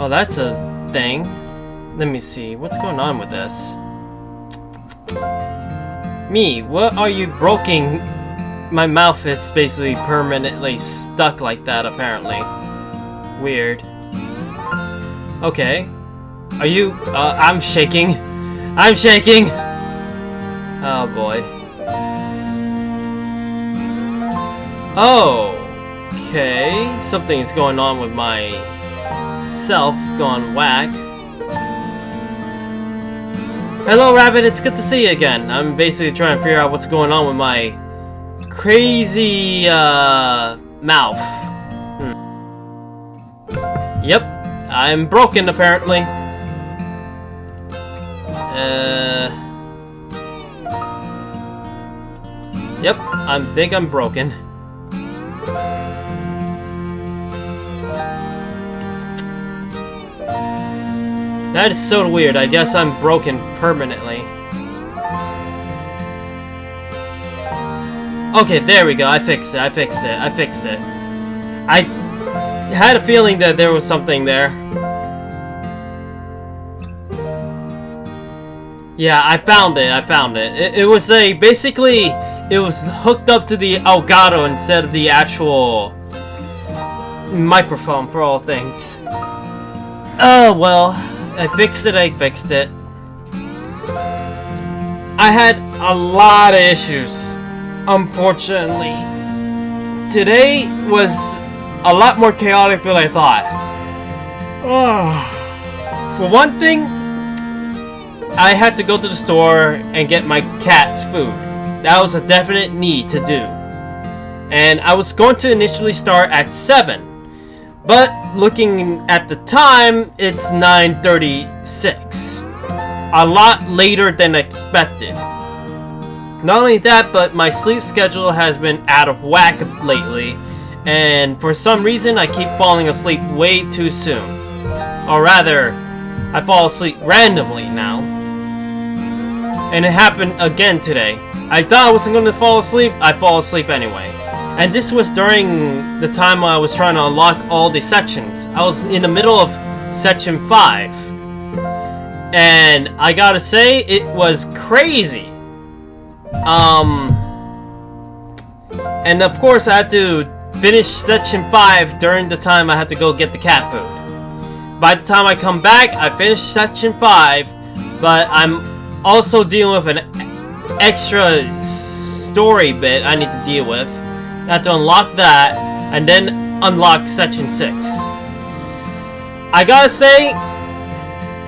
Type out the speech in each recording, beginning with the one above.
Oh, that's a thing. Let me see. What's going on with this? Me, what are you broken? My mouth is basically permanently stuck like that, apparently. Weird. Okay. Are you, I'm shaking. I'm shaking! Oh boy. Oh! Okay. Something is going on with my self gone whack. Hello, Rabbit, it's good to see you again. I'm basically trying to figure out what's going on with my crazy, mouth. Yep, I'm broken, apparently. Yep, I think I'm broken. That is so weird. I guess I'm broken permanently. Okay, there we go. I fixed it. I fixed it. I fixed it. I had a feeling that there was something there. Yeah, I found it. I found it. It was a... Basically, it was hooked up to the Elgato instead of the actual microphone, for all things. Oh, well... I fixed it, I fixed it. I had a lot of issues, unfortunately. Today was a lot more chaotic than I thought. For one thing, I had to go to the store and get my cat's food. That was a definite need to do. And I was going to initially start at 7. But looking at the time, it's 9:36. A lot later than expected. Not only that, but my sleep schedule has been out of whack lately, and for some reason I keep falling asleep way too soon. Or rather, I fall asleep randomly now. And it happened again today. I thought I wasn't going to fall asleep, I fall asleep anyway. And this was during the time I was trying to unlock all the sections. I was in the middle of section 5. And I gotta say, it was crazy. And of course I had to finish section 5 during the time I had to go get the cat food. By the time I come back, I finished section 5, but I'm also dealing with an extra story bit I need to deal with. I have to unlock that, and then unlock section 6. I gotta say,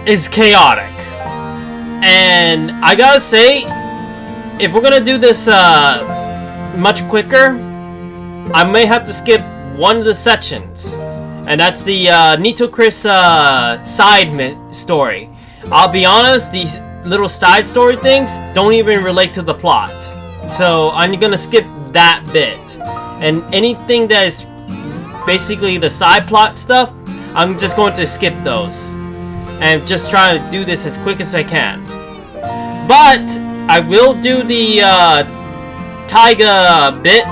it's chaotic. And I gotta say, if we're gonna do this much quicker, I may have to skip one of the sections. And that's the Nitocris side story. I'll be honest, these little side story things don't even relate to the plot. So I'm gonna skip that bit, and anything that is basically the side plot stuff, I'm just going to skip those and just try to do this as quick as I can. But I will do the Taiga bit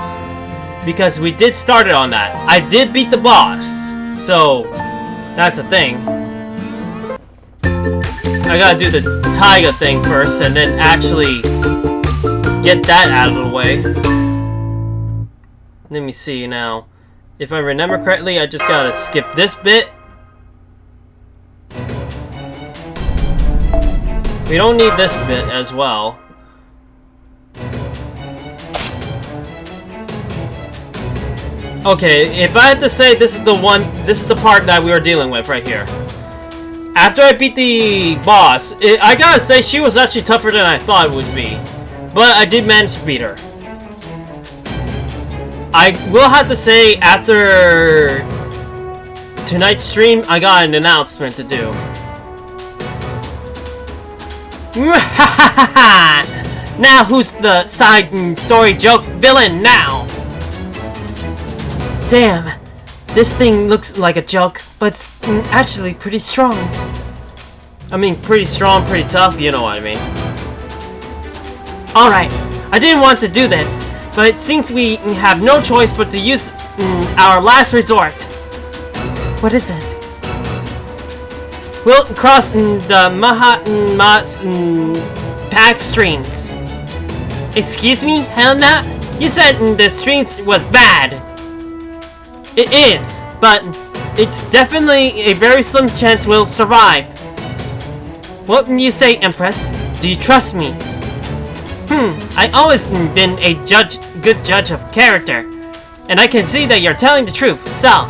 because we did start it on that. I did beat the boss, so that's a thing. I gotta do the Taiga thing first and then actually get that out of the way. Let me see now. If I remember correctly, I just gotta skip this bit. We don't need this bit as well. Okay, if I had to say, this is the part that we were dealing with right here. After I beat the boss, I gotta say she was actually tougher than I thought it would be. But I did manage to beat her. I will have to say, after tonight's stream, I got an announcement to do. Now who's the side story joke villain now? Damn, this thing looks like a joke, but it's actually pretty strong. I mean, pretty strong, pretty tough, you know what I mean. Alright, I didn't want to do this, but it seems we have no choice but to use our last resort. What is it? will cross the Mahatmas pack streams. Excuse me, Helena? You said the streams was bad. It is, but it's definitely a very slim chance we'll survive. What you say, Empress? Do you trust me? I always been a good judge of character, and I can see that you're telling the truth. So,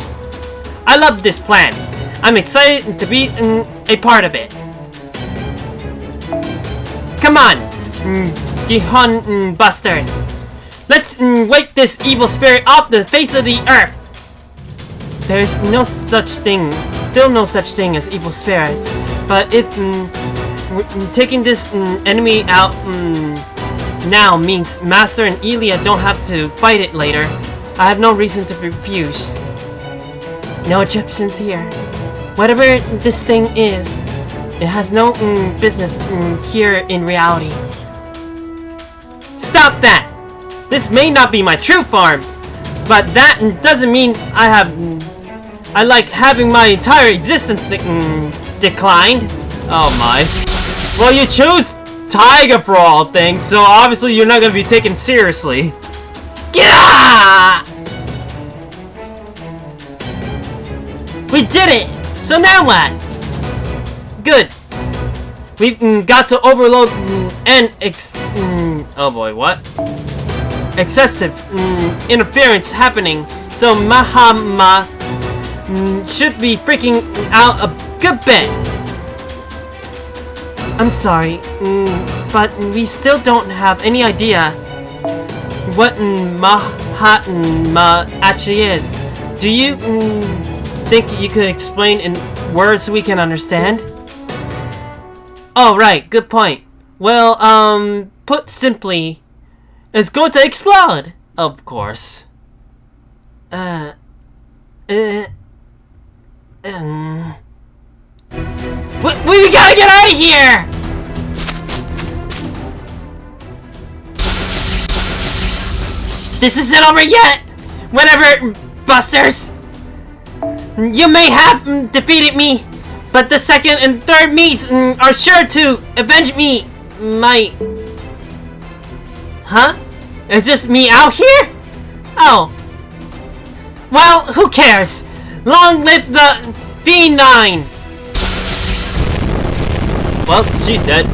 I love this plan. I'm excited to be a part of it. Come on, Gihon Busters. Let's wake this evil spirit off the face of the earth. There's no such thing, still no such thing as evil spirits. But if taking this enemy out now means Master and Elia don't have to fight it later, I have no reason to refuse. No Egyptians here. Whatever this thing is, it has no business here in reality. Stop that! This may not be my true form, but that doesn't mean I like having my entire existence declined. Oh my. Well, you choose Tiger for all things, so obviously you're not gonna be taken seriously. Yeah! We did it! So now what? Good. We've got to overload and oh boy, what? Excessive interference happening, so Mahama should be freaking out a good bit. I'm sorry, but we still don't have any idea what Mahatma actually is. Do you think you could explain in words we can understand? Oh, right, good point. Well, put simply, it's going to explode! Of course. We gotta get out of here! This isn't over yet! Whatever, Busters! You may have defeated me, but the second and third me's are sure to avenge me. Huh? Is this me out here? Oh. Well, who cares? Long live the V9! Well, she's dead.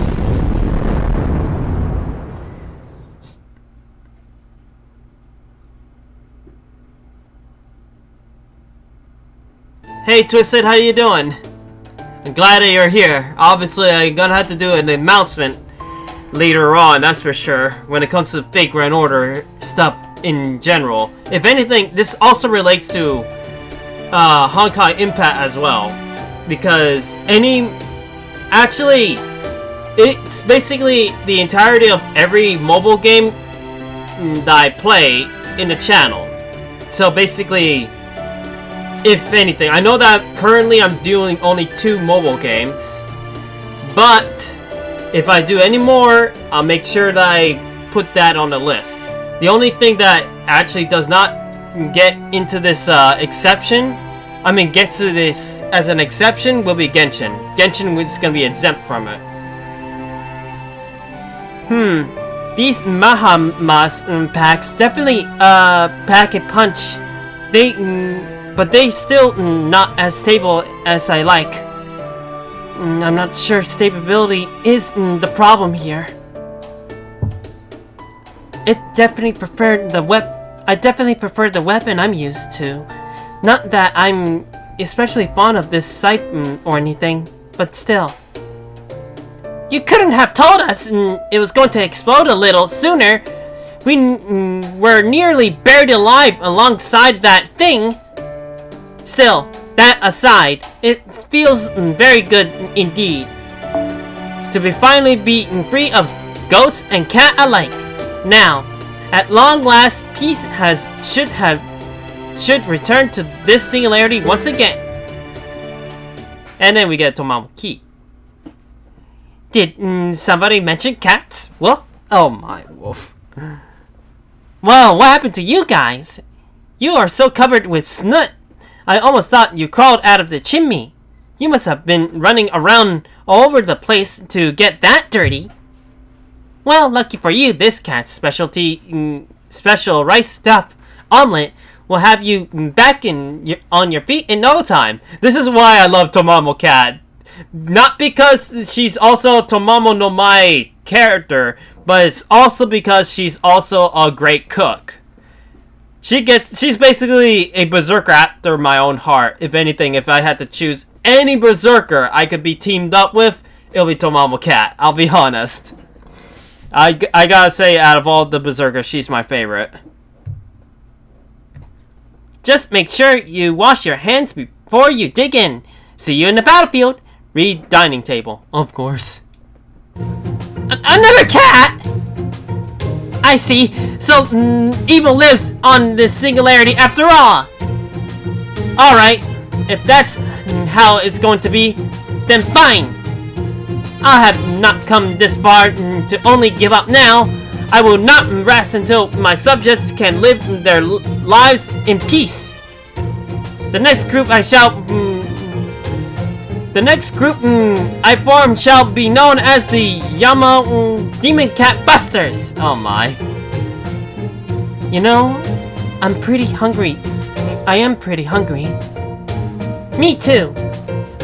Hey Twisted, how you doing? I'm glad that you're here. Obviously, I'm gonna have to do an announcement later on, that's for sure, when it comes to fake Grand Order stuff in general. If anything, this also relates to Honkai Impact as well. Because actually, it's basically the entirety of every mobile game that I play in the channel. So basically, if anything, I know that currently I'm doing only 2 mobile games, but if I do any more, I'll make sure that I put that on the list. The only thing that actually does not get into this get to this as an exception will be Genshin. Genshin is going to be exempt from it. These Mahamas packs definitely pack a punch. But they still not as stable as I like. I'm not sure stability is the problem here. I definitely prefer the weapon I'm used to. Not that I'm especially fond of this siphon or anything, but still. You couldn't have told us it was going to explode a little sooner. We were nearly buried alive alongside that thing. Still, that aside, it feels very good indeed to be finally beaten free of ghosts and cat alike. Now, at long last, peace should return to this singularity once again. And then we get Tomomoki. Did somebody mention cats? Wolf? Oh my wolf. Well, what happened to you guys? You are so covered with snot. I almost thought you crawled out of the chimney. You must have been running around all over the place to get that dirty. Well, lucky for you, this cat's special rice stuffed omelet will have you back on your feet in no time. This is why I love Tomomo Cat. Not because she's also Tomomo no Mai character, but it's also because she's also a great cook. She's basically a berserker after my own heart. If anything, if I had to choose any berserker I could be teamed up with, it'll be Tomomo Cat. I'll be honest. I gotta say, out of all the berserkers, she's my favorite. Just make sure you wash your hands before you dig in. See you in the battlefield. Read dining table, of course. Another cat! I see. So, evil lives on this singularity after all. Alright, if that's how it's going to be, then fine. I have not come this far to only give up now. I will not rest until my subjects can live their lives in peace. The next group I form shall be known as the Yama Demon Cat Busters. Oh my. You know, I'm pretty hungry. I am pretty hungry. Me too.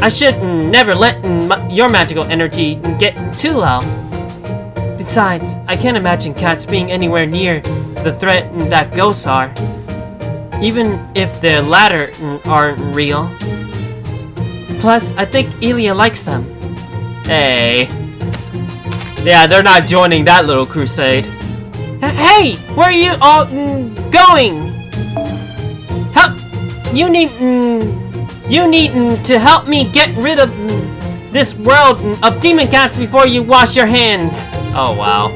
I should never let your magical energy get too low. Besides, I can't imagine cats being anywhere near the threat that ghosts are. Even if the latter aren't real. Plus, I think Elia likes them. Hey. Yeah, they're not joining that little crusade. Hey! Where are you all going? Help! You need to help me get rid of this world of demon cats before you wash your hands. Oh, wow.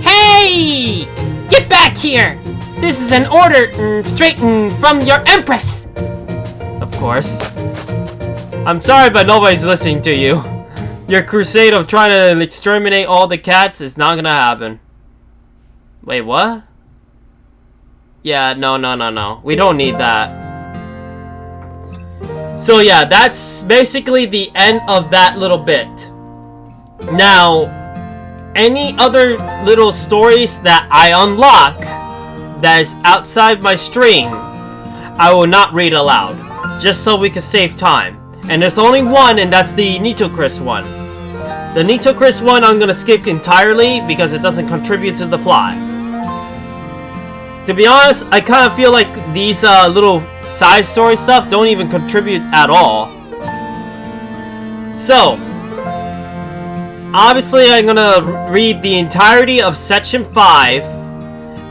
Hey! Get back here! This is an order straight from your Empress! Of course. I'm sorry, but nobody's listening to you. Your crusade of trying to exterminate all the cats is not gonna happen. Wait, what? Yeah, no. We don't need that. So yeah, that's basically the end of that little bit. Now, any other little stories that I unlock that is outside my stream, I will not read aloud, just so we can save time. And there's only one, and that's the Nitocris one. The Nitocris one I'm gonna skip entirely because it doesn't contribute to the plot. To be honest, I kind of feel like these little side story stuff don't even contribute at all. So, obviously I'm gonna read the entirety of section 5,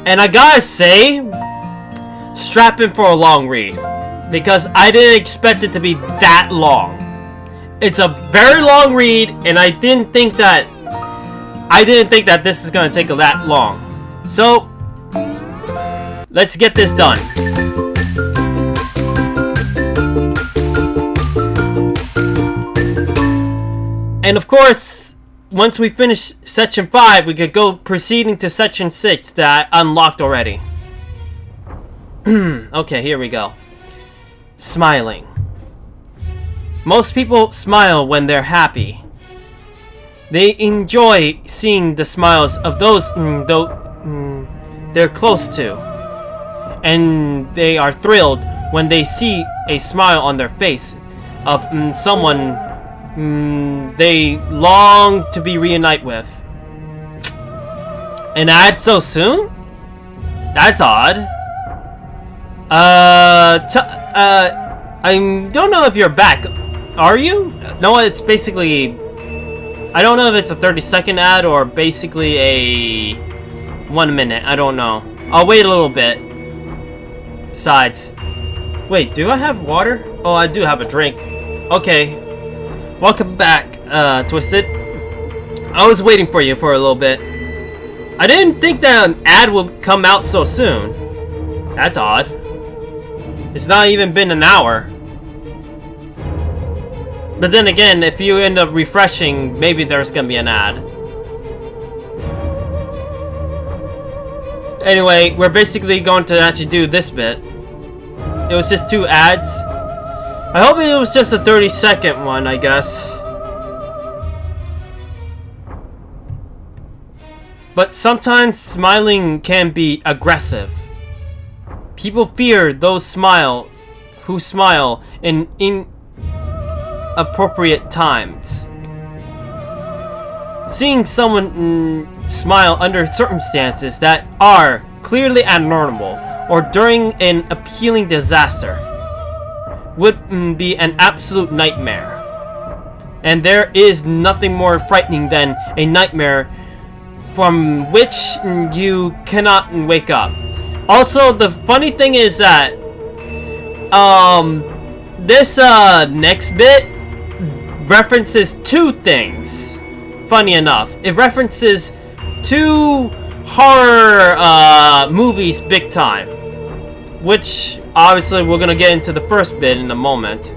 and I gotta say, strap in for a long read, because I didn't expect it to be that long. It's a very long read, and I didn't think that this is gonna take that long. So, let's get this done. And of course, once we finish section 5, we could go proceeding to section 6 that I unlocked already. Okay, here we go. Smiling. Most people smile when they're happy. They enjoy seeing the smiles of those they're close to. And they are thrilled when they see a smile on their face of someone they long to be reunited with. An ad so soon? That's odd. I don't know if you're back. Are you? No, it's basically... I don't know if it's a 30-second ad or basically a 1 minute. I don't know. I'll wait a little bit. Besides... Wait, do I have water? Oh, I do have a drink. Okay. Welcome back, Twisted. I was waiting for you for a little bit. I didn't think that an ad would come out so soon. That's odd. It's not even been an hour. But then again, if you end up refreshing, maybe there's gonna be an ad. Anyway, we're basically going to actually do this bit. It was just 2 ads. I hope it was just a 30-second one, I guess. But sometimes smiling can be aggressive. People fear those who smile in inappropriate times. Seeing someone smile under circumstances that are clearly abnormal or during an appealing disaster would be an absolute nightmare. And there is nothing more frightening than a nightmare from which you cannot wake up. Also, the funny thing is that this next bit references two things. Funny enough, it references two horror movies big time, which obviously we're gonna get into the first bit in a moment.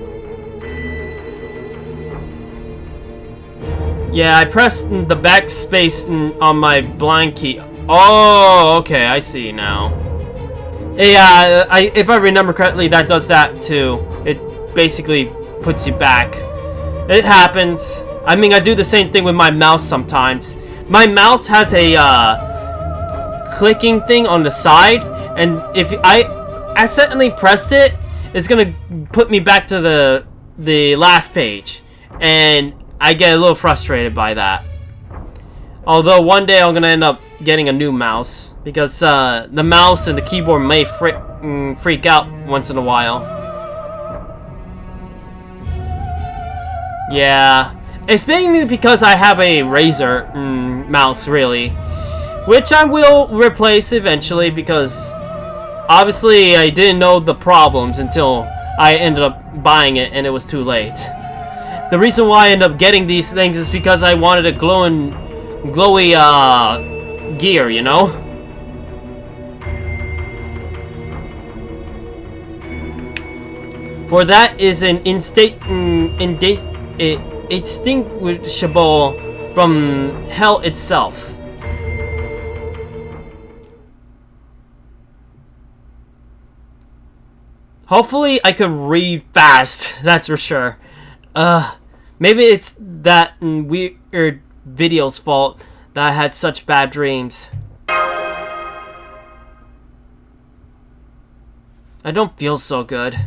Yeah, I pressed the backspace on my blind key. Oh, okay, I see now. Yeah, if I remember correctly, that does that too. It basically puts you back. It happens. I mean, I do the same thing with my mouse sometimes. My mouse has a clicking thing on the side, and if I accidentally pressed it, it's gonna put me back to the last page, and I get a little frustrated by that. Although one day I'm gonna end up getting a new mouse, because the mouse and the keyboard may freak out once in a while. Yeah, it's mainly because I have a Razer mouse, really, which I will replace eventually, because obviously I didn't know the problems until I ended up buying it and it was too late. The reason why I ended up getting these things is because I wanted a glowy gear, you know? For that is an extinguishable from hell itself. Hopefully I could read fast, that's for sure. Maybe it's that weird video's fault that I had such bad dreams. I don't feel so good.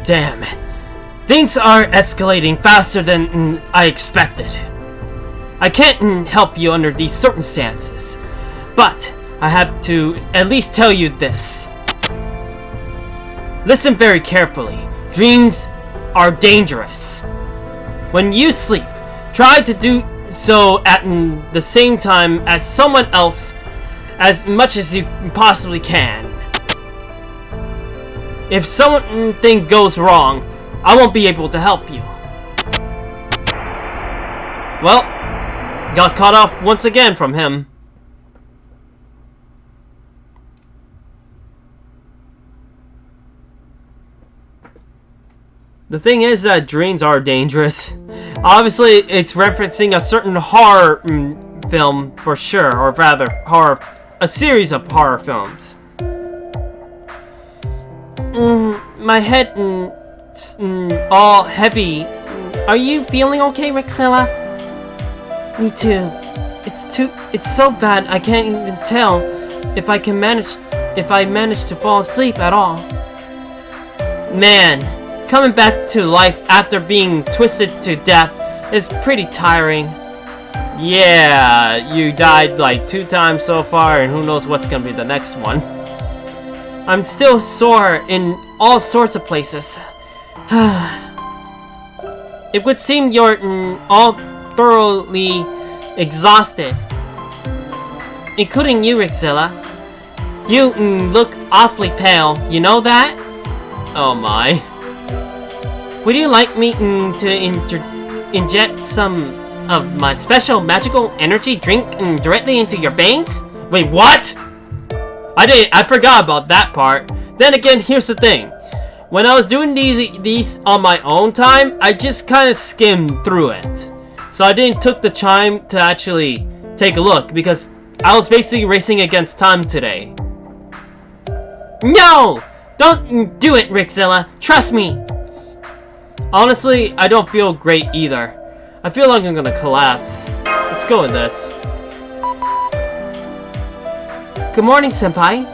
Damn. Things are escalating faster than I expected. I can't help you under these circumstances, but I have to at least tell you this. Listen very carefully. Dreams are dangerous. When you sleep, try to do so at the same time as someone else as much as you possibly can. If something goes wrong, I won't be able to help you. Well, got cut off once again from him. The thing is that dreams are dangerous. Obviously, it's referencing a certain horror film for sure, or rather, a series of horror films. My head all heavy. Are you feeling okay, Rexella? Me too. It's so bad I can't even tell if I manage to fall asleep at all. Man, coming back to life after being twisted to death is pretty tiring. Yeah, you died like 2 times so far, and who knows what's gonna be the next one. I'm still sore in all sorts of places. It would seem you're all thoroughly exhausted. Including you, Rexilla. You look awfully pale, you know that? Oh my. Would you like me to inject some of my special magical energy drink directly into your veins? Wait, what? I forgot about that part. Then again, here's the thing. When I was doing these on my own time, I just kind of skimmed through it. So I didn't took the time to actually take a look, because I was basically racing against time today. No! Don't do it, Rickzilla. Trust me. Honestly, I don't feel great either. I feel like I'm gonna collapse. Let's go with this. Good morning, Senpai.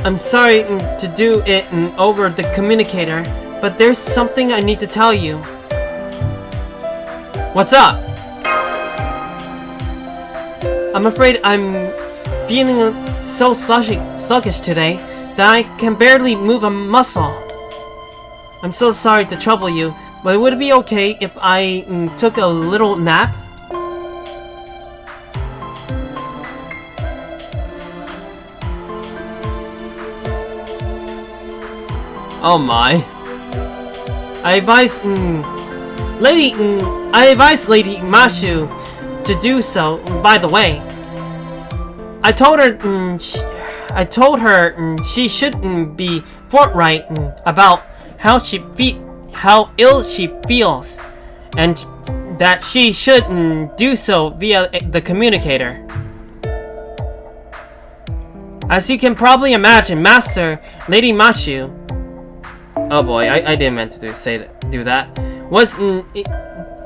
I'm sorry to do it over the communicator, but there's something I need to tell you. What's up? I'm afraid I'm feeling so sluggish today that I can barely move a muscle. I'm so sorry to trouble you, but would it be okay if I took a little nap? Oh my. I advise Lady Mashu to do so. By the way, I told her she shouldn't be forthright about how ill she feels, and that she shouldn't do so via the communicator. As you can probably imagine, Master Lady Mashu, oh boy, I didn't mean to do that, was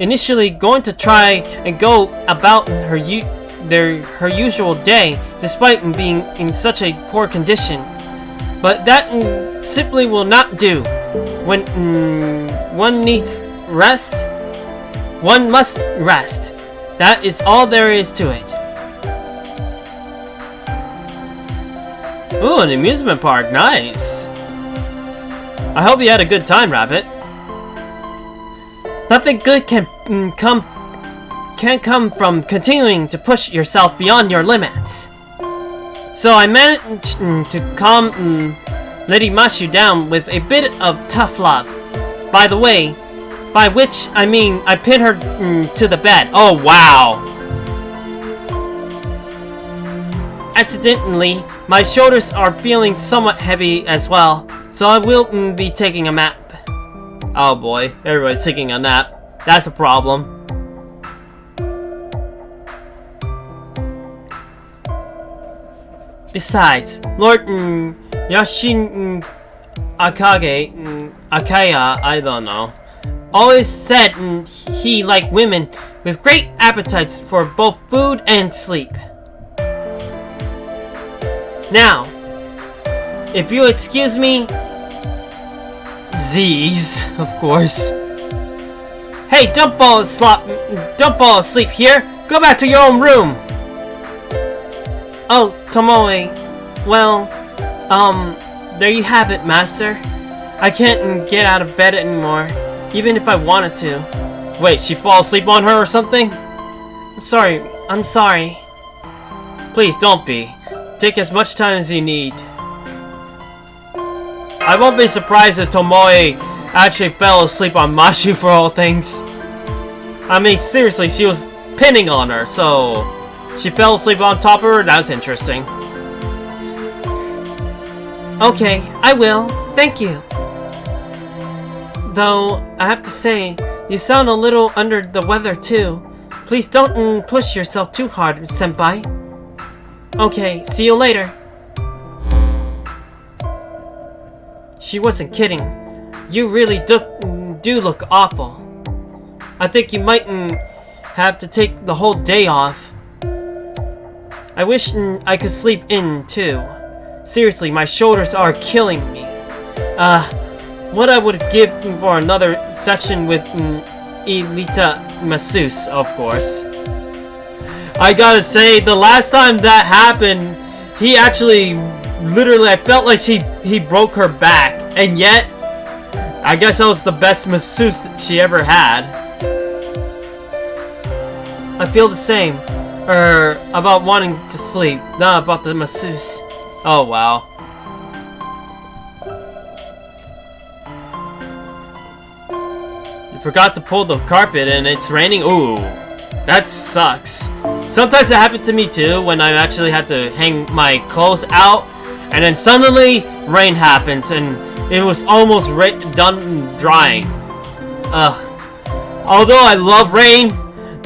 initially going to try and go about her usual day, despite being in such a poor condition. But that simply will not do. When one needs rest, one must rest. That is all there is to it. Ooh, an amusement park, nice. I hope you had a good time, Rabbit. Nothing good can come from continuing to push yourself beyond your limits. So I managed to calm Lady Mashu down with a bit of tough love. By the way, by which I mean I pinned her to the bed. Oh wow! Accidentally, my shoulders are feeling somewhat heavy as well, so I will be taking a nap. Oh boy, everybody's taking a nap. That's a problem. Besides, Lord Yashin Akaya, I don't know, always said he liked women with great appetites for both food and sleep. Now, if you excuse me, Z's, of course. Hey, don't fall asleep here. Go back to your own room. Oh, Tomoe. Well, there you have it, Master. I can't get out of bed anymore, even if I wanted to. Wait, she fall asleep on her or something? I'm sorry. Please don't be. Take as much time as you need. I won't be surprised if Tomoe actually fell asleep on Mashu for all things. I mean, seriously, she was pinning on her, so she fell asleep on top of her? That's interesting. Okay, I will. Thank you. Though, I have to say, you sound a little under the weather too. Please don't push yourself too hard, Senpai. Okay, see you later. She wasn't kidding. You really do look awful. I think you might have to take the whole day off. I wish I could sleep in too. Seriously, my shoulders are killing me. What I would give for another session with Elita Masseuse, of course. I gotta say, the last time that happened, he actually, literally, I felt like he broke her back, and yet, I guess that was the best masseuse that she ever had. I feel the same, about wanting to sleep, not about the masseuse. Oh wow. You forgot to pull the carpet and it's raining? Ooh, that sucks. Sometimes it happened to me too, when I actually had to hang my clothes out, and then suddenly rain happens, and it was almost done drying. Ugh. Although I love rain,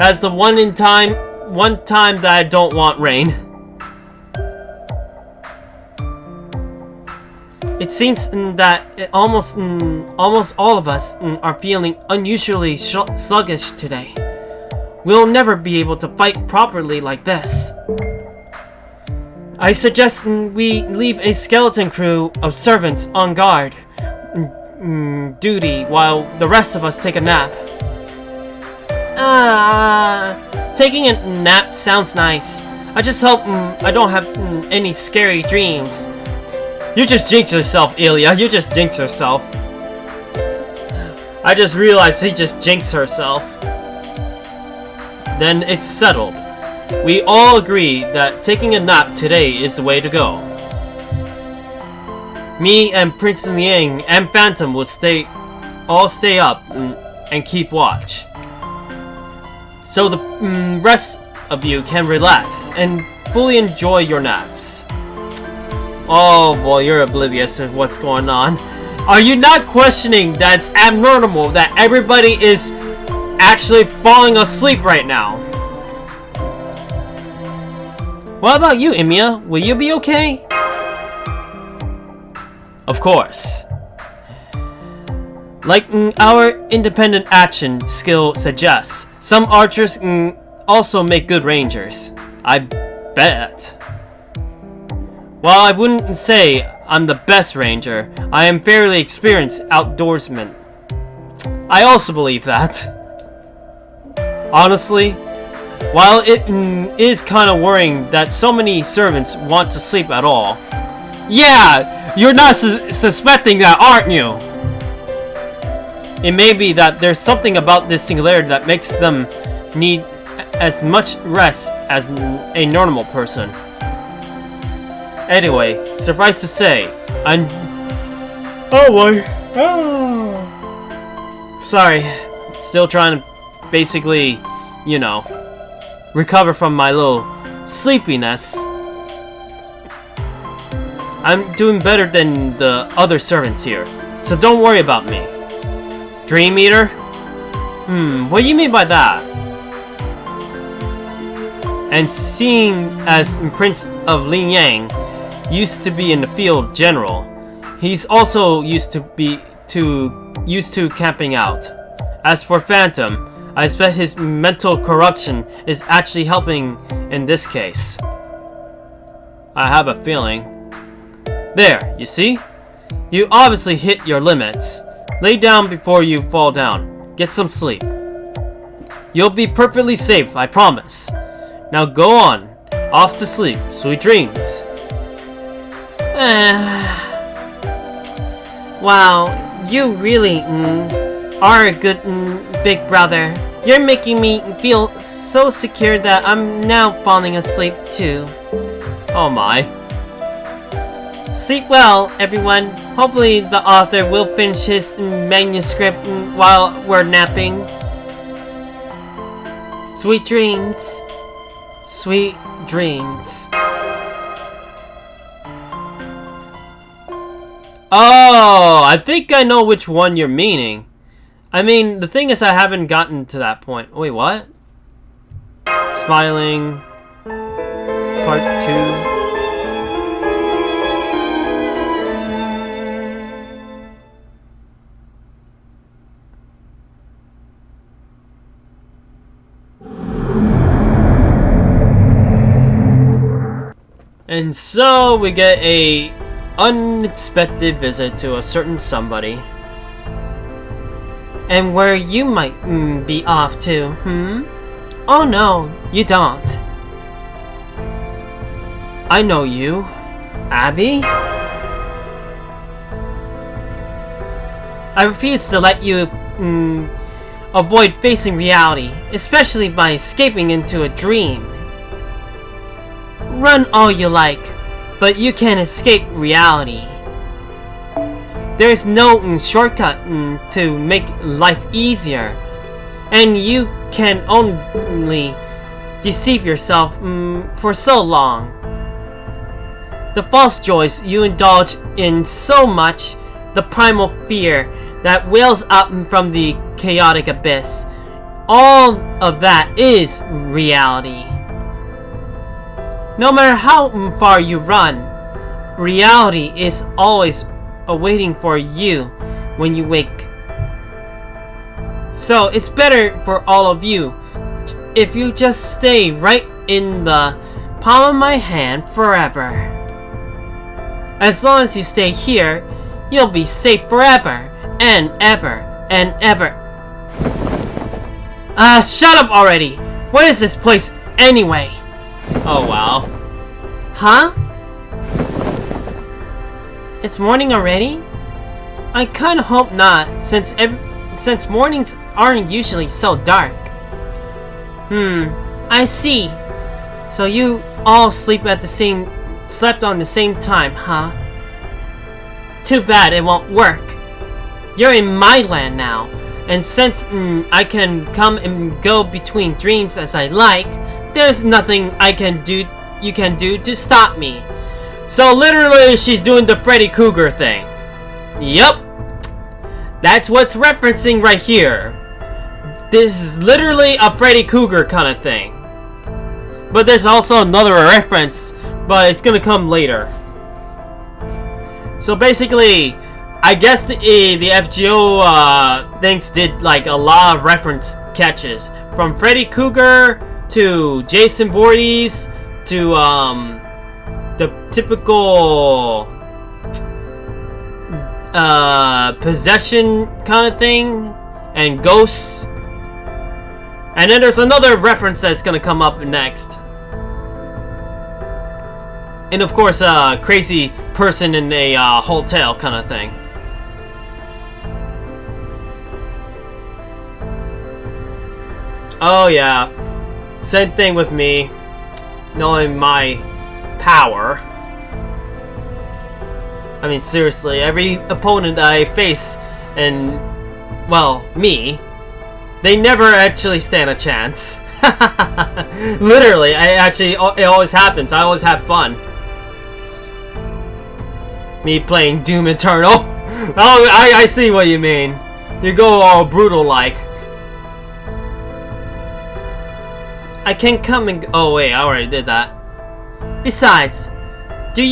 That's the one time that I don't want rain. It seems that almost all of us are feeling unusually sluggish today. We'll never be able to fight properly like this. I suggest we leave a skeleton crew of servants on guard duty while the rest of us take a nap. Taking a nap sounds nice. I just hope I don't have any scary dreams. You just jinxed yourself, Ilya. You just jinxed yourself. I just realized he just jinxed herself. Then it's settled. We all agree that taking a nap today is the way to go. Me and Prince Liang and Phantom will all stay up and keep watch. So the rest of you can relax and fully enjoy your naps. Oh boy, you're oblivious of what's going on. Are you not questioning that it's abnormal that everybody is actually falling asleep right now? What about you, Emiya? Will you be okay? Of course. Like our independent action skill suggests, some archers also make good rangers. I bet. While I wouldn't say I'm the best ranger, I am fairly experienced outdoorsman. I also believe that. Honestly, while it is kind of worrying that so many servants want to sleep at all. Yeah, you're not suspecting that, aren't you? It may be that there's something about this singularity that makes them need as much rest as a normal person. Anyway, suffice to say, I'm... Oh boy. Oh. Sorry. Still trying to basically, you know, recover from my little sleepiness. I'm doing better than the other servants here, so don't worry about me. Dream Eater? What do you mean by that? And seeing as Prince of Liang used to be in the field general, he's also used to camping out. As for Phantom, I expect his mental corruption is actually helping in this case. I have a feeling. There, you see? You obviously hit your limits. Lay down before you fall down. Get some sleep. You'll be perfectly safe, I promise. Now go on. Off to sleep. Sweet dreams. Wow, you really are a good big brother. You're making me feel so secure that I'm now falling asleep too. Oh my. Sleep well, everyone. Hopefully the author will finish his manuscript while we're napping. Sweet dreams. Sweet dreams. Oh, I think I know which one you're meaning. I mean, the thing is I haven't gotten to that point. Wait, what? Smiling. Part 2. And so we get a unexpected visit to a certain somebody. And where you might be off to, Oh no, you don't. I know you. Abby? I refuse to let you avoid facing reality, especially by escaping into a dream. Run all you like, but you can't escape reality. There's no shortcut to make life easier, and you can only deceive yourself for so long. The false joys you indulge in so much, the primal fear that wails up from the chaotic abyss, all of that is reality. No matter how far you run, reality is always awaiting for you when you wake. So it's better for all of you if you just stay right in the palm of my hand forever. As long as you stay here, you'll be safe forever and ever and ever. Shut up already! What is this place anyway? Oh wow. Huh? It's morning already? I kinda hope not, since mornings aren't usually so dark. I see. So you all slept on the same time, huh? Too bad it won't work. You're in my land now, and since I can come and go between dreams as I like, there's nothing you can do to stop me. So literally, she's doing the Freddy Krueger thing. Yup. That's what's referencing right here. This is literally a Freddy Krueger kind of thing. But there's also another reference, but it's gonna come later. So basically, I guess the FGO things did like a lot of reference catches. From Freddy Krueger to Jason Voorhees to the typical possession kind of thing, and ghosts. And then there's another reference that's gonna come up next. And of course, a crazy person in a hotel kind of thing. Oh yeah, same thing with me, knowing my power. I mean, seriously, every opponent I face, and, well, me, they never actually stand a chance. Literally, it always happens. I always have fun. Me playing Doom Eternal. Oh, I see what you mean. You go all brutal like. I can come and oh wait, I already did that. Besides, do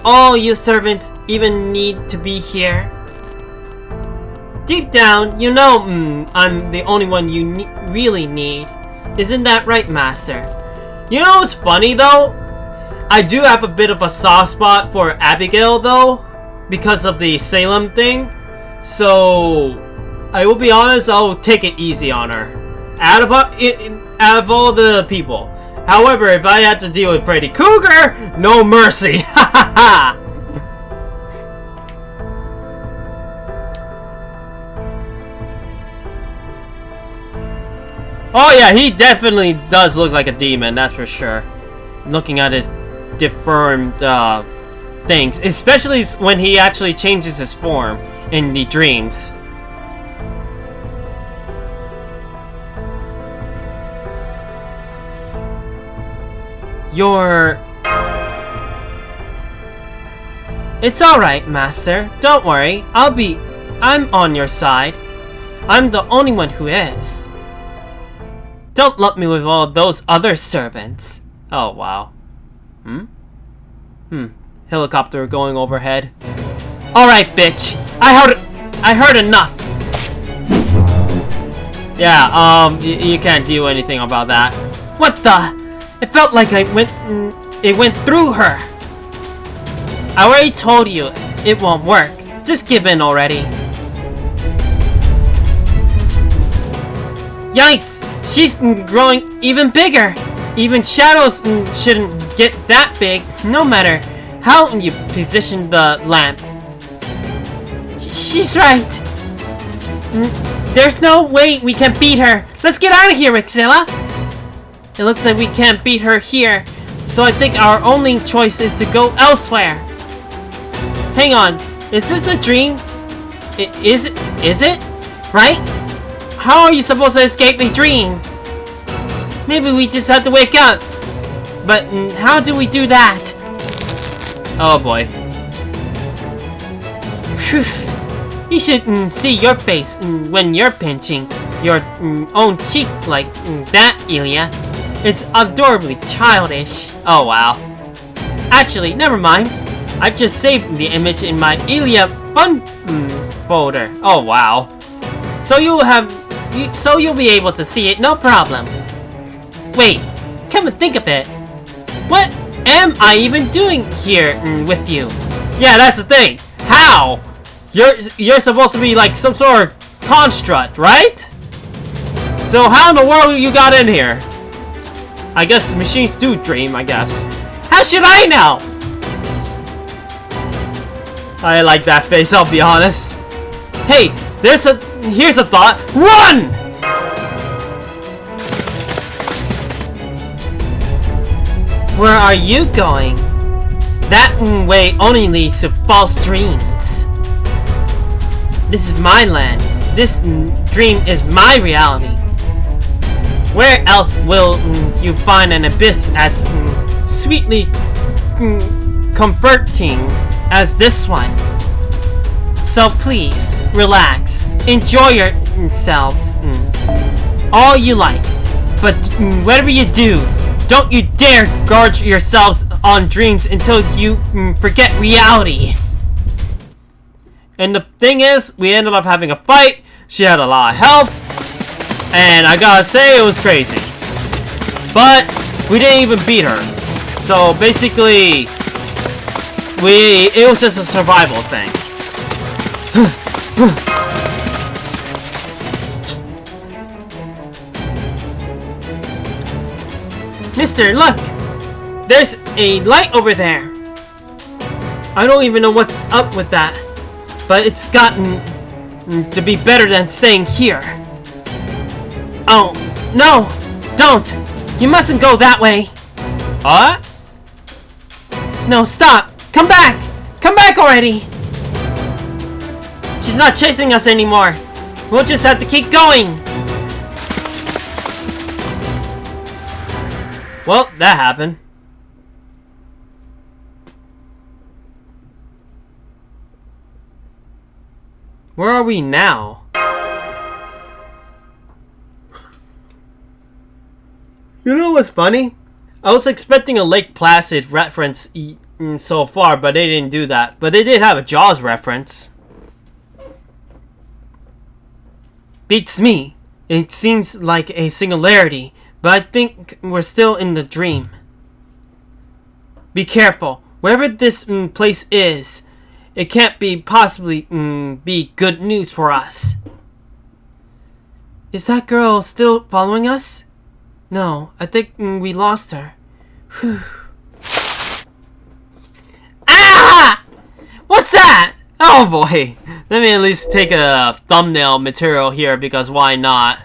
all you servants even need to be here? Deep down, you know I'm the only one you really need. Isn't that right, Master? You know what's funny though? I do have a bit of a soft spot for Abigail though, because of the Salem thing. So, I will be honest, I'll take it easy on her. Out of all the people. However, if I had to deal with Freddy Krueger, no mercy. Ha ha ha! Oh yeah, he definitely does look like a demon, that's for sure. Looking at his deformed things, especially when he actually changes his form in the dreams. It's alright, Master. Don't worry. I'm on your side. I'm the only one who is. Don't lump me with all those other servants. Oh, wow. Helicopter going overhead. Alright, bitch. I heard enough. Yeah, you can't do anything about that. What the? It felt like it went through her. I already told you it won't work. Just give in already. Yikes! She's growing even bigger. Even shadows shouldn't get that big, no matter how you position the lamp. She's right. There's no way we can beat her. Let's get out of here, Rixilla. It looks like we can't beat her here, so I think our only choice is to go elsewhere. Hang on, is this a dream? Is it? Right? How are you supposed to escape a dream? Maybe we just have to wake up. But how do we do that? Oh boy. Phew. You should see your face when you're pinching. your own cheek like that, Ilya. It's adorably childish. Oh wow. Actually, never mind. I've just saved the image in my Ilya fun folder. Oh wow. So you'll be able to see it, no problem. Wait, come and think of it. What am I even doing here with you? Yeah, that's the thing. How? You're supposed to be like some sort of construct, right? So how in the world you got in here? I guess machines do dream, I guess. How should I know? I like that face, I'll be honest. Hey, here's a thought. Run! Where are you going? That way only leads to false dreams. This is my land. This dream is my reality. Where else will you find an abyss as sweetly comforting as this one? So please, relax. Enjoy yourselves all you like. But whatever you do, don't you dare gorge yourselves on dreams until you forget reality. And the thing is, we ended up having a fight. She had a lot of health. And I gotta say, it was crazy. But we didn't even beat her. So basically, it was just a survival thing. Mister, look! There's a light over there. I don't even know what's up with that, but it's gotten to be better than staying here. Oh, no! Don't! You mustn't go that way! What? No, stop! Come back! Come back already! She's not chasing us anymore. We'll just have to keep going. Well, that happened. Where are we now? You know what's funny? I was expecting a Lake Placid reference so far, but they didn't do that. But they did have a Jaws reference. Beats me. It seems like a singularity, but I think we're still in the dream. Be careful. Wherever this place is, it can't be possibly be good news for us. Is that girl still following us? No, I think we lost her. Whew. Ah! What's that? Oh boy. Let me at least take a thumbnail material here, because why not?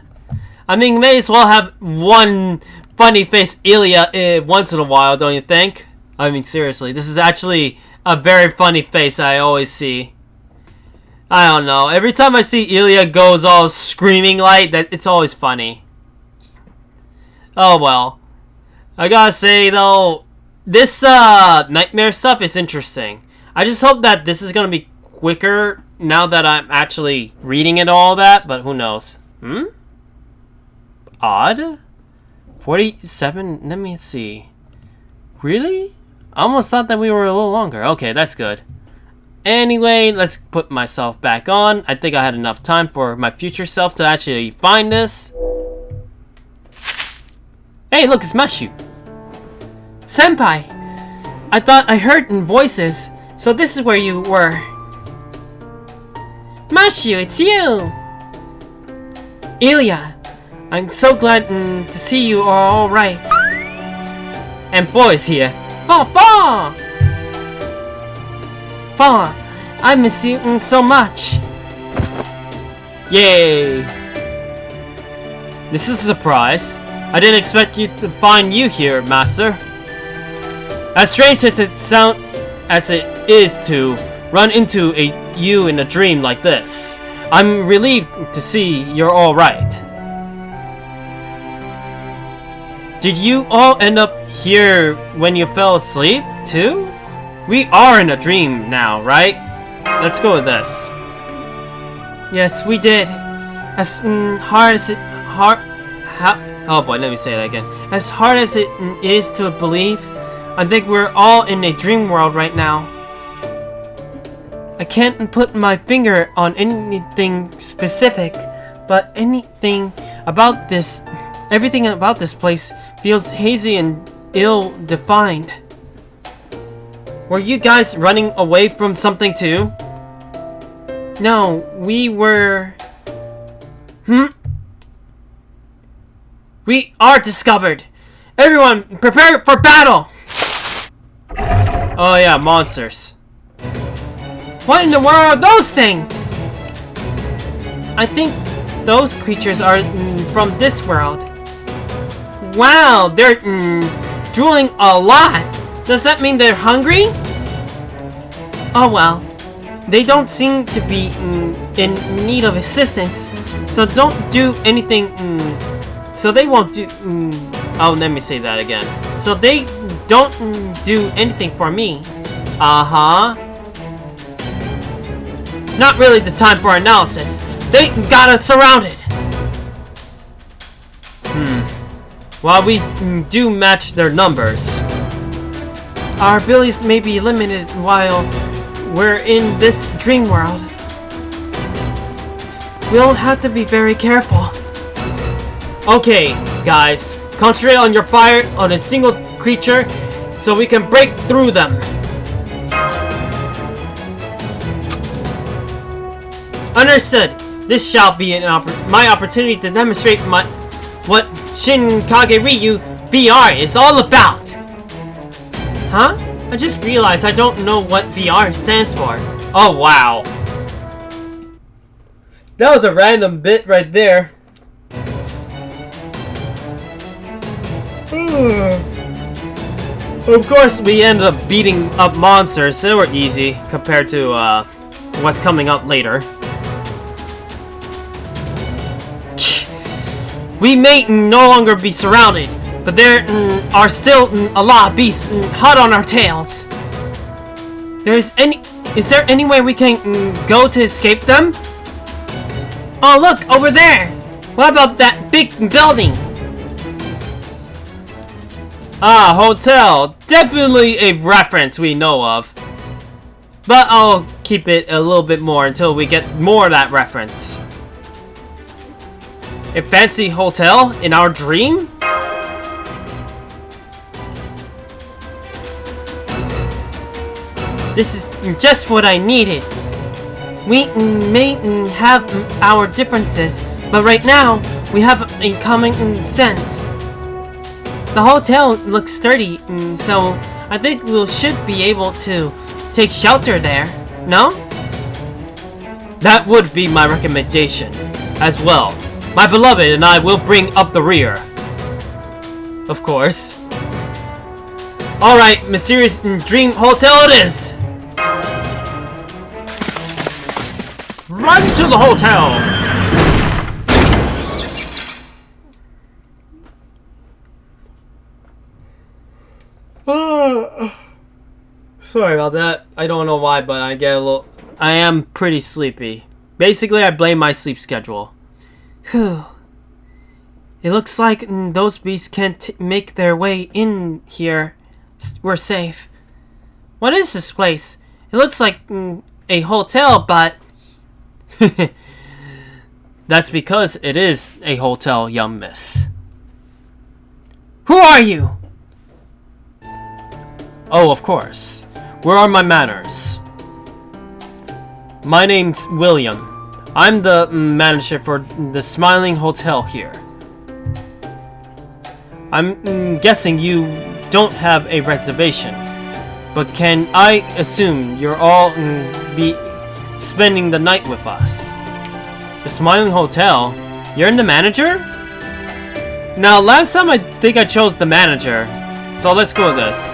I mean, may as well have one funny face Ilya once in a while, don't you think? I mean, seriously, this is actually a very funny face I always see. I don't know. Every time I see Ilya goes all screaming like that, it's always funny. Oh well. I gotta say though, this nightmare stuff is interesting. I just hope that this is gonna be quicker now that I'm actually reading it all that, but who knows? Odd? 47? Let me see. Really? I almost thought that we were a little longer. Okay, that's good. Anyway, let's put myself back on. I think I had enough time for my future self to actually find this. Hey, look, it's Mashu. Senpai! I thought I heard voices, so this is where you were. Mashu, it's you! Ilya, I'm so glad to see you are alright. And Fo is here. Fo! Fo, I miss you so much. Yay! This is a surprise. I didn't expect you to find you here, Master. As strange as it is to run into you in a dream like this, I'm relieved to see you're all right. Did you all end up here when you fell asleep, too? We are in a dream now, right? Let's go with this. Yes, we did. As hard as it oh boy, let me say that again. As hard as it is to believe, I think we're all in a dream world right now. I can't put my finger on anything specific, but everything about this place feels hazy and ill-defined. Were you guys running away from something too? No, we were... We are discovered! Everyone, prepare for battle! Oh yeah, monsters. What in the world are those things? I think those creatures are from this world. Wow, they're drooling a lot. Does that mean they're hungry? Oh well. They don't seem to be in need of assistance, so don't do anything. So they won't do. Oh, let me say that again. So they don't do anything for me. Not really the time for analysis. They got us surrounded. Well, we do match their numbers. Our abilities may be limited while we're in this dream world. We'll have to be very careful. Okay, guys, concentrate on your fire on a single creature so we can break through them. Understood. This shall be my opportunity to demonstrate what Shinkage Ryu VR is all about. Huh? I just realized I don't know what VR stands for. Oh wow. That was a random bit right there. Of course, we ended up beating up monsters. They were easy compared to what's coming up later. We may no longer be surrounded, but there are still a lot of beasts hot on our tails. Is there any way we can go to escape them? Oh look, over there! What about that big building? Ah, hotel. Definitely a reference we know of. But I'll keep it a little bit more until we get more of that reference. A fancy hotel in our dream? This is just what I needed. We may have our differences, but right now we have a common sense. The hotel looks sturdy, so I think we should be able to take shelter there, no? That would be my recommendation as well. My beloved and I will bring up the rear. Of course. Alright, Mysterious Dream Hotel it is! Run to the hotel! Sorry about that. I don't know why, but I am pretty sleepy. Basically, I blame my sleep schedule. Whew. It looks like those beasts can't make their way in here. We're safe. What is this place? It looks like a hotel, but... That's because it is a hotel, young miss. Who are you? Oh, of course. Where are my manners? My name's William. I'm the manager for the Smiling Hotel here. I'm guessing you don't have a reservation, but can I assume you're all be spending the night with us? The Smiling Hotel? You're the manager? Now, last time I think I chose the manager, so let's go with this.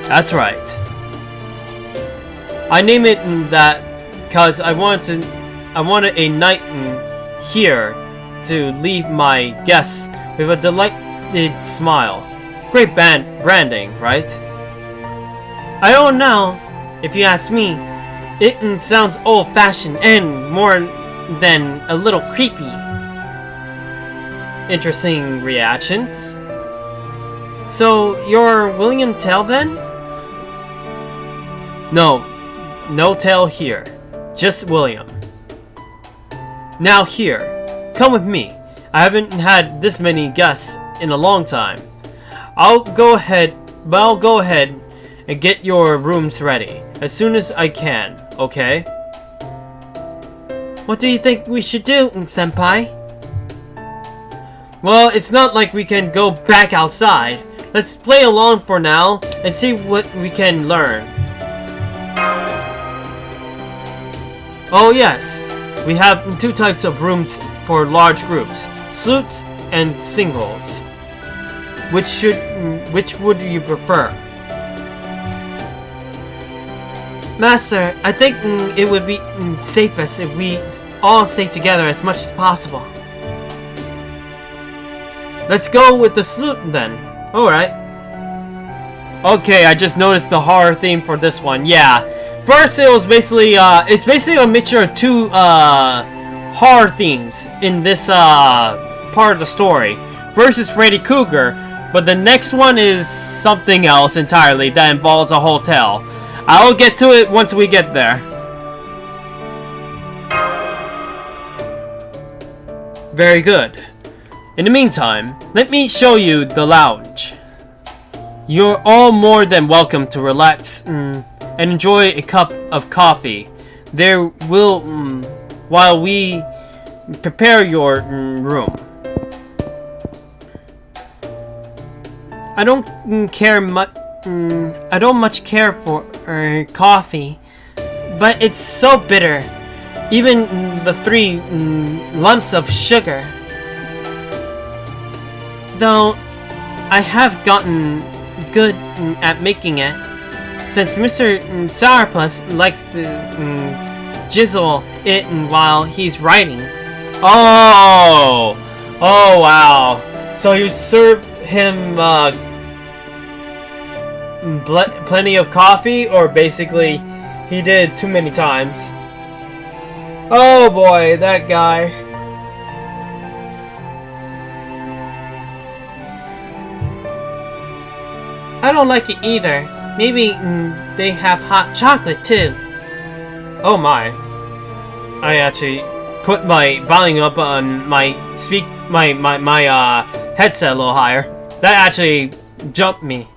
That's right. I name it that because I wanted a night here to leave my guests with a delighted smile. Great branding, right? I don't know. If you ask me, it sounds old-fashioned and more than a little creepy. Interesting reactions. So, you're William Tell then? No Tell here. Just William. Now here, come with me. I haven't had this many guests in a long time. I'll go ahead and get your rooms ready as soon as I can, okay? What do you think we should do, Senpai? Well, it's not like we can go back outside. Let's play along for now and see what we can learn. Oh yes, we have two types of rooms for large groups, suites and singles. Which would you prefer? Master, I think it would be safest if we all stay together as much as possible. Let's go with the suite then. Alright. Okay, I just noticed the horror theme for this one. Yeah. First, it was basically, it's basically a mixture of two, horror themes in this, part of the story. First is Freddy Krueger, but the next one is something else entirely that involves a hotel. I'll get to it once we get there. Very good. In the meantime, let me show you the lounge. You're all more than welcome to relax and enjoy a cup of coffee. There will, while we prepare your room. I don't care much. I don't much care for coffee, but it's so bitter. Even the 3 lumps of sugar. Though I have gotten good at making it, since Mr. Sourpuss likes to jizzle it while he's writing. Oh wow! So you served him plenty of coffee, or basically he did too many times. Oh boy, that guy. I don't like it either. Maybe they have hot chocolate too. Oh my. I actually put my volume up on my headset a little higher. That actually jumped me.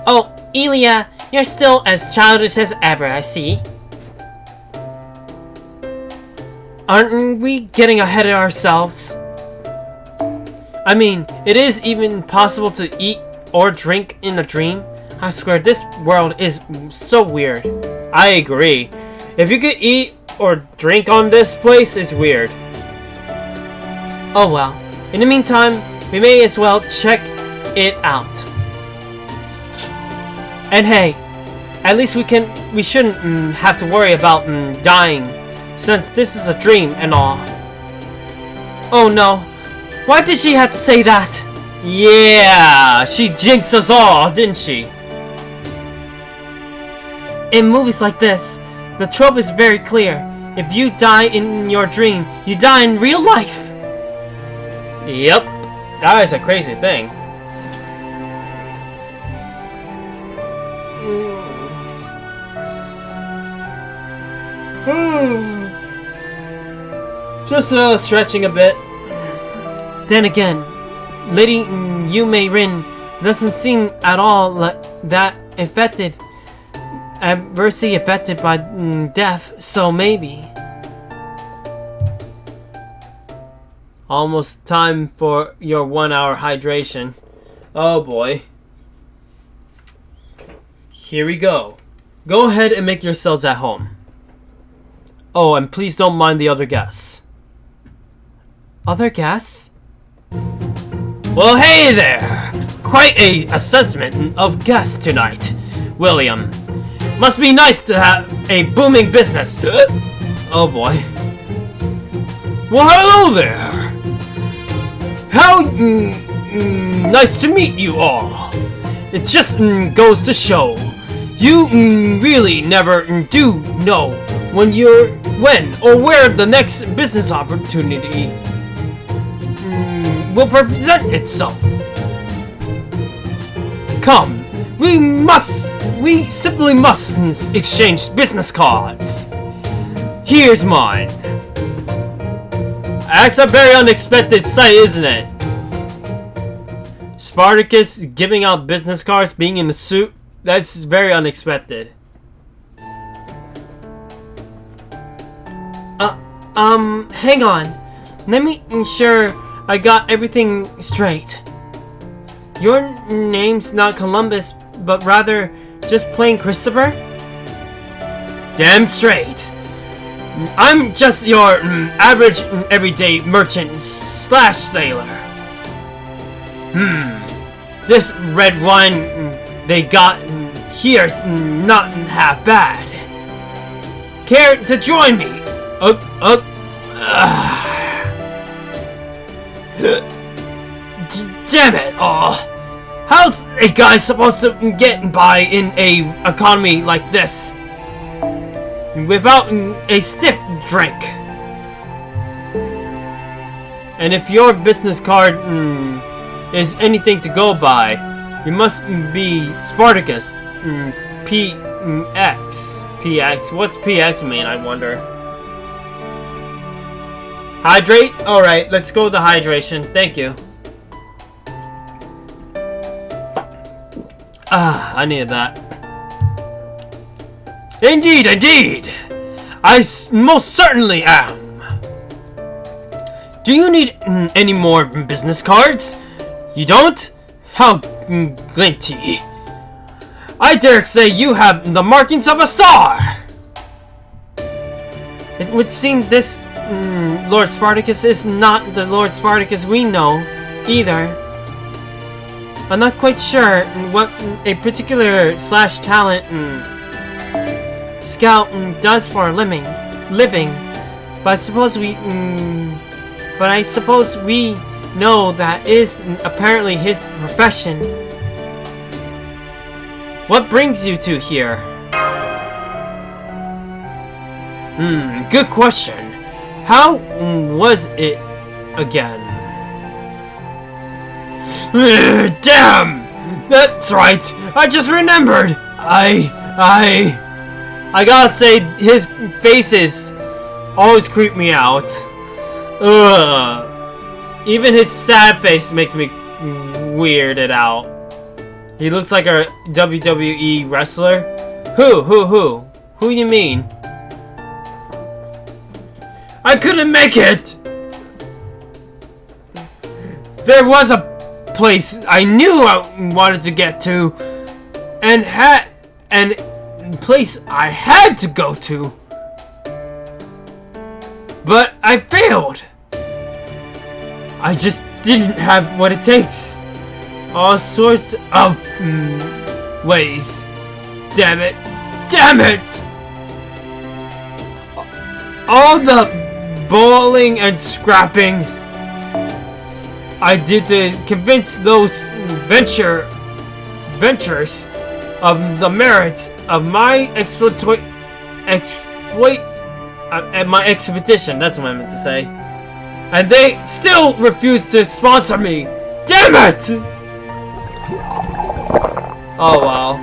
Oh, Elia, you're still as childish as ever, I see. Aren't we getting ahead of ourselves? I mean, it is even possible to eat or drink in a dream. I swear, this world is so weird. I agree. If you could eat or drink on this place, it's weird. Oh well. In the meantime, we may as well check it out. And hey, at least we shouldn't have to worry about dying, since this is a dream and all. Oh no, why did she have to say that? Yeah, she jinxed us all, didn't she? In movies like this, the trope is very clear. If you die in your dream, you die in real life. Yep, that is a crazy thing. Just stretching a bit. Then again, Lady Yume Rin doesn't seem at all like that adversely affected by death, so maybe. Almost time for your 1-hour hydration. Oh boy. Here we go. Go ahead and make yourselves at home. Oh, and please don't mind the other guests. Other guests? Well, hey there! Quite a assessment of guests tonight, William. Must be nice to have a booming business. Oh boy. Well, hello there! How nice to meet you all. It just goes to show, you really never do know when you're when or where the next business opportunity will present itself. Come, we simply must exchange business cards. Here's mine. That's a very unexpected sight, isn't it? Spartacus giving out business cards, being in the suit. That's very unexpected. Hang on. Let me ensure I got everything straight. Your name's not Columbus, but rather just plain Christopher? Damn straight. I'm just your average everyday merchant slash sailor. This red wine they got here's not half bad. Care to join me? Damn it! How's a guy supposed to get by in a economy like this without a stiff drink? And if your business card is anything to go by, you must be Spartacus. PX. PX. What's PX mean, I wonder? Hydrate? Alright, let's go to hydration. Thank you. I needed that. Indeed, indeed! I most certainly am! Do you need any more business cards? You don't? How glinty. I dare say you have the markings of a star! It would seem this Lord Spartacus is not the Lord Spartacus we know either. I'm not quite sure what a particular slash talent Scout does for a living, but I suppose we know that is apparently his profession. What brings you two here? Good question. How was it again? Damn! That's right! I just remembered! I gotta say, his faces always creep me out. Ugh. Even his sad face makes me weirded out. He looks like a WWE wrestler. Who? Who you mean? I couldn't make it! There was a place I knew I wanted to get to, and place I had to go to, but I failed. I just didn't have what it takes. All sorts of ways. Damn it! All the bawling and scrapping I did to convince those ventures of the merits of my my expedition. That's what I meant to say. And they still refuse to sponsor me. Damn it! Oh wow.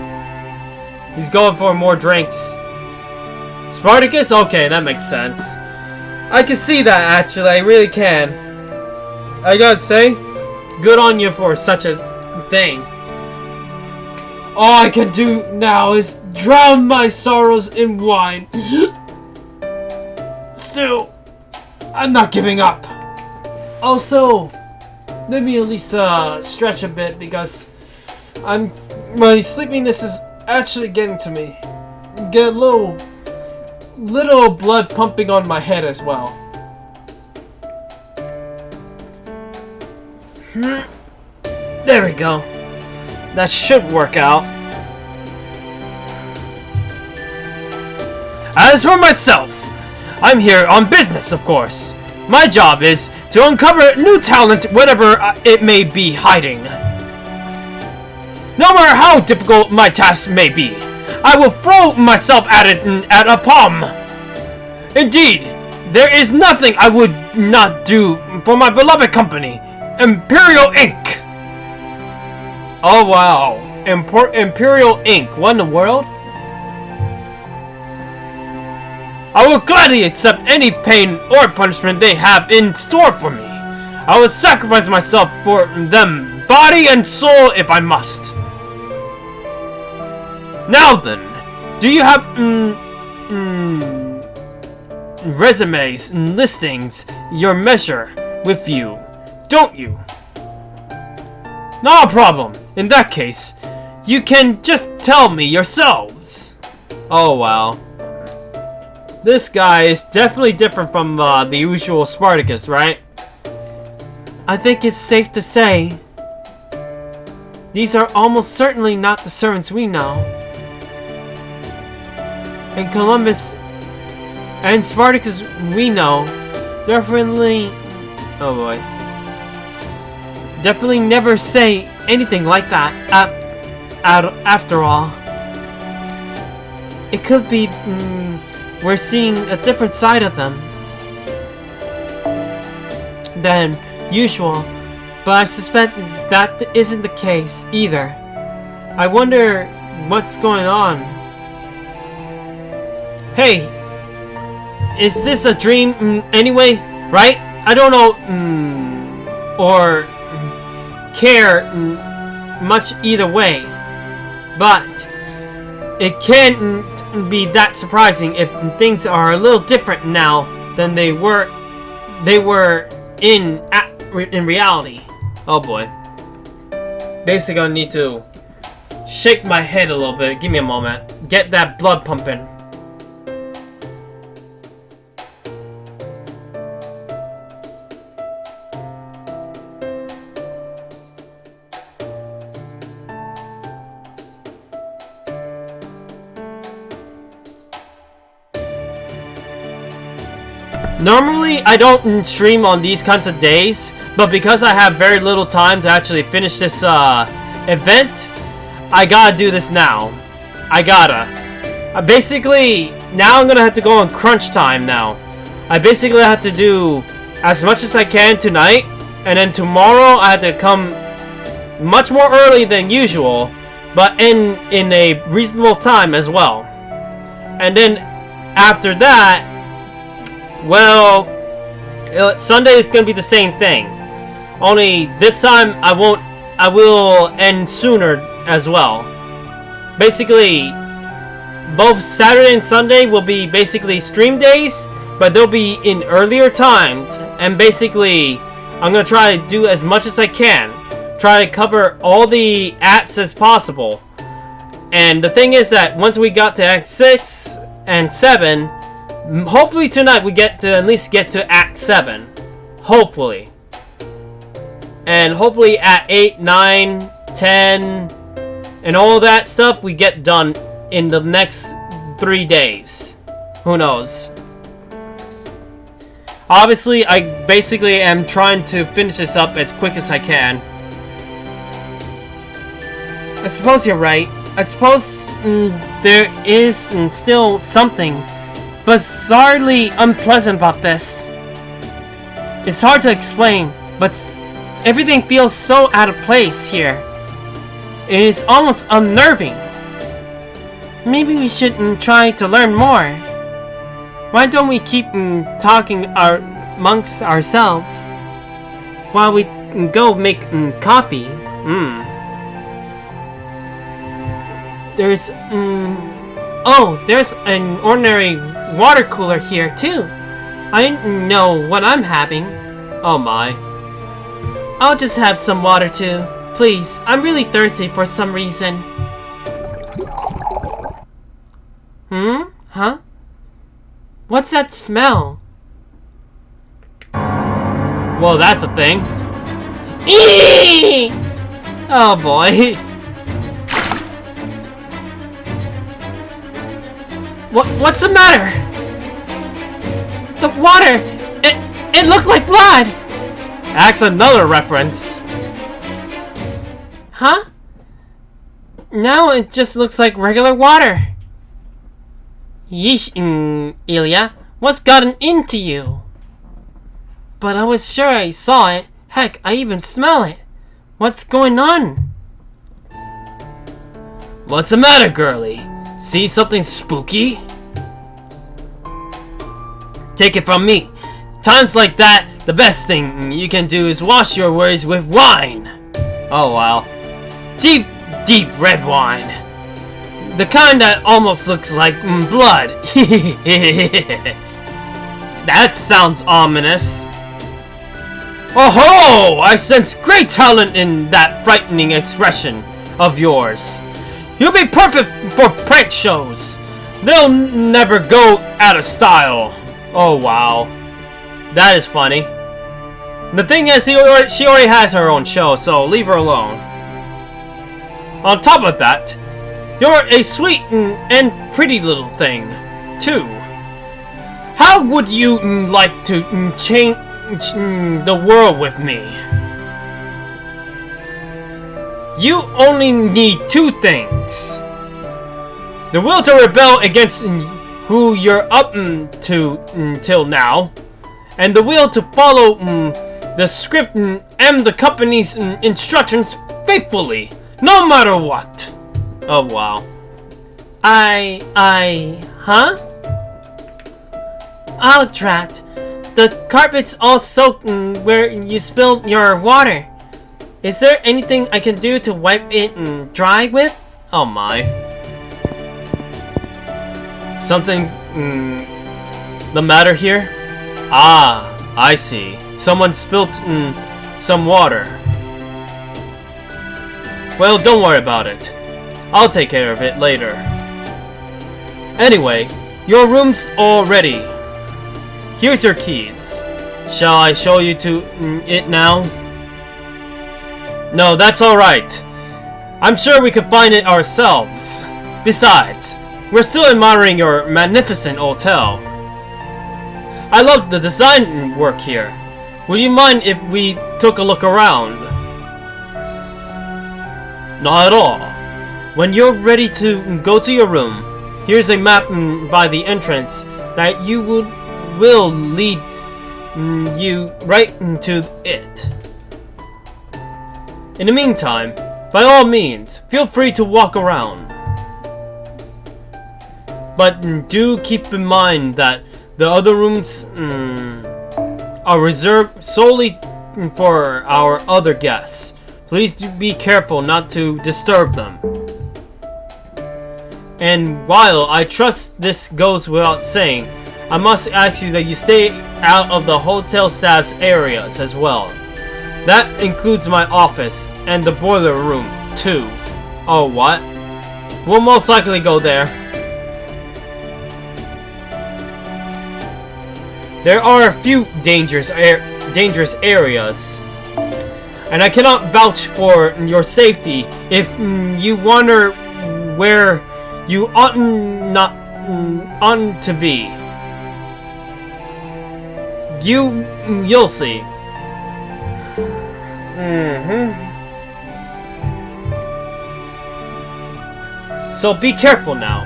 He's going for more drinks. Spartacus? Okay, that makes sense. I can see that actually, I really can. I gotta say, good on you for such a thing. All I can do now is drown my sorrows in wine. Still, I'm not giving up. Also, let me at least stretch a bit because my sleepiness is actually getting to me. Get a little blood pumping on my head as well. There we go. That should work out. As for myself, I'm here on business, of course. My job is to uncover new talent, whatever it may be hiding. No matter how difficult my task may be, I will throw myself at it at a palm. Indeed, there is nothing I would not do for my beloved company, Imperial Ink. Oh wow, Imperial Ink, what in the world? I will gladly accept any pain or punishment they have in store for me. I will sacrifice myself for them, body and soul, if I must. Now then, do you have resumes and listings, your measure with you, don't you? No problem. In that case, you can just tell me yourselves. Oh wow. This guy is definitely different from the usual Spartacus, right? I think it's safe to say these are almost certainly not the servants we know. And Columbus and Spartacus we know definitely... Oh boy. Definitely never say anything like that after all. It could be we're seeing a different side of them than usual, but I suspect that isn't the case either. I wonder what's going on. Hey, is this a dream anyway, right? I don't know or care much either way, but it can't be that surprising if things are a little different now than they were in reality. Oh boy. Basically gonna need to shake my head a little bit. Give me a moment. Get that blood pumping. Normally, I don't stream on these kinds of days, but because I have very little time to actually finish this event, I gotta do this now. I gotta. Basically, now I'm gonna have to go on crunch time now. I basically have to do as much as I can tonight, and then tomorrow I have to come much more early than usual, but in a reasonable time as well. And then after that, well, Sunday is gonna be the same thing. Only this time I will end sooner as well. Basically, both Saturday and Sunday will be basically stream days, but they'll be in earlier times. And basically, I'm gonna try to do as much as I can. Try to cover all the acts as possible. And the thing is that once we got to Act 6 and 7, hopefully tonight we get to at least get to Act 7. Hopefully. And hopefully at 8, 9, 10, and all that stuff we get done in the next 3 days. Who knows? Obviously, I basically am trying to finish this up as quick as I can. I suppose you're right. I suppose there is still something bizarrely unpleasant about this. It's hard to explain, but everything feels so out of place here. It is almost unnerving. Maybe we should try to learn more. Why don't we keep talking amongst ourselves while we go make coffee? There's oh, there's an ordinary water cooler here too. I know what I'm having. Oh my. I'll just have some water too. Please, I'm really thirsty for some reason. Huh? What's that smell? Well, that's a thing. Eee! Oh boy. What's the matter? The water! It looked like blood! That's another reference. Huh? Now it just looks like regular water. Yeesh, Ilya. What's gotten into you? But I was sure I saw it. Heck, I even smell it. What's going on? What's the matter, girlie? See something spooky? Take it from me. Times like that, the best thing you can do is wash your worries with wine. Oh wow. Deep, deep red wine. The kind that almost looks like blood. That sounds ominous. Oh ho! I sense great talent in that frightening expression of yours. You'll be perfect for prank shows. They'll never go out of style. Oh wow. That is funny. The thing is, she already has her own show, so leave her alone. On top of that, you're a sweet and pretty little thing, too. How would you like to change the world with me? You only need two things. The will to rebel against who you're up to till now, and the will to follow the script and the company's instructions faithfully, no matter what. Oh wow. Huh? Oh, drat. The carpet's all soaked where you spilled your water. Is there anything I can do to wipe it dry with? Oh my. Something the matter here? Ah, I see. Someone spilt some water. Well, don't worry about it. I'll take care of it later. Anyway, your room's all ready. Here's your keys. Shall I show you to it now? No, that's alright. I'm sure we could find it ourselves. Besides, we're still admiring your magnificent hotel. I love the design work here. Would you mind if we took a look around? Not at all. When you're ready to go to your room, here's a map by the entrance that will lead you right into it. In the meantime, by all means, feel free to walk around. But do keep in mind that the other rooms are reserved solely for our other guests. Please do be careful not to disturb them. And while I trust this goes without saying, I must ask you that you stay out of the hotel staff's areas as well. That includes my office and the boiler room too. Oh, what? We'll most likely go there. There are a few dangerous areas, and I cannot vouch for your safety if you wonder where you ought to be. You'll see. So be careful now.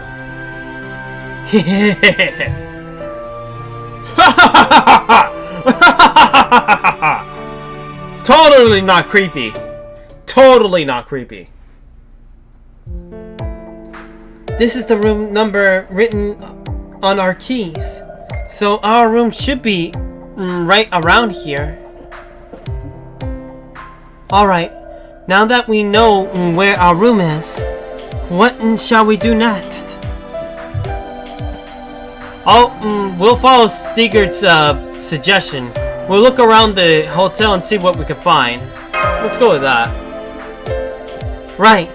Totally not creepy. Totally not creepy. This is the room number written on our keys. So our room should be right around here. Alright, now that we know where our room is, what shall we do next? We'll follow Stiggert's suggestion. We'll look around the hotel and see what we can find. Let's go with that. Right.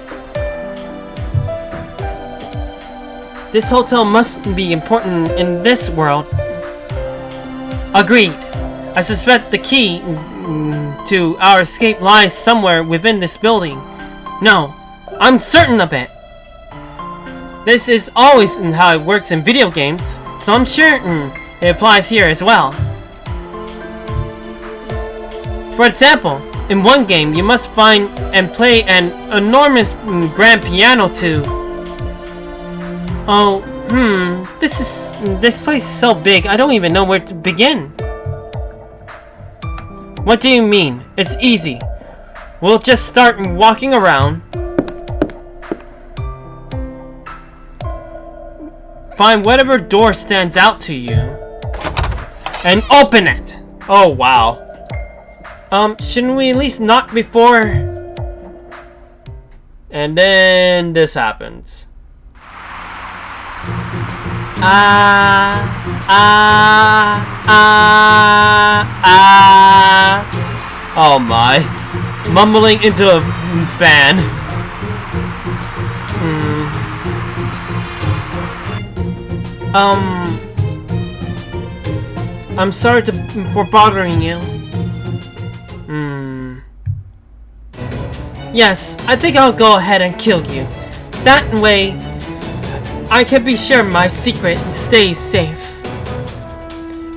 This hotel must be important in this world. Agreed. I suspect the key to our escape lies somewhere within this building. No, I'm certain of it. This is always how it works in video games, so I'm sure it applies here as well. For example, in one game you must find and play an enormous grand piano to... Oh, This place is so big, I don't even know where to begin. What do you mean? It's easy. We'll just start walking around. Find whatever door stands out to you. And open it! Oh, wow. Shouldn't we at least knock before? And then this happens. Oh my. Mumbling into a fan. I'm sorry for bothering you. Yes, I think I'll go ahead and kill you. That way, I can be sure my secret stays safe.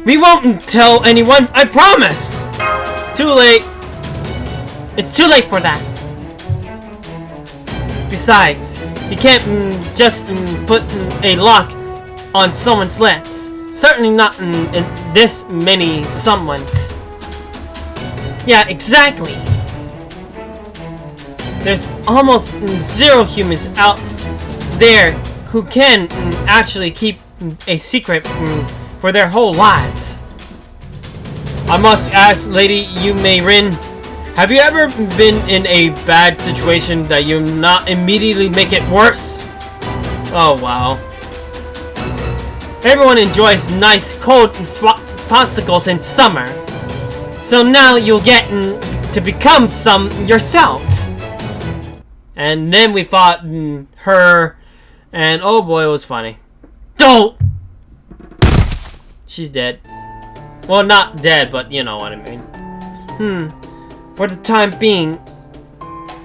We won't tell anyone, I promise! Too late. It's too late for that. Besides, you can't just put a lock on someone's lips. Certainly not in this many someones. Yeah, exactly. There's almost zero humans out there who can actually keep a secret for their whole lives. I must ask, Lady Yume Rin, have you ever been in a bad situation that you not immediately make it worse? Oh wow. Everyone enjoys nice cold popsicles in summer. So now you'll get to become some yourselves. And then we fought her, and oh boy, it was funny. Don't! She's dead. Well, not dead, but you know what I mean. For the time being,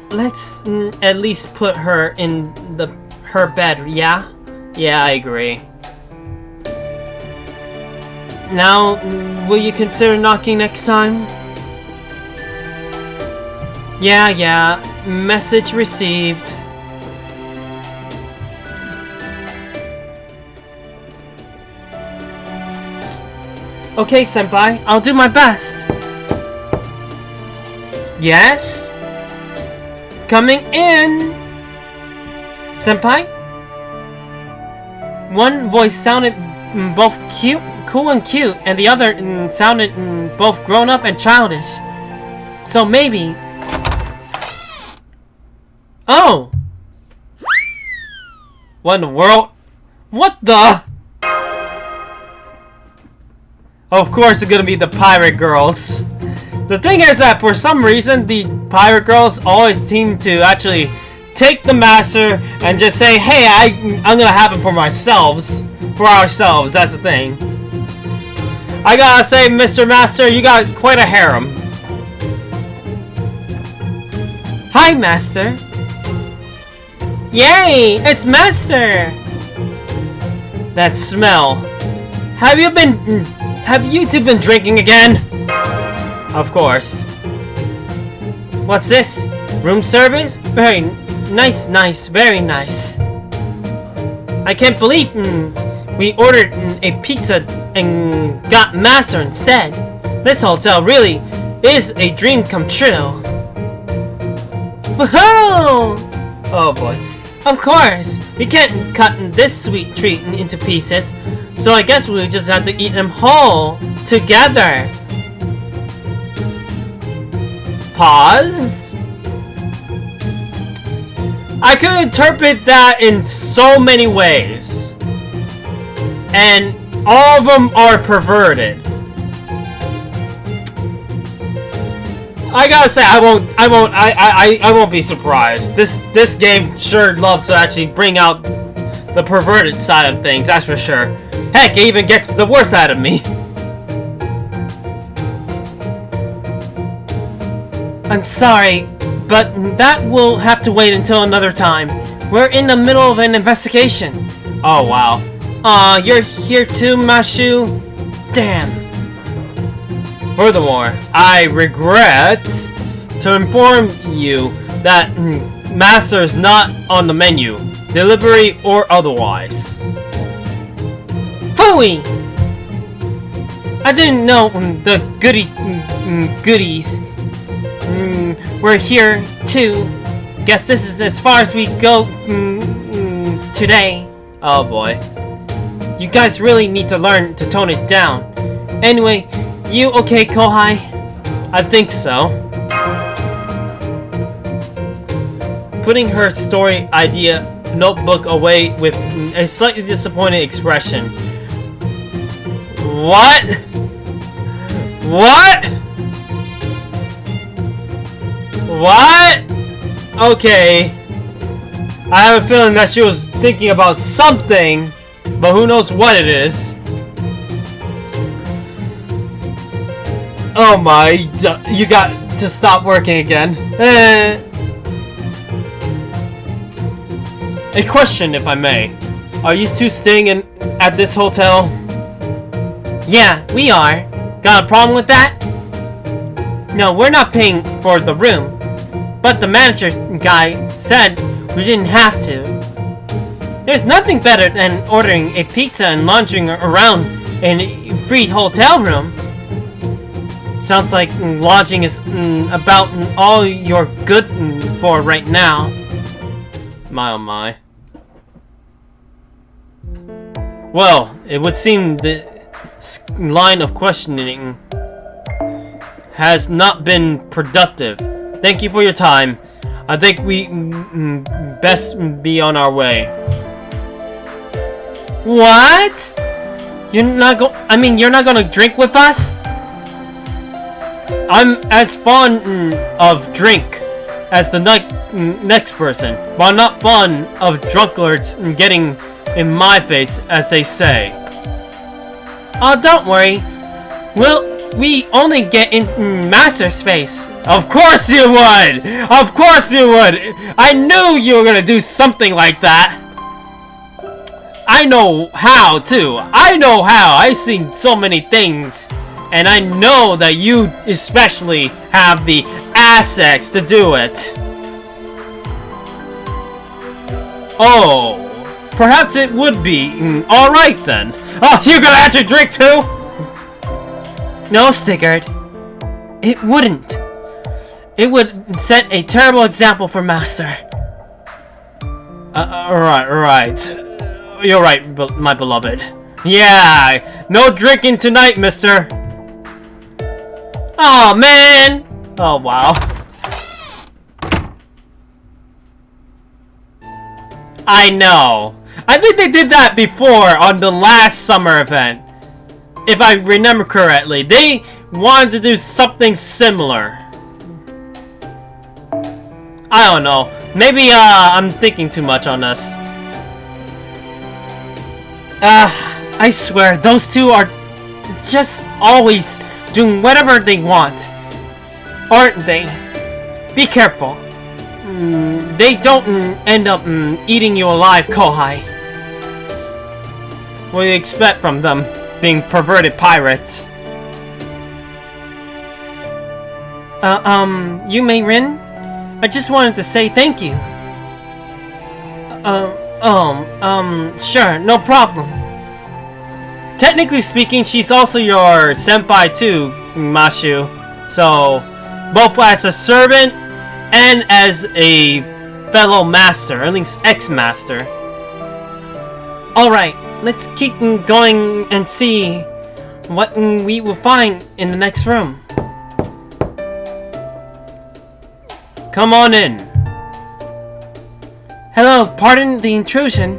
let's at least put her in her bed, yeah? Yeah, I agree. Now, will you consider knocking next time? Yeah. Message received. Okay, senpai, I'll do my best. Yes? Coming in! Senpai? One voice sounded both cool and cute, and the other sounded both grown up and childish. So maybe... Oh! What in the world? What the? Of course it's gonna be the pirate girls. The thing is that for some reason the pirate girls always seem to actually take the master and just say, hey, I'm gonna have it for ourselves. That's the thing. I gotta say, Mr. Master, you got quite a harem. Hi, Master. Yay! It's Master! That smell. Have you two been drinking again? Of course. What's this? Room service? Very nice, very nice. I can't believe we ordered a pizza and got Master instead. This hotel really is a dream come true. Woohoo! Oh boy. Of course! We can't cut this sweet treat into pieces, so I guess we'll just have to eat them whole together. Pause? I could interpret that in so many ways. And all of them are perverted. I gotta say, I won't be surprised. This game sure loves to actually bring out the perverted side of things, that's for sure. Heck, it even gets the worst out of me. I'm sorry, but that will have to wait until another time. We're in the middle of an investigation. Oh wow. Aw, you're here too, Mashu? Damn. Furthermore, I regret to inform you that Master is not on the menu, delivery or otherwise. Hooey! I didn't know the goodies were here too. Guess this is as far as we go today. Oh boy. You guys really need to learn to tone it down. Anyway, you okay, Kohai? I think so. Putting her story idea notebook away with a slightly disappointed expression. What? What? What? Okay. I have a feeling that she was thinking about something, but who knows what it is. Oh my, you got to stop working again. A question, if I may. Are you two staying at this hotel? Yeah, we are. Got a problem with that? No, we're not paying for the room. But the manager guy said we didn't have to. There's nothing better than ordering a pizza and lounging around in a free hotel room. Sounds like lodging is about all you're good for right now. My oh my. Well, it would seem the line of questioning has not been productive. Thank you for your time. I think we best be on our way. What? You're not gonna drink with us? I'm as fond of drink as the next person, but I'm not fond of drunkards getting in my face, as they say. Oh, don't worry. We only get in Master's face. Of course you would! Of course you would! I knew you were gonna do something like that! I know how, too. I know how. I've seen so many things. And I know that you especially have the assets to do it. Oh, perhaps it would be alright then. Oh, you're gonna actually drink too? No, Sigurd. It wouldn't. It would set a terrible example for Master. Right. You're right, my beloved. Yeah, no drinking tonight, mister. Oh man! Oh wow. I know. I think they did that before on the last summer event. If I remember correctly, they wanted to do something similar. I don't know. Maybe I'm thinking too much on this. I swear, those two are just always doing whatever they want. Aren't they? Be careful. They don't end up eating you alive, Kohai. What do you expect from them, being perverted pirates? Yume Rin? I just wanted to say thank you. Sure, no problem. Technically speaking, she's also your senpai too, Mashu. So, both as a servant and as a fellow master, at least ex-master. Alright, let's keep going and see what we will find in the next room. Come on in. Hello, pardon the intrusion.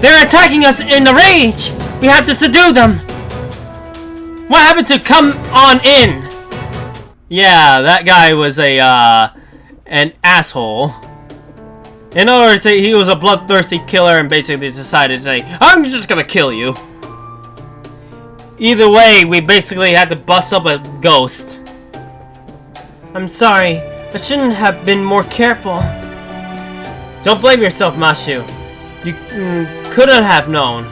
They're attacking us in a rage! We have to subdue them! What happened to come on in? Yeah, that guy was an asshole. In other words, he was a bloodthirsty killer and basically decided to say, I'm just gonna kill you. Either way, we basically had to bust up a ghost. I'm sorry. I shouldn't have been more careful. Don't blame yourself, Mashu. You couldn't have known.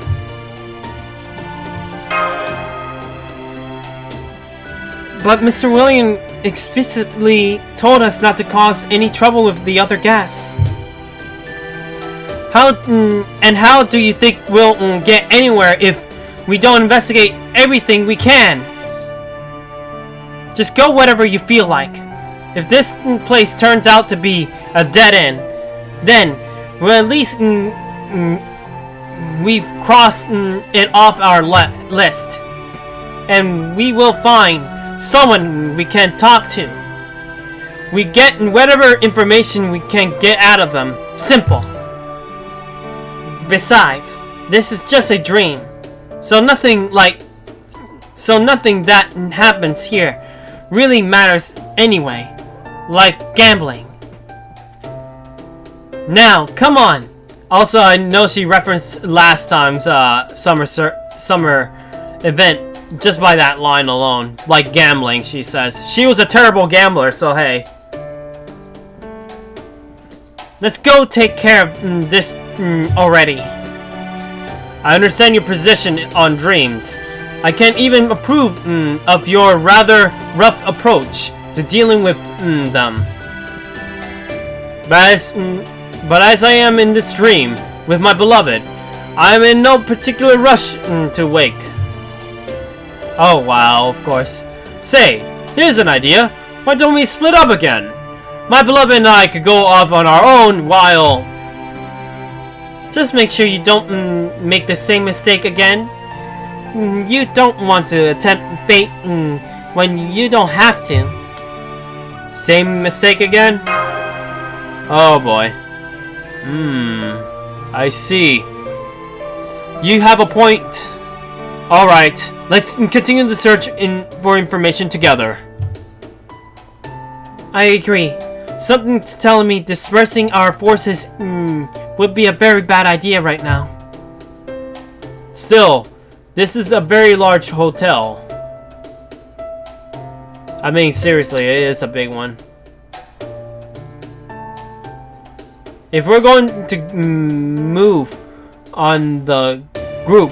But Mr. William explicitly told us not to cause any trouble with the other guests. How do you think we'll get anywhere if we don't investigate everything we can? Just go whatever you feel like. If this place turns out to be a dead end, then well, at least we've crossed it off our list. And we will find someone we can talk to. We get whatever information we can get out of them. Simple. Besides, this is just a dream. So nothing that happens here really matters anyway. Like gambling. Now, come on. Also, I know she referenced last time's summer event just by that line alone. Like gambling, she says. She was a terrible gambler, so hey. Let's go take care of this already. I understand your position on dreams. I can't even approve of your rather rough approach to dealing with them. But as I am in this dream with my beloved, I am in no particular rush to wake. Oh wow, of course. Say, here's an idea. Why don't we split up again? My beloved and I could go off on our own while... Just make sure you don't make the same mistake again. You don't want to attempt fate when you don't have to. Same mistake again? Oh boy. I see. You have a point. Alright, let's continue the search for information together. I agree. Something's telling me dispersing our forces would be a very bad idea right now. Still, this is a very large hotel. I mean, seriously, it is a big one. If we're going to move on the group,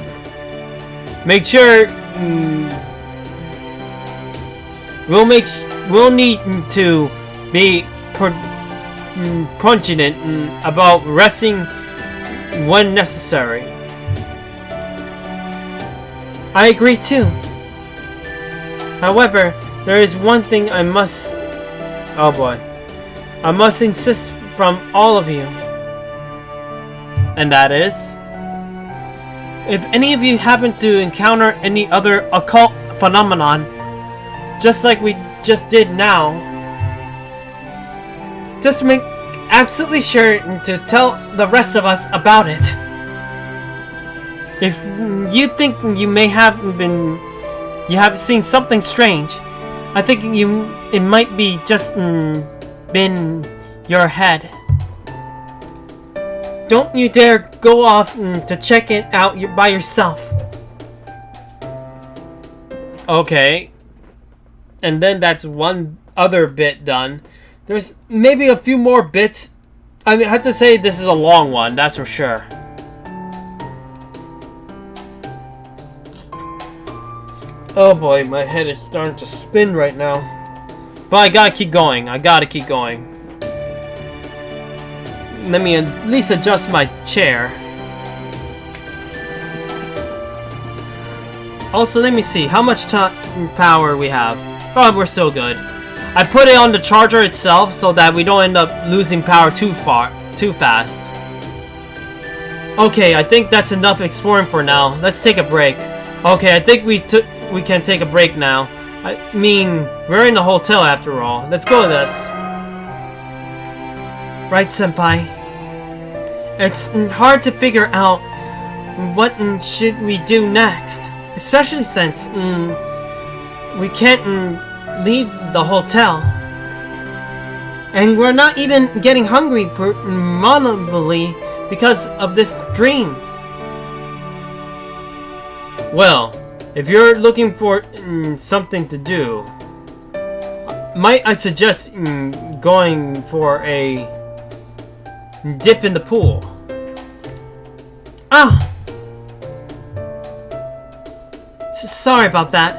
make sure we'll need to be prudent about resting when necessary. I agree too. However, there is one thing I must insist from all of you. And that is, if any of you happen to encounter any other occult phenomenon, just like we just did now, just make absolutely sure to tell the rest of us about it. If you think you have seen something strange, I think it might be just been your head. Don't you dare go off to check it out by yourself. Okay. And then that's one other bit done. There's maybe a few more bits. I mean, I have to say this is a long one, that's for sure. Oh boy, my head is starting to spin right now. But I gotta keep going. Let me at least adjust my chair. Also, let me see how much power we have. Oh, we're still good. I put it on the charger itself so that we don't end up losing power too fast. Okay, I think that's enough exploring for now. Let's take a break. Okay, I think we can take a break now. I mean, we're in the hotel after all. Let's go with this. Right, Senpai. It's hard to figure out what should we do next, especially since we can't leave the hotel, and we're not even getting hungry probably because of this dream. Well, if you're looking for something to do, might I suggest going for a dip in the pool? Ah! Sorry about that.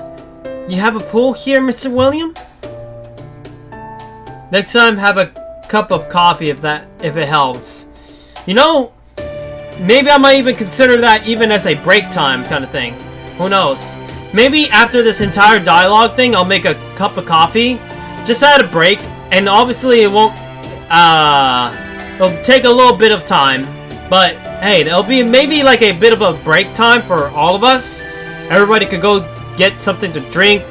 You have a pool here, Mr. William? Next time, have a cup of coffee if it helps. You know, maybe I might even consider that even as a break time kind of thing. Who knows? Maybe after this entire dialogue thing, I'll make a cup of coffee. Just at a break. And obviously it won't, it'll take a little bit of time. But, hey, it'll be maybe like a bit of a break time for all of us. Everybody could go get something to drink,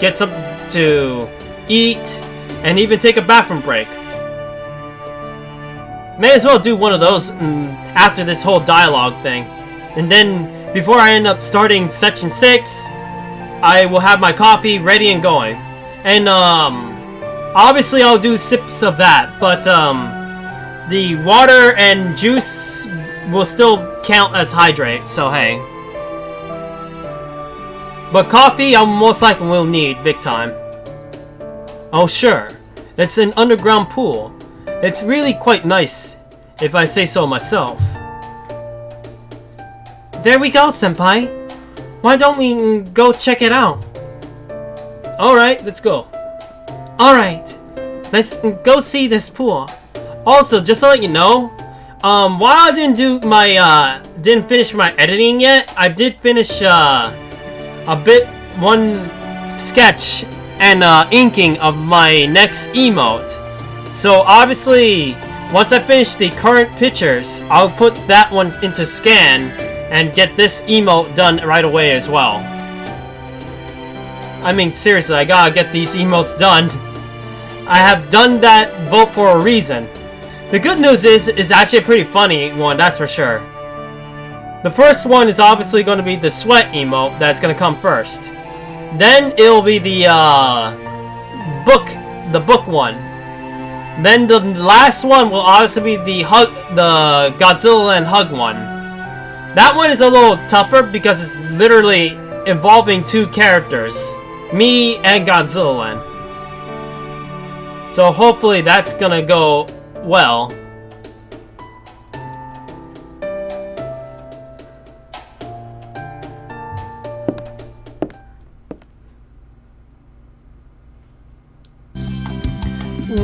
get something to eat, and even take a bathroom break. May as well do one of those after this whole dialogue thing. And then, before I end up starting section 6, I will have my coffee ready and going. And, obviously I'll do sips of that, but, the water and juice will still count as hydrate, so hey. But coffee I most likely will need, big time. Oh sure, it's an underground pool. It's really quite nice, if I say so myself. There we go, Senpai. Why don't we go check it out? Alright, let's go. Alright, let's go see this pool. Also, just to let you know, while I didn't do my, didn't finish my editing yet, I did finish, one sketch and, inking of my next emote. So, obviously, once I finish the current pictures, I'll put that one into scan and get this emote done right away as well. I mean, seriously, I gotta get these emotes done. I have done that vote for a reason. The good news is actually a pretty funny one, that's for sure. The first one is obviously going to be the sweat emote that's going to come first. Then it'll be the book one. Then the last one will obviously be the Godzilla Land hug one. That one is a little tougher because it's literally involving two characters, me and Godzilla Land. So hopefully that's gonna go well.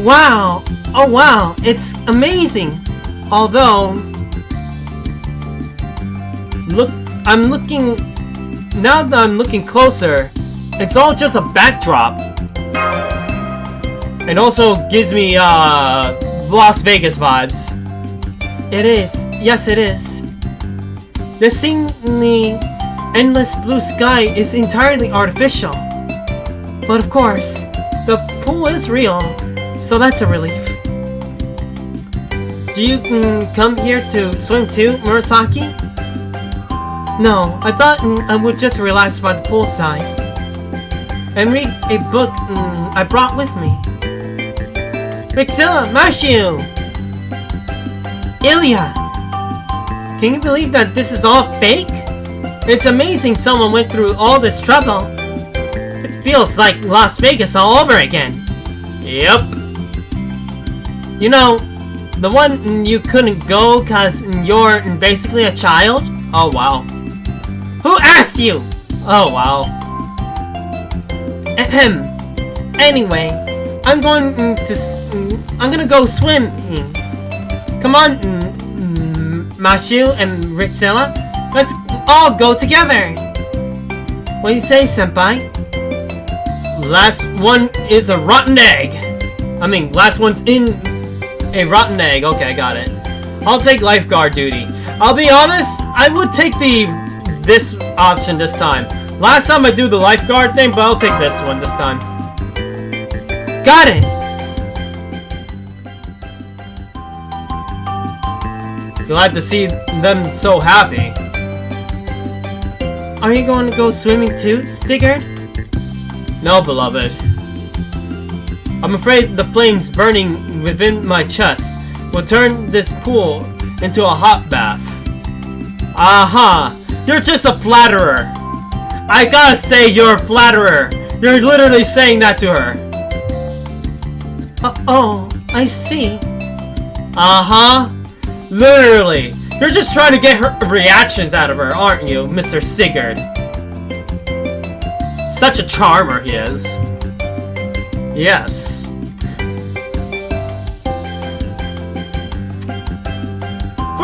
Wow! Oh wow, it's amazing! Although, now that I'm looking closer, it's all just a backdrop. It also gives me, Las Vegas vibes. It is. Yes, it is. The seemingly endless blue sky is entirely artificial. But of course, the pool is real, so that's a relief. Do you come here to swim too, Murasaki? No, I thought I would just relax by the poolside and read a book I brought with me. Rixilla, Mashu! Ilya! Can you believe that this is all fake? It's amazing someone went through all this trouble. It feels like Las Vegas all over again. Yep. You know, the one you couldn't go cause you're basically a child? Oh wow. Who asked you? Oh wow. Ahem. Anyway, I'm gonna go swim. Come on, Mashu and Rixilla. Let's all go together. What do you say, Senpai? Last one is a rotten egg. I mean, last one's in a rotten egg. Okay, I got it. I'll take lifeguard duty. I'll be honest, I would take this option this time. Last time I do the lifeguard thing, but I'll take this one this time. Got it! Glad to see them so happy. Are you going to go swimming too, Stigard? No, beloved. I'm afraid the flames burning within my chest will turn this pool into a hot bath. Aha! You're just a flatterer! I gotta say, you're a flatterer! You're literally saying that to her! Oh, I see. Uh-huh. Literally. You're just trying to get her reactions out of her, aren't you, Mr. Stigard? Such a charmer he is. Yes.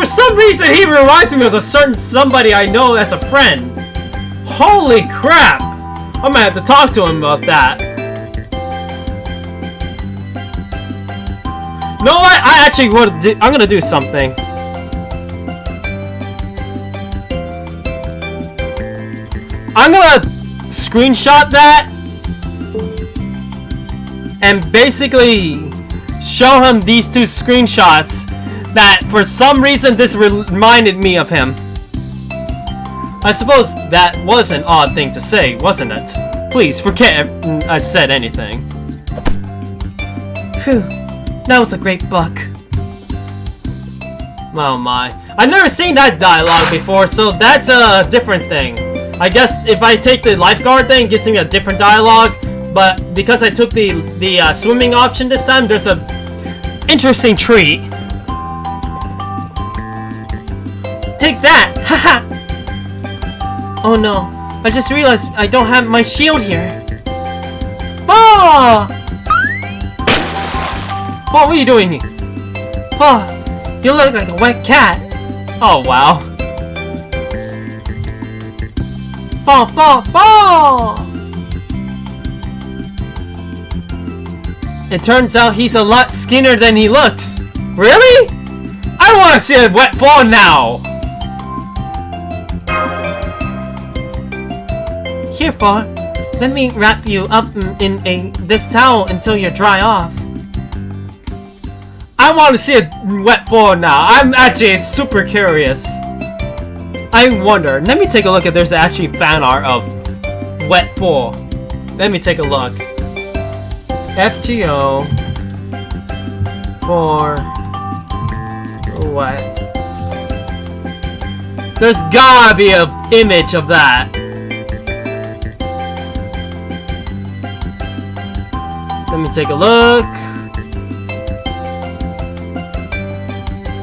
For some reason, he reminds me of a certain somebody I know as a friend. Holy crap! I'm gonna have to talk to him about that. No, I actually want to. I'm gonna do something. I'm gonna screenshot that and basically show him these two screenshots that for some reason this reminded me of him. I suppose that was an odd thing to say, wasn't it? Please forget I said anything. Phew, that was a great book. Oh my. I've never seen that dialogue before, so that's a different thing. I guess if I take the lifeguard thing, it gets me a different dialogue, but because I took the swimming option this time, there's a interesting treat. Take that! Haha! Oh no, I just realized I don't have my shield here. Oh! What were you doing? Oh, you look like a wet cat. Oh wow. Fall, fall, fall! It turns out he's a lot skinnier than he looks. Really? I want to see a wet ball now. Here, Fall. Let me wrap you up in this towel until you're dry off. I want to see a wet ball now. I'm actually super curious. I wonder. Let me take a look if there's actually fan art of wet fall. Let me take a look. FGO for what? There's gotta be an image of that. Let me take a look.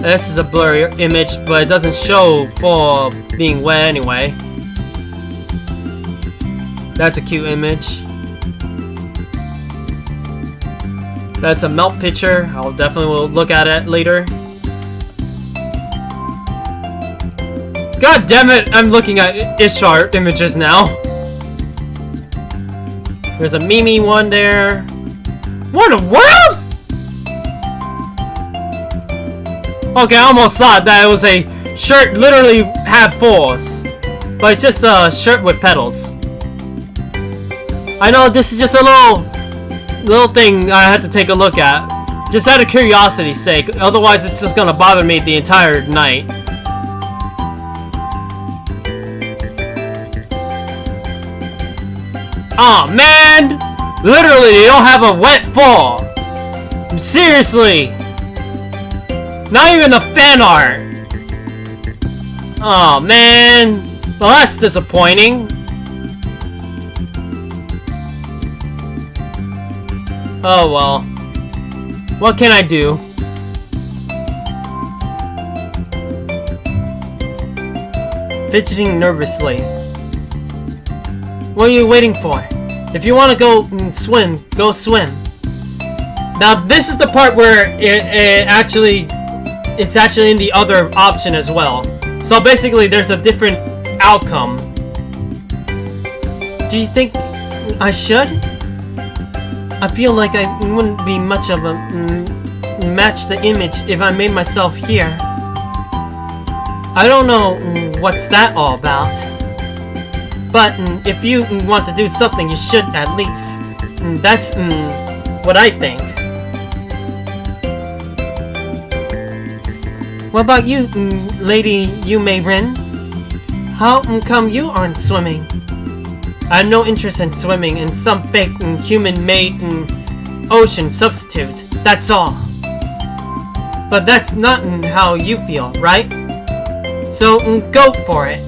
This is a blurry image, but it doesn't show for being wet anyway. That's a cute image. That's a melt picture. I'll definitely will look at it later. God damn it! I'm looking at Ishtar images now. There's a Mimi one there. What in the world? Okay, I almost thought that it was a shirt literally had fours, but it's just a shirt with petals. I know this is just a little thing I had to take a look at, just out of curiosity's sake. Otherwise, it's just gonna bother me the entire night. Aw, man! Literally, they don't have a wet fall. Seriously. Not even a fan art. Oh man. Well, that's disappointing. Oh well. What can I do? Fidgeting nervously. What are you waiting for? If you want to go swim, go swim. Now this is the part where it's actually in the other option as well. So basically there's a different outcome. Do you think I should? I feel like I wouldn't be much of a match the image if I made myself here. I don't know what's that all about. But if you want to do something, you should at least. That's what I think. What about you, Lady Yume Rin? How come you aren't swimming? I have no interest in swimming in some fake human-made ocean substitute. That's all. But that's not how you feel, right? So go for it.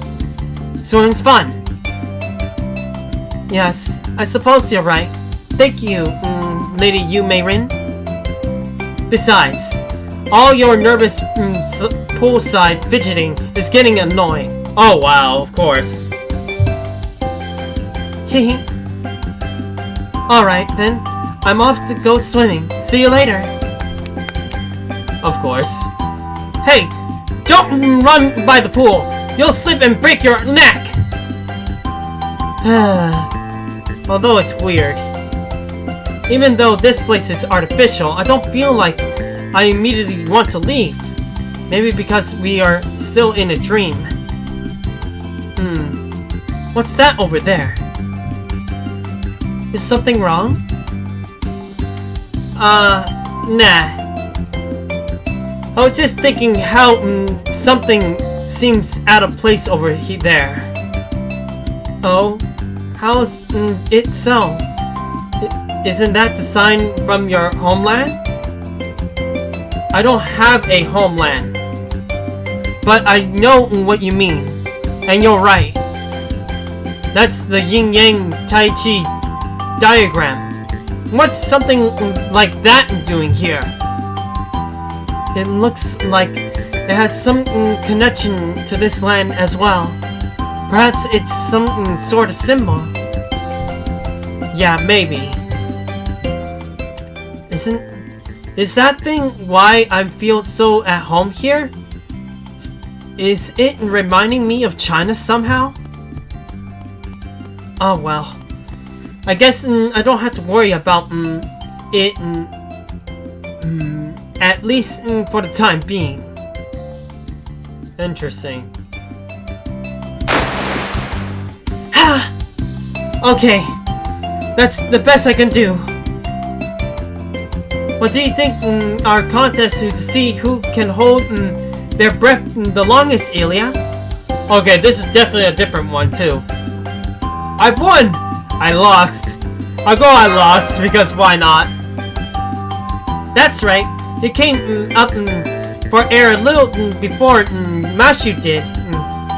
Swimming's fun. Yes, I suppose you're right. Thank you, Lady Yume Rin. Besides, all your nervous poolside fidgeting is getting annoying. Oh wow, of course. Hehe. Alright then, I'm off to go swimming. See you later. Of course. Hey, Don't run by the pool. You'll slip and break your neck. Although it's weird. Even though this place is artificial, I don't feel like I immediately want to leave. Maybe because we are still in a dream. What's that over there? Is something wrong? Nah. I was just thinking how something seems out of place over there. Oh? How's it so? Isn't that the sign from your homeland? I don't have a homeland. But I know what you mean. And you're right. That's the yin-yang tai chi diagram. What's something like that doing here? It looks like it has some connection to this land as well. Perhaps it's some sort of symbol. Yeah, maybe. Is that thing why I feel so at home here? Is it reminding me of China somehow? Oh well. I guess I don't have to worry about it at least for the time being. Interesting. Ha! Okay. That's the best I can do. What do you think our contest to see who can hold their breath the longest, Ilya? Okay, this is definitely a different one too. I won! I lost. I'll go I lost, because why not? That's right. You came up for air a little before Mashu did.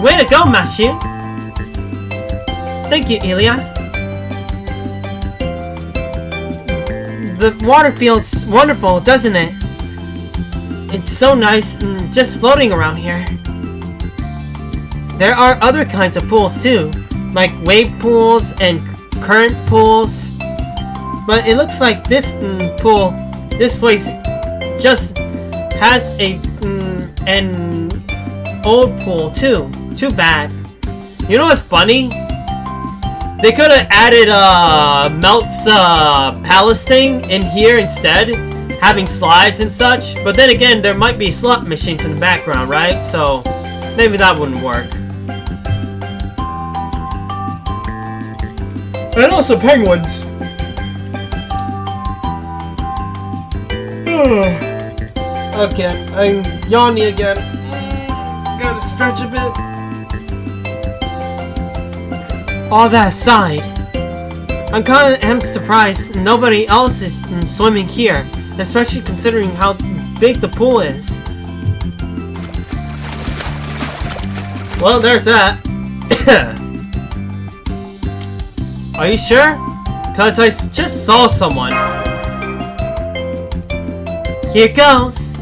Way to go, Mashu! Thank you, Ilya. The water feels wonderful, doesn't it? It's so nice just floating around here. There are other kinds of pools too, like wave pools and current pools. But it looks like this this place just has an old pool too. Too bad. You know what's funny? They could have added Melt's palace thing in here instead, having slides and such. But then again, there might be slot machines in the background, right? So maybe that wouldn't work. And also penguins. Okay, I'm yawning again. Gotta stretch a bit. All that aside, I'm kinda surprised nobody else is swimming here, especially considering how big the pool is. Well, there's that. Are you sure? Cause I just saw someone. Here goes.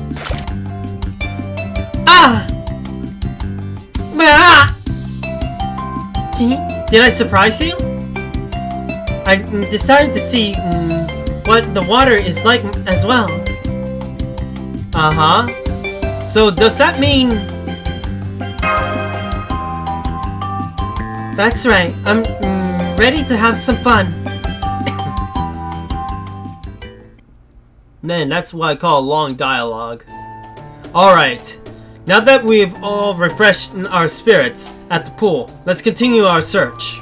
Ah! Ah! Did I surprise you? I decided to see what the water is like as well. Uh-huh. So does that mean... That's right. I'm ready to have some fun. Man, that's what I call a long dialogue. Alright. Now that we've all refreshed our spirits at the pool, let's continue our search.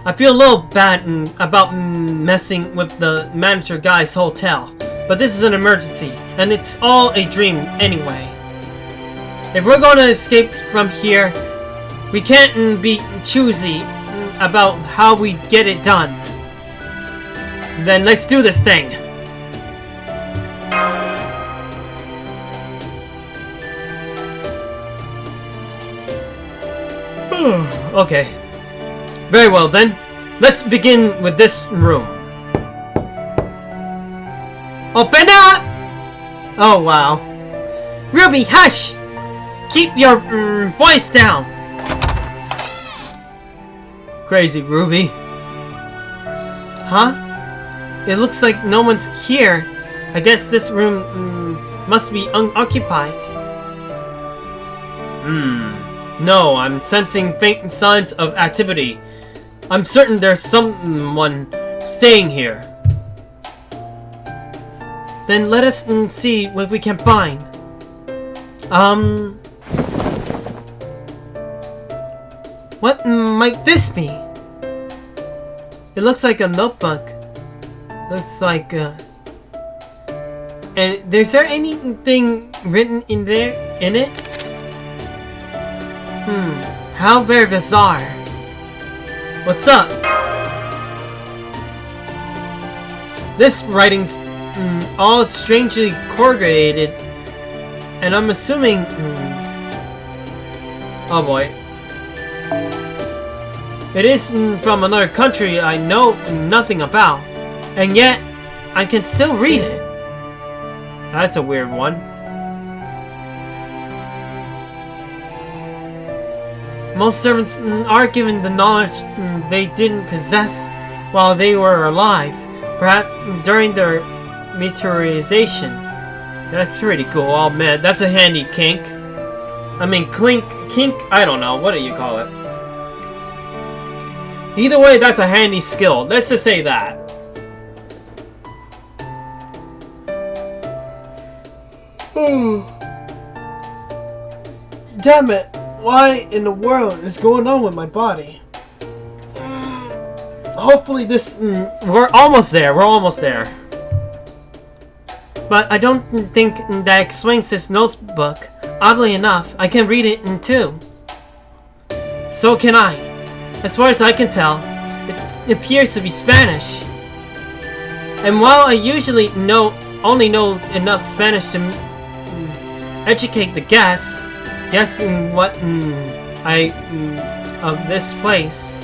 I feel a little bad about messing with the manager guy's hotel, but this is an emergency, and it's all a dream anyway. If we're going to escape from here, we can't be choosy about how we get it done. Then let's do this thing. Okay. Very well then. Let's begin with this room. Open up! Oh wow. Ruby, hush! Keep your voice down! Crazy Ruby. Huh? It looks like no one's here. I guess this room must be unoccupied. No, I'm sensing faint signs of activity. I'm certain there's someone staying here. Then let us see what we can find. What might this be? It looks like a notebook. Looks like and is there anything written in it? How very bizarre. What's up? This writing's all strangely corrugated, and I'm assuming. Oh boy. It is from another country I know nothing about, and yet I can still read it. That's a weird one. Most servants are given the knowledge they didn't possess while they were alive, perhaps during their meteorization. That's pretty cool. Oh man, that's a handy kink. I mean, kink, I don't know. What do you call it? Either way, that's a handy skill. Let's just say that. Damn it! Why in the world is going on with my body? Hopefully this... We're almost there. We're almost there. But I don't think that explains this notebook. Oddly enough, I can read it in two. So can I. As far as I can tell, it appears to be Spanish. And while I usually only know enough Spanish to educate the guests, guessing what of this place.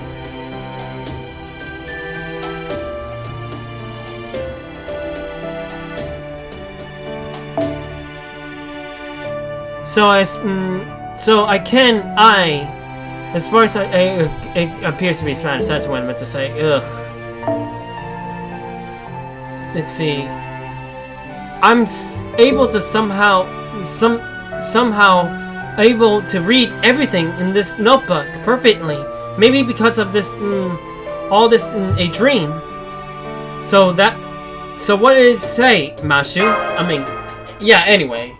As far as it appears to be Spanish. That's what I meant to say. Ugh. Let's see. I'm able to somehow able to read everything in this notebook perfectly. Maybe because of this, all this in a dream. So what did it say, Mashu? I mean, yeah. Anyway.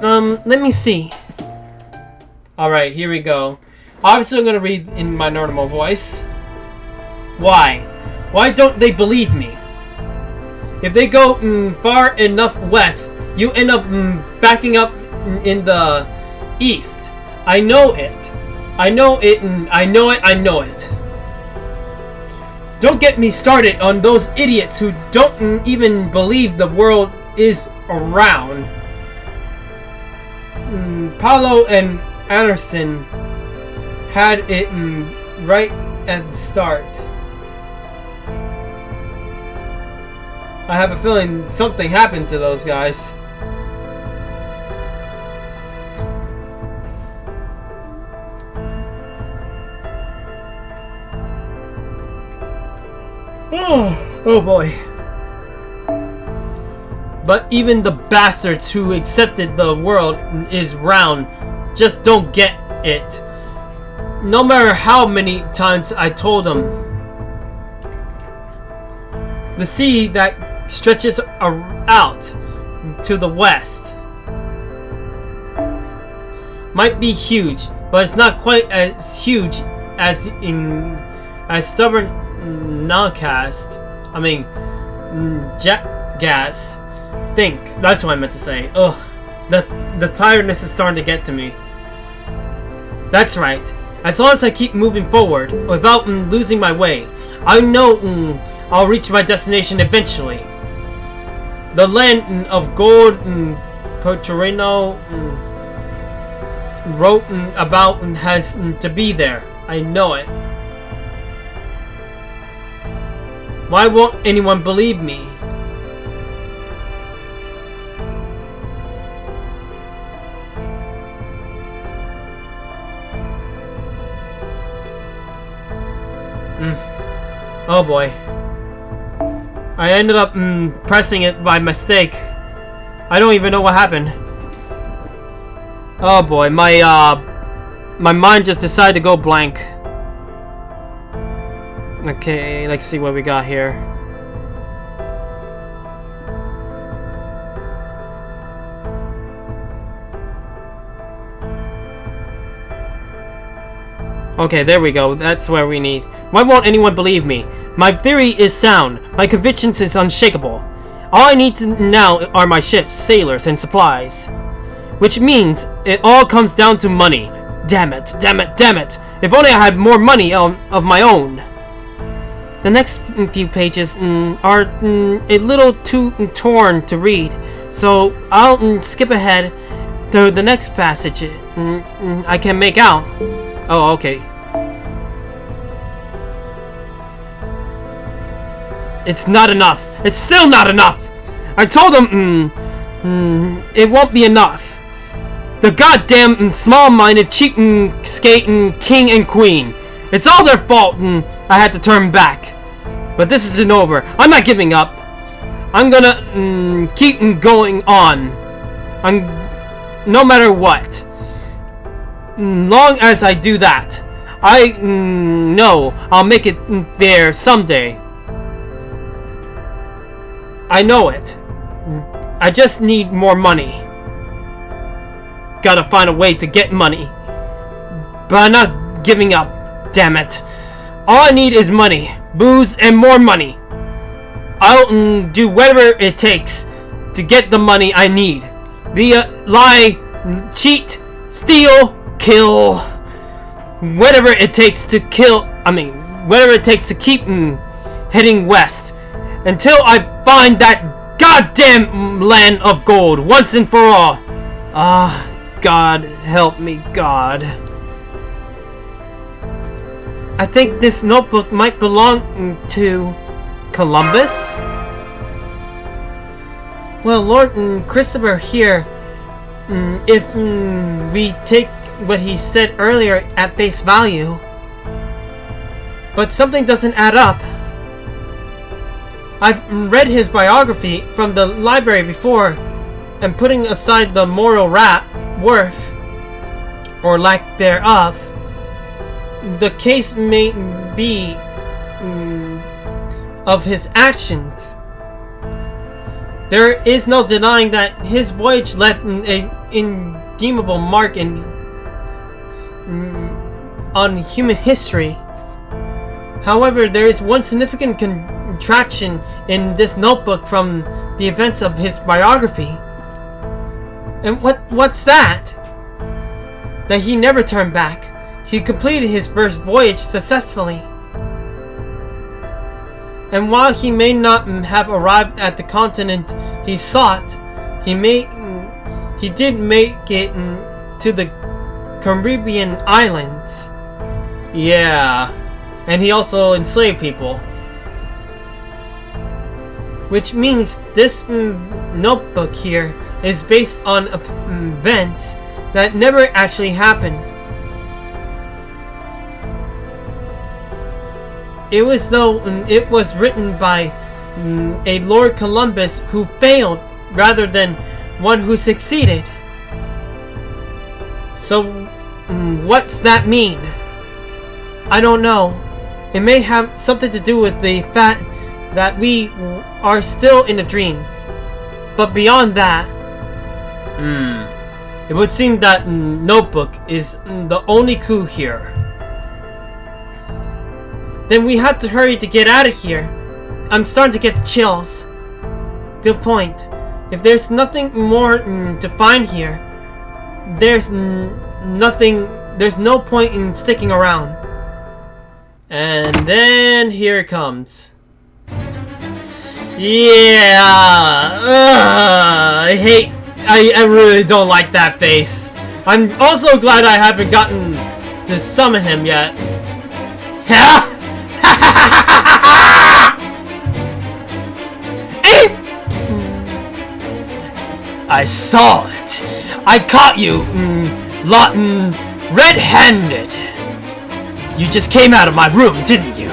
Let me see. Alright, here we go. Obviously, I'm gonna read in my normal voice. Why? Why don't they believe me? If they go far enough west, you end up backing up in the east. I know it. I know it, and I know it, I know it. Don't get me started on those idiots who don't even believe the world is around. Paulo and Anderson had it right at the start. I have a feeling something happened to those guys. Oh boy. But even the bastards who accepted the world is round just don't get it. No matter how many times I told them. The sea that stretches out to the west might be huge, but it's not quite as huge as stubborn Nowcast. I mean, Gas. Think. That's what I meant to say. Ugh. The tiredness is starting to get to me. That's right. As long as I keep moving forward without losing my way, I know I'll reach my destination eventually. The land of gold Potorino wrote about has to be there. I know it. Why won't anyone believe me? Oh boy. I ended up pressing it by mistake. I don't even know what happened. Oh boy, my mind just decided to go blank. Okay, let's see what we got here. Okay, there we go. That's where we need. Why won't anyone believe me? My theory is sound. My convictions is unshakable. All I need to now are my ships, sailors, and supplies. Which means it all comes down to money. Damn it, damn it, damn it. If only I had more money of my own. The next few pages are a little too torn to read. So I'll skip ahead to the next passage I can make out. Oh, okay. It's not enough. It's still not enough. I told them, it won't be enough. The goddamn small-minded, cheap-skating king and queen. It's all their fault, I had to turn back. But this isn't over. I'm not giving up. I'm gonna keep going on. No matter what. Long as I do that, I know I'll make it there someday. I know it. I just need more money. Gotta find a way to get money. But I'm not giving up, damn it. All I need is money, booze, and more money. I'll do whatever it takes to get the money I need. Lie, cheat, steal, kill, whatever it takes to whatever it takes to keep heading west until I find that goddamn land of gold once and for all. Ah, God help me, God. I think this notebook might belong to Columbus? Well, Lord Christopher here, if we take what he said earlier at face value, but something doesn't add up. I've read his biography from the library before, and putting aside the moral worth, or lack thereof, the case may be of his actions. There is no denying that his voyage left an indelible mark on human history. However, there is one significant contraction in this notebook from the events of his biography. And what's that? That he never turned back. He completed his first voyage successfully. And while he may not have arrived at the continent he sought, he did make it to the Caribbean islands. Yeah, and he also enslaved people. Which means this notebook here is based on an event that never actually happened. It was though it was written by a Lord Columbus who failed rather than one who succeeded. So what's that mean? I don't know. It may have something to do with the fact that we are still in a dream. But beyond that, it would seem that notebook is the only clue here. Then we have to hurry to get out of here. I'm starting to get the chills. Good point. If there's nothing more to find here, there's no point in sticking around. And then here it comes. Yeah, I really don't like that face. I'm also glad I haven't gotten to summon him yet. I saw it. I caught you, Lawton, red-handed. You just came out of my room, didn't you?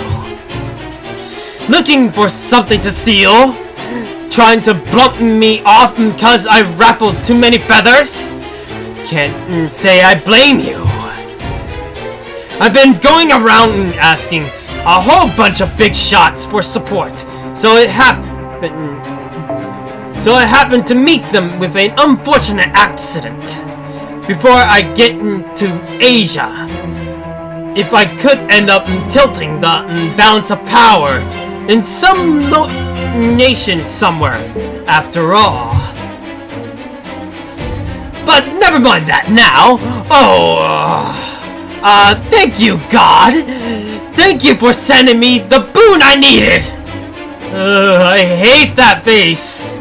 Looking for something to steal? Trying to blunt me off because I raffled too many feathers? can't say I blame you. I've been going around and asking a whole bunch of big shots for support, so it happened to meet them with an unfortunate accident. Before I get into Asia, if I could end up tilting the balance of power in some nation somewhere, after all. But never mind that now. Thank you, God. Thank you for sending me the boon I needed. I hate that face.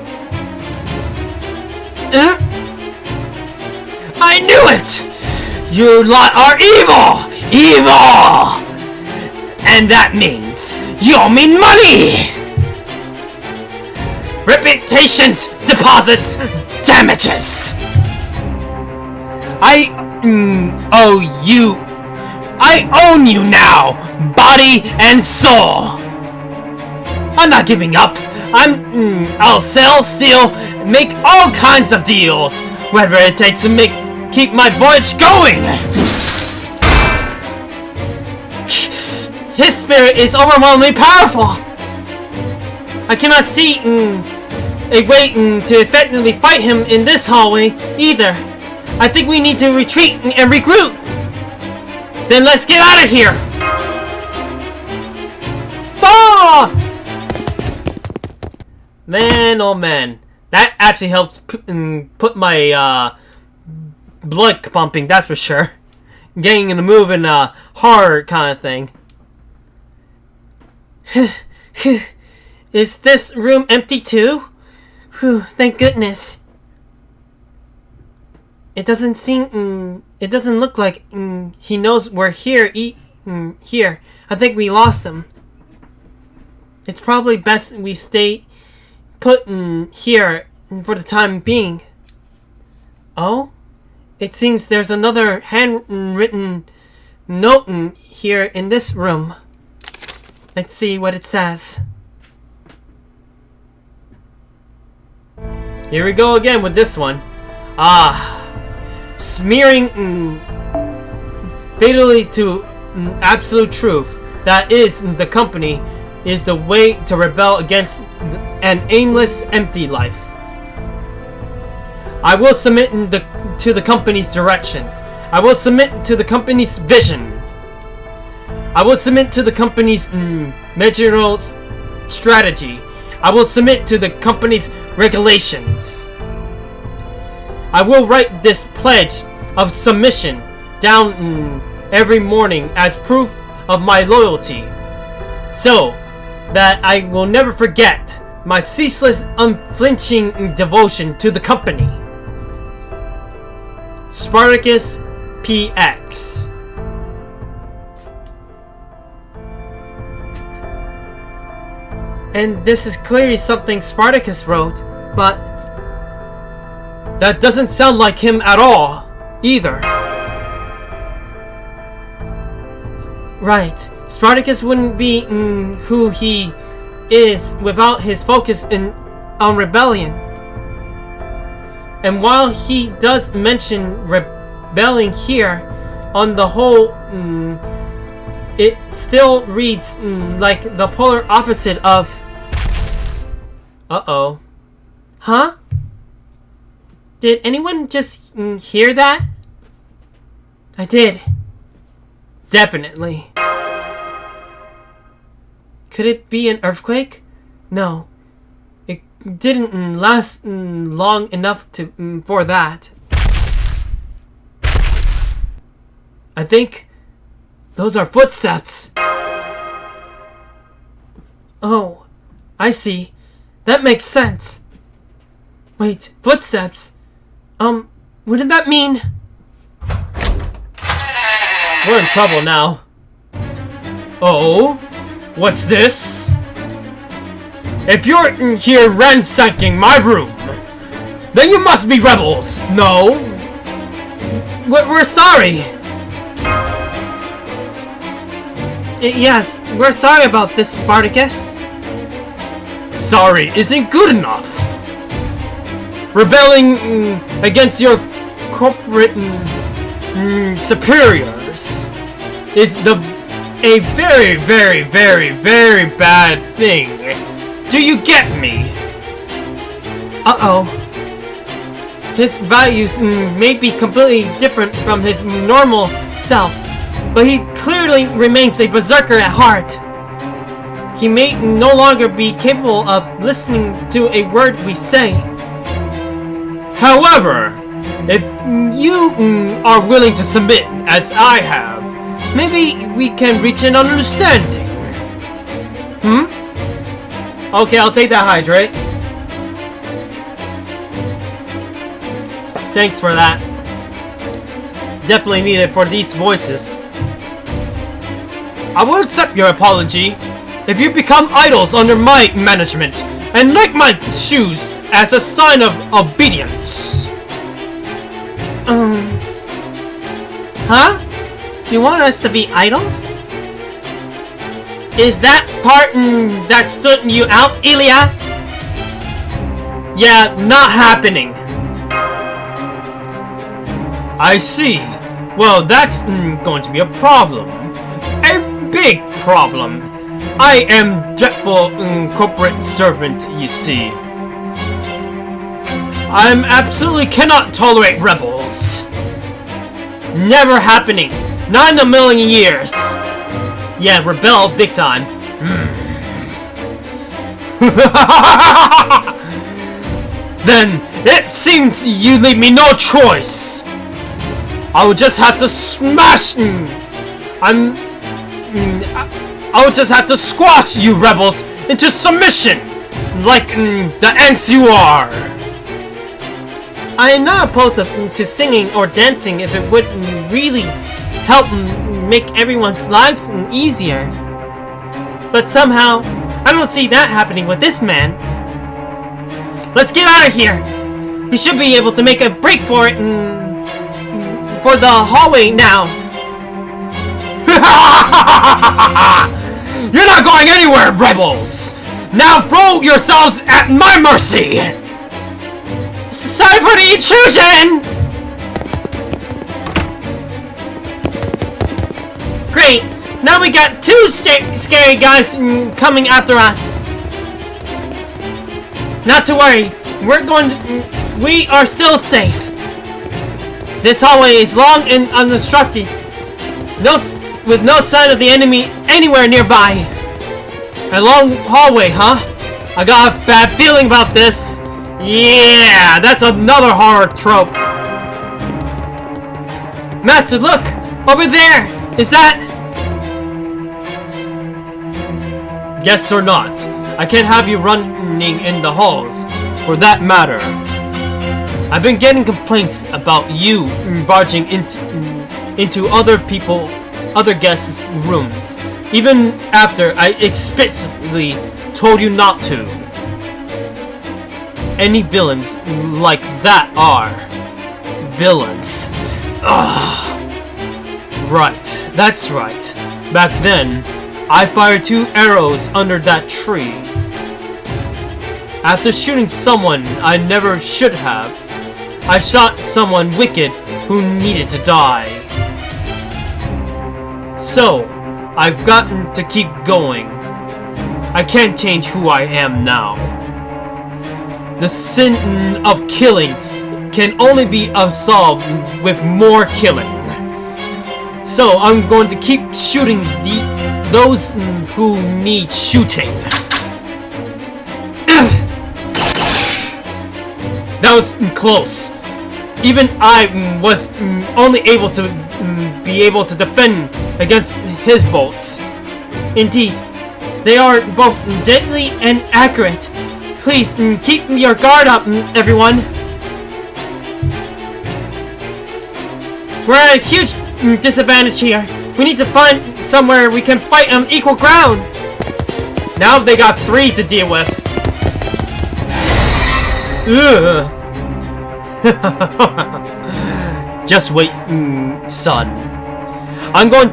I knew it! You lot are evil! Evil! And that means you owe me money! Reputations, deposits, damages! I own you now, body and soul! I'm not giving up. I'll sell, steal, make all kinds of deals, whatever it takes to keep my voyage going. His spirit is overwhelmingly powerful. I cannot see a way to effectively fight him in this hallway either. I think we need to retreat and regroup. Then let's get out of here. Ah! Man, oh man, that actually helps put my blood pumping, that's for sure. Getting in the move and horror kind of thing. Is this room empty too? Whew, thank goodness. It doesn't seem, it doesn't look like he knows we're here. Here, I think we lost him. It's probably best we stay put here for the time being. Oh? It seems there's another handwritten note here in this room. Let's see what it says. Here we go again with this one. Smearing fatally to absolute truth. That is, the company is the way to rebel against an aimless, empty life. I will submit to the company's direction. I will submit to the company's vision. I will submit to the company's managerial strategy. I will submit to the company's regulations. I will write this pledge of submission down every morning as proof of my loyalty, so that I will never forget my ceaseless, unflinching devotion to the company. Spartacus PX. And this is clearly something Spartacus wrote, but that doesn't sound like him at all, either. Right. Spartacus wouldn't be who he is without his focus on rebellion. And while he does mention rebelling here, on the whole, it still reads like the polar opposite of... Uh-oh. Huh? Did anyone just hear that? I did. Definitely. Could it be an earthquake? No. It didn't last long enough for that. I think those are footsteps. Oh, I see. That makes sense. Wait, footsteps? Wouldn't that mean... We're in trouble now. Oh? What's this? If you're here ransacking my room, then you must be rebels. No? We're sorry. Yes, we're sorry about this, Spartacus. Sorry isn't good enough. Rebelling against your corporate superiors is a very, very, very, very bad thing. Do you get me? Uh-oh. His values may be completely different from his normal self, but he clearly remains a berserker at heart. He may no longer be capable of listening to a word we say. However, if you are willing to submit as I have, Maybe we can reach an understanding. Okay, I'll take that hydrate. Thanks for that. Definitely needed for these voices. I will accept your apology if you become idols under my management and lick my shoes as a sign of obedience. Huh? You want us to be idols? Is that part that stood you out, Ilya? Yeah, not happening. I see. Well, that's going to be a problem. A big problem. I am dreadful corporate servant, you see. I absolutely cannot tolerate rebels. Never happening. Not in a million years. Yeah, rebel big time. Then it seems you leave me no choice. I will just have to smash. I will just have to squash you rebels into submission, like the ants you are. I am not opposed to singing or dancing if it would really help make everyone's lives easier. But somehow, I don't see that happening with this man. Let's get out of here! We should be able to make a break for it for the hallway now. You're not going anywhere, rebels! Now throw yourselves at my mercy! Sorry for the intrusion! Great! Now we got two scary guys coming after us. Not to worry, we are still safe. This hallway is long and unobstructed. With no sign of the enemy anywhere nearby. A long hallway, huh? I got a bad feeling about this. Yeah, that's another horror trope. Matsu, look! Over there! Is that... Yes or not? I can't have you running in the halls. For that matter, I've been getting complaints about you barging into other guests' rooms, even after I explicitly told you not to. Any villains like that are villains. Ugh. Right, that's right. Back then, I fired 2 arrows under that tree. After shooting someone I never should have, I shot someone wicked who needed to die. So, I've gotten to keep going. I can't change who I am now. The sin of killing can only be absolved with more killing. So I'm going to keep shooting those who need shooting. That was close. Even I was only able to be able to defend against his bolts. Indeed, they are both deadly and accurate. Please keep your guard up, everyone. We're at a huge disadvantage here. We need to find somewhere we can fight on equal ground. Now they got 3 to deal with. Ugh. Just wait, son. I'm going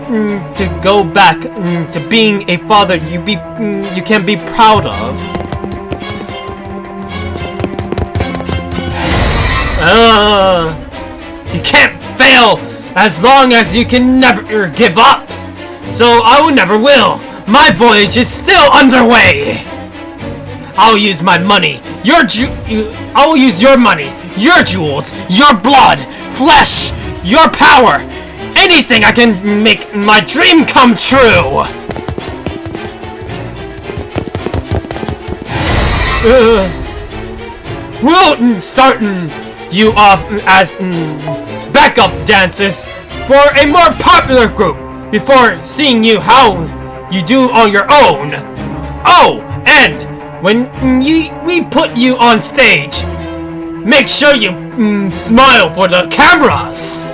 to go back to being a father you can be proud of. You can't as long as you can never give up. So I will never will. My voyage is still underway. I'll use my money, I will use your money, your jewels, your blood, flesh, your power, anything I can make my dream come true. We'll start you off as backup dancers for a more popular group before seeing you how you do on your own. Oh, and when we put you on stage, make sure you smile for the cameras.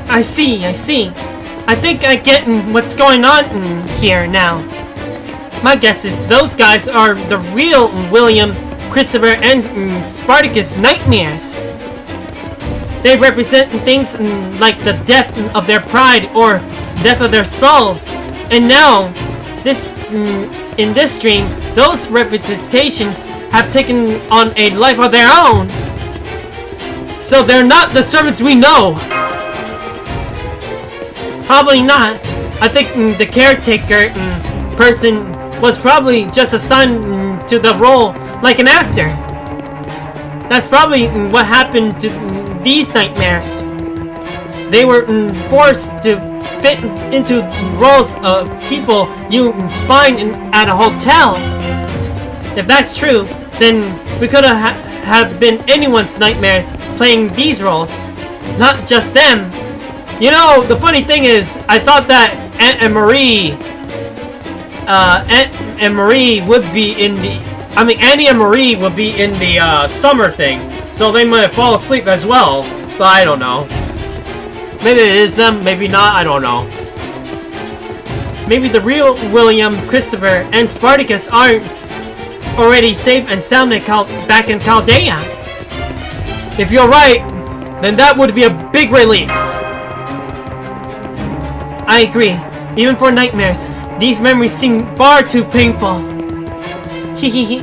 I see. I think I get what's going on here now. My guess is those guys are the real William, Christopher, and Spartacus nightmares. They represent things like the death of their pride or death of their souls. And now, in this dream, those representations have taken on a life of their own. So they're not the servants we know. Probably not. I think the caretaker person was probably just assigned to the role like an actor. That's probably what happened to these nightmares. They were forced to fit into roles of people you find at a hotel. If that's true, then we could have been anyone's nightmares playing these roles, not just them. You know, the funny thing is, I thought that Aunt and Marie would be in the... Annie and Marie would be in the summer thing, so they might have fallen asleep as well, but I don't know. Maybe it is them, maybe not, I don't know. Maybe the real William, Christopher, and Spartacus aren't already safe and sound back in Chaldea. If you're right, then that would be a big relief. I agree. Even for nightmares, these memories seem far too painful. Hehehe.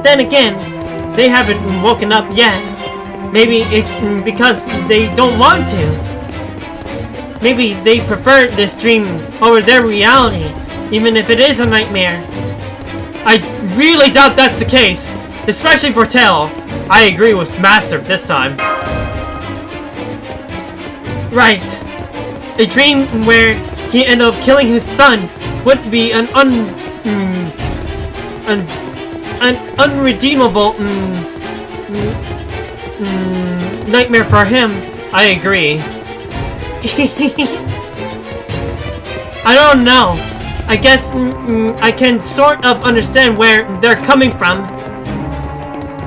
Then again, they haven't woken up yet. Maybe it's because they don't want to. Maybe they prefer this dream over their reality, even if it is a nightmare. I really doubt that's the case, especially for Tail. I agree with Master this time. Right. A dream where he ended up killing his son would be an unredeemable nightmare for him. I agree. I don't know. I guess I can sort of understand where they're coming from.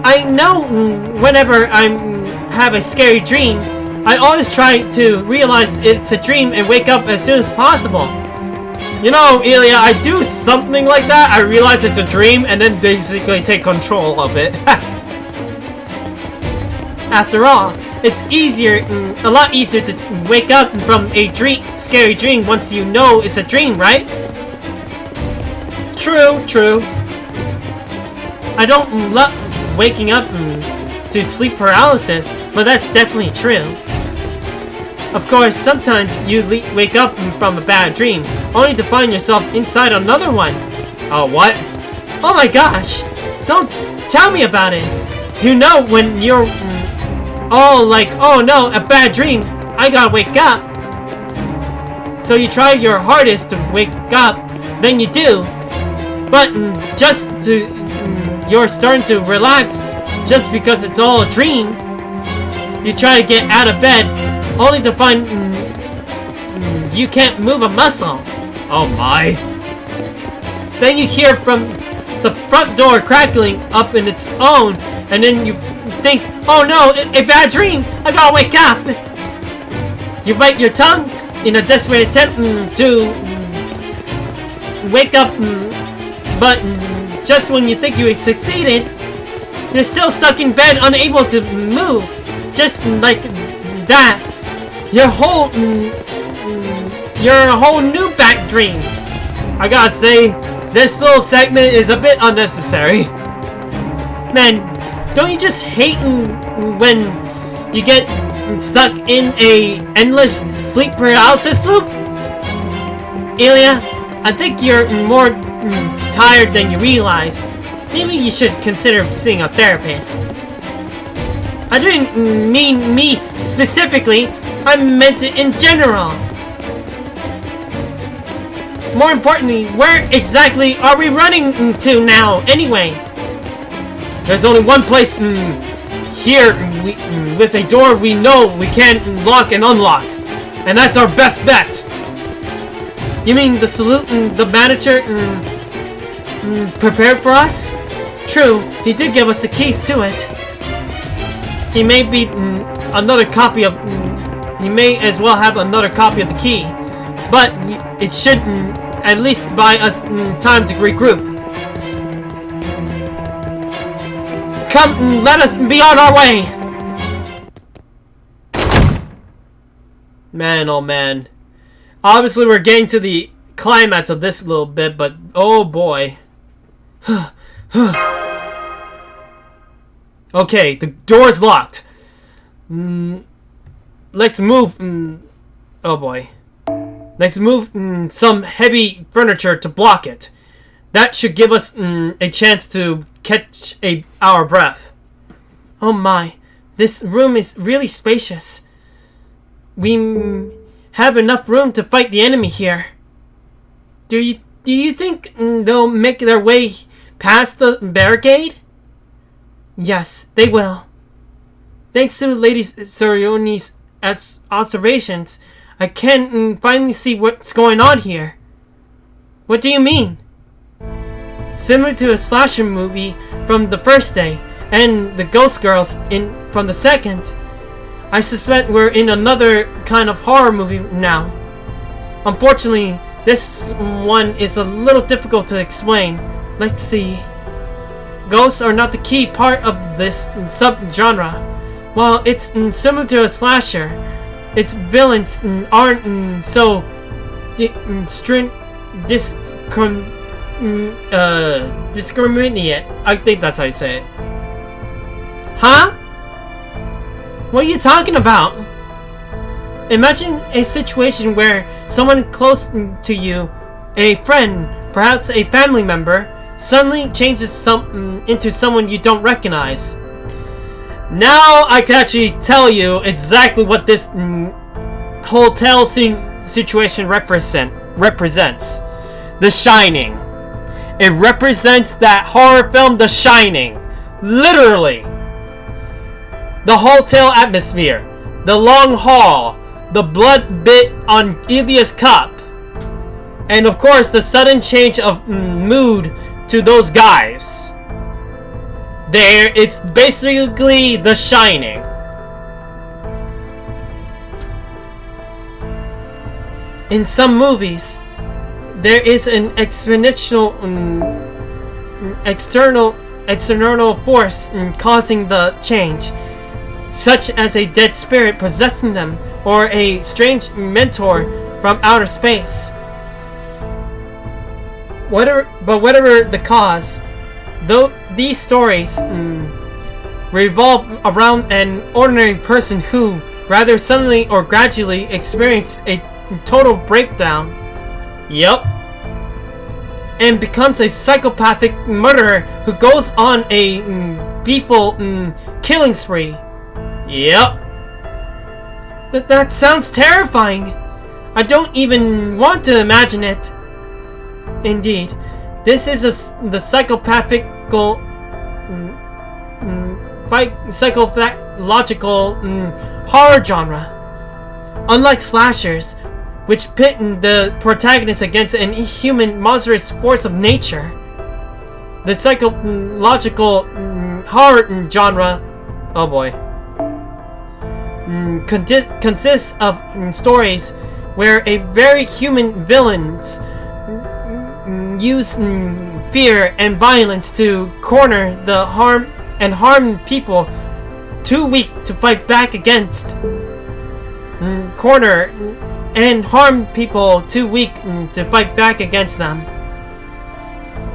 I know whenever I have a scary dream, I always try to realize it's a dream and wake up as soon as possible. You know, Ilya, I do something like that. I realize it's a dream and then basically take control of it. After all, it's a lot easier to wake up from a scary dream once you know it's a dream, right? True. I don't love waking up to sleep paralysis, but that's definitely true. Of course, sometimes you wake up from a bad dream, only to find yourself inside another one. Oh, what? Oh my gosh! Don't tell me about it! You know when you're all like, oh no, a bad dream, I gotta wake up. So you try your hardest to wake up, then you do. But you're starting to relax just because it's all a dream. You try to get out of bed, only to find you can't move a muscle. Oh my. Then you hear from the front door crackling up in its own, and then you think, oh no, a bad dream, I gotta wake up. You bite your tongue in a desperate attempt to wake up, but just when you think you succeeded, you're still stuck in bed, unable to move. Just like that. Your whole new back dream. I gotta say, this little segment is a bit unnecessary. Man, Don't you just hate when you get stuck in a endless sleep paralysis loop? Ilya, I think you're more tired than you realize. Maybe you should consider seeing a therapist. I didn't mean me specifically, I meant it in general. More importantly, where exactly are we running to now, anyway? There's only one place here with a door we know we can lock and unlock. And that's our best bet. You mean the salute the manager prepared for us? True, he did give us the keys to it. He may be another copy of... he may as well have another copy of the key. But it should at least buy us time to regroup. Come, let us be on our way! Man, oh man. Obviously we're getting to the climax of this little bit, but oh boy. Okay, the door's locked. Let's move. Oh boy. Let's move some heavy furniture to block it. That should give us a chance to catch our breath. Oh my, this room is really spacious. We have enough room to fight the enemy here. Do you think they'll make their way past the barricade? Yes, they will. Thanks to Lady Sorioni's observations, I can finally see what's going on here. What do you mean? Similar to a slasher movie from the first day, and the Ghost Girls from the second, I suspect we're in another kind of horror movie now. Unfortunately, this one is a little difficult to explain. Let's see. Ghosts are not the key part of this subgenre. While it's similar to a slasher, its villains aren't so discriminate. I think that's how you say it. Huh? What are you talking about? Imagine a situation where someone close to you, a friend, perhaps a family member, suddenly changes into someone you don't recognize. Now I can actually tell you exactly what this hotel scene situation represents. The Shining. It represents that horror film, The Shining. Literally. The hotel atmosphere. The long hall. The blood bit on Ilya's cup. And of course, the sudden change of mood to those guys. It's basically The Shining. In some movies, there is an exponential external force causing the change, such as a dead spirit possessing them or a strange mentor from outer space. Whatever the cause, though these stories revolve around an ordinary person who, rather suddenly or gradually, experiences a total breakdown. Yep. And becomes a psychopathic murderer who goes on a lethal killing spree. Yep. That sounds terrifying. I don't even want to imagine it. Indeed, this is the psychopathical, psychological horror genre. Unlike slashers, which pit the protagonist against an inhuman, monstrous force of nature, the psychological horror genre, oh boy, consists of stories where a very human villains use fear and violence to corner the harm people too weak to fight back against. Corner and harm people too weak to fight back against them.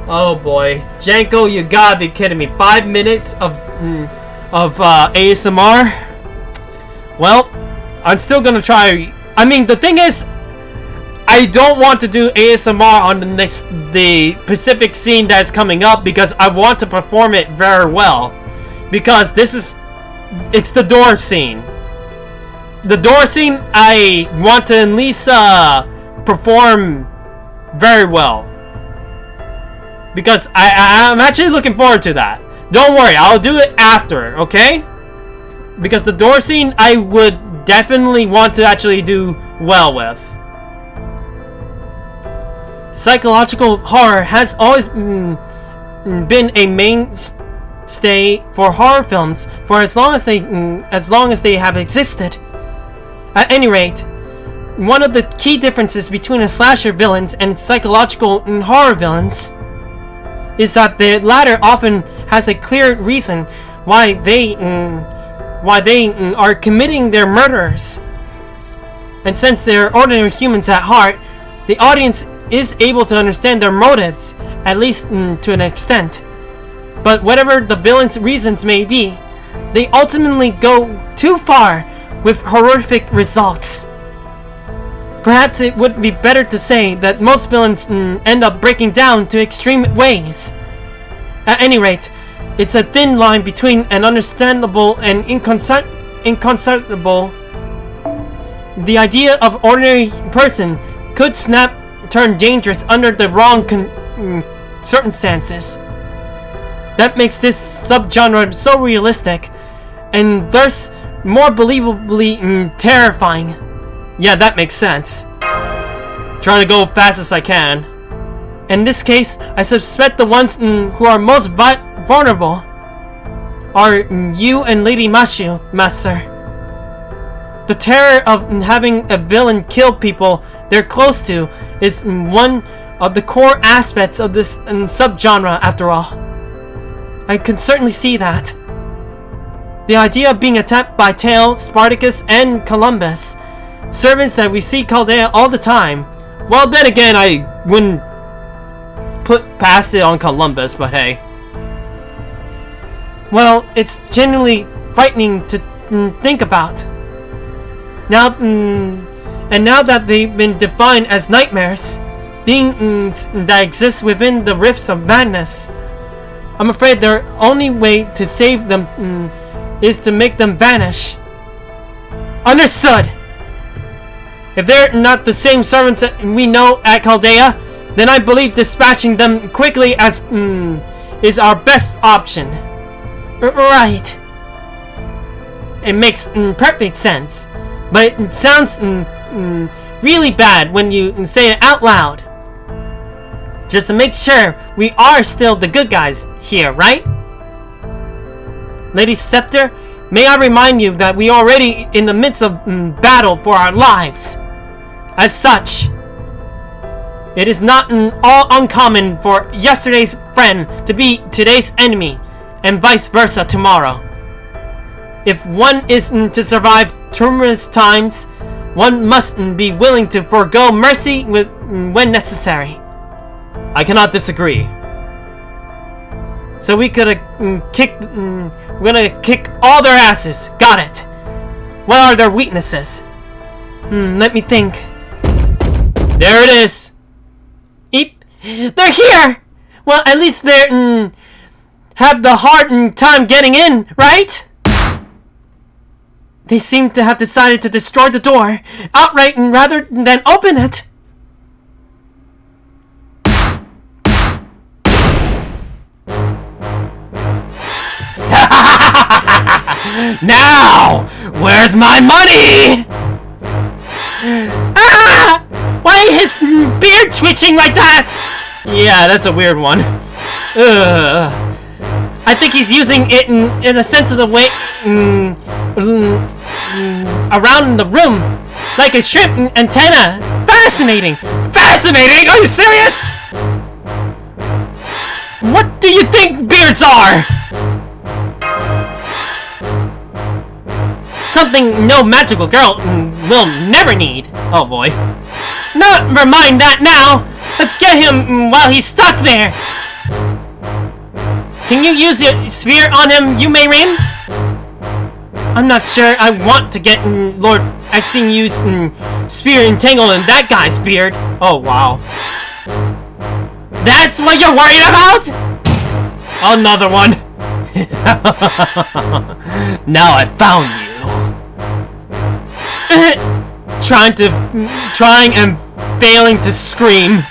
Oh boy, Janko, you gotta be kidding me! 5 minutes of ASMR. Well, I'm still gonna try. I mean, the thing is, I don't want to do ASMR on the Pacific scene that's coming up because I want to perform it very well. Because it's the door scene. The door scene, I want to at least perform very well. Because I'm actually looking forward to that. Don't worry, I'll do it after, okay? Because the door scene, I would definitely want to actually do well with. Psychological horror has always been a mainstay for horror films for as long as they have existed. At any rate, one of the key differences between a slasher villains and psychological horror villains is that the latter often has a clear reason why they are committing their murders. And since they're ordinary humans at heart, the audience is able to understand their motives, at least to an extent. But whatever the villain's reasons may be, they ultimately go too far with horrific results. Perhaps it would be better to say that most villains end up breaking down to extreme ways. At any rate, it's a thin line between an understandable and inconceivable. The idea of ordinary person could turn dangerous under the wrong circumstances. That makes this subgenre so realistic, and thus more believably terrifying. Yeah, that makes sense. Trying to go fast as I can. In this case, I suspect the ones who are most vulnerable are you and Lady Mashu, Master. The terror of having a villain kill people they're close to is one of the core aspects of this subgenre, after all. I can certainly see that. The idea of being attacked by Tail, Spartacus, and Columbus, servants that we see Chaldea all the time. Well, then again, I wouldn't put past it on Columbus, but hey. Well, it's genuinely frightening to think about. Now that they've been defined as nightmares, beings that exist within the rifts of madness, I'm afraid their only way to save them is to make them vanish. Understood! If they're not the same servants that we know at Chaldea, then I believe dispatching them quickly is our best option. Right. It makes perfect sense, but it sounds really bad when you say it out loud. Just to make sure we are still the good guys here, right? Lady Scepter, may I remind you that we are already in the midst of battle for our lives. As such, it is not all uncommon for yesterday's friend to be today's enemy, and vice versa tomorrow. If one is to survive tumultuous times, one must be willing to forego mercy when necessary. I cannot disagree. So we're gonna kick all their asses. Got it. What are their weaknesses? Let me think. There it is. Eep. They're here. Well, at least they're have the hard time getting in, right? They seem to have decided to destroy the door outright rather than open it. Now, where's my money? Ah! Why is his beard twitching like that? Yeah, that's a weird one. I think he's using it in a sense of the way around the room, like a shrimp antenna. Fascinating! Fascinating! Are you serious? What do you think beards are? Something no magical girl will never need. Oh boy. Never mind that now. Let's get him while he's stuck there. Can you use your spear on him, Yume-rin? I'm not sure I want to get Lord Exing's spear entangled in that guy's beard. Oh, wow. That's what you're worried about? Another one. Now I found you. Trying and failing to scream.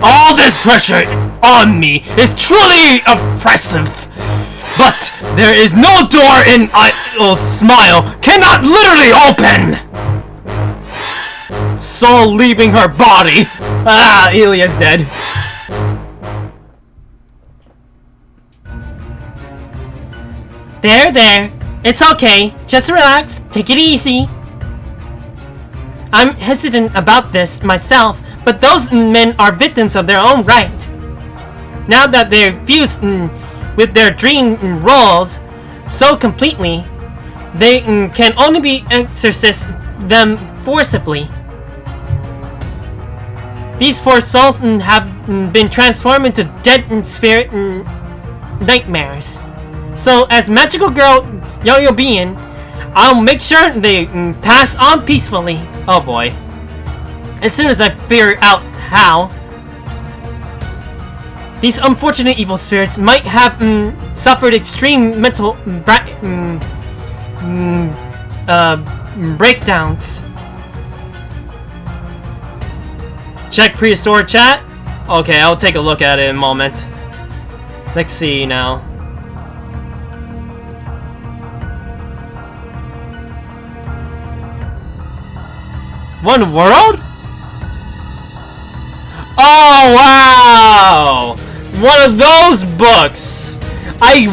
All this pressure on me is truly oppressive. But there is no door in Idle's smile cannot literally open. Soul leaving her body. Ah, Elia's dead. There. It's okay. Just relax. Take it easy. I'm hesitant about this myself, but those men are victims of their own right. Now that they're fused with their dream roles so completely, they can only be exorcist them forcibly. These poor souls have been transformed into dead spirit nightmares. So, as magical girl Yo-Yo being, I'll make sure they pass on peacefully. Oh boy. As soon as I figure out how. These unfortunate evil spirits might have suffered extreme mental breakdowns. Check prehistoric chat? Okay, I'll take a look at it in a moment. Let's see now. One world? Oh wow! One of those books. I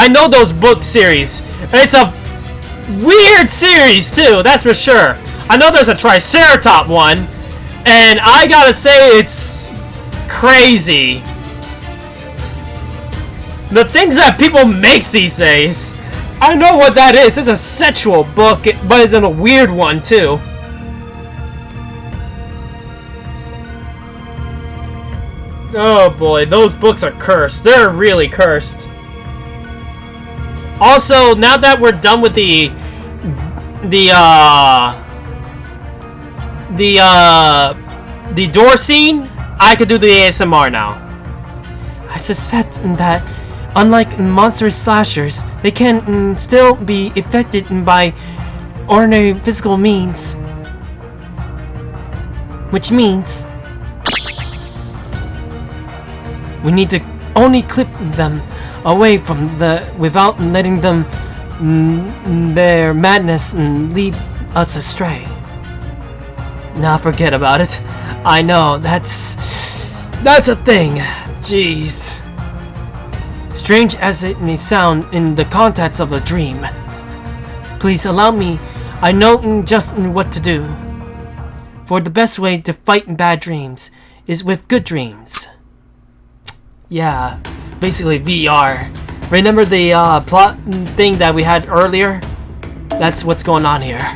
know those book series. It's a weird series too, that's for sure. I know there's a Triceratop one, and I gotta say it's crazy. The things that people make these days. I know what that is. It's a sexual book, but it's in a weird one too. Oh boy, those books are cursed. They're really cursed. Also, now that we're done with the door scene, I could do the ASMR now. I suspect that, unlike monstrous slashers, they can still be affected by ordinary physical means. Which means we need to only clip them away from without letting them their madness lead us astray. Now forget about it. I know that's a thing. Jeez. Strange as it may sound in the context of a dream. Please allow me. I know just what to do. For the best way to fight bad dreams is with good dreams. Yeah, basically VR. Remember the plot thing that we had earlier? That's what's going on here.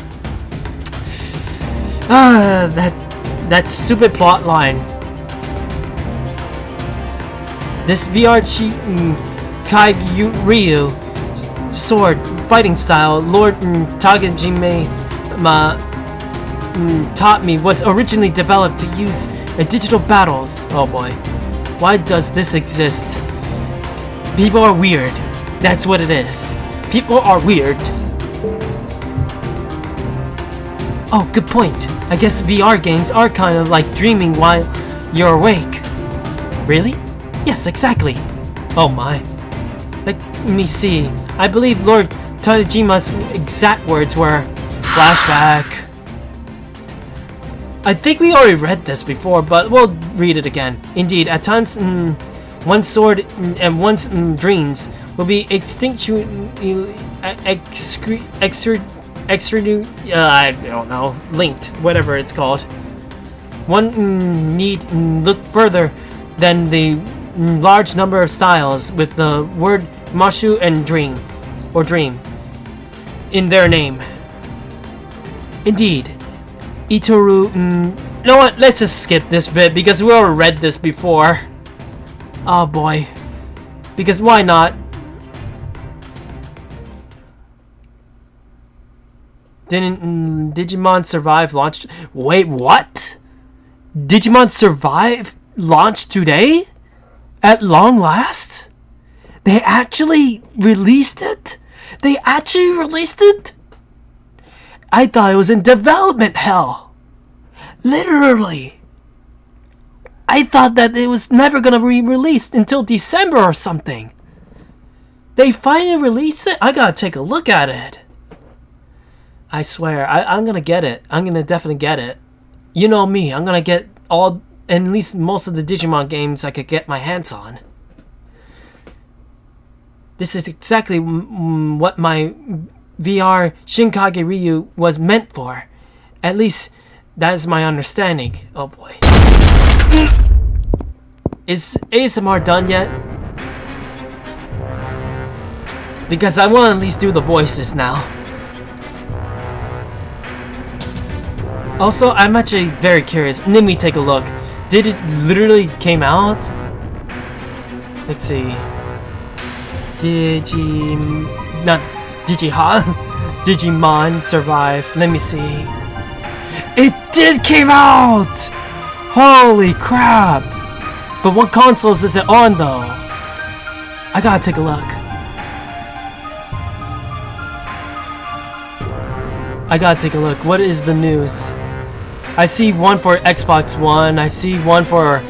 That stupid plot line. This VR Kai-Ryu sword fighting style Lord Takajime taught me was originally developed to use in digital battles. Oh boy. Why does this exist? People are weird. That's what it is. People are weird. Oh, good point. I guess VR games are kind of like dreaming while you're awake. Really? Yes, exactly. Oh my. Let me see. I believe Lord Tajima's exact words were flashback. I think we already read this before, but we'll read it again. Indeed, at times, one's sword and one's dreams will be I don't know, linked, whatever it's called. One need look further than the large number of styles with the word Mashu and dream, or dream, in their name. Indeed. Itoru You know what? Let's just skip this bit because we already read this before. Oh boy. Because why not? Didn't Digimon Survive launched? Wait, what? Digimon Survive launched today? At long last? They actually released it? They actually released it? I thought it was in development hell. Literally. I thought that it was never gonna be released until December or something. They finally released it? I gotta take a look at it. I swear, I'm gonna get it. I'm gonna definitely get it. You know me, I'm gonna get all, at least most of the Digimon games I could get my hands on. This is exactly what my VR Shinkage Ryu was meant for. At least, that is my understanding. Oh boy. Is ASMR done yet? Because I want to at least do the voices now. Also, I'm actually very curious. Let me take a look. Did it literally came out? Let's see. Digimon Survive. Let me see. It did came out! Holy crap! But what consoles is it on though? I gotta take a look. I gotta take a look. What is the news? I see one for Xbox One. I see one for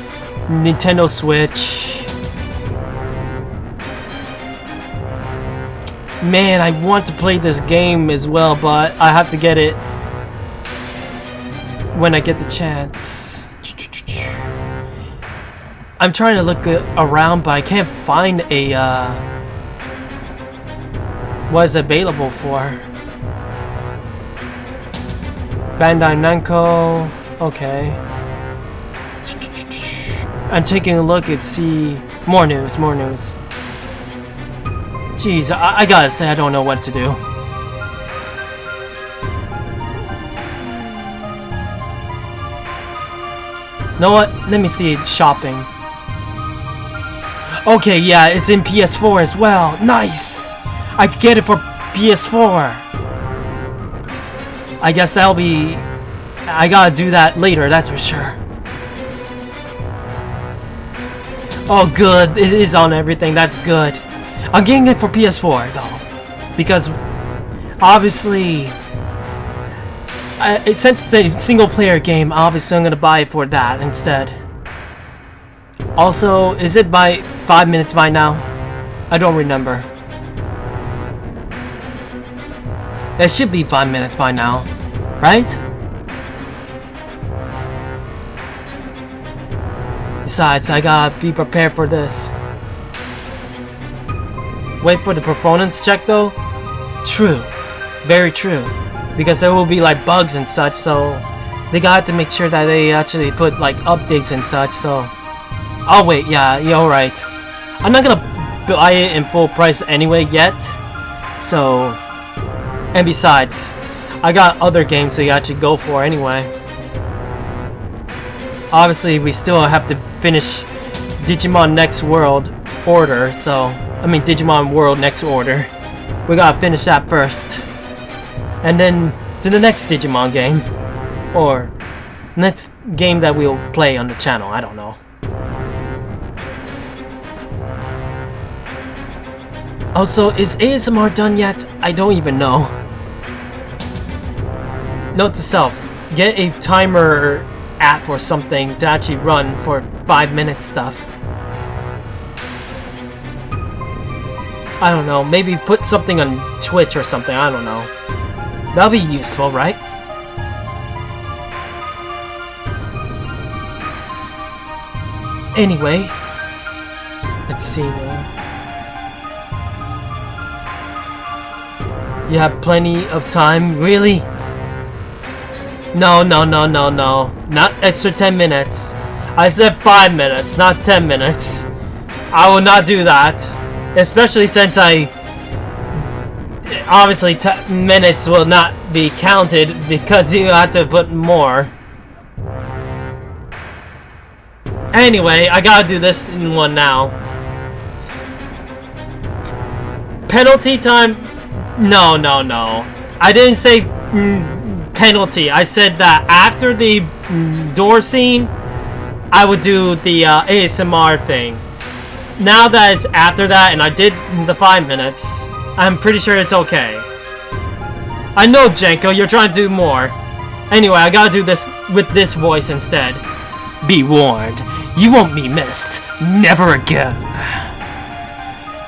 Nintendo Switch. Man, I want to play this game as well, but I have to get it when I get the chance. I'm trying to look around, but I can't find a what is available for. Bandai Namco. Okay. I'm taking a look and see more news. Jeez, I gotta say I don't know what to do. Know what? Let me see shopping. Okay, yeah, it's in PS4 as well. Nice! I could get it for PS4. I guess that'll be... I gotta do that later, that's for sure. Oh, good. It is on everything. That's good. I'm getting it for PS4, though. Because, obviously... since it's a single-player game, obviously I'm gonna buy it for that instead. Also, is it by 5 minutes by now? I don't remember. It should be 5 minutes by now, right? Besides, I gotta be prepared for this. Wait for the performance check though? True. Very true. Because there will be like bugs and such, so they gotta have to make sure that they actually put like updates and such, so... Oh wait, yeah, alright. I'm not gonna buy it in full price anyway yet, so... And besides, I got other games to actually go for anyway. Obviously, we still have to finish Digimon Next World Order, so... I mean, Digimon World Next Order. We gotta finish that first. And then to the next Digimon game. Or next game that we'll play on the channel, I don't know. Also, is ASMR done yet? I don't even know. Note to self, get a timer app or something to actually run for 5 minute stuff. I don't know, maybe put something on Twitch or something, I don't know. That'll be useful, right? Anyway, let's see now. You have plenty of time, really? No. Not extra 10 minutes. I said 5 minutes, not 10 minutes. I will not do that. Especially since obviously minutes will not be counted because you have to put more. Anyway, I gotta do this one now. Penalty time? No. I didn't say penalty. I said that after the door scene, I would do the ASMR thing. Now that it's after that and I did the 5 minutes, I'm pretty sure it's okay. I know, Jenko, you're trying to do more. Anyway, I gotta do this with this voice instead. Be warned, you won't be missed. Never again.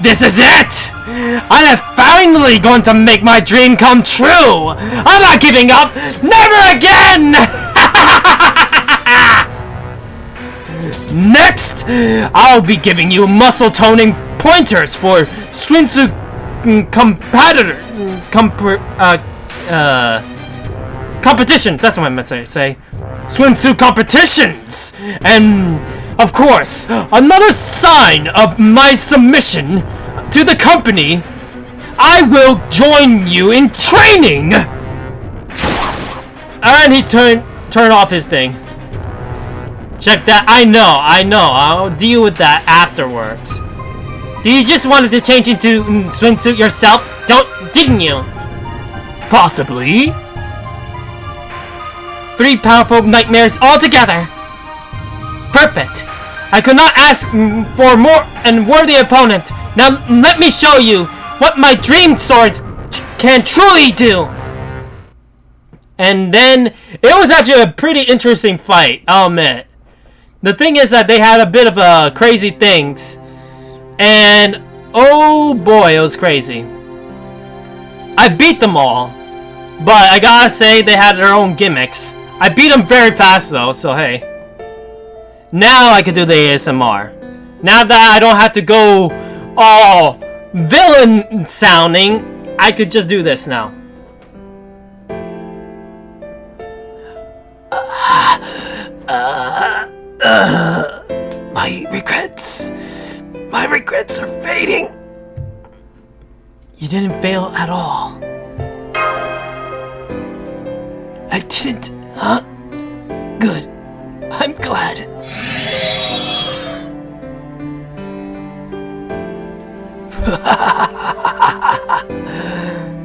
This is it! I am finally going to make my dream come true! I'm not giving up! Never again! Next, I'll be giving you muscle toning pointers for swimsuit competitions. That's what I meant to say. Swimsuit competitions! And, of course, another sign of my submission to the company, I will join you in training! And he turned off his thing. Check that. I know. I'll deal with that afterwards. You just wanted to change into swimsuit yourself, didn't you? Possibly. 3 powerful nightmares all together. Perfect. I could not ask for more and worthy opponent. Now let me show you what my dream swords can truly do. And then it was actually a pretty interesting fight, I'll admit. The thing is that they had a bit of crazy things, and oh boy, it was crazy. I beat them all, but I gotta say they had their own gimmicks. I beat them very fast though, so hey. Now I can do the ASMR. Now that I don't have to go all villain sounding, I could just do this now. My regrets are fading. You didn't fail at all. I didn't, huh? Good. I'm glad.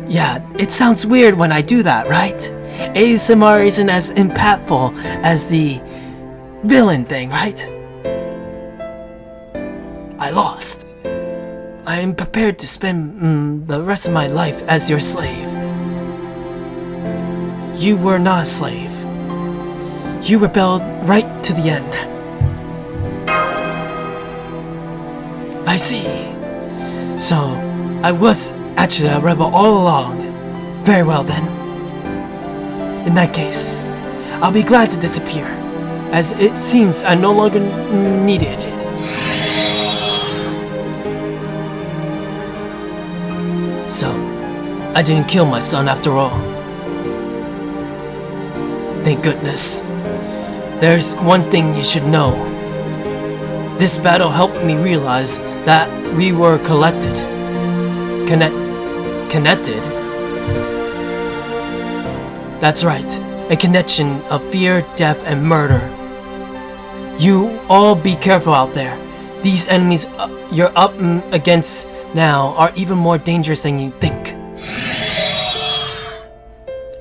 Yeah, it sounds weird when I do that, right? ASMR isn't as impactful as the villain thing, right? I lost. I am prepared to spend the rest of my life as your slave. You were not a slave. You rebelled right to the end. I see. So, I was actually a rebel all along. Very well then. In that case, I'll be glad to disappear, as it seems I no longer needed. So, I didn't kill my son after all. Thank goodness. There's one thing you should know. This battle helped me realize that we were connected. That's right, a connection of fear, death, and murder. You all be careful out there. These enemies you're up against now are even more dangerous than you think.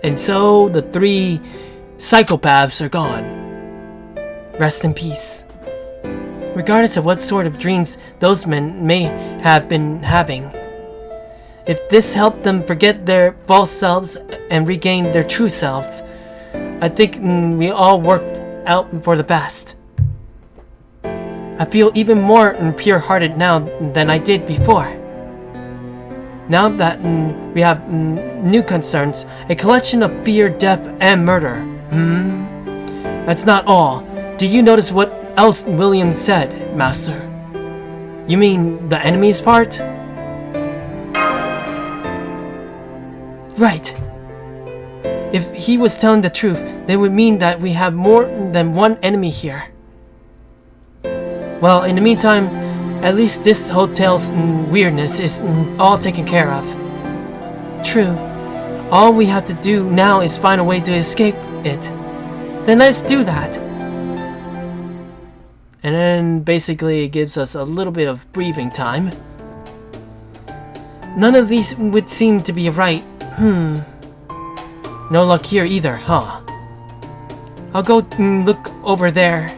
And so the 3 psychopaths are gone. Rest in peace. Regardless of what sort of dreams those men may have been having, if this helped them forget their false selves and regain their true selves, I think we all worked out for the best. I feel even more pure-hearted now than I did before. Now that we have new concerns, a collection of fear, death, and murder. That's not all. Do you notice what else William said, Master? You mean the enemy's part? Right. If he was telling the truth, that would mean that we have more than one enemy here. Well, in the meantime, at least this hotel's weirdness is all taken care of. True. All we have to do now is find a way to escape it. Then let's do that. And then basically it gives us a little bit of breathing time. None of these would seem to be right. No luck here either, huh? I'll go look over there.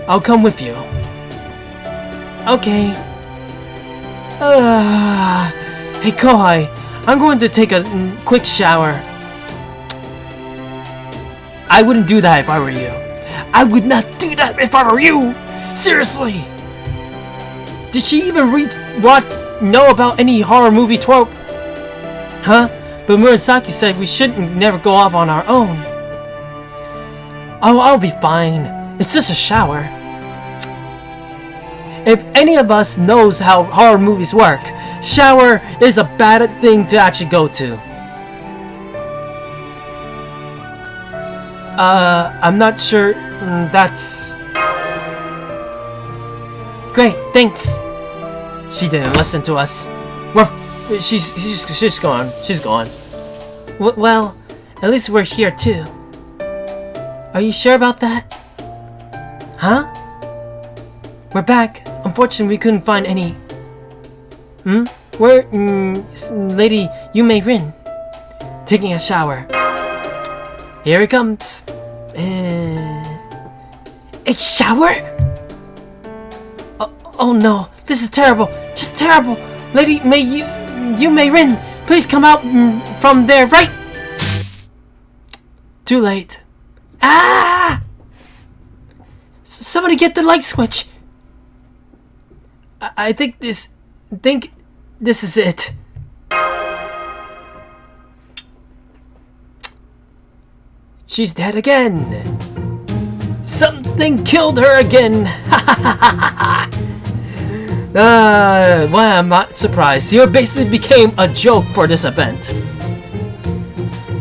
I'll come with you. Okay. Hey Kohai, I'm going to take a quick shower. I wouldn't do that if I were you. I would not do that if I were you! Seriously! Did she even know about any horror movie trope? Huh? But Murasaki said we shouldn't never go off on our own. Oh, I'll be fine. It's just a shower. If any of us knows how horror movies work, shower is a bad thing to actually go to. I'm not sure that's... Great, thanks. She didn't listen to us. She's gone. She's gone. Well, at least we're here too. Are you sure about that? Huh? We're back. Unfortunately, we couldn't find any. Where, Lady Yume Rin? Taking a shower. Here it comes. A shower? Oh no, this is terrible. Just terrible. Lady Yume Rin, please come out from there right. Too late. Ah! Somebody get the light switch. I think this is it. She's dead again. Something killed her again. Well, I'm not surprised. You basically became a joke for this event.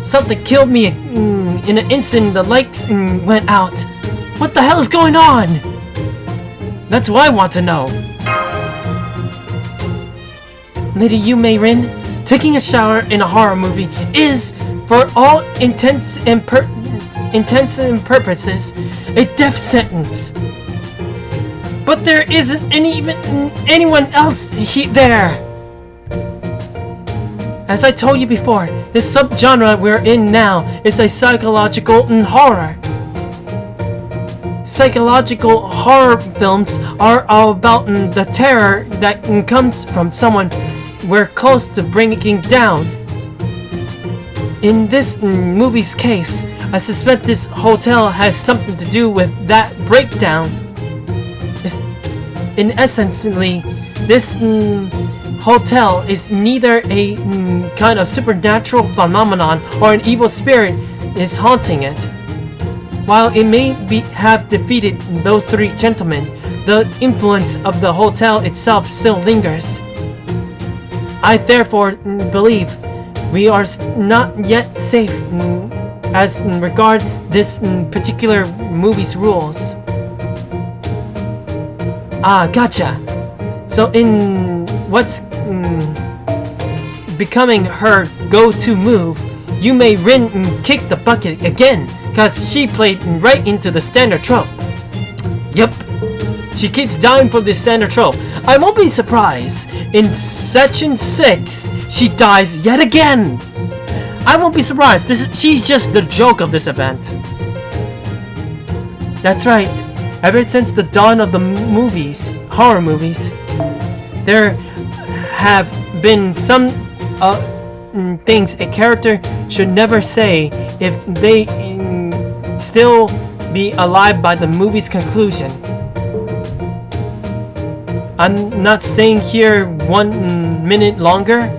Something killed me in an instant. The lights went out. What the hell is going on? That's what I want to know. Lady Yume Rin, taking a shower in a horror movie is, for all intents and purposes, a death sentence. But there isn't anyone else there. As I told you before, this subgenre we're in now is a psychological horror. Psychological horror films are all about the terror that comes from someone we're close to bringing down. In this movie's case, I suspect this hotel has something to do with that breakdown. In essence, this hotel is neither a kind of supernatural phenomenon or an evil spirit is haunting it. While it may have defeated those three gentlemen, the influence of the hotel itself still lingers. I therefore believe we are not yet safe as regards this particular movie's rules. Ah, gotcha. So in what's becoming her go-to move, Yume Rin kicked the bucket again, cause she played right into the standard trope. Yep, she keeps dying for this standard trope. I won't be surprised in section 6 she dies yet again. I won't be surprised. She's just the joke of this event. That's right. Ever since the dawn of the horror movies, there have been some things a character should never say if they still be alive by the movie's conclusion. I'm not staying here 1 minute longer.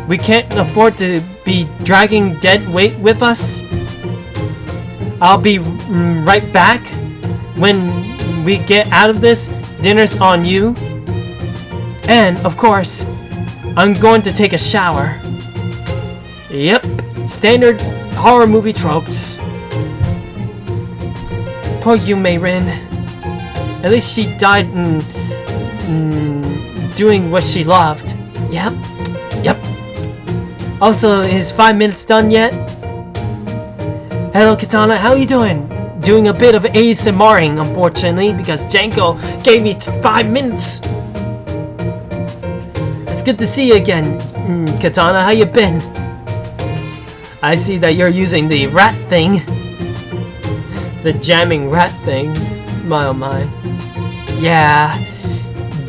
We can't afford to be dragging dead weight with us. I'll be right back. When we get out of this, dinner's on you. And, of course, I'm going to take a shower. Yep, standard horror movie tropes. Poor Yume Rin. At least she died doing what she loved. Yep. Also, is 5 minutes done yet? Hello, Katana, how you doing? doing a bit of ASMRing, unfortunately, because Janko gave me 5 minutes. It's good to see you again, Katana. How you been? I see that you're using the rat thing. The jamming rat thing. My oh my. Yeah.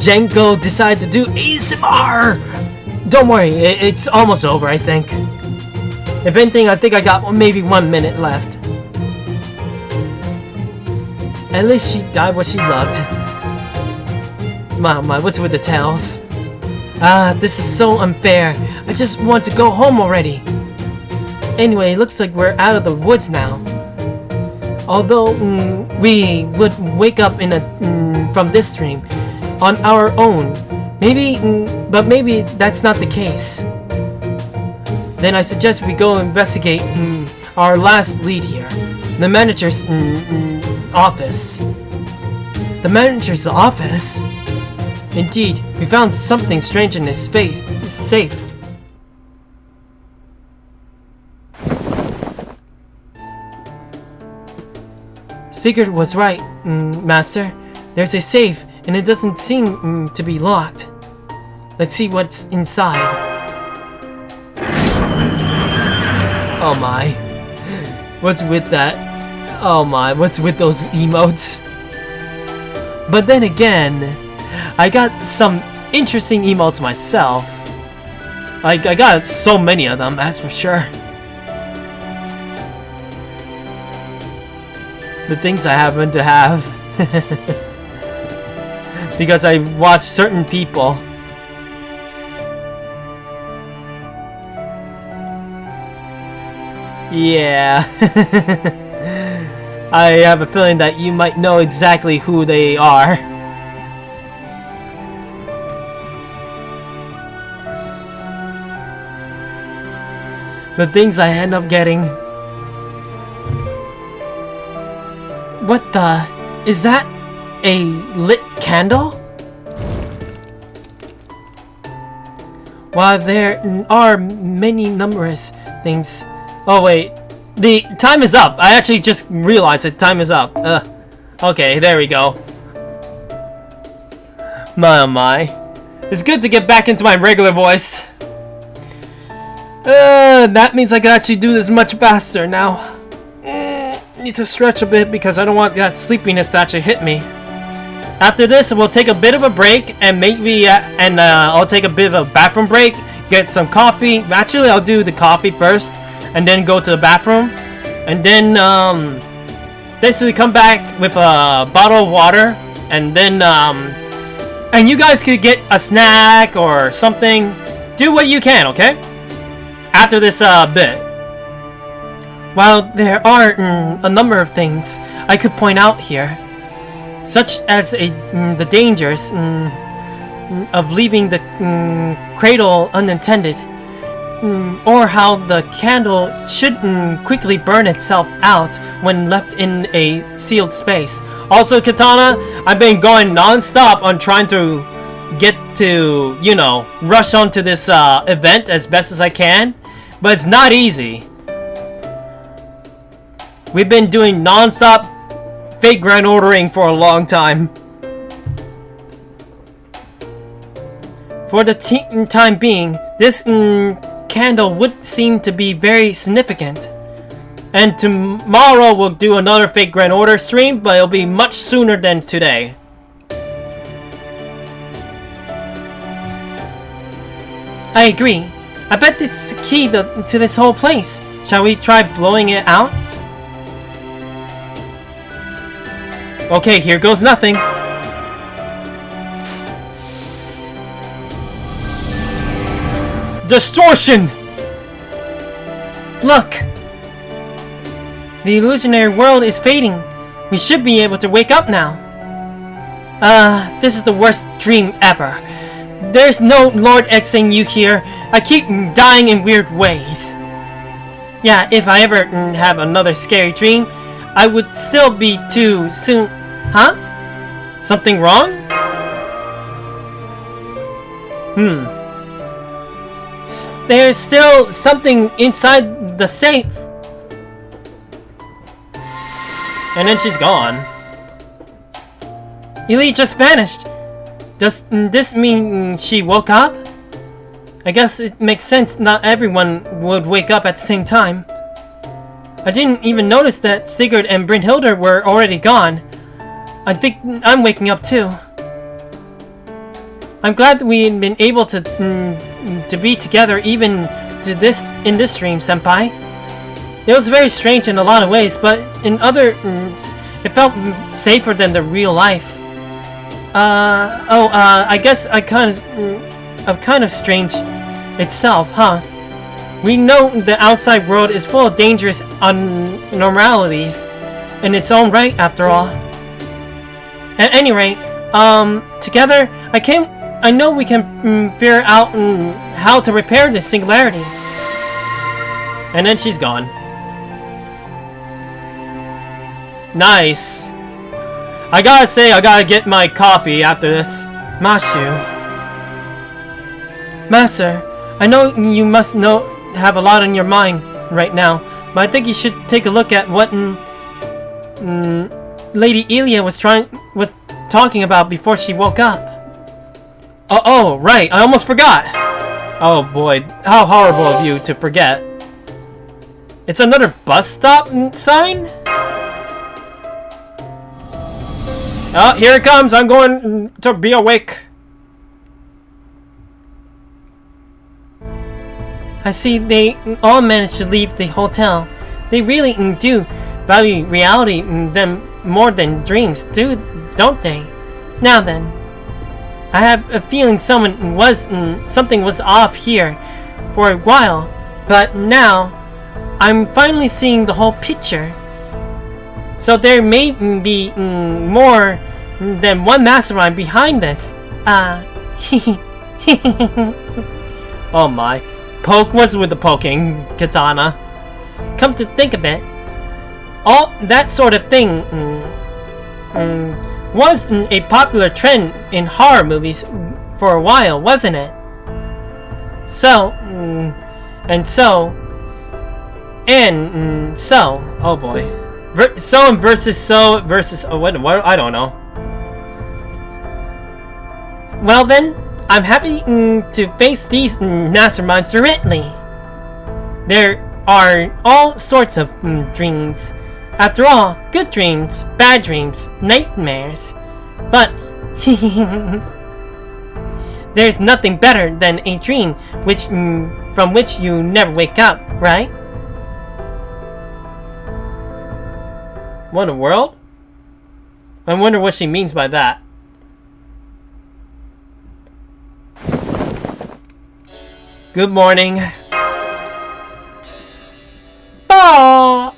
Janko decided to do ASMR! Don't worry, it's almost over, I think. If anything, I think I got maybe 1 minute left. At least she died what she loved. My oh my, what's with the tails? This is so unfair. I just want to go home already. Anyway, it looks like we're out of the woods now. Although we would wake up in from this dream on our own, but maybe that's not the case. Then I suggest we go investigate our last lead here, the manager's office. The manager's office? Indeed, we found something strange in his safe. Sigurd was right, Master. There's a safe, and it doesn't seem to be locked. Let's see what's inside. Oh my. What's with that? Oh my, what's with those emotes? But then again, I got some interesting emotes myself. I got so many of them, that's for sure. The things I happen to have. Because I watch certain people. Yeah. I have a feeling that you might know exactly who they are. The things I end up getting. What the? Is that a lit candle? While there are many numerous things. Oh wait, the time is up. I actually just realized that time is up. Okay, there we go. My oh my. It's good to get back into my regular voice. That means I can actually do this much faster now. Need to stretch a bit because I don't want that sleepiness to actually hit me. After this, we'll take a bit of a break and maybe I'll take a bit of a bathroom break, get some coffee. Actually, I'll do the coffee first and then go to the bathroom and then basically come back with a bottle of water and then and you guys could get a snack or something. Do what you can, okay? After this bit. While there are a number of things I could point out here, such as the dangers of leaving the cradle unattended, or how the candle should quickly burn itself out when left in a sealed space. Also, Katana, I've been going non-stop on trying to get to, you know, rush onto this event as best as I can, but it's not easy. We've been doing non-stop fake grand ordering for a long time. For the time being, this candle would seem to be very significant. And tomorrow we'll do another fake grand order stream, but it'll be much sooner than today. I agree. I bet it's the key to this whole place. Shall we try blowing it out? Okay, here goes nothing. Distortion! Look! The illusionary world is fading. We should be able to wake up now. This is the worst dream ever. There's no Lord Xing you here. I keep dying in weird ways. Yeah, if I ever have another scary dream, I would still be too soon. Huh? Something wrong? There's still something inside the safe. And then she's gone. Ely just vanished. Does this mean she woke up? I guess it makes sense not everyone would wake up at the same time. I didn't even notice that Sigurd and Brynhildr were already gone. I think I'm waking up too. I'm glad that we've been able to be together even in this stream, Senpai. It was very strange in a lot of ways, but in others, it felt safer than the real life. I guess kind of strange itself, huh? We know the outside world is full of dangerous abnormalities in its own right, after all. At any rate, together, I know we can figure out how to repair this singularity. And then she's gone. Nice. I gotta say, I gotta get my coffee after this. Mashu. Master, I know you must have a lot on your mind right now, but I think you should take a look at what Lady Ilia was talking about before she woke up. Oh, right, I almost forgot. Oh boy, how horrible of you to forget. It's another bus stop sign? Oh, here it comes. I'm going to be awake. I see they all managed to leave the hotel. They really do value reality them more than dreams, don't they? Now then, I have a feeling something was off here for a while, but now I'm finally seeing the whole picture. So there may be more than one mastermind behind this. Oh my. Poke, what's with the poking, Katana? Come to think of it, all that sort of thing was a popular trend in horror movies for a while, wasn't it? So, oh boy. So versus what? I don't know. Well then, I'm happy to face these masterminds directly. There are all sorts of dreams. After all, good dreams, bad dreams, nightmares. But there's nothing better than a dream from which you never wake up, right? What in the world? I wonder what she means by that. Good morning. Oh!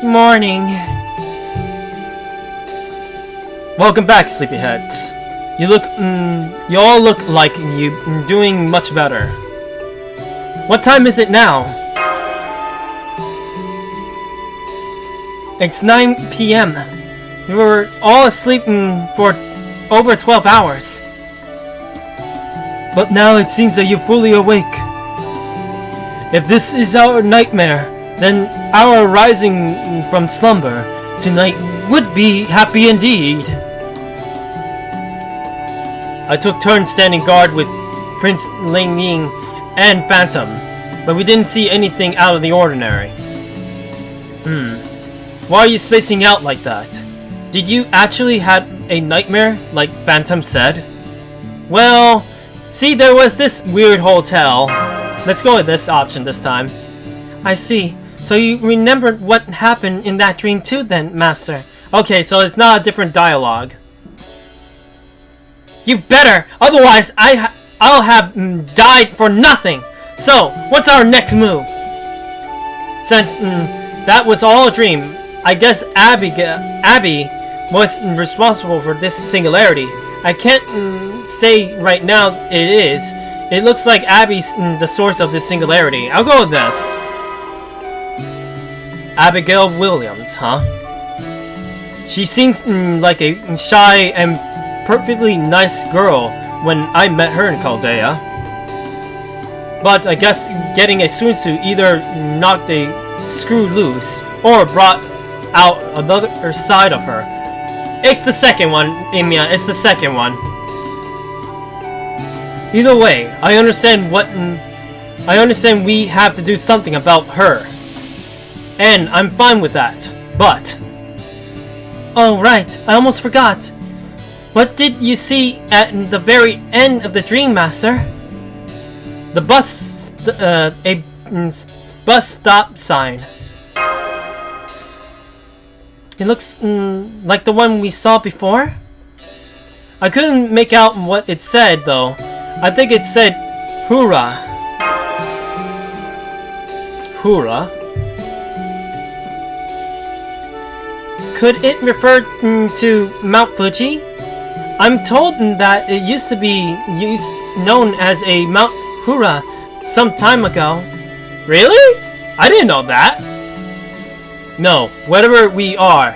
Morning. Welcome back, sleepyheads. You all look like you're doing much better. What time is it now? It's 9 p.m. We were all asleep for over 12 hours. But now it seems that you're fully awake. If this is our nightmare, then our rising from slumber tonight would be happy indeed. I took turns standing guard with Prince Ling Ying and Phantom, but we didn't see anything out of the ordinary. Why are you spacing out like that? Did you actually have a nightmare, like Phantom said? Well, see, there was this weird hotel. Let's go with this option this time. I see. So you remembered what happened in that dream too then, Master? Okay, so it's not a different dialogue. You better! Otherwise, I'll have died for nothing! So, what's our next move? Since that was all a dream, I guess Abby was responsible for this singularity. I can't say right now it is. It looks like Abby's the source of this singularity. I'll go with this. Abigail Williams, huh? She seems like a shy and perfectly nice girl when I met her in Chaldea. But I guess getting a swimsuit either knocked a screw loose or brought out another side of her. It's the second one, Emiya. It's the second one. Either way, I understand we have to do something about her. And I'm fine with that. But... Oh, right. I almost forgot. What did you see at the very end of the Dream Master? The bus... a bus stop sign. It looks like the one we saw before? I couldn't make out what it said, though. I think it said, Hoorah. Hoorah? Could it refer to Mount Fuji? I'm told that it used to be known as a Mount Hura some time ago. Really? I didn't know that. No, whatever we are,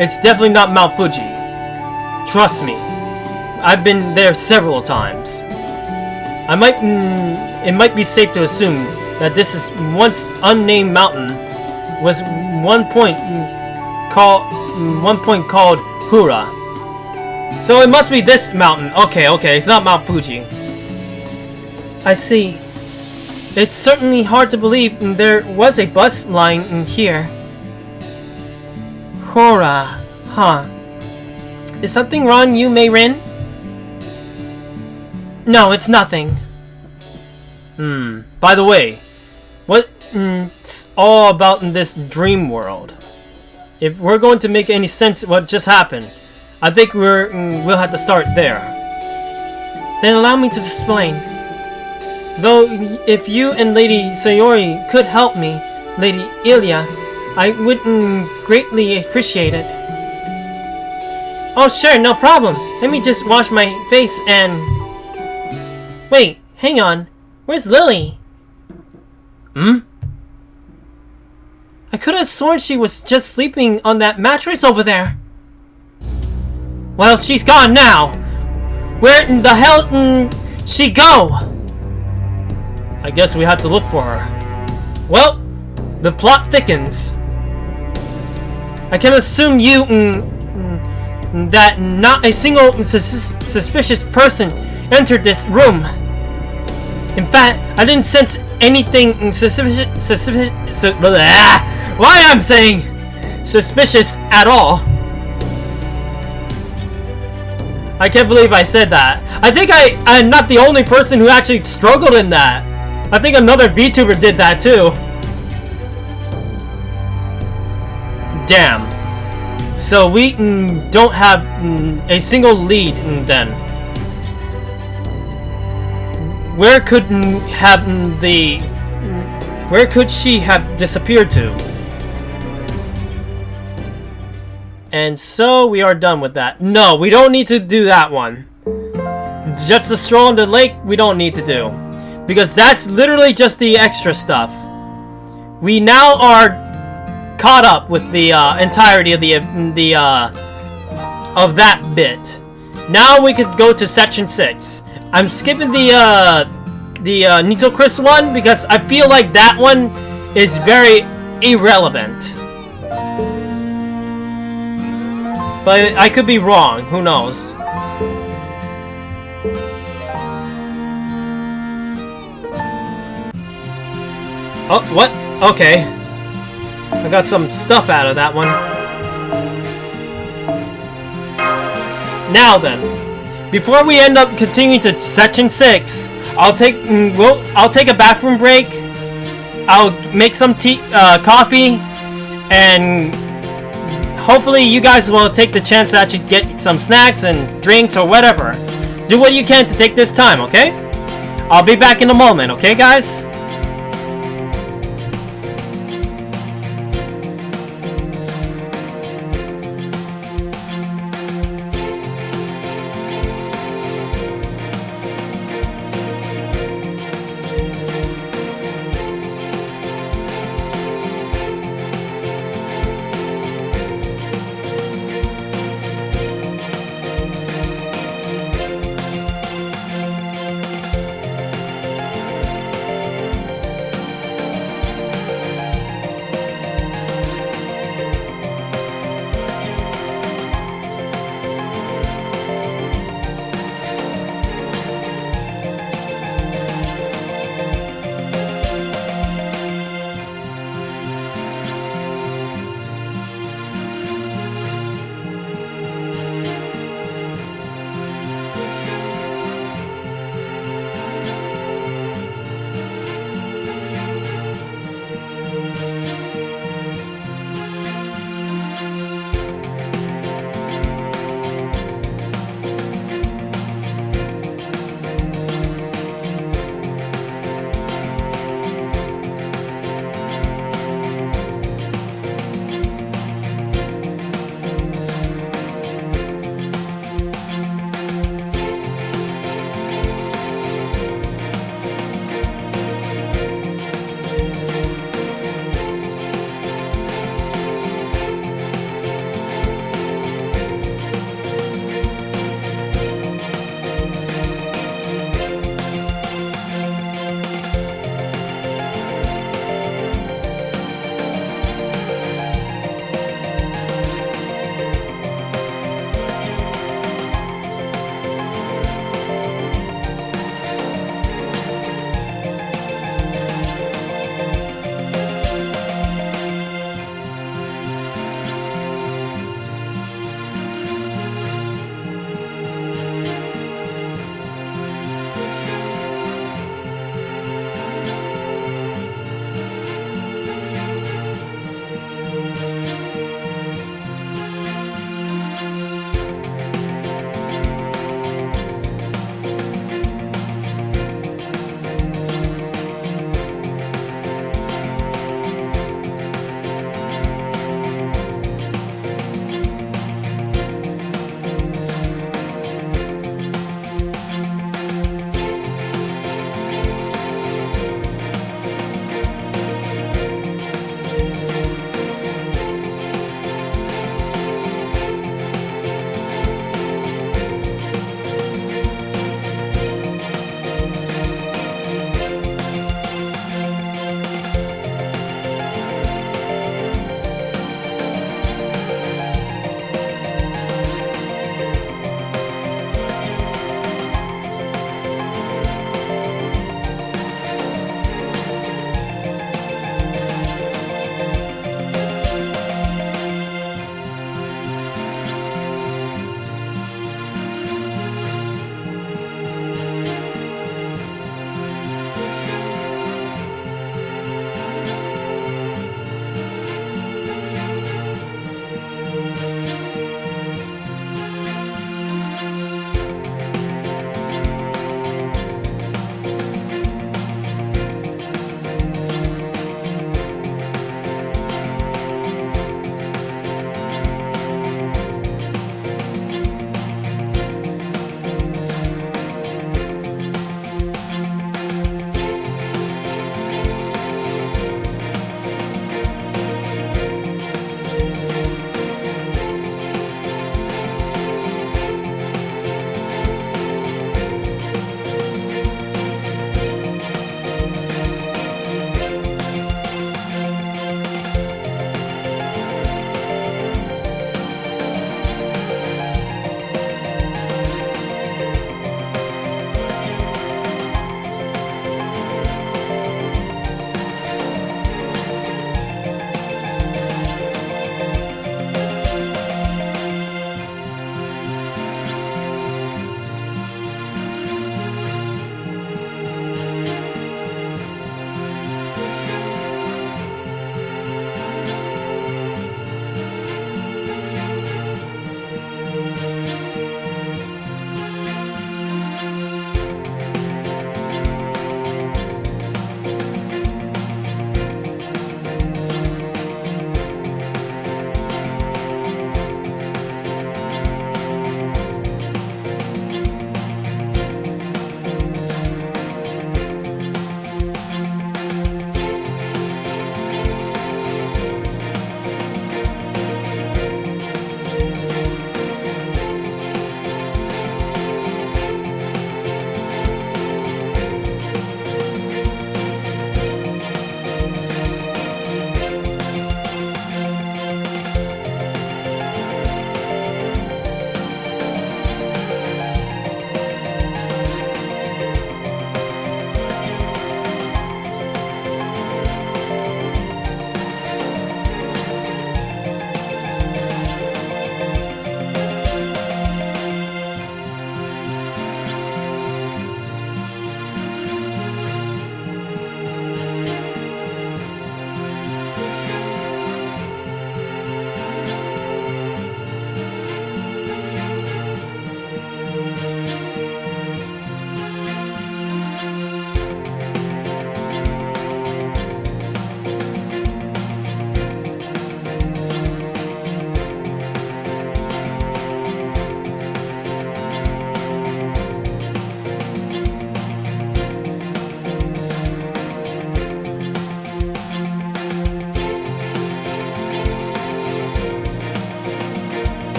it's definitely not Mount Fuji. Trust me. I've been there several times. It might be safe to assume that this is once unnamed mountain was one point called Hura. So it must be this mountain. Okay, it's not Mount Fuji. I see. It's certainly hard to believe there was a bus line in here. Hura, huh? Is something wrong, you Mayrin? No, it's nothing. By the way, what's all about in this dream world? If we're going to make any sense of what just happened, I think we'll have to start there. Then allow me to explain. Though, if you and Lady Sayori could help me, Lady Ilya, I would greatly appreciate it. Oh sure, no problem. Let me just wash my face and... Wait, hang on. Where's Lily? I could have sworn she was just sleeping on that mattress over there. Well, she's gone now. Where in the hell she go? I guess we have to look for her. Well, the plot thickens. I can assume you that not a single suspicious person entered this room. In fact, I didn't sense anything suspicious why I'm saying suspicious at all. I can't believe I said that. I think I'm not the only person who actually struggled in that. I think another VTuber did that too. Damn. So we don't have a single lead then. Where could she have disappeared to? And so we are done with that. No, we don't need to do that one. Just the stroll on the lake, we don't need to do. Because that's literally just the extra stuff. We now are caught up with the entirety of that bit. Now we could go to section 6. I'm skipping the Nito Chris one because I feel like that one is very irrelevant. But I could be wrong, who knows. Oh, what? Okay. I got some stuff out of that one. Now then, before we end up continuing to section 6, I'll take a bathroom break. I'll make some tea, coffee, and hopefully you guys will take the chance to actually get some snacks and drinks or whatever. Do what you can to take this time, okay? I'll be back in a moment, okay guys?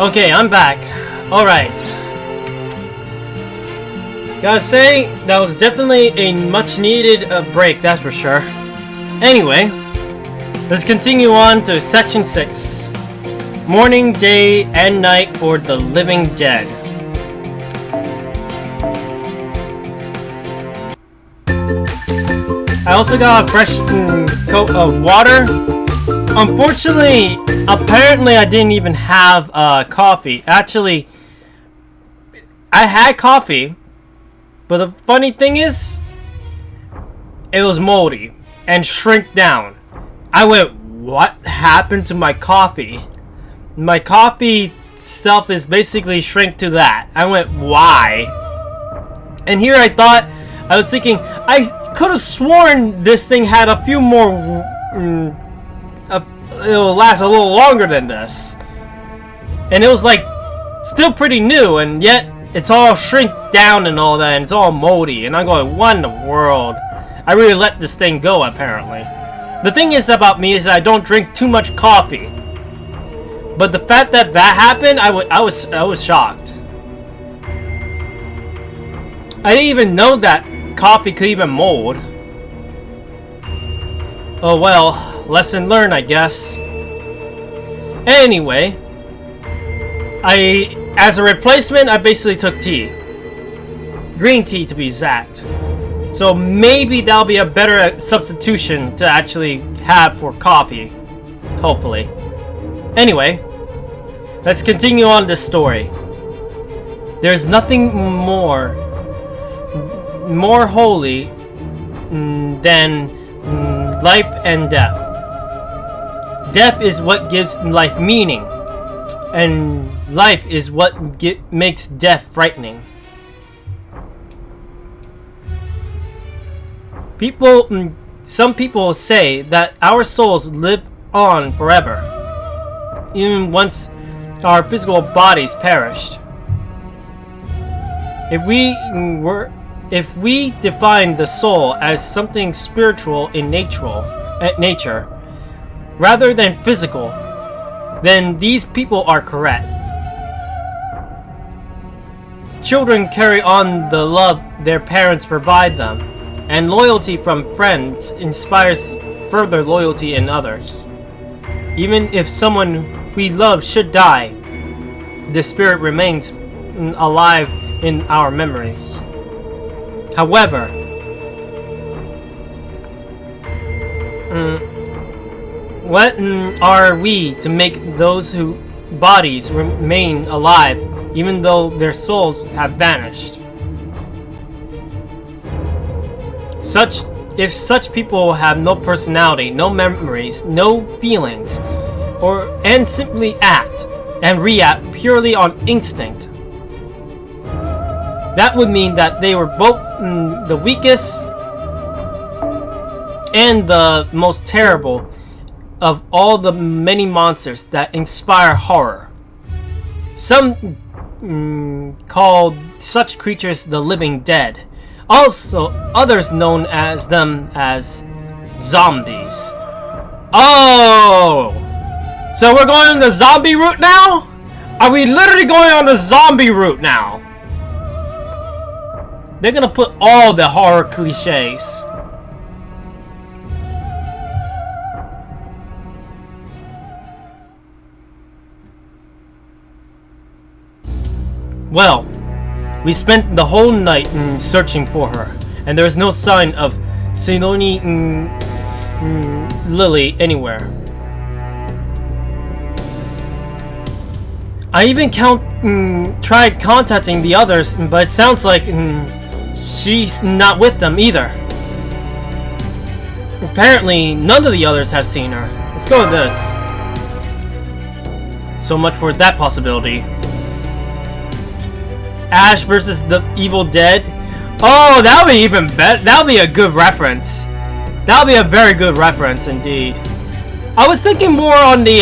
Okay, I'm back. Alright. Gotta say, that was definitely a much needed break, that's for sure. Anyway, let's continue on to section 6. Morning, day, and night for the living dead. I also got a fresh coat of water. Unfortunately, apparently I didn't even have coffee. Actually, I had coffee, but the funny thing is, it was moldy and shrink down. I went, what happened to my coffee? My coffee stuff is basically shrink to that. I went, why? And here I was thinking, I could have sworn this thing had a few more, it'll last a little longer than this. And it was like, still pretty new, and yet it's all shrink down and all that, and it's all moldy. And I'm going, what in the world? I really let this thing go, apparently. The thing is about me is that I don't drink too much coffee. But the fact that happened, I was shocked. I didn't even know that coffee could even mold. Oh well, lesson learned, I guess. Anyway, as a replacement, I basically took tea. Green tea to be exact. So maybe that'll be a better substitution to actually have for coffee. Hopefully. Anyway, let's continue on this story. There's nothing more holy than life and death. Death is what gives life meaning, and life is what makes death frightening. Some people say that our souls live on forever, even once our physical bodies perished. If we define the soul as something spiritual in nature, rather than physical, then these people are correct. Children carry on the love their parents provide them, and loyalty from friends inspires further loyalty in others. Even if someone we love should die, the spirit remains alive in our memories. However, what are we to make those whose bodies remain alive even though their souls have vanished? If such people have no personality, no memories, no feelings, and simply act and react purely on instinct, that would mean that they were both the weakest and the most terrible of all the many monsters that inspire horror. Some call such creatures the living dead. Also, others known as them as zombies. Oh! So we're going on the zombie route now? Are we literally going on the zombie route now? They're gonna put all the horror cliches. Well, we spent the whole night searching for her, and there is no sign of Sinoni Lily anywhere. I even tried contacting the others, but it sounds like she's not with them either. Apparently, none of the others have seen her. Let's go with this. So much for that possibility. Ash versus the Evil Dead. Oh, that would be even better. That would be a good reference. That would be a very good reference indeed. I was thinking more on the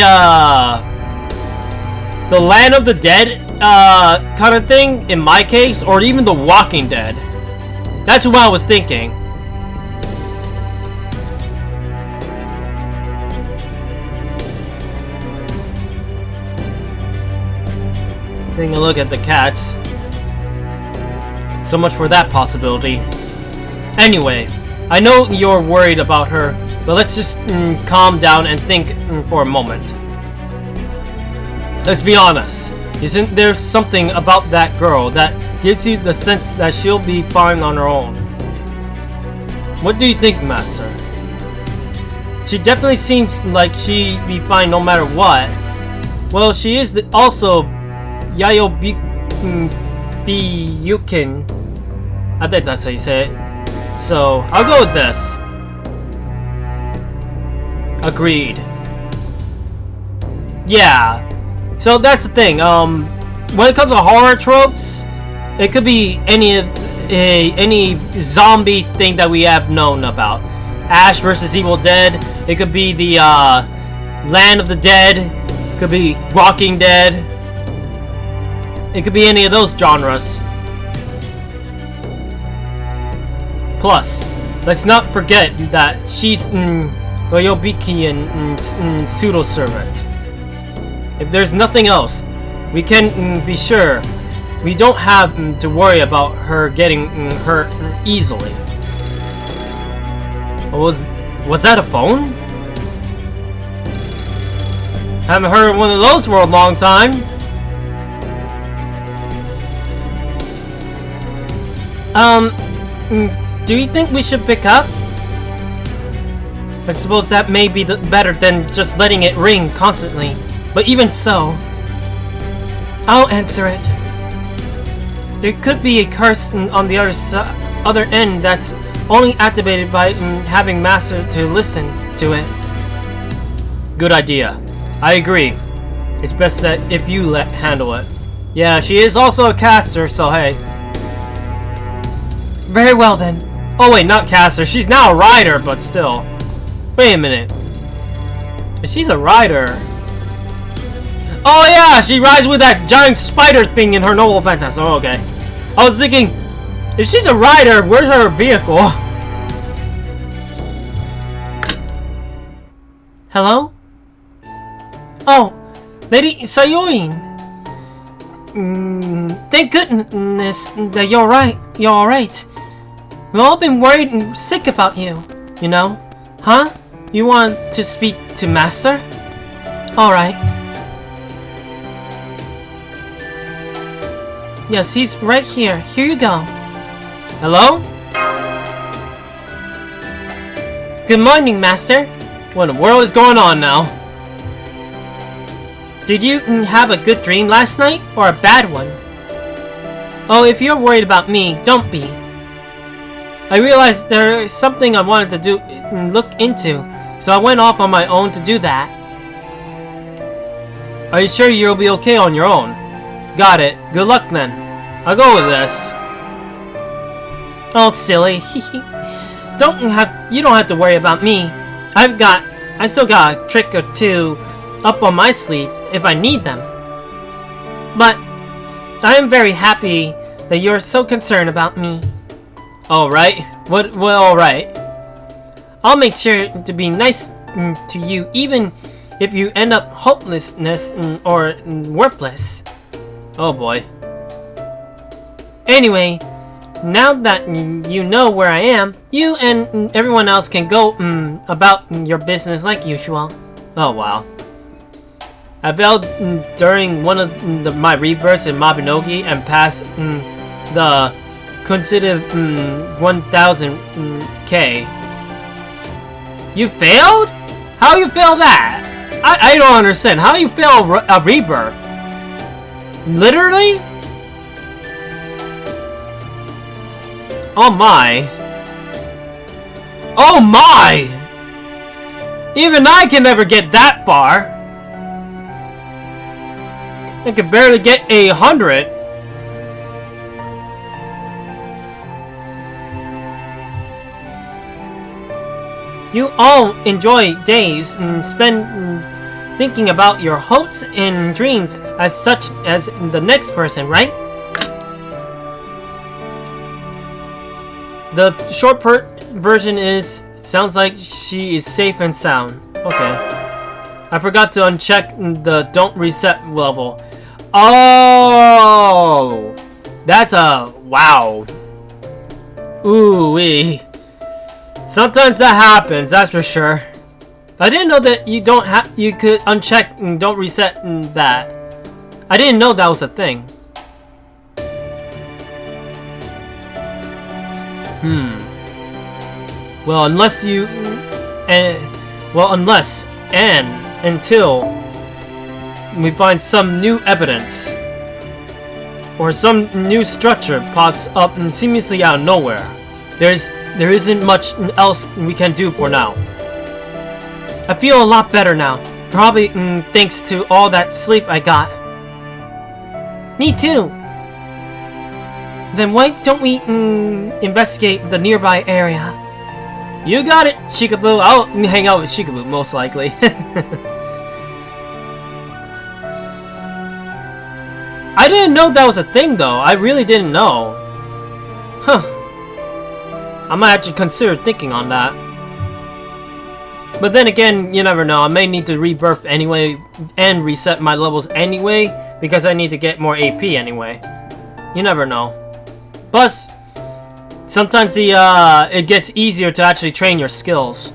Land of the Dead kind of thing in my case, or even The Walking Dead. That's what I was thinking. taking a look at the cats. So much for that possibility. Anyway, I know you're worried about her, but let's just calm down and think for a moment. Let's be honest. Isn't there something about that girl that gives you the sense that she'll be fine on her own? What do you think, Master? She definitely seems like she'd be fine no matter what. Well, she is also Yayobiyukin. I think that's how you say it. So, I'll go with this. Agreed. Yeah. So that's the thing. When it comes to horror tropes, it could be any zombie thing that we have known about. Ash versus Evil Dead. It could be the Land of the Dead. It could be Walking Dead. It could be any of those genres. Plus, let's not forget that she's Yoyobikian pseudo servant. If there's nothing else, we can be sure we don't have to worry about her getting hurt easily. Was that a phone? Haven't heard one of those for a long time. Do you think we should pick up? I suppose that may be better than just letting it ring constantly. But even so, I'll answer it. There could be a curse on the other end that's only activated by having Master to listen to it. Good idea. I agree. It's best that if you handle it. Yeah, she is also a caster, so hey. Very well then. Oh wait, not caster. She's now a rider, but still. Wait a minute. If she's a rider... Oh yeah, she rides with that giant spider thing in her Noble Phantasm. Oh, okay. I was thinking, if she's a rider, where's her vehicle? Hello? Oh, Lady Sayori. Thank goodness that you're right. You're alright. We've all been worried and sick about you, you know? Huh? You want to speak to Master? Alright. Yes, he's right here. Here you go. Hello? Good morning, Master. What in the world is going on now? Did you have a good dream last night, or a bad one? Oh, if you're worried about me, don't be. I realized there is something I wanted to look into, so I went off on my own to do that. Are you sure you'll be okay on your own? Got it. Good luck then. I'll go with this. Oh, silly. You don't have to worry about me. I still got a trick or two up on my sleeve if I need them. But I am very happy that you're so concerned about me. Alright. Well, alright. I'll make sure to be nice to you even if you end up hopelessness or worthless. Oh boy. Anyway, now that you know where I am, you and everyone else can go about your business like usual. Oh wow. I failed during one of my rebirths in Mabinogi and passed the consecutive 1000K. You failed? How you fail that? I don't understand. How you fail a rebirth? Literally? Oh my. Oh my! Even I can never get that far. I can barely get 100. You all enjoy days and spend thinking about your hopes and dreams as such as the next person, right? The short version is, sounds like she is safe and sound. Okay. I forgot to uncheck the don't reset level. Oh! That's a... wow. Ooh-wee. Sometimes that happens, that's for sure. I didn't know that you don't have... you could uncheck and don't reset that. I didn't know that was a thing. Well, unless you... unless and until we find some new evidence or some new structure pops up and seemingly out of nowhere, there isn't much else we can do for now. I feel a lot better now, probably thanks to all that sleep I got. Me too. Then why don't we investigate the nearby area? You got it, Shikaboo. I'll hang out with Shikaboo, most likely. I didn't know that was a thing, though. I really didn't know. Huh. I might actually consider thinking on that. But then again, you never know. I may need to rebirth anyway and reset my levels anyway because I need to get more AP anyway. You never know. Plus, sometimes it gets easier to actually train your skills.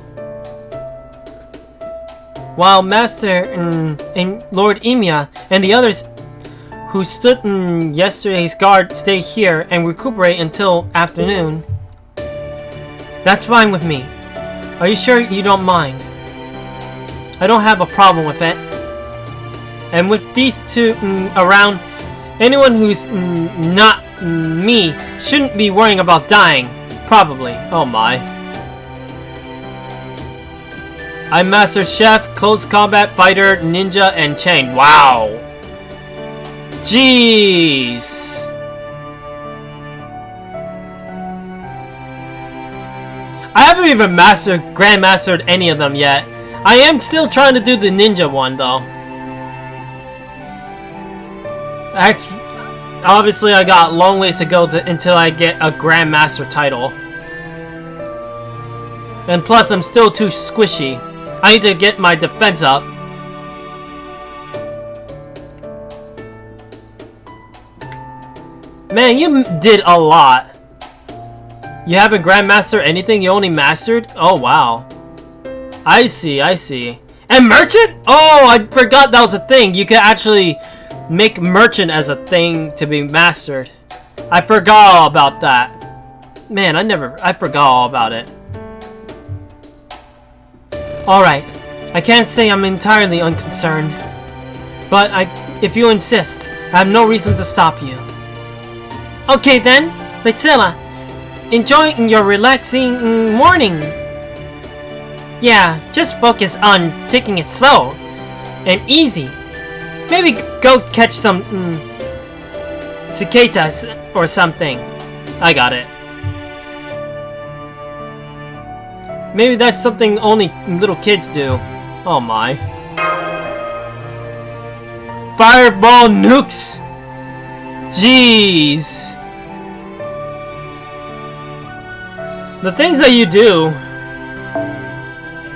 While Master and Lord Emiya and the others who stood in yesterday's guard stay here and recuperate until afternoon. That's fine with me. Are you sure you don't mind? I don't have a problem with it. And with these two around, anyone who's not me shouldn't be worrying about dying. Probably. Oh my. I'm Master Chef, Close Combat Fighter, Ninja, and Chain. Wow. Jeez. I haven't even grandmastered any of them yet. I am still trying to do the ninja one though. That's obviously I got a long ways to go until I get a grandmaster title. And plus I'm still too squishy. I need to get my defense up. Man, you did a lot. You haven't grandmastered anything? You only mastered? Oh, wow. I see, I see. And merchant? Oh, I forgot that was a thing. You could actually make merchant as a thing to be mastered. I forgot all about that. Man, I forgot all about it. Alright. I can't say I'm entirely unconcerned. But if you insist, I have no reason to stop you. Okay then, Vexilla. Enjoy your relaxing morning. Yeah, just focus on taking it slow and easy. Maybe go catch some cicadas or something. I got it. Maybe that's something only little kids do. Oh my. Fireball nukes! Jeez. The things that you do.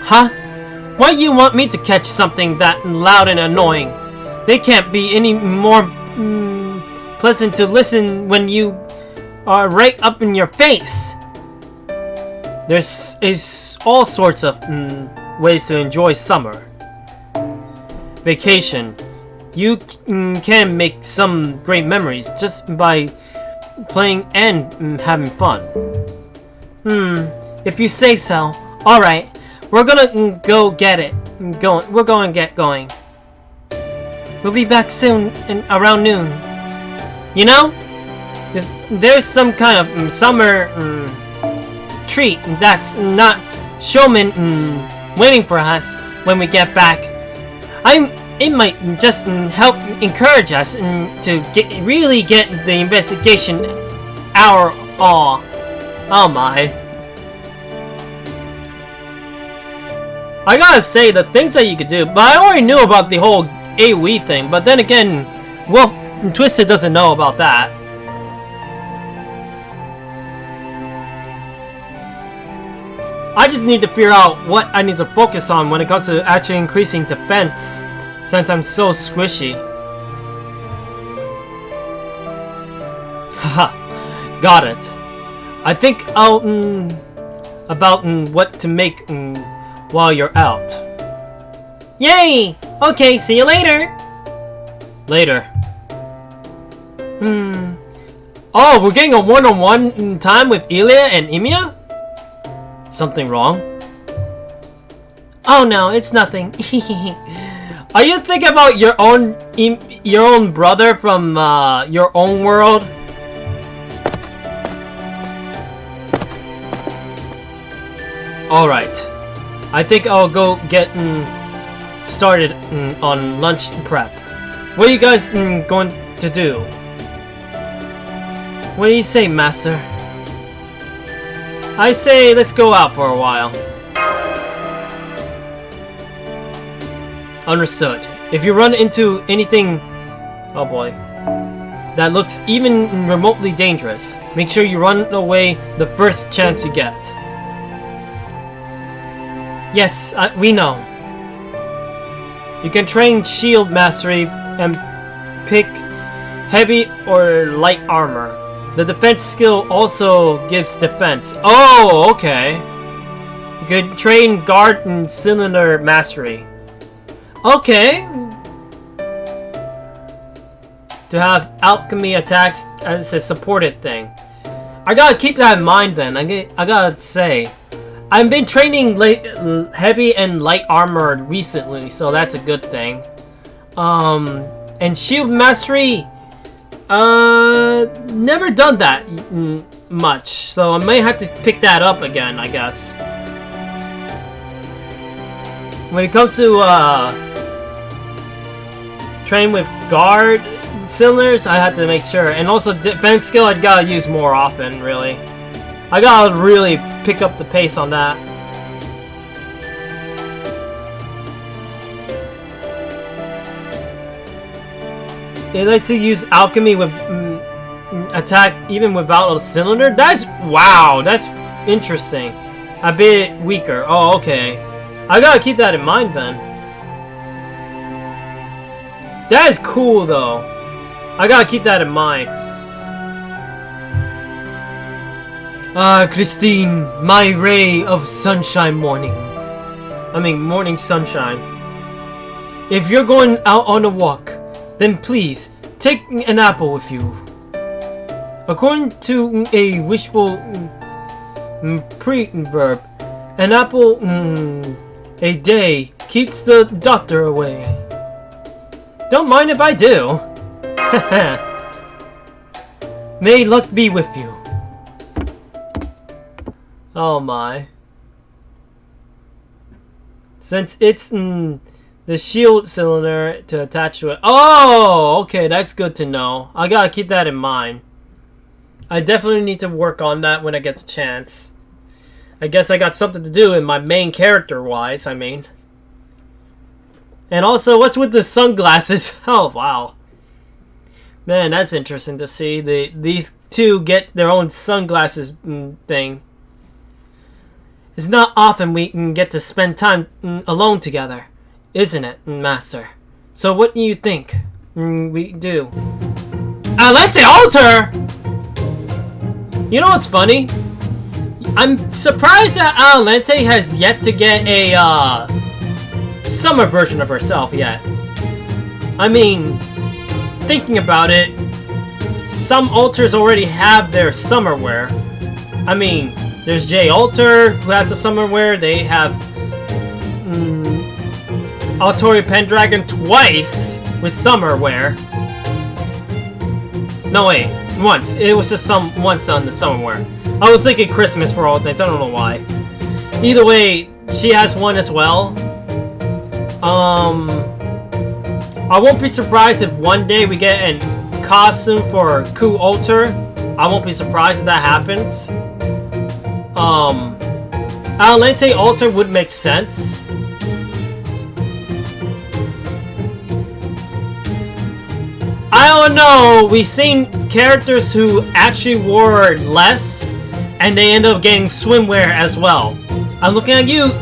Huh? Why do you want me to catch something that loud and annoying? They can't be any more pleasant to listen when you are right up in your face. There's all sorts of ways to enjoy summer. Vacation. You can make some great memories just by playing and having fun. If you say so. Alright, we're gonna go get it. We're going to get going. We'll be back soon around noon. You know, if there's some kind of summer treat that's not showman waiting for us when we get back. It might just help encourage us to really get the investigation our all. Oh my. I gotta say, the things that you could do, but I already knew about the whole AoE thing, but then again, Wolf Twisted doesn't know about that. I just need to figure out what I need to focus on when it comes to actually increasing defense, since I'm so squishy. Got it. I think I'll about what to make while you're out. Yay! Okay, see you later. Later. Oh, we're getting a one-on-one time with Ilya and Emiya? Something wrong? Oh no, it's nothing. Are you thinking about your own brother from your own world? Alright. I think I'll go get started on lunch prep. What are you guys going to do? What do you say, Master? I say let's go out for a while. Understood. If you run into anything... Oh boy. That looks even remotely dangerous, make sure you run away the first chance you get. Yes, we know. You can train shield mastery and pick heavy or light armor. The defense skill also gives defense. Oh, okay. You can train guard and cylinder mastery. Okay. To have alchemy attacks as a supported thing. I gotta keep that in mind then. I gotta say. I've been training heavy and light armor recently, so that's a good thing. And shield mastery, never done that much, so I may have to pick that up again, I guess. When it comes to train with guard cylinders, I have to make sure, and also defense skill I gotta use more often, really. I gotta really pick up the pace on that. It lets you use alchemy with attack even without a cylinder? That's... wow, that's interesting. A bit weaker. Oh, okay. I gotta keep that in mind then. That is cool though. I gotta keep that in mind. Christine, my ray of sunshine morning. Morning sunshine. If you're going out on a walk, then please, take an apple with you. According to a wishful proverb, an apple a day keeps the doctor away. Don't mind if I do. May luck be with you. Oh my. Since it's the shield cylinder to attach to it. Oh, okay, that's good to know. I gotta keep that in mind. I definitely need to work on that when I get the chance. I guess I got something to do in my main character-wise, I mean. And also, what's with the sunglasses? Oh, wow. Man, that's interesting to see. These two get their own sunglasses thing. It's not often we can get to spend time alone together, isn't it, Master? So what do you think we do? Alente Alter! You know what's funny? I'm surprised that Alente has yet to get a summer version of herself yet. I mean, thinking about it, some alters already have their summer wear. I mean, there's J Alter who has a summer wear. They have Altori Pendragon twice with summer wear. No wait, once. It was just once on the summer wear. I was thinking Christmas for all things. I don't know why. Either way, she has one as well. I won't be surprised if one day we get a costume for Ku Alter. I won't be surprised if that happens. Alente Alter would make sense. I don't know. We've seen characters who actually wore less, and they end up getting swimwear as well. I'm looking at you,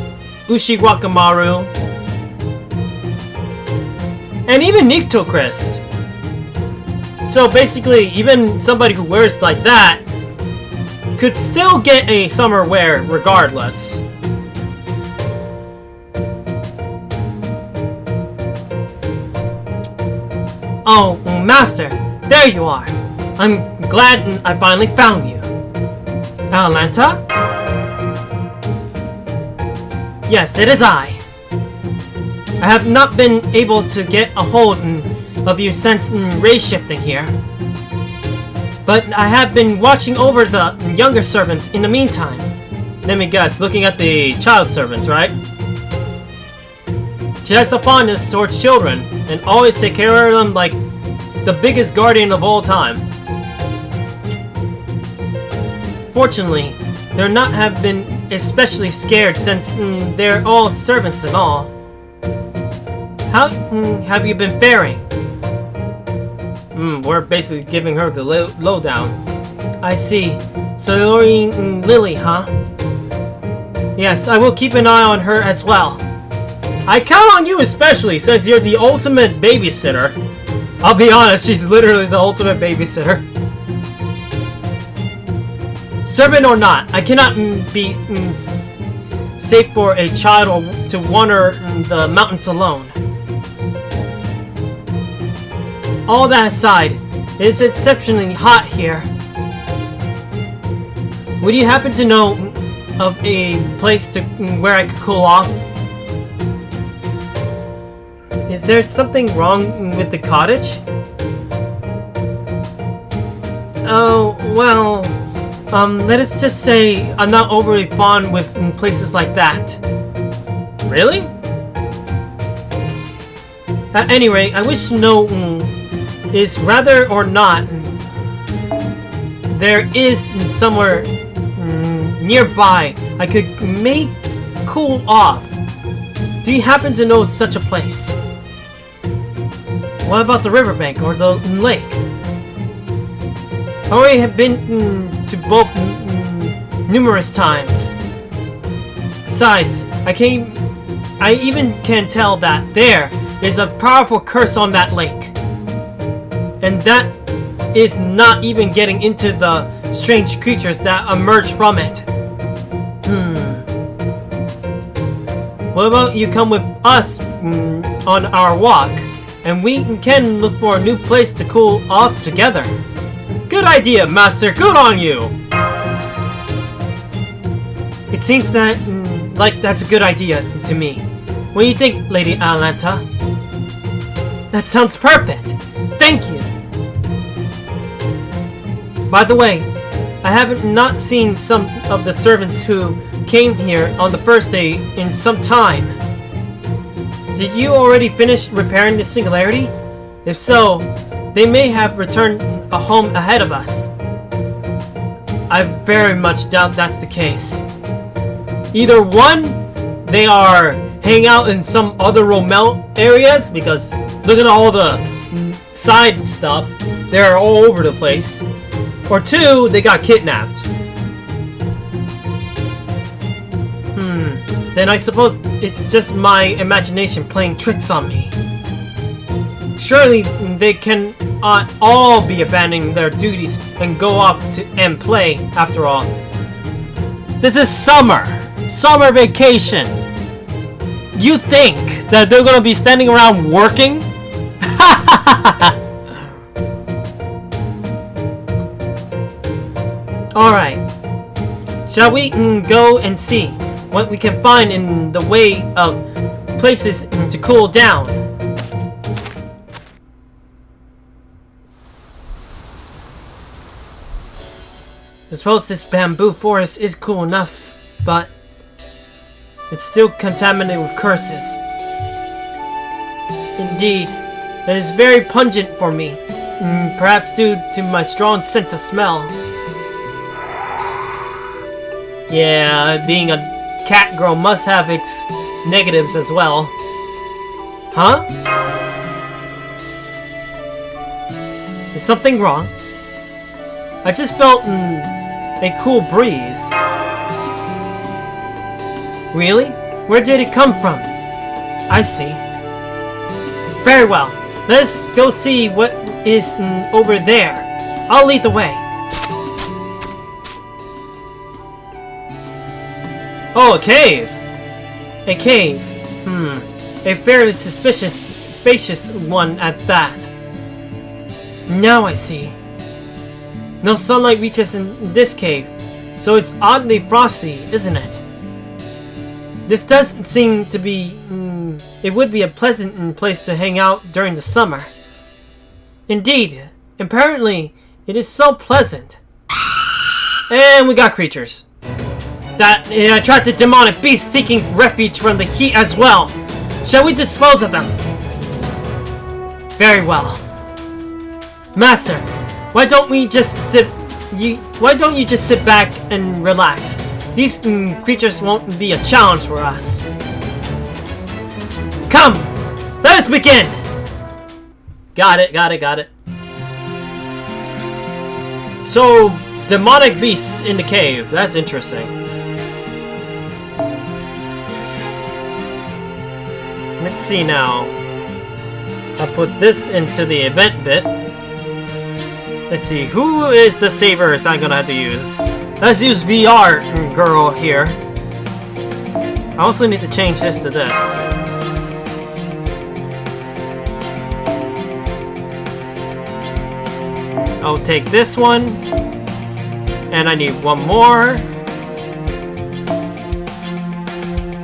Ushi Wakamaru. And even Nikto Chris. So basically, even somebody who wears like that could still get a summer wear regardless. Oh, Master, there you are. I'm glad I finally found you. Atalanta? Yes, it is I. I have not been able to get a hold of you since race shifting here. But I have been watching over the younger servants in the meantime. Let me guess, looking at the child servants, right? She has a fondness towards children, and always take care of them like the biggest guardian of all time. Fortunately, they're not have been especially scared since they're all servants and all. How have you been faring? We're basically giving her the lowdown. I see. So you're Lily, huh? Yes, I will keep an eye on her as well. I count on you especially, since you're the ultimate babysitter. I'll be honest, she's literally the ultimate babysitter. Servant or not, I cannot be safe for a child to wander the mountains alone. All that aside, it is exceptionally hot here. Would you happen to know of a place where I could cool off? Is there something wrong with the cottage? Oh, well, let us just say I'm not overly fond with places like that. Really? At any rate, I wish to know is rather or not there is somewhere nearby I could make cool off. Do you happen to know such a place? What about the riverbank or the lake? I already have been to both numerous times. Besides, I even can tell that there is a powerful curse on that lake. And that is not even getting into the strange creatures that emerge from it. What about you come with us on our walk, and we can look for a new place to cool off together? Good idea, Master. Good on you. It seems that like that's a good idea to me. What do you think, Lady Atalanta? That sounds perfect. Thank you. By the way, I haven't not seen some of the servants who came here on the first day in some time. Did you already finish repairing the singularity? If so, they may have returned home ahead of us. I very much doubt that's the case. Either one, they are hanging out in some other Romel areas, because look at all the side stuff. They're all over the place. Or two, they got kidnapped. Then I suppose it's just my imagination playing tricks on me. Surely they can all be abandoning their duties and go off and play, after all. This is summer! Summer vacation! You think that they're gonna be standing around working? Alright. Shall we go and see what we can find in the way of places to cool down? I suppose this bamboo forest is cool enough, but it's still contaminated with curses. Indeed, it is very pungent for me, perhaps due to my strong sense of smell. Yeah, being a cat girl must have its negatives as well. Huh? Is something wrong? I just felt a cool breeze. Really? Where did it come from? I see. Very well. Let's go see what is over there. I'll lead the way. Oh, a cave! A cave. A fairly spacious one at that. Now I see. No sunlight reaches in this cave, so it's oddly frosty, isn't it? This does seem to be... it would be a pleasant place to hang out during the summer. Indeed, apparently, it is so pleasant. And we got creatures. That attracted demonic beasts seeking refuge from the heat as well. Shall we dispose of them? Very well. Master, why don't you just sit back and relax? These creatures won't be a challenge for us. Come, let us begin. Got it. So, demonic beasts in the cave. That's interesting. Let's see now. I'll put this into the event bit. Let's see, who is the savers I'm gonna have to use? Let's use VR girl here. I also need to change this to this. I'll take this one. And I need one more.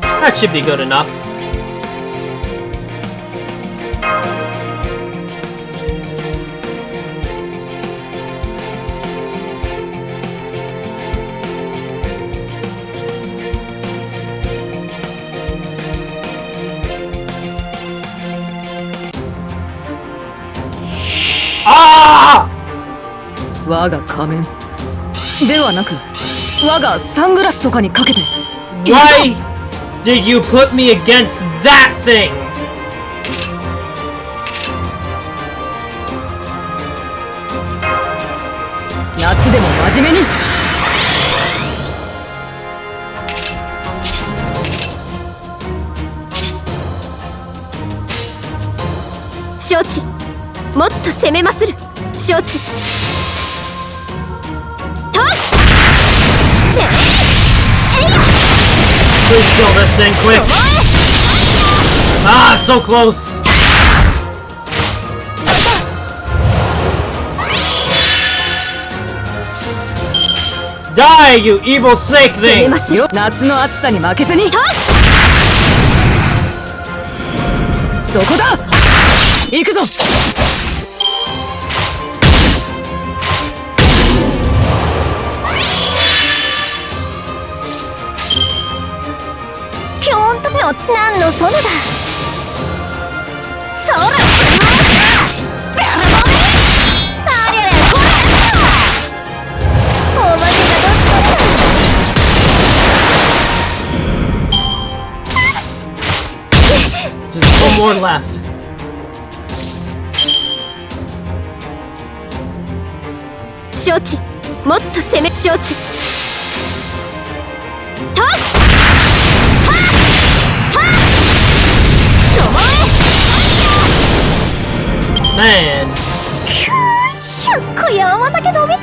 That should be good enough. Ah! 我が仮面ではなく我がサングラスとかにかけて Why did you put me against that thing?夏でも真面目に承知もっと攻めまする承知とっ Please kill this thing quick. Ah, so close. Die, you evil snake 攻め thing. まするよ夏の暑さに負けずにそこだ行くぞキョーンとの何の園だそらあれれほらおまけがどっそ Just one more left. 承知もっと攻め承知とっMan. しゅっこや甘酒飲みて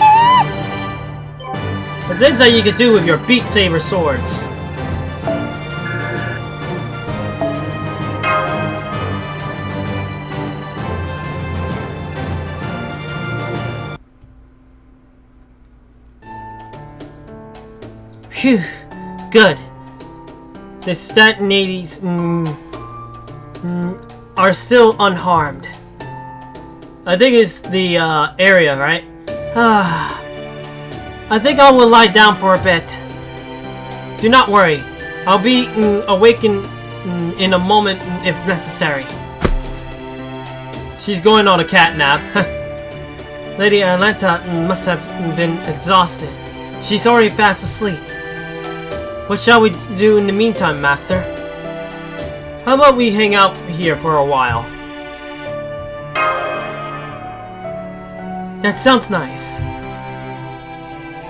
The things that you could do with your Beat Saber swords. Phew. Good. The Statinates are still unharmed. I think it's the area, right? I think I will lie down for a bit. Do not worry. I'll be awakened in a moment if necessary. She's going on a cat nap. Lady Atlanta must have been exhausted. She's already fast asleep. What shall we do in the meantime, Master? How about we hang out here for a while? That sounds nice.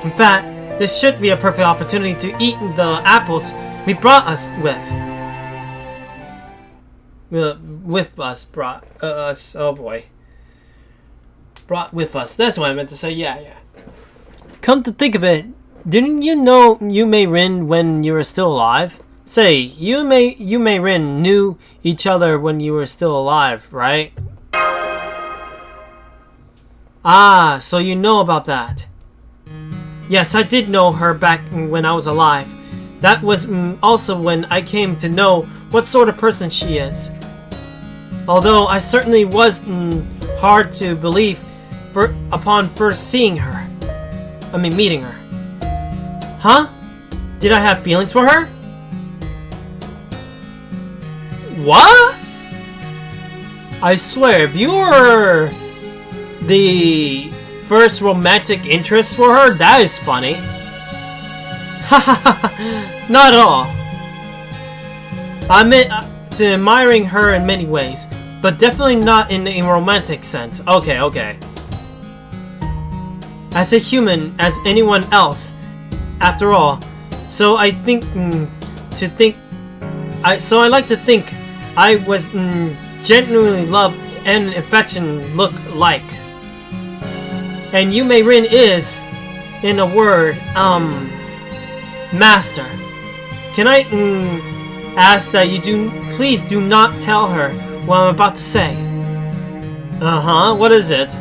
In fact, this should be a perfect opportunity to eat the apples we brought us with. Brought us. Oh boy. Brought with us. That's what I meant to say. Yeah. Come to think of it, Didn't you know Yume Rin when you were still alive? Say, Yume Rin knew each other when you were still alive, right? Ah, so you know about that. Yes, I did know her back when I was alive. That was also when I came to know what sort of person she is. Although I certainly was hard to believe upon first seeing her. I mean, meeting her. Huh? Did I have feelings for her? What? I swear, if you were the first romantic interest for her, that is funny. Not at all. I admit to admiring her in many ways, but definitely not in a romantic sense. Okay. As a human, as anyone else, after all. So I think I like to think I was genuinely love and affection look like. And Yume Rin is, in a word, master. Can I ask that you please do not tell her what I'm about to say? What is it?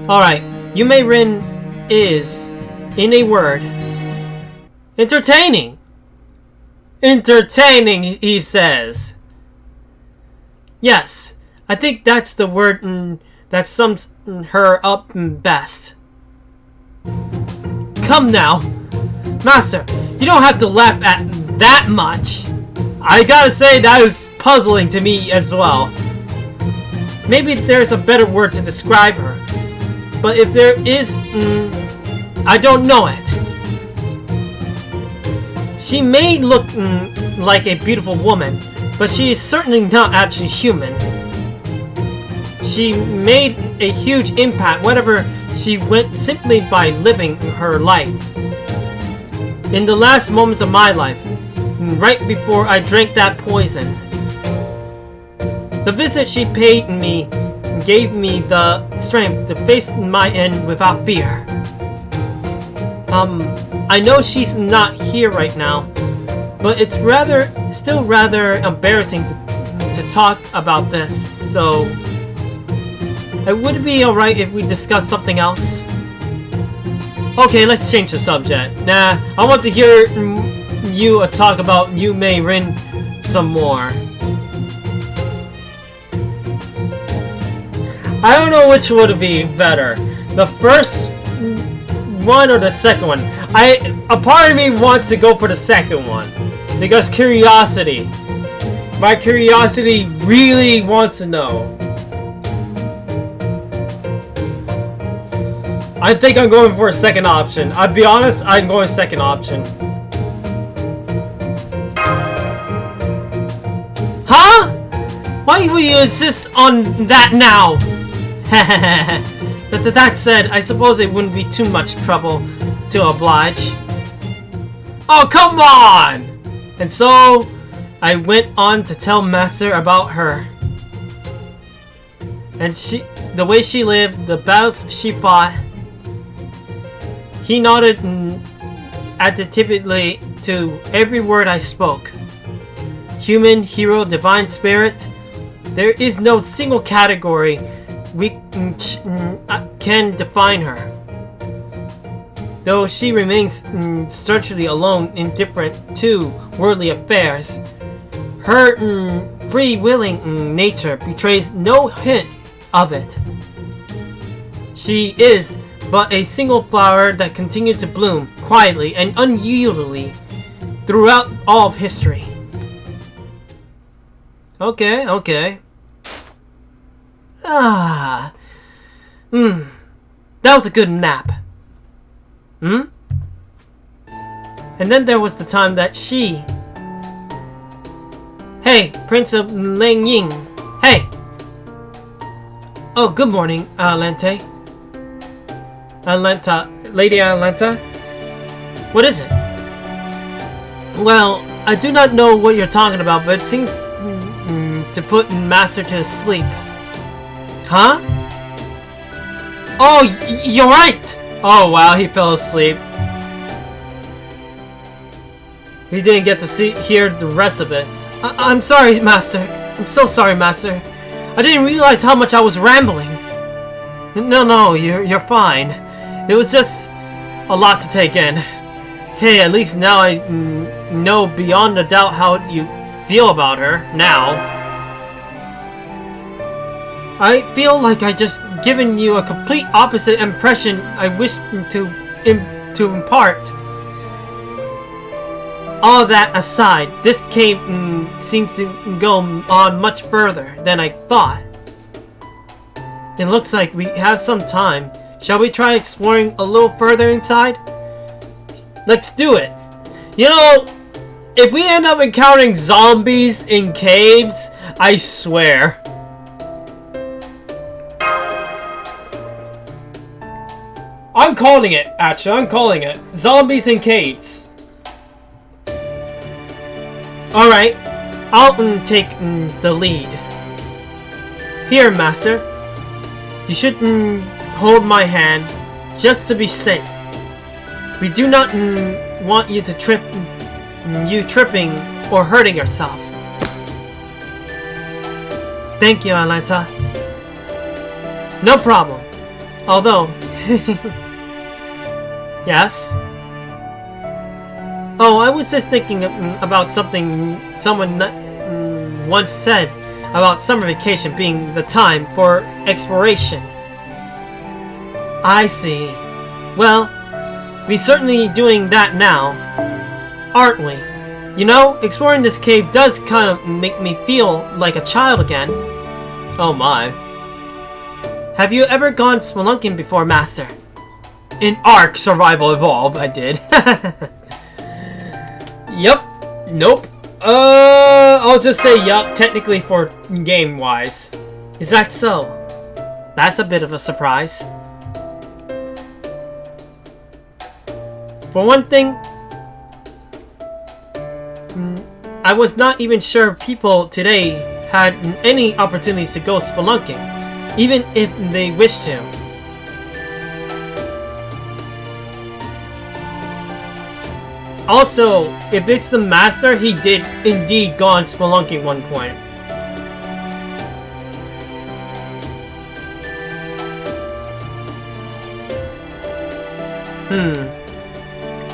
Alright, Yume Rin is, in a word, entertaining. Entertaining, he says. Yes, I think that's the word that sums her up best. Come now, Master, you don't have to laugh at that much. I gotta say that is puzzling to me as well. Maybe there's a better word to describe her, but if there is, I don't know it. She may look like a beautiful woman, but she is certainly not actually human. She made a huge impact wherever she went simply by living her life. In the last moments of my life, right before I drank that poison, the visit she paid me gave me the strength to face my end without fear. I know she's not here right now, but it's still rather embarrassing to talk about this, so would it be alright if we discuss something else? Okay, let's change the subject. Nah, I want to hear you talk about Yume Rin some more. I don't know which would be better, the first one or the second one. A part of me wants to go for the second one because curiosity. My curiosity really wants to know. I think I'm going for a second option. I'll be honest, I'm going second option. Huh? Why would you insist on that now? But that said, I suppose it wouldn't be too much trouble to oblige. Oh, come on! And so, I went on to tell Master about her. And the way she lived, the battles she fought. He nodded attentively to every word I spoke. Human, hero, divine spirit. There is no single category we can define her. Though she remains structurally alone, indifferent to worldly affairs, her free-willing nature betrays no hint of it. She is but a single flower that continued to bloom quietly and unyieldingly throughout all of history. Okay. That was a good nap. And then there was the time that she... Hey, Prince of Lang Ying. Hey! Oh, good morning, Alente. Lady Alenta? What is it? Well, I do not know what you're talking about, but it seems to put Master to sleep. Huh? Oh, you're right! Oh wow, he fell asleep. he didn't get to hear the rest of it. I'm sorry, Master. I'm so sorry, Master. I didn't realize how much I was rambling. No, you're fine. It was just a lot to take in. Hey, at least now I know beyond a doubt how you feel about her now. I feel like I just given you a complete opposite impression I wished to impart. All that aside, this cave seems to go on much further than I thought. It looks like we have some time. Shall we try exploring a little further inside? Let's do it. You know, if we end up encountering zombies in caves, I swear. I'm calling it, actually. I'm calling it. Zombies in caves. Alright, I'll take the lead. Here, Master. You should hold my hand just to be safe. We do not want you to tripping or hurting yourself. Thank you, Atlanta. No problem. Although, yes? Oh, I was just thinking about something someone once said about summer vacation being the time for exploration. I see. Well, we're certainly doing that now, aren't we? You know, exploring this cave does kind of make me feel like a child again. Oh my. Have you ever gone spelunking before, Master? In Ark Survival Evolved, I did. Yup. Nope. I'll just say yup, technically for game-wise. Is that so? That's a bit of a surprise. For one thing, I was not even sure people today had any opportunities to go spelunking, even if they wished to. Also, if it's the Master, he did indeed go on spelunking one point.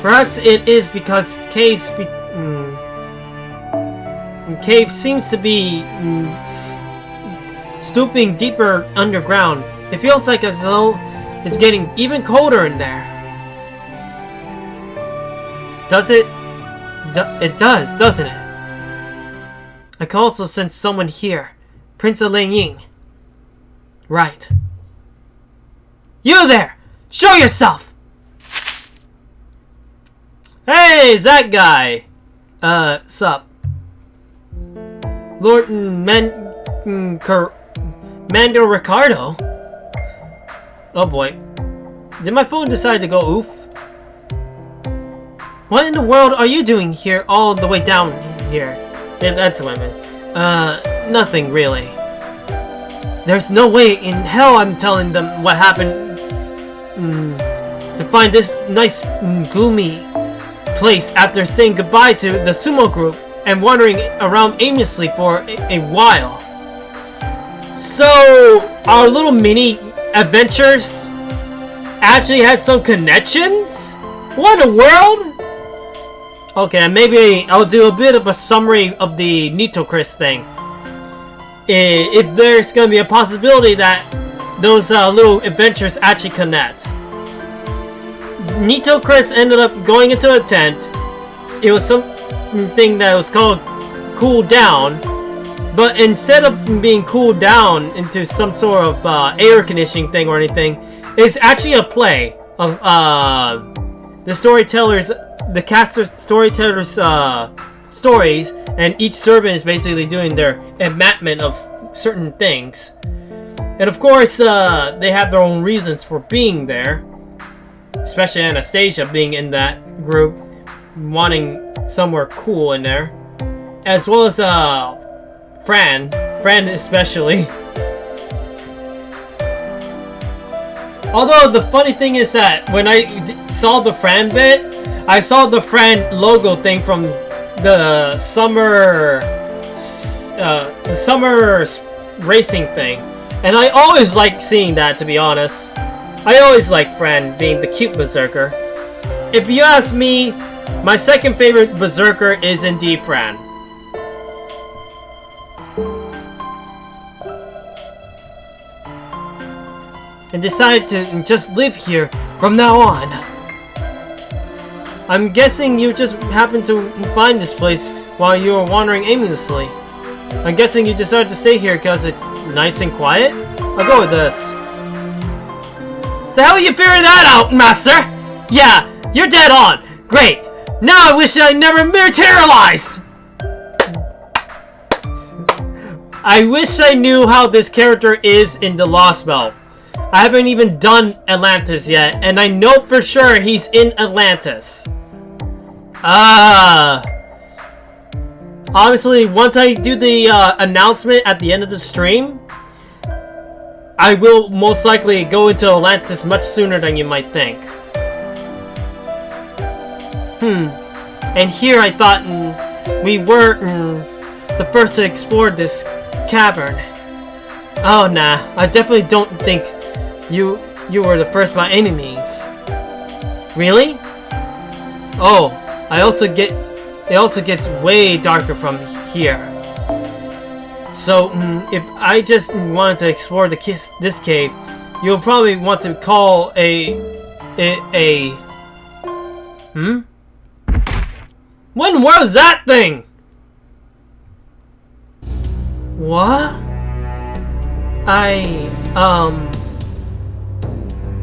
Perhaps it is because cave seems to be stooping deeper underground. It feels like as though it's getting even colder in there. Does it? It does, doesn't it? I can also sense someone here. Prince of Lin Ying. Right. You there! Show yourself! Hey, it's that guy! Sup? Lord Mando Ricardo? Oh boy. Did my phone decide to go oof? What in the world are you doing here all the way down here? Yeah, that's what I meant. Nothing really. There's no way in hell I'm telling them what happened to find this nice gloomy place after saying goodbye to the sumo group and wandering around aimlessly for a while. So, our little mini adventures actually has some connections? What in the world? Okay, maybe I'll do a bit of a summary of the Nitocris thing. If there's gonna be a possibility that those little adventures actually connect. Nitocris ended up going into a tent. It was something that was called Cool Down. But instead of being cooled down into some sort of air conditioning thing or anything, it's actually a play of the storytellers, the caster's storytellers' stories, and each servant is basically doing their enactment of certain things. And of course, they have their own reasons for being there, especially Anastasia being in that group, wanting somewhere cool in there, as well as Fran especially. Although the funny thing is that when I saw the Fran bit, I saw the Fran logo thing from the summer racing thing, and I always like seeing that, to be honest. I always like Fran being the cute berserker. If you ask me, my second favorite berserker is indeed Fran. And decided to just live here from now on. I'm guessing you just happened to find this place while you were wandering aimlessly. I'm guessing you decided to stay here because it's nice and quiet? I'll go with this. The hell you figured that out, Master? Yeah, you're dead on. Great. Now I wish I never materialized. I wish I knew how this character is in the Lost Belt. I haven't even done Atlantis yet, and I know for sure he's in Atlantis. Honestly, once I do the announcement at the end of the stream, I will most likely go into Atlantis much sooner than you might think. And here I thought we were the first to explore this cavern. Oh nah, I definitely don't think you were the first by any means. Really? Oh, it also gets way darker from here. So if I just wanted to explore this cave, you'll probably want to call When was that thing? What?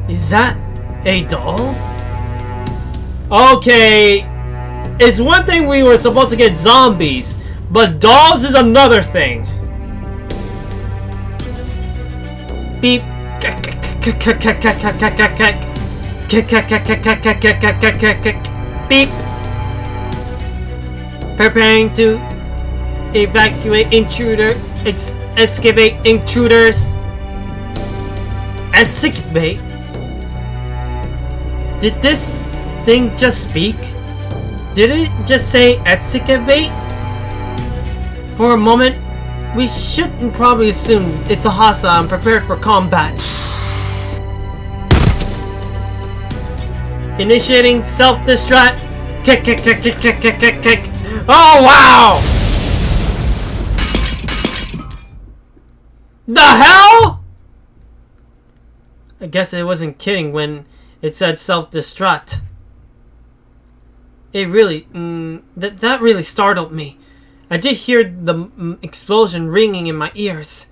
Is that a doll? Okay, it's one thing we were supposed to get zombies, but dolls is another thing. Beep. Beep. Preparing to evacuate intruder. Excavate intruders. Excavate? Did this thing just speak? Did it just say excavate? For a moment, we shouldn't probably assume it's a hostile and prepared for combat. Initiating self-destruct. Kick. Oh wow! The hell? I guess it wasn't kidding when it said self-destruct. It really, that really startled me. I did hear the explosion ringing in my ears.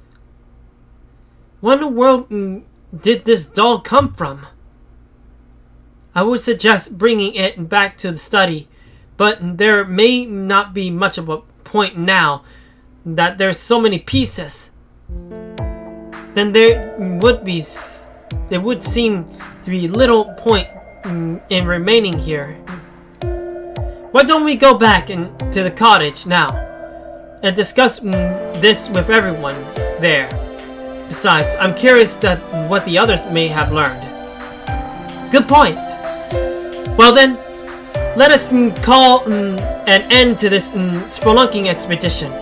Where in the world did this doll come from? I would suggest bringing it back to the study, but there may not be much of a point now that there's so many pieces. Then there would seem to be little point in remaining here. Why don't we go back to the cottage now and discuss this with everyone there? Besides, I'm curious what the others may have learned. Good point. Well then, let us call an end to this spelunking expedition.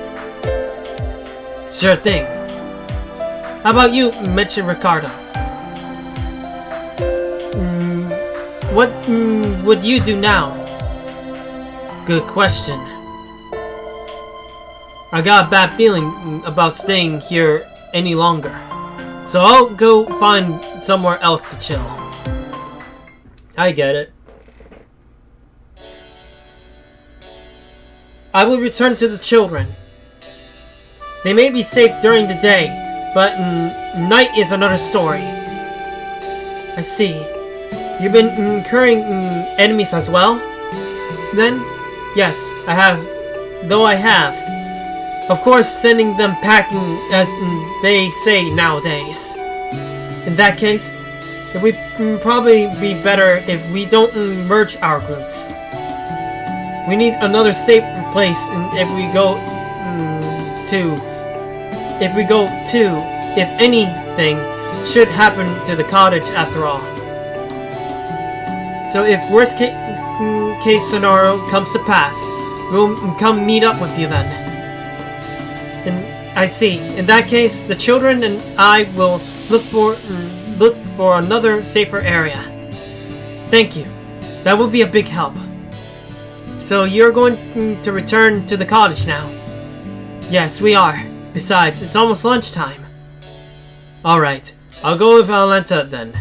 Sure thing. How about you, Mitch and Ricardo? What would you do now? Good question. I got a bad feeling about staying here any longer, so I'll go find somewhere else to chill. I get it. I will return to the children. They may be safe during the day, but night is another story. I see. You've been incurring enemies as well? Then, yes, I have. Though I have. Of course, sending them packing, as they say nowadays. In that case, it would probably be better if we don't merge our groups. We need another safe place if anything should happen to the cottage after all. So if worst case scenario comes to pass, we'll come meet up with you then. And I see. In that case, the children and I will look for another safer area. Thank you. That will be a big help. So you're going to return to the cottage now? Yes, we are. Besides, it's almost lunchtime. Alright, I'll go with Atalanta then.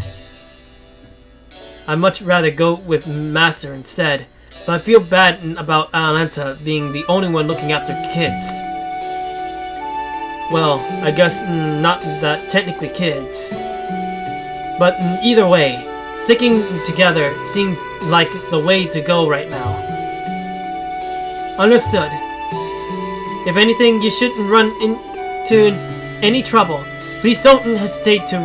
I'd much rather go with Master instead, but I feel bad about Atalanta being the only one looking after kids. Well, I guess not that technically kids. But either way, sticking together seems like the way to go right now. Understood. If anything, you shouldn't run into any trouble. Please don't hesitate to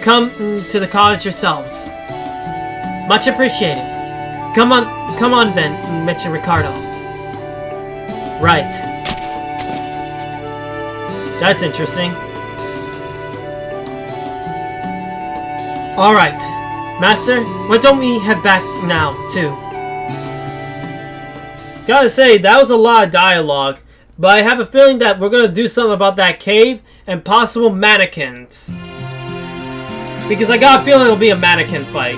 come to the cottage yourselves. Much appreciated. Come on then, Mr. Ricardo. Right. That's interesting. Alright. Master, why don't we head back now, too? Gotta say, that was a lot of dialogue, but I have a feeling that we're gonna do something about that cave and possible mannequins. Because I got a feeling it'll be a mannequin fight.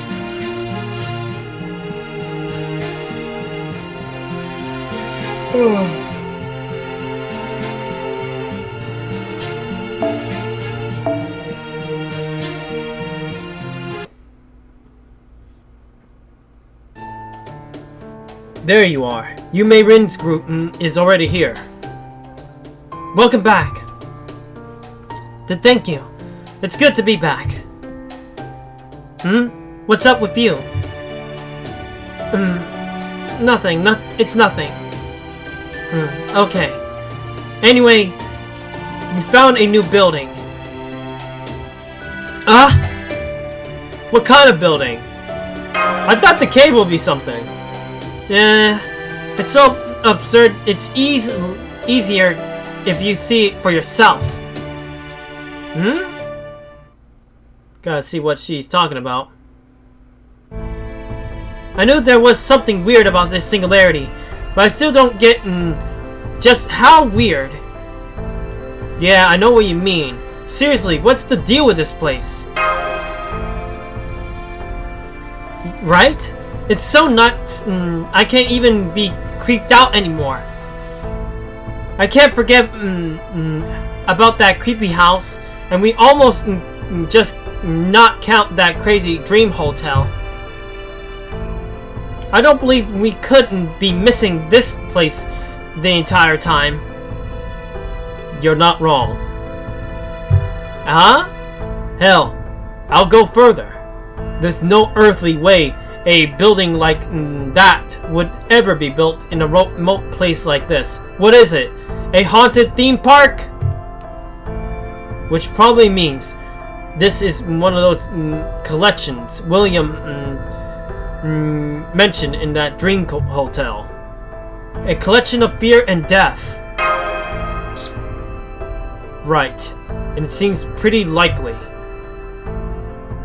There you are. Yume Rin's group is already here. Welcome back. Thank you. It's good to be back. What's up with you? Nothing. It's nothing. Okay. Anyway, we found a new building. What kind of building? I thought the cave would be something. It's so absurd. It's easier if you see it for yourself. Gotta see what she's talking about. I knew there was something weird about this singularity, but I still don't get just how weird. Yeah, I know what you mean. Seriously, what's the deal with this place? Right? It's so nuts, I can't even be creeped out anymore. I can't forget about that creepy house, and we almost just not count that crazy dream hotel. I don't believe we couldn't be missing this place the entire time. You're not wrong. Hell, I'll go further. There's no earthly way a building like that would ever be built in a remote place like this. What is it? A haunted theme park? Which probably means this is one of those collections William mentioned in that dream hotel. A collection of fear and death. Right. And it seems pretty likely.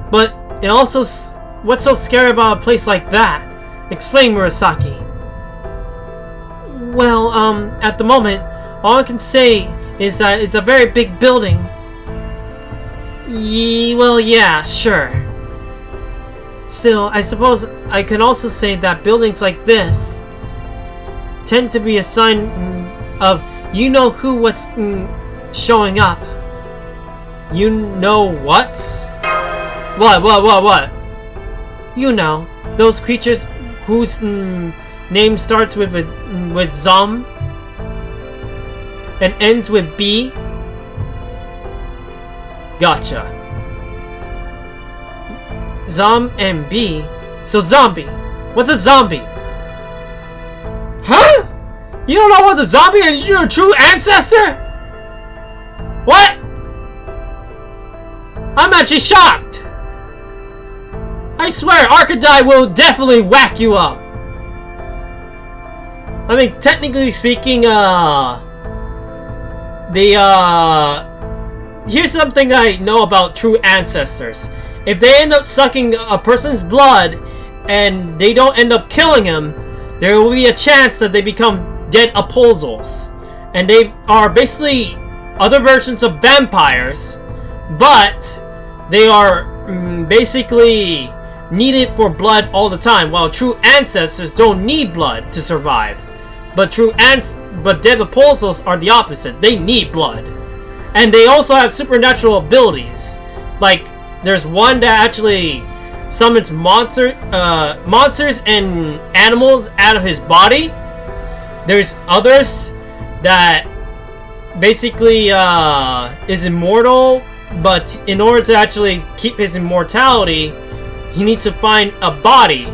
But it also... What's so scary about a place like that? Explain, Murasaki. Well, at the moment, all I can say is that it's a very big building. Well, yeah, sure. Still, I suppose I can also say that buildings like this tend to be a sign of what's showing up. You know what's? What? You know, those creatures whose name starts with Zom and ends with B? Gotcha. Zom and B? So zombie. What's a zombie? Huh? You don't know what's a zombie and you're a true ancestor? What? I'm actually shocked. I swear, Arcadai will definitely whack you up. I mean, technically speaking, here's something that I know about true ancestors. If they end up sucking a person's blood and they don't end up killing him, there will be a chance that they become dead Apolzels. And they are basically other versions of vampires, but they are basically needed for blood all the time, while true ancestors don't need blood to survive. But dead Apolzels are the opposite. They need blood. And they also have supernatural abilities. Like, there's one that actually summons monsters and animals out of his body. There's others that basically is immortal, but in order to actually keep his immortality, he needs to find a body.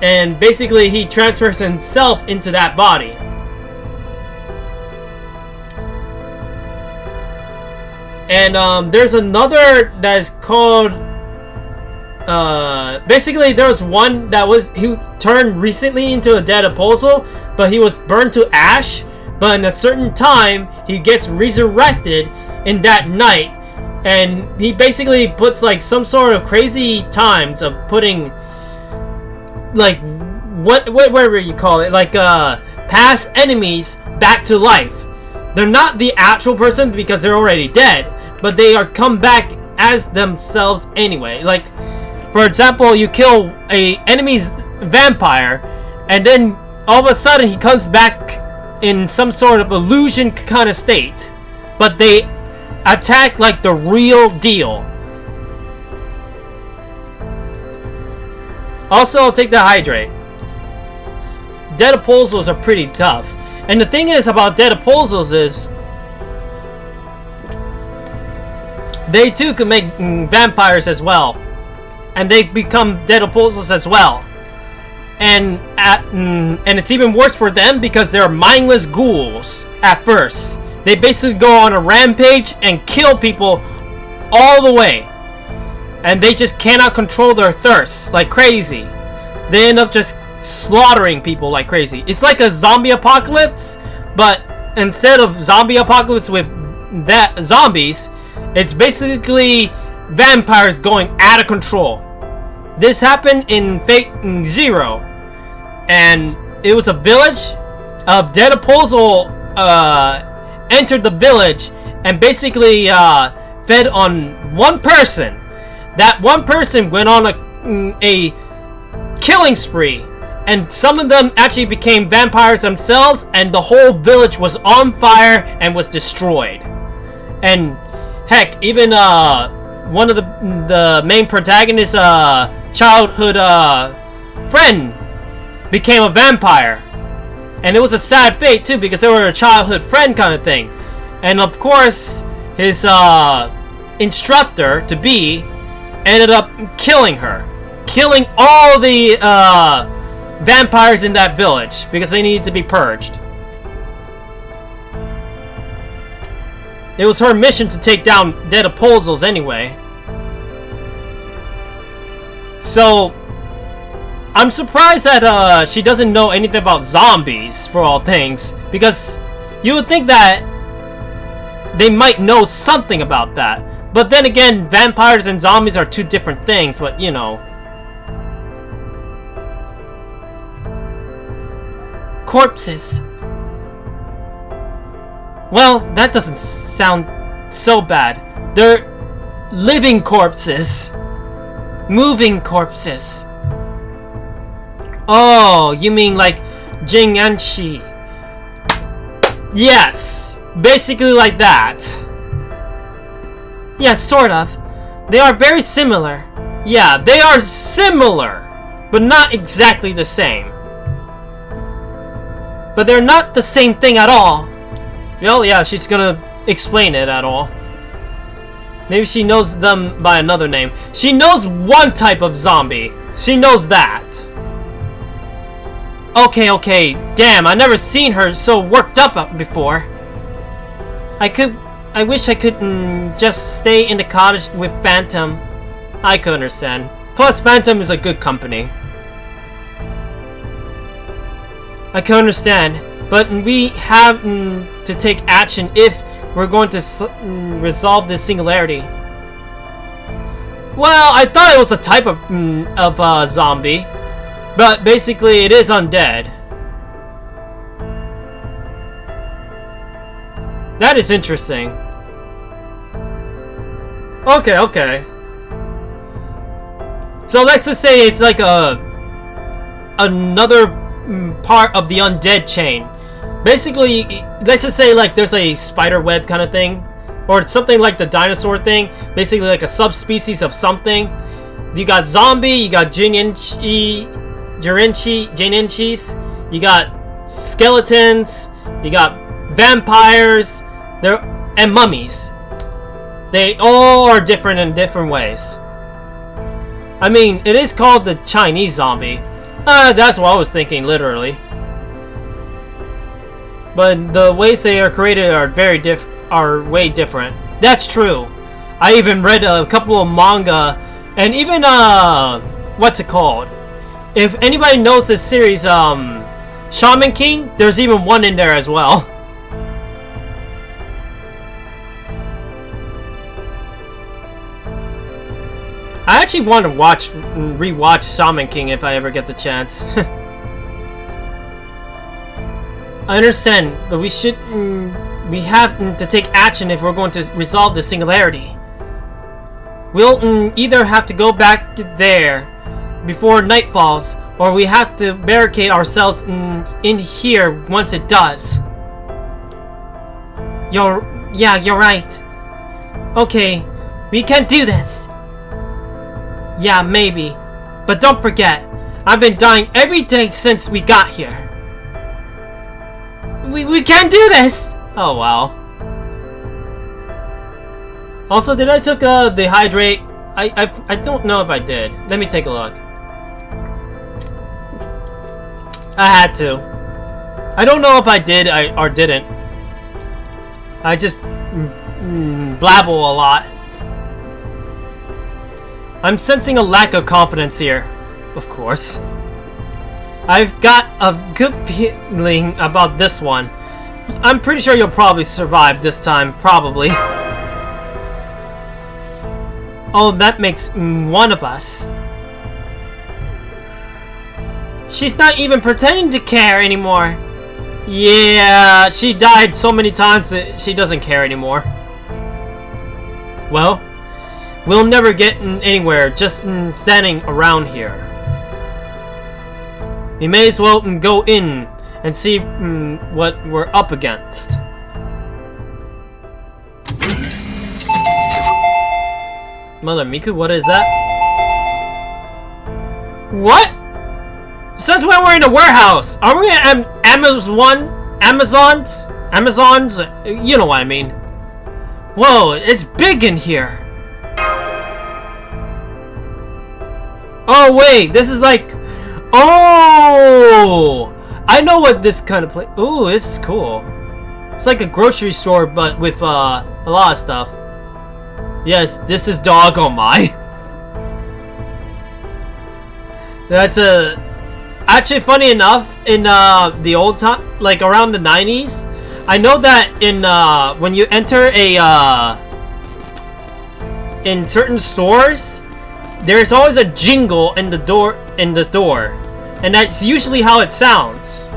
And basically he transfers himself into that body. And there's another that is called basically there was one that who turned recently into a dead Apolzel, but he was burned to ash. But in a certain time he gets resurrected in that night, and he basically puts like some sort of crazy times of putting like whatever you call it, like past enemies back to life. They're not the actual person because they're already dead, but they are come back as themselves anyway. Like, for example, you kill a enemy's vampire, and then all of a sudden he comes back in some sort of illusion kind of state, but they attack like the real deal. Also, I'll take the hydrate. Dead Apolzels are pretty tough. And the thing is about dead Apolzels is they too can make vampires as well. And they become dead Apolzels as well. And it's even worse for them because they're mindless ghouls at first. They basically go on a rampage and kill people all the way. And they just cannot control their thirst like crazy. They end up just slaughtering people like crazy. It's like a zombie apocalypse, but instead of zombie apocalypse with that zombies, it's basically vampires going out of control. This happened in Fate Zero, and it was a village of dead Apolzel entered the village and basically fed on one person. That one person went on a killing spree, and some of them actually became vampires themselves, and the whole village was on fire and was destroyed. And heck, even one of the main protagonist's childhood friend became a vampire. And it was a sad fate too, because they were a childhood friend kind of thing. And of course, his instructor to be ended up killing her, killing all the vampires in that village because they needed to be purged. It was her mission to take down dead Apolzels anyway. So I'm surprised that she doesn't know anything about zombies, for all things, because you would think that they might know something about that. But then again, vampires and zombies are two different things, but you know. Corpses. Well, that doesn't sound so bad. They're living corpses. Moving corpses. Oh, you mean like Jing Anshi? Yes, basically like that. Yes, sort of. They are very similar. Yeah, they are similar, but not exactly the same. But they're not the same thing at all. Well, yeah, she's gonna explain it at all. Maybe she knows them by another name. She knows one type of zombie. She knows that. Okay, damn, I never seen her so worked up before. I wish I could just stay in the cottage with Phantom. I could understand. Plus, Phantom is a good company. I can understand, but we have to take action if we're going to resolve this singularity. Well, I thought it was a type of zombie. But basically, it is undead. That is interesting. Okay, okay. So let's just say it's like another part of the undead chain. Basically, let's just say like there's a spider web kind of thing, or something like the dinosaur thing. Basically, like a subspecies of something. You got zombie, you got Jirinchis, you got skeletons, you got vampires, and mummies. They all are different in different ways. I mean, it is called the Chinese zombie. That's what I was thinking, literally. But the ways they are created are way different. That's true. I even read a couple of manga, and even what's it called? If anybody knows this series, Shaman King, there's even one in there as well. I actually want to rewatch Shaman King if I ever get the chance. I understand, but we have to take action if we're going to resolve the singularity. We'll either have to go back there before night falls, or we have to barricade ourselves in here once it does. You're right. Okay, we can do this. Yeah, maybe. But don't forget, I've been dying every day since we got here. We can do this! Oh, wow. Also, did I took the hydrate? I don't know if I did. Let me take a look. I had to. I don't know if I did or didn't. I just blabble a lot. I'm sensing a lack of confidence here. Of course. I've got a good feeling about this one. I'm pretty sure you'll probably survive this time, probably. Oh, that makes one of us. She's not even pretending to care anymore. Yeah, she died so many times that she doesn't care anymore. Well, we'll never get anywhere just standing around here. We may as well go in and see what we're up against. Mother Miku, what is that? What? Since when we're in a warehouse? Are we at Amazons? You know what I mean. Whoa, it's big in here. Oh wait, this is like... Oh! I know what this kind of place... Ooh, this is cool. It's like a grocery store, but with a lot of stuff. Yes, this is Dog Oh My. That's actually, funny enough, in the old time, like around the 90s, I know that in when you enter in certain stores, there's always a jingle in the door, and that's usually how it sounds.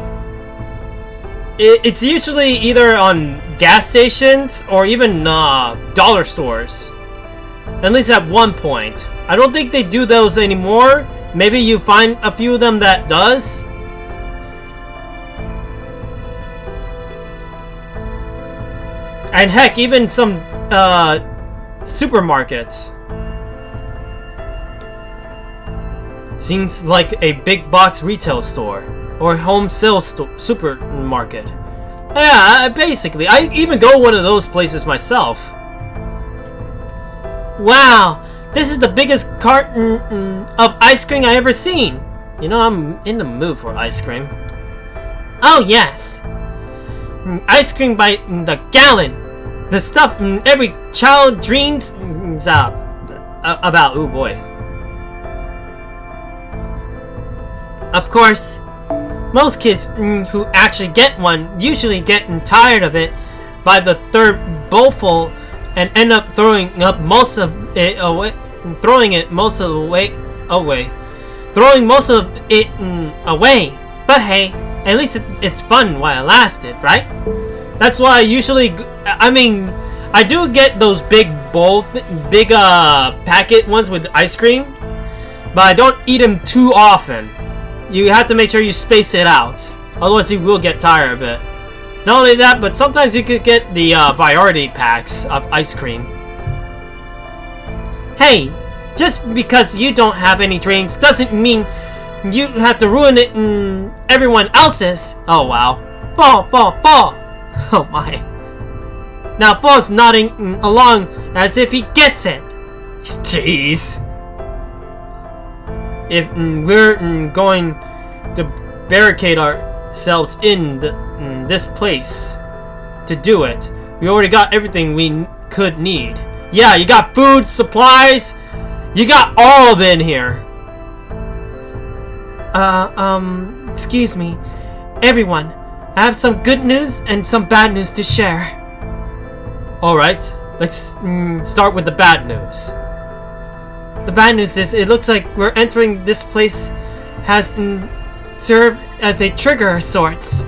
It's usually either on gas stations or even dollar stores. At least at one point. I don't think they do those anymore. Maybe you find a few of them that does. And heck, even some supermarkets. Seems like a big box retail store or home sales supermarket. Yeah, basically. I even go one of those places myself. Wow, this is the biggest carton of ice cream I ever seen. You know, I'm in the mood for ice cream. Oh yes, ice cream by the gallon. The stuff every child dreams about. Oh boy. Of course, most kids who actually get one usually get tired of it by the third bowlful and end up throwing it most of the way away. throwing most of it away. But hey, at least it's fun while it lasted, right? That's why I usually, I do get those big packet ones with ice cream, but I don't eat them too often. You have to make sure you space it out, otherwise you will get tired of it. Not only that, but sometimes you could get the variety packs of ice cream. Hey, just because you don't have any drinks doesn't mean you have to ruin it in everyone else's. Oh wow. Fall. Oh my. Now Fall's nodding along as if he gets it. Jeez. If we're going to barricade ourselves in this place to do it, we already got everything we could need. Yeah, you got food, supplies, you got all of it in here. Excuse me. Everyone, I have some good news and some bad news to share. Alright, let's start with the bad news. The bad news is it looks like we're entering this place has served as a trigger of sorts.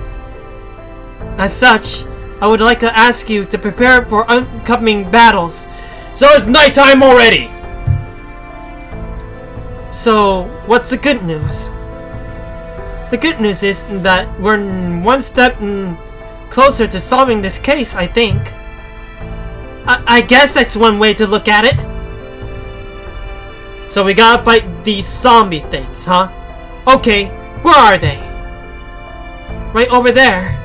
As such, I would like to ask you to prepare for upcoming battles. So it's nighttime already! So, what's the good news? The good news is that we're one step closer to solving this case, I think. I guess that's one way to look at it. So we gotta fight these zombie things, huh? Okay, where are they? Right over there.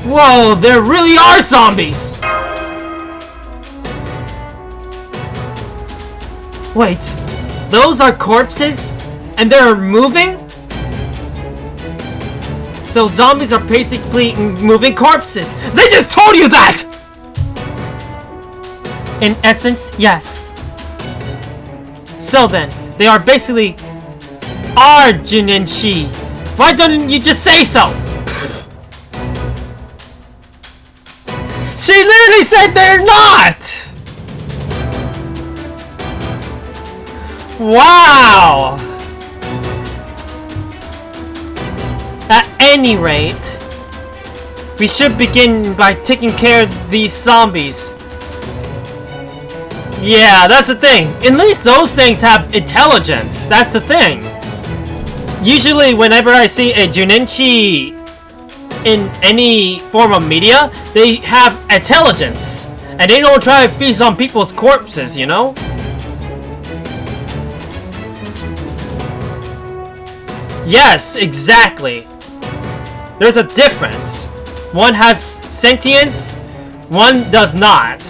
Whoa, there really are zombies! Wait, those are corpses? And they're moving? So zombies are basically moving corpses. They just told you that! In essence, yes. So then, they are basically our Jin and Shi. Why don't you just say so? She literally said they're not! Wow! At any rate, we should begin by taking care of these zombies. Yeah, that's the thing. At least those things have intelligence. That's the thing. Usually, whenever I see a Juninchi in any form of media, they have intelligence. And they don't try to feast on people's corpses, you know? Yes, exactly. There's a difference. One has sentience, one does not.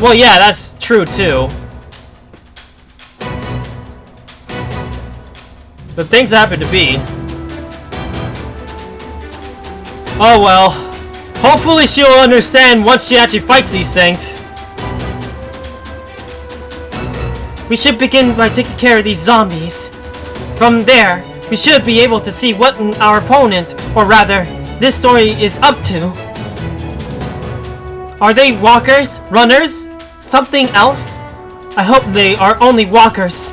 Well, yeah, that's true too. The things happen to be. Oh well. Hopefully she'll understand once she actually fights these things. We should begin by taking care of these zombies. From there, we should be able to see what our opponent, or rather, this story is up to. Are they walkers? Runners? Something else? I hope they are only walkers.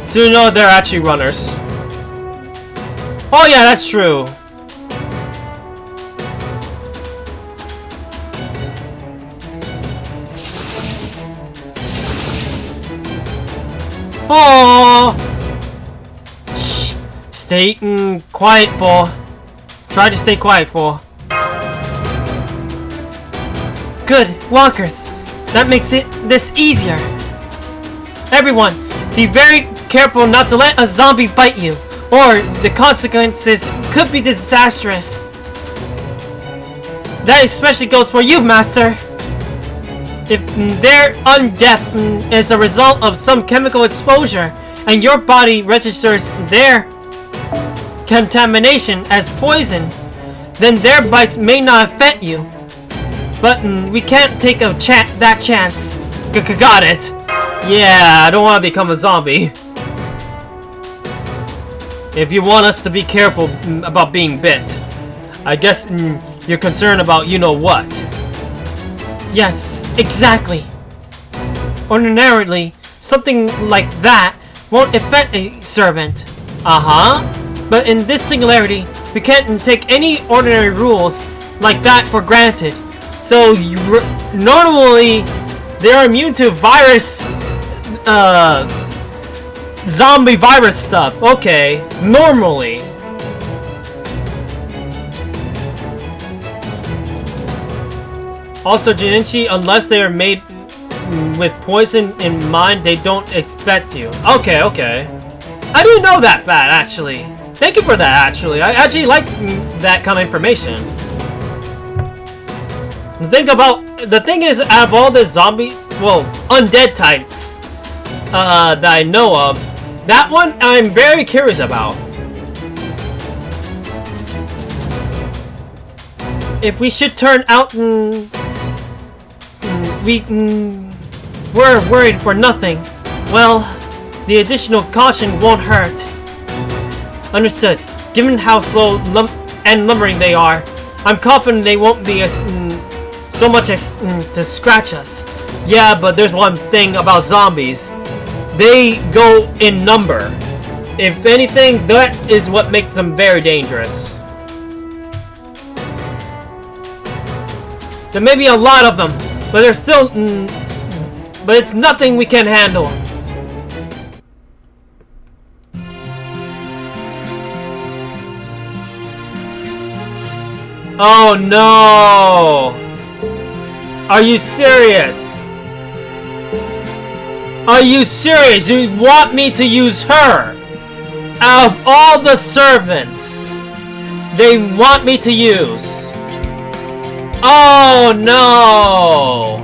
So you know they're actually runners. Oh yeah, that's true. Oh! Shh! Stay quiet, for. Try to stay quiet, for. Good, walkers. That makes this easier. Everyone, be very careful not to let a zombie bite you, or the consequences could be disastrous. That especially goes for you, Master. If their undeath is a result of some chemical exposure, and your body registers their contamination as poison, then their bites may not affect you. But we can't take that chance. Got it. Yeah, I don't want to become a zombie. If you want us to be careful about being bit, I guess you're concerned about you-know-what. Yes, exactly. Ordinarily, something like that won't affect a servant. Uh-huh. But in this singularity, we can't take any ordinary rules like that for granted. So normally, they are immune to virus, Zombie virus stuff. Okay. Normally. Also, Jinichi, unless they are made with poison in mind, they don't affect you. Okay, okay. I didn't know that fact, actually. Thank you for that, actually. I actually like that kind of information. The thing is, out of all the zombie, well, undead types that I know of, that one I'm very curious about. If we should turn out we're worried for nothing, well, the additional caution won't hurt. Understood. Given how slow and lumbering they are, I'm confident they won't be as so much as to scratch us. Yeah, but there's one thing about zombies. They go in number. If anything, that is what makes them very dangerous. There may be a lot of them, but there's still but it's nothing we can handle. Oh no! Are you serious? Are you serious? You want me to use her? Out of all the servants, they want me to use. Oh no!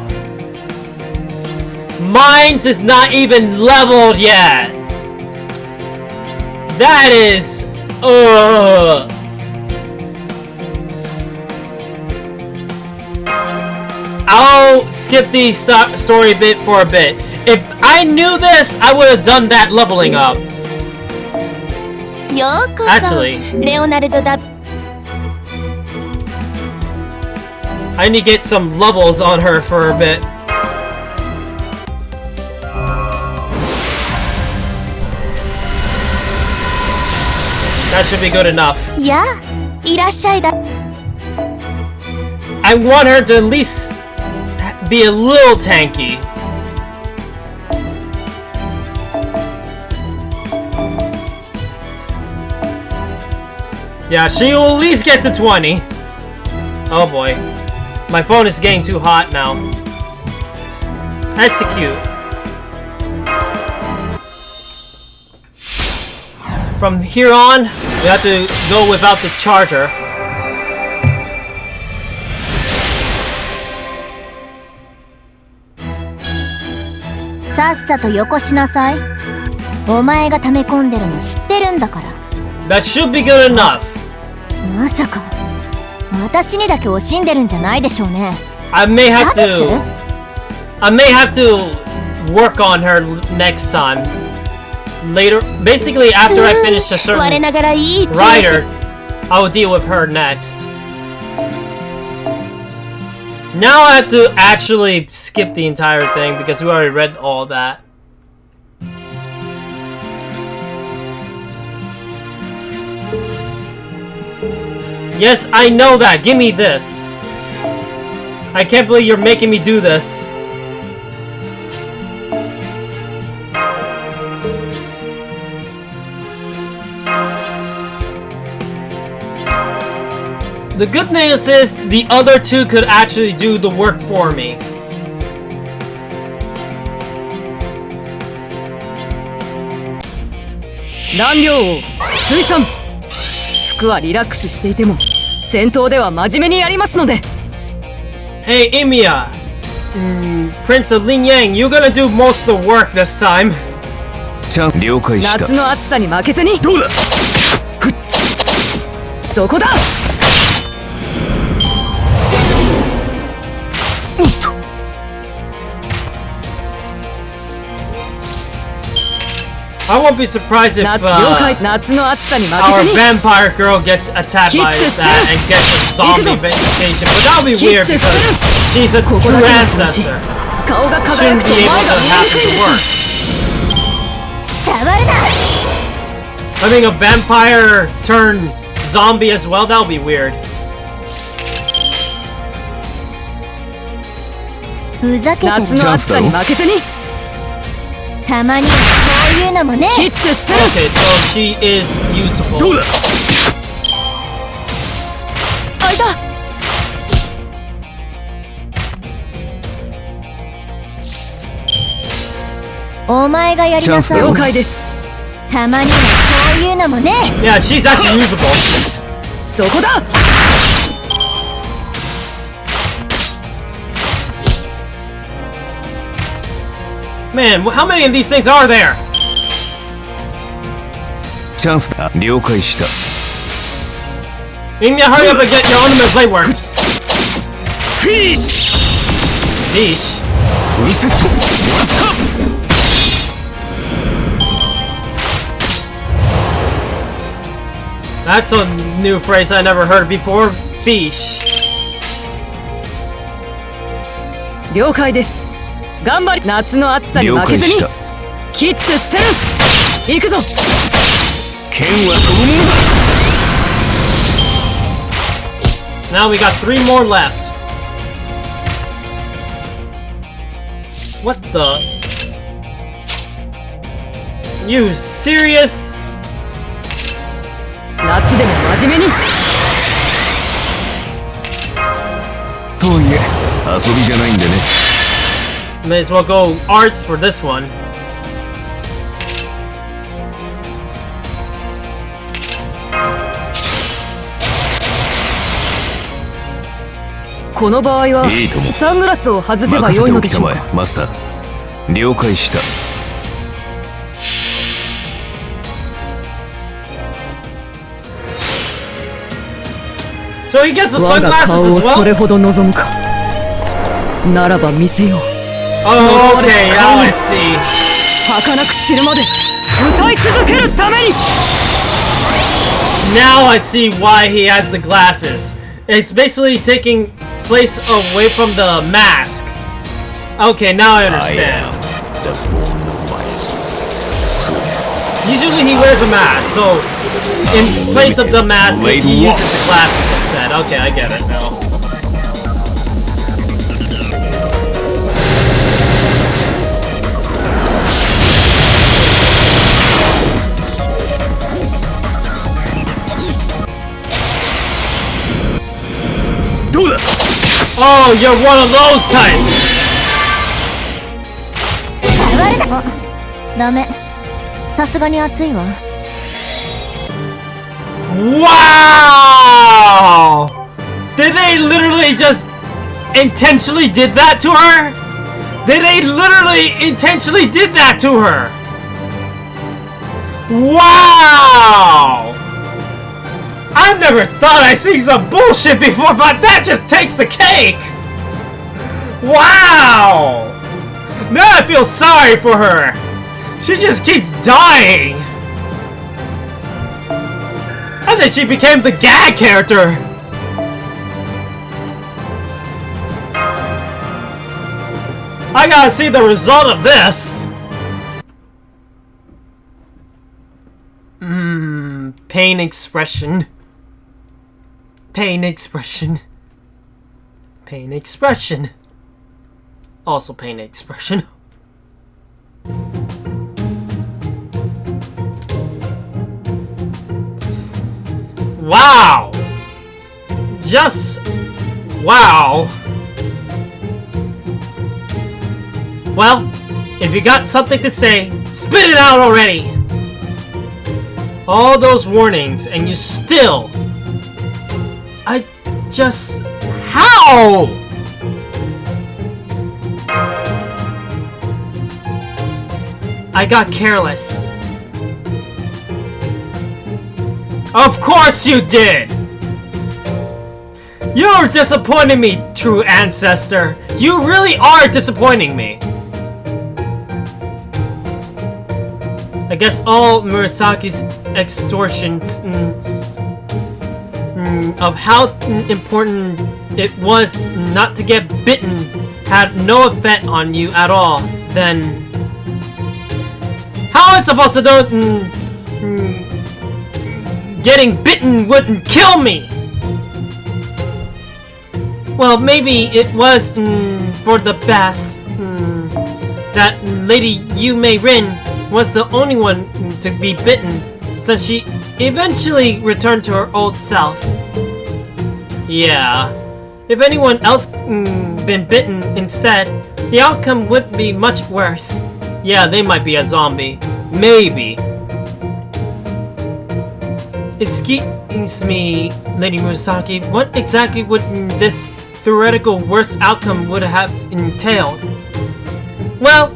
Mines is not even leveled yet. That is, I'll skip the story bit for a bit. If I knew this, I would have done that leveling up. ようこそ Actually, レオナルド・ダ I need to get some levels on her for a bit. That should be good enough. やあいらっしゃいだ I want her to at least be a little tanky. Yeah, she will at least get to 20. Oh boy. My phone is getting too hot now. Execute. From here on, we have to go without the charger.「さっさとよこしなさい」「お前が溜め込んでるの知ってるんだから」 That should be good enough. まさか私にだけ惜しんでるんじゃないでしょうね I may have 差別 to work on her next time. Later, basically after I finish a 我 certain ながらいい調整 rider, I will deal with her next. Now I have to actually skip the entire thing because we already read all that. Yes, I know that. Give me this. I can't believe you're making me do this. The good news is the other two could actually do the work for me. 蘭陵王水さん服はリラックスしていても戦闘では真面目にやりますので Hey, Emiya. Prince of Lin Yang, you're gonna do most of the work this time. ちゃん了解した夏の暑さに負けずにどうだそこだ I won't be surprised if 夏了解夏の暑さに負 our けずに vampire girl gets attacked by Keep this that and gets a zombie vacation. But that'll be weird this because she's a ここ true だけの話 ancestor. 顔が輝 Shouldn't くと be 前 able が to 見えに happen くいん to です work. 触るな I think a vampire turn zombie as well, that'll be weird. ふざけてる夏の暑さに負けずにたまにはこういうのもね切って捨てる Okay, so she is usable. どうだ開いたお前がやりなさい了解ですたまにはこういうのもね Yeah, she's actually usable. そこだ Man, how many of these things are there? チャンスだ了解した You need to hurry up and get your ornament blade works. フィッシュ Yeesh. フルセットまた That's a new phrase I never heard before. Fish. 了解です頑張り夏の暑さに了負けずに解した切って捨てる行くぞ剣は飛ぶものだ Now we got 3 more left. What the? You serious? 夏でも真面目にとはいえ遊びじゃないんでね May as well go arts for this one. この場合はいいともサングラスを外せば任せ良いておきたまのでしょうかえマスター了解した So he gets the 我が sunglasses 顔を as それ well? ほど望むかならば見せよう Oh, okay, now I see. 儚く散るまで歌い続けるために Now I see why he has the glasses. It's basically taking place away from the mask. Okay, now I understand. Usually he wears a mask, so in place of the mask, he uses the glasses instead. Okay, I get it now. Oh, you're one of those types! 触るなあダメさすがに暑いわ Wow! Did they literally just intentionally did that to her? Did they literally intentionally did that to her? Wow! I've never thought I'd seen some bullshit before, but that just takes the cake! Wow! Now I feel sorry for her! She just keeps dying! And then she became the gag character! I gotta see the result of this! Pain expression. Pain expression. Pain expression. Also pain expression. Wow! Just wow. Well, if you got something to say, spit it out already! All those warnings and you still... I just... How? I got careless. Of course you did! You're disappointing me, true ancestor. You really are disappointing me. I guess all Murasaki's extortions of how important it was not to get bitten had no effect on you at all, then how am I supposed to know getting bitten wouldn't kill me? Well, maybe it was for the best that Lady Yume Rin was the only one to be bitten, since she eventually returned to her old self. Yeah, if anyone else been bitten instead, the outcome wouldn't be much worse. Yeah, they might be a zombie. Maybe. Excuse me, Lady Murasaki, what exactly would this theoretical worst outcome would have entailed? Well,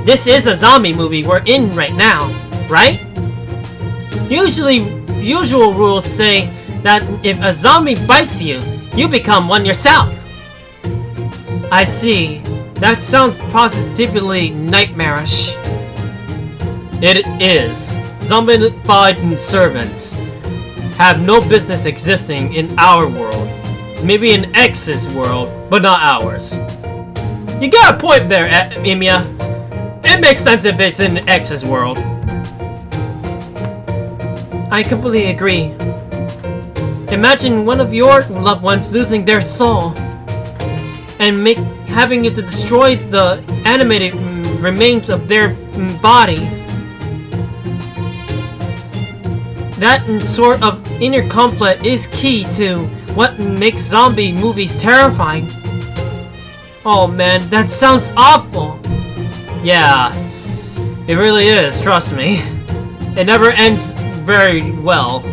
this is a zombie movie we're in right now, right? Usual rules say that if a zombie bites you, you become one yourself. I see. That sounds positively nightmarish. It is. Zombified servants have no business existing in our world. Maybe in X's world, but not ours. You got a point there, Emiya. It makes sense if it's in X's world. I completely agree. Imagine one of your loved ones losing their soul and having it to destroy the animated remains of their body. That sort of inner conflict is key to what makes zombie movies terrifying. Oh man, that sounds awful. Yeah, it really is, trust me. It never ends very well.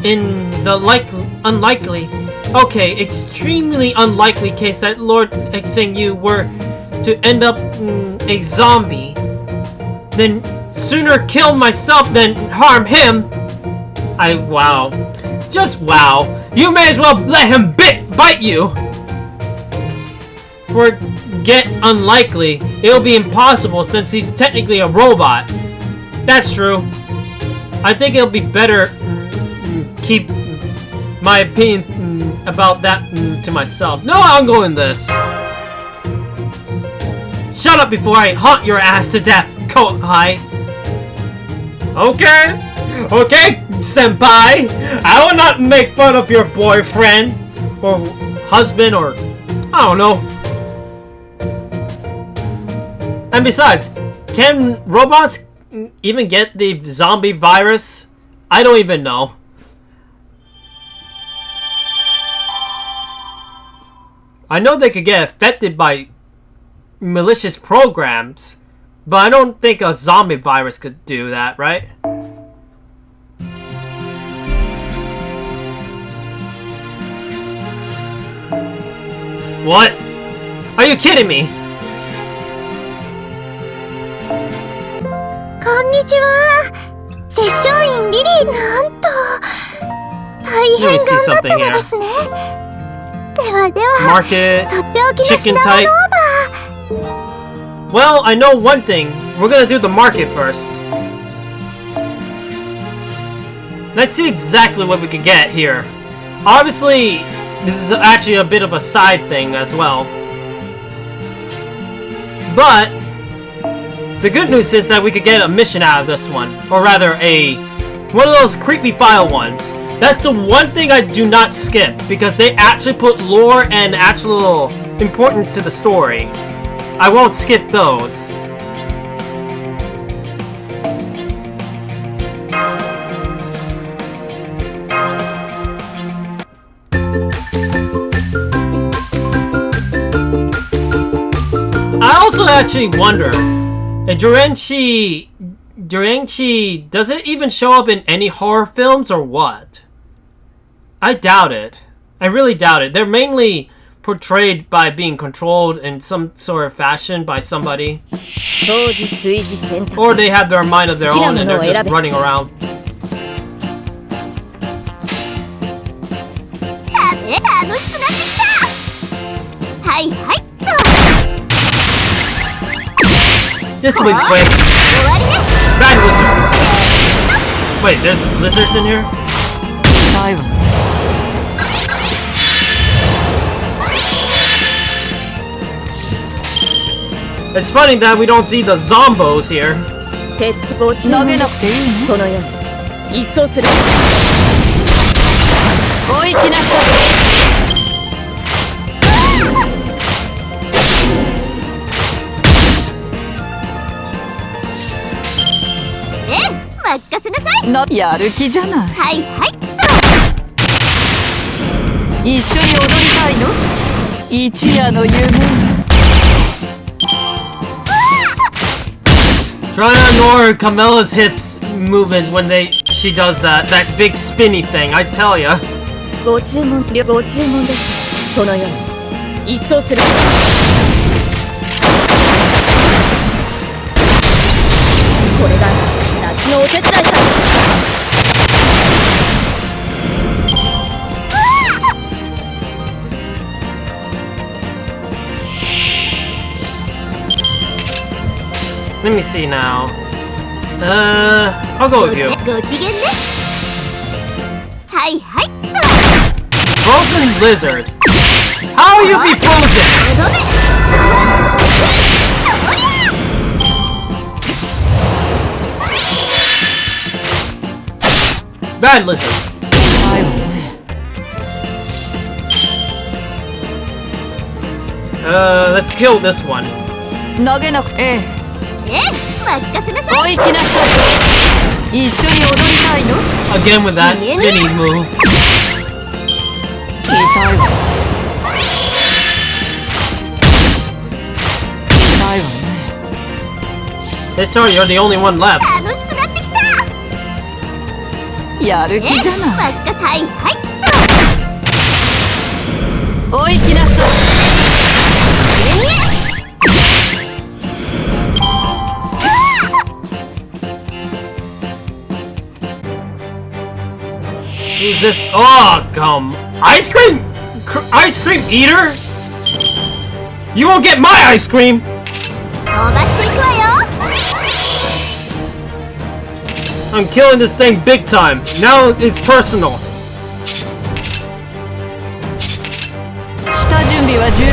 In the extremely unlikely case that Lord Xingyu were to end up a zombie, then sooner kill myself than harm him. Wow. Just wow. You may as well let him bite you. Forget unlikely. It'll be impossible since he's technically a robot. That's true. I think it'll be better keep my opinion about that to myself. No, I'm going this. Shut up before I haunt your ass to death, Kohai. Okay, senpai. I will not make fun of your boyfriend or husband or I don't know. And besides, can robots even get the zombie virus? I don't even know. I know they could get affected by malicious programs, but I don't think a zombie virus could do that, right? What? Are you kidding me? Konnichiwa. 摂政員リリー、なんと大変頑張ったのですね。ではでは、 Market, とっておきの chicken 品 type. 物オーバー。 Well, I know one thing. We're gonna do the market first. Let's see exactly what we can get here. Obviously, this is actually a bit of a side thing as well. But the good news is that we could get a mission out of this one. Or rather, one of those creepy file ones. That's the one thing I do not skip, because they actually put lore and actual importance to the story. I won't skip those. I also actually wonder, Duranchi, does it even show up in any horror films or what? I doubt it. I really doubt it. They're mainly portrayed by being controlled in some sort of fashion by somebody. Or they have their mind of their own and they're just running around. This will be quick. Bad lizard. Wait, there's lizards in here? 最後 It's funny that we don't see the zombos here. ペットご注文でそのように一掃するお行きなさ任せなさい。いなやる気じゃないはいはい。一緒に踊りたいの一夜の夢 Try to ignore Camella's hips movement when she does that big spinny thing, I tell ya. ご注文ですそのように一掃するこれが夏のお手伝いさ Let me see now. I'll go with you. ご機嫌ね。はいはい。 Frozen lizard. How you be frozen? とどめ。Bad lizard. 最後ね Let's kill this one. 投げなくて任せなさい。お行きなさい一緒に踊りたいの Again with that spinny move. 聞いたいわ最後ね Hey, sorry, you're the only one left. 楽しくなってきた。やる気じゃないはいはい。お行きなさい Who's this? Oh, come. Ice cream? Ice cream eater? You won't get my ice cream! 飛ばしていくわよ。 I'm killing this thing big time. Now it's personal. 下準備は十分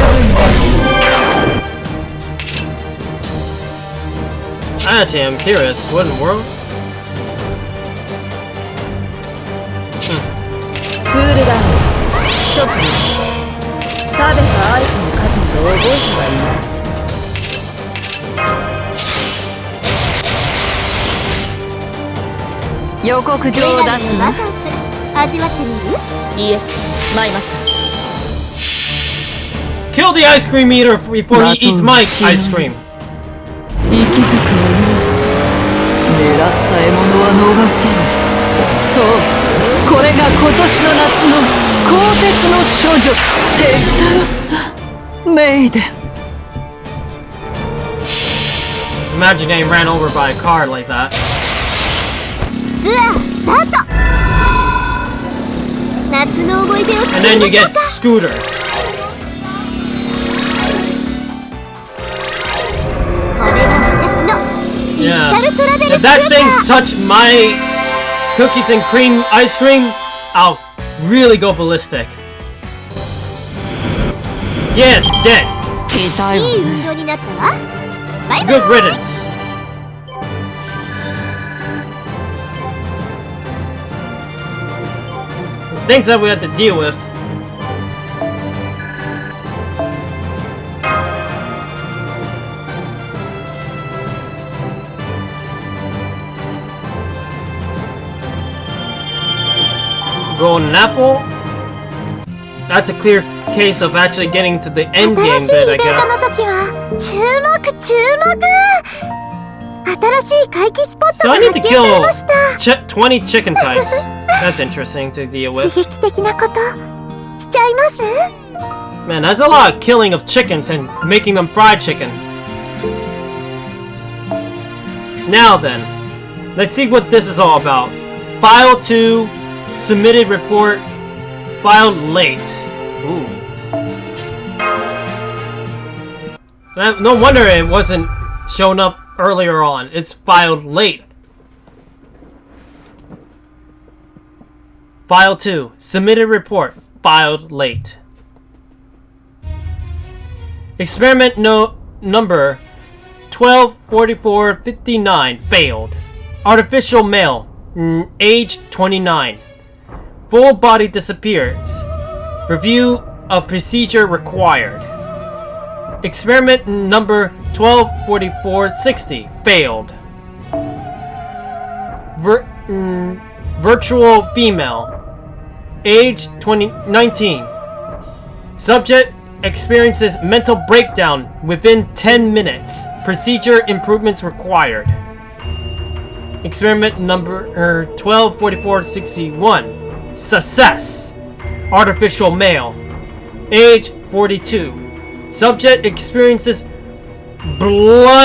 Actually, I'm curious. What in the world? クールダウン一つ食べたアイスの数など覚えてはいない予告状を出すバなカンス味わってみる？イエスマイマス Kill the ice cream eater before he eats my ice cream. 息づくわよ狙った獲物は逃さないそうこれが今年の夏の鋼鉄の少女テスタロッサメイデン Imagine getting ran over by a car like that. ツアースタート。夏の思い出を作 And り then ま you しょう get か。 Scooter. これが私のデジタルトラベル If スク that ータ thing ー。 touched my cookies and cream ice cream, I'll really go ballistic. Yes, dead. 痛いわいい運ね動になったわ。バイバイ。 Good riddance. Things that we have to deal with. Golden apple. That's a clear case of actually getting to the end 新 game しい bit, イ I ベント guess. の時は注目注目。新しい回帰スポット So が I need 発 to 見され kill ました。 20 chicken types. That's interesting to deal 刺 with. 激的なことしちゃいます？ Man, that's a lot of killing of chickens and making them fried chicken. Now then, let's see what this is all about. File 2, submitted report, filed late. Ooh. No wonder it wasn't shown up earlier on. It's filed late. File 2. Submitted report. Filed late. Experiment number 124459 failed. Artificial male. Age 29. Full body disappears. Review of procedure required. Experiment number 124460 failed. Virtual female. Age 19. Subject experiences mental breakdown within 10 minutes. Procedure improvements required. Experiment number 124461. Success. Artificial male. Age 42. Subject experiences blank,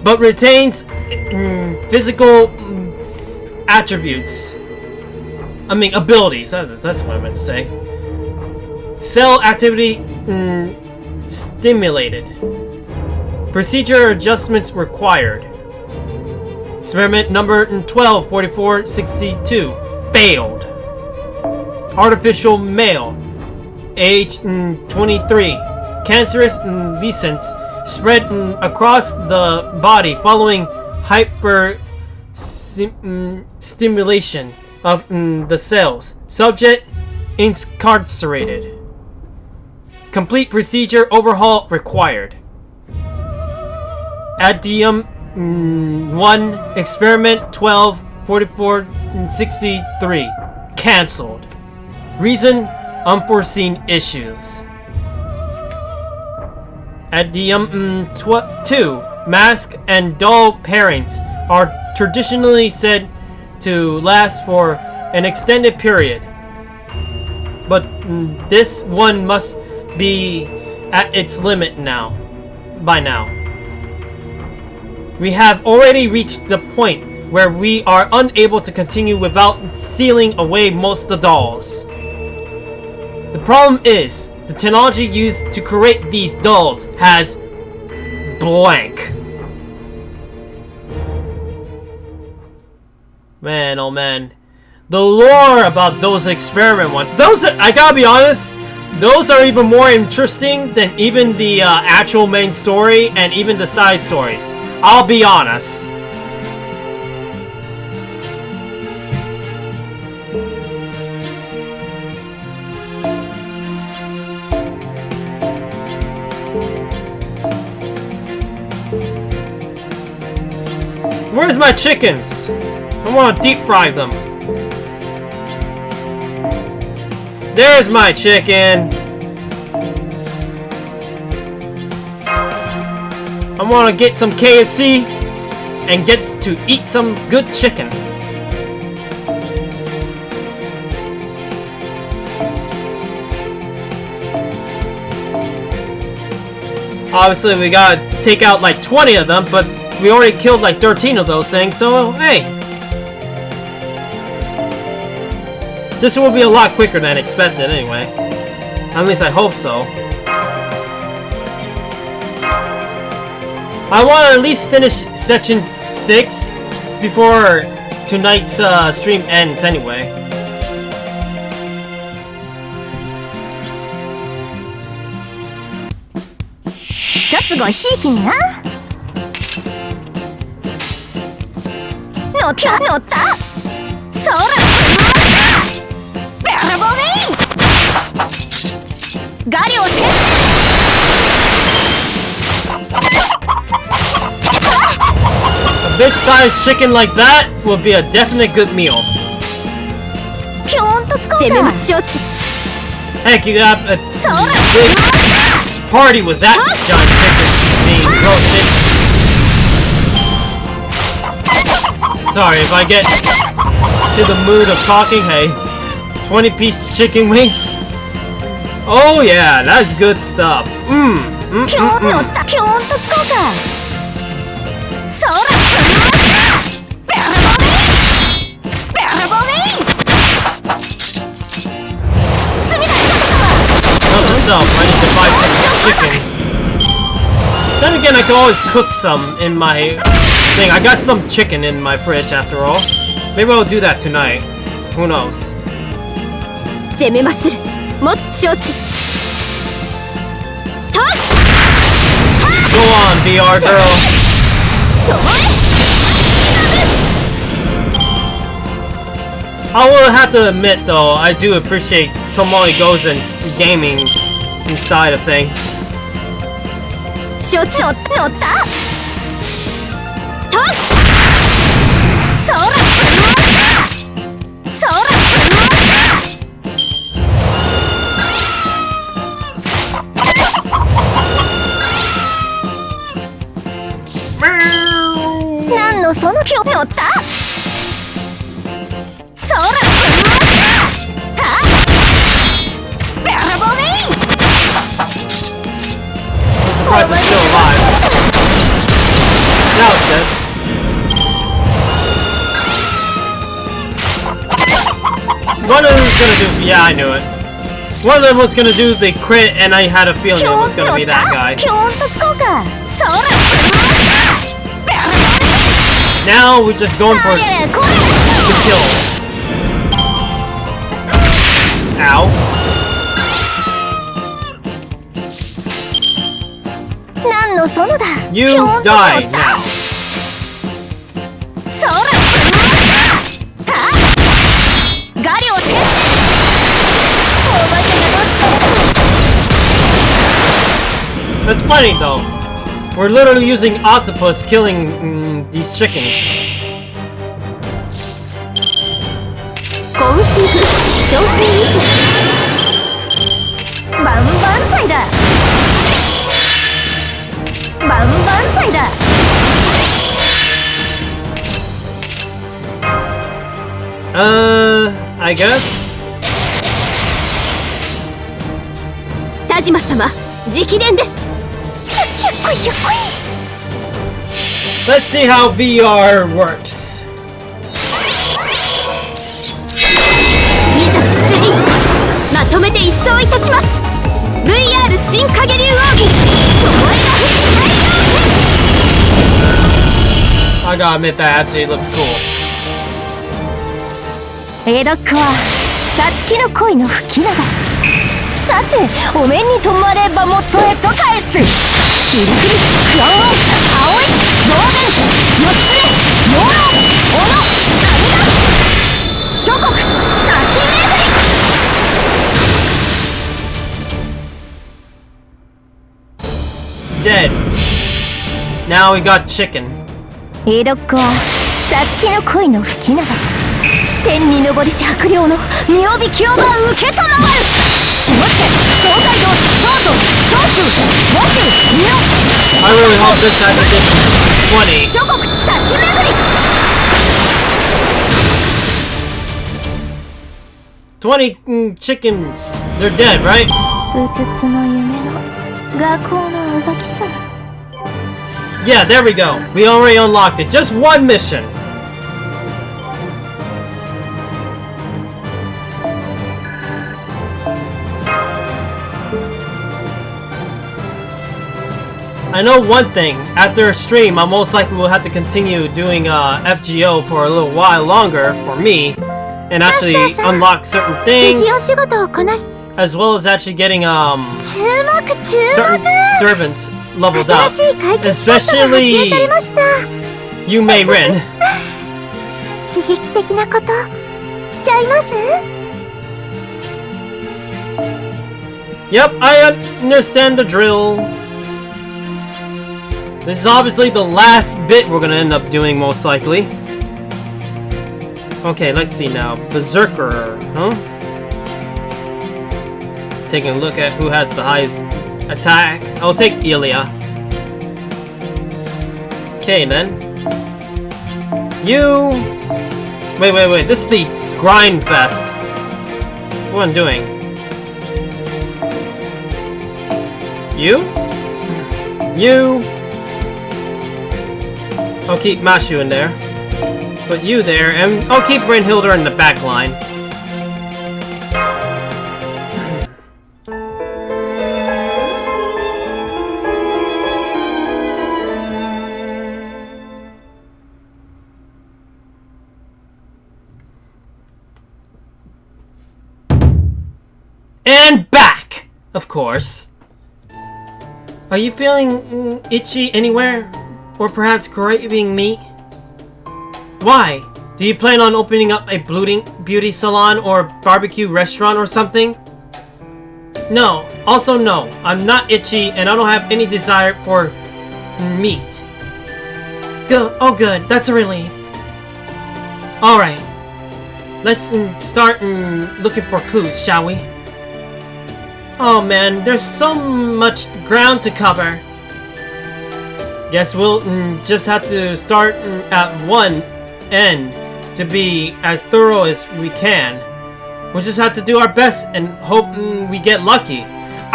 but retains physical attributes. Abilities. That's what I meant to say. Cell activity stimulated. Procedure adjustments required. Experiment number 124462 failed. Artificial male. Age 23. Cancerous lesions spread across the body following hyper stimulation of the cells. Subject incarcerated. Complete procedure overhaul required. Addendum 1. Experiment 124463 cancelled. Reason: unforeseen issues. Addendum 2. Mask and doll pairings are traditionally said to last for an extended period, but this one must be at its limit now. By now, we have already reached the point where we are unable to continue without sealing away most of the dolls. The problem is, the technology used to create these dolls has blank. Man, oh man. The lore about those experiment ones, I gotta be honest, those are even more interesting than even the actual main story and even the side stories. I'll be honest. Where's my chickens? I want to deep fry them. There's my chicken. I want to get some KFC and get to eat some good chicken. Obviously, we gotta take out like 20 of them, but we already killed like 13 of those things, so hey. This will be a lot quicker than expected anyway. At least I hope so. I want to at least finish section 6 before tonight's stream ends anyway. A big-sized chicken like that would be a definite good meal. Heck, you have a big party with that giant chicken being roasted. Sorry, if I get to the mood of talking, hey, 20-piece chicken wings. Oh yeah, that's good stuff. Myself, I need to buy some chicken. Then again, I can always cook some in my thing. I got some chicken in my fridge after all. Maybe I'll do that tonight. Who knows? 攻めまする。もっ承知。とっ。 Go on, VR girl. ともえ。 I will have to admit though, I do appreciate Tomoe Gozen's gaming side of things. 承知。乗った。とっ。そら。そら。 何のその気を乗ったそらベラボミ I'm surprised it's still alive. Now it's dead. One of them was gonna do. Yeah, I knew it. One of them was gonna do the crit, and I had a feeling it was gonna be that guy. キョンとつこうかそら Now we're just going for the kill. Ow. 何のそのだ You キョンと die 乗った now. そらガリを停止お化けが乗っ That's funny though. We're literally using octopus killing these chickens. コンフィグ調子いいバンバン剤だバンバン剤だ I guess. 田島様直伝ですひゅっひゅっこいひゅっこい Let's see how VR works. いざ出陣まとめて一掃いたします VR 新影流奥義巴が吹き太陽 I gotta admit that actually looks cool. 江戸っ子はさつきの恋の吹き流しさてお面に止まればもとへと返すキリキリクワンワン葵同然義経養老小野阿弥陀諸国滝巡り Dead. Now we got chicken. 江戸っ子はさつきの恋の吹き流し天に昇りし白陵の身を引きをば受けたまわる下野東海道京都長州五州美濃 I really hope this has a different 20. 諸国滝巡り 20 chickens. They're dead, right? うつつの夢の学校のあがきさ Yeah, there we go. We already unlocked it. Just one mission. I know one thing. After a stream, I most likely will have to continue doing FGO for a little while longer for me, and actually unlock certain 無 things, 事お仕事をこなし as well as actually getting 注目 certain servants leveled up, 新しい解決スポットが発見されました you may Rin. 刺激的なことしちゃいます Yep, I understand the drill. This is obviously the last bit we're gonna end up doing, most likely. Okay, let's see now. Berserker, huh? Taking a look at who has the highest attack. I'll take Ilya. Okay, then. You... Wait. This is the grind fest. What am I doing? You? You? I'll keep Mashu in there. Put you there, and I'll keep Brynhilder in the back line. course. Are you feeling itchy anywhere? Or perhaps craving meat? Why? Do you plan on opening up a beauty salon or barbecue restaurant or something? No. Also no. I'm not itchy and I don't have any desire for meat. Good. Oh good. That's a relief. Alright. Let's start looking for clues, shall we? Oh man, there's so much ground to cover. Guess we'll just have to start at one end to be as thorough as we can. We'll just have to do our best and hope we get lucky.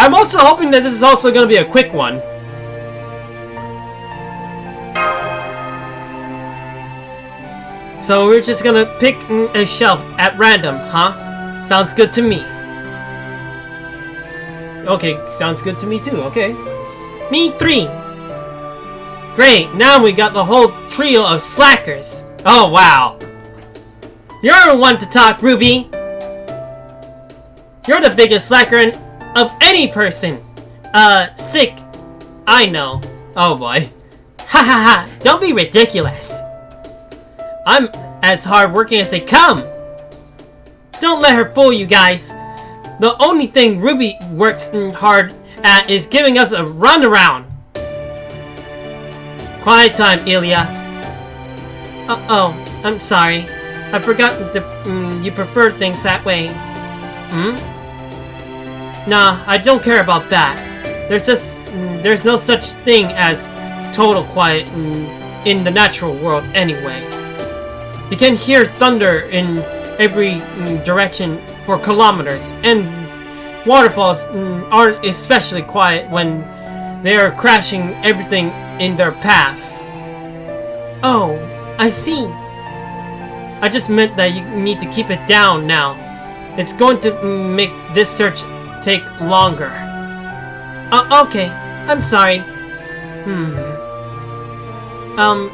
I'm also hoping that this is also going to be a quick one. So we're just gonna pick a shelf at random, huh? Sounds good to me. Okay, sounds good to me too, okay. Me 3. Great, now we got the whole trio of slackers. Oh wow. You're one to talk, Ruby. You're the biggest slacker of any person. Stick. I know. Oh boy. Ha ha ha, don't be ridiculous. I'm as hardworking as they come. Don't let her fool you guys. The only thing Ruby works hard at is giving us a runaround. Quiet time, Ilya. Oh, I'm sorry. I forgot you prefer things that way. Nah, I don't care about that. There's no such thing as total quiet in the natural world anyway. You can hear thunder in every direction for kilometers, and waterfalls aren't especially quiet when they are crashing everything in their path. Oh, I see. I just meant that you need to keep it down now. It's going to make this search take longer. Okay, I'm sorry.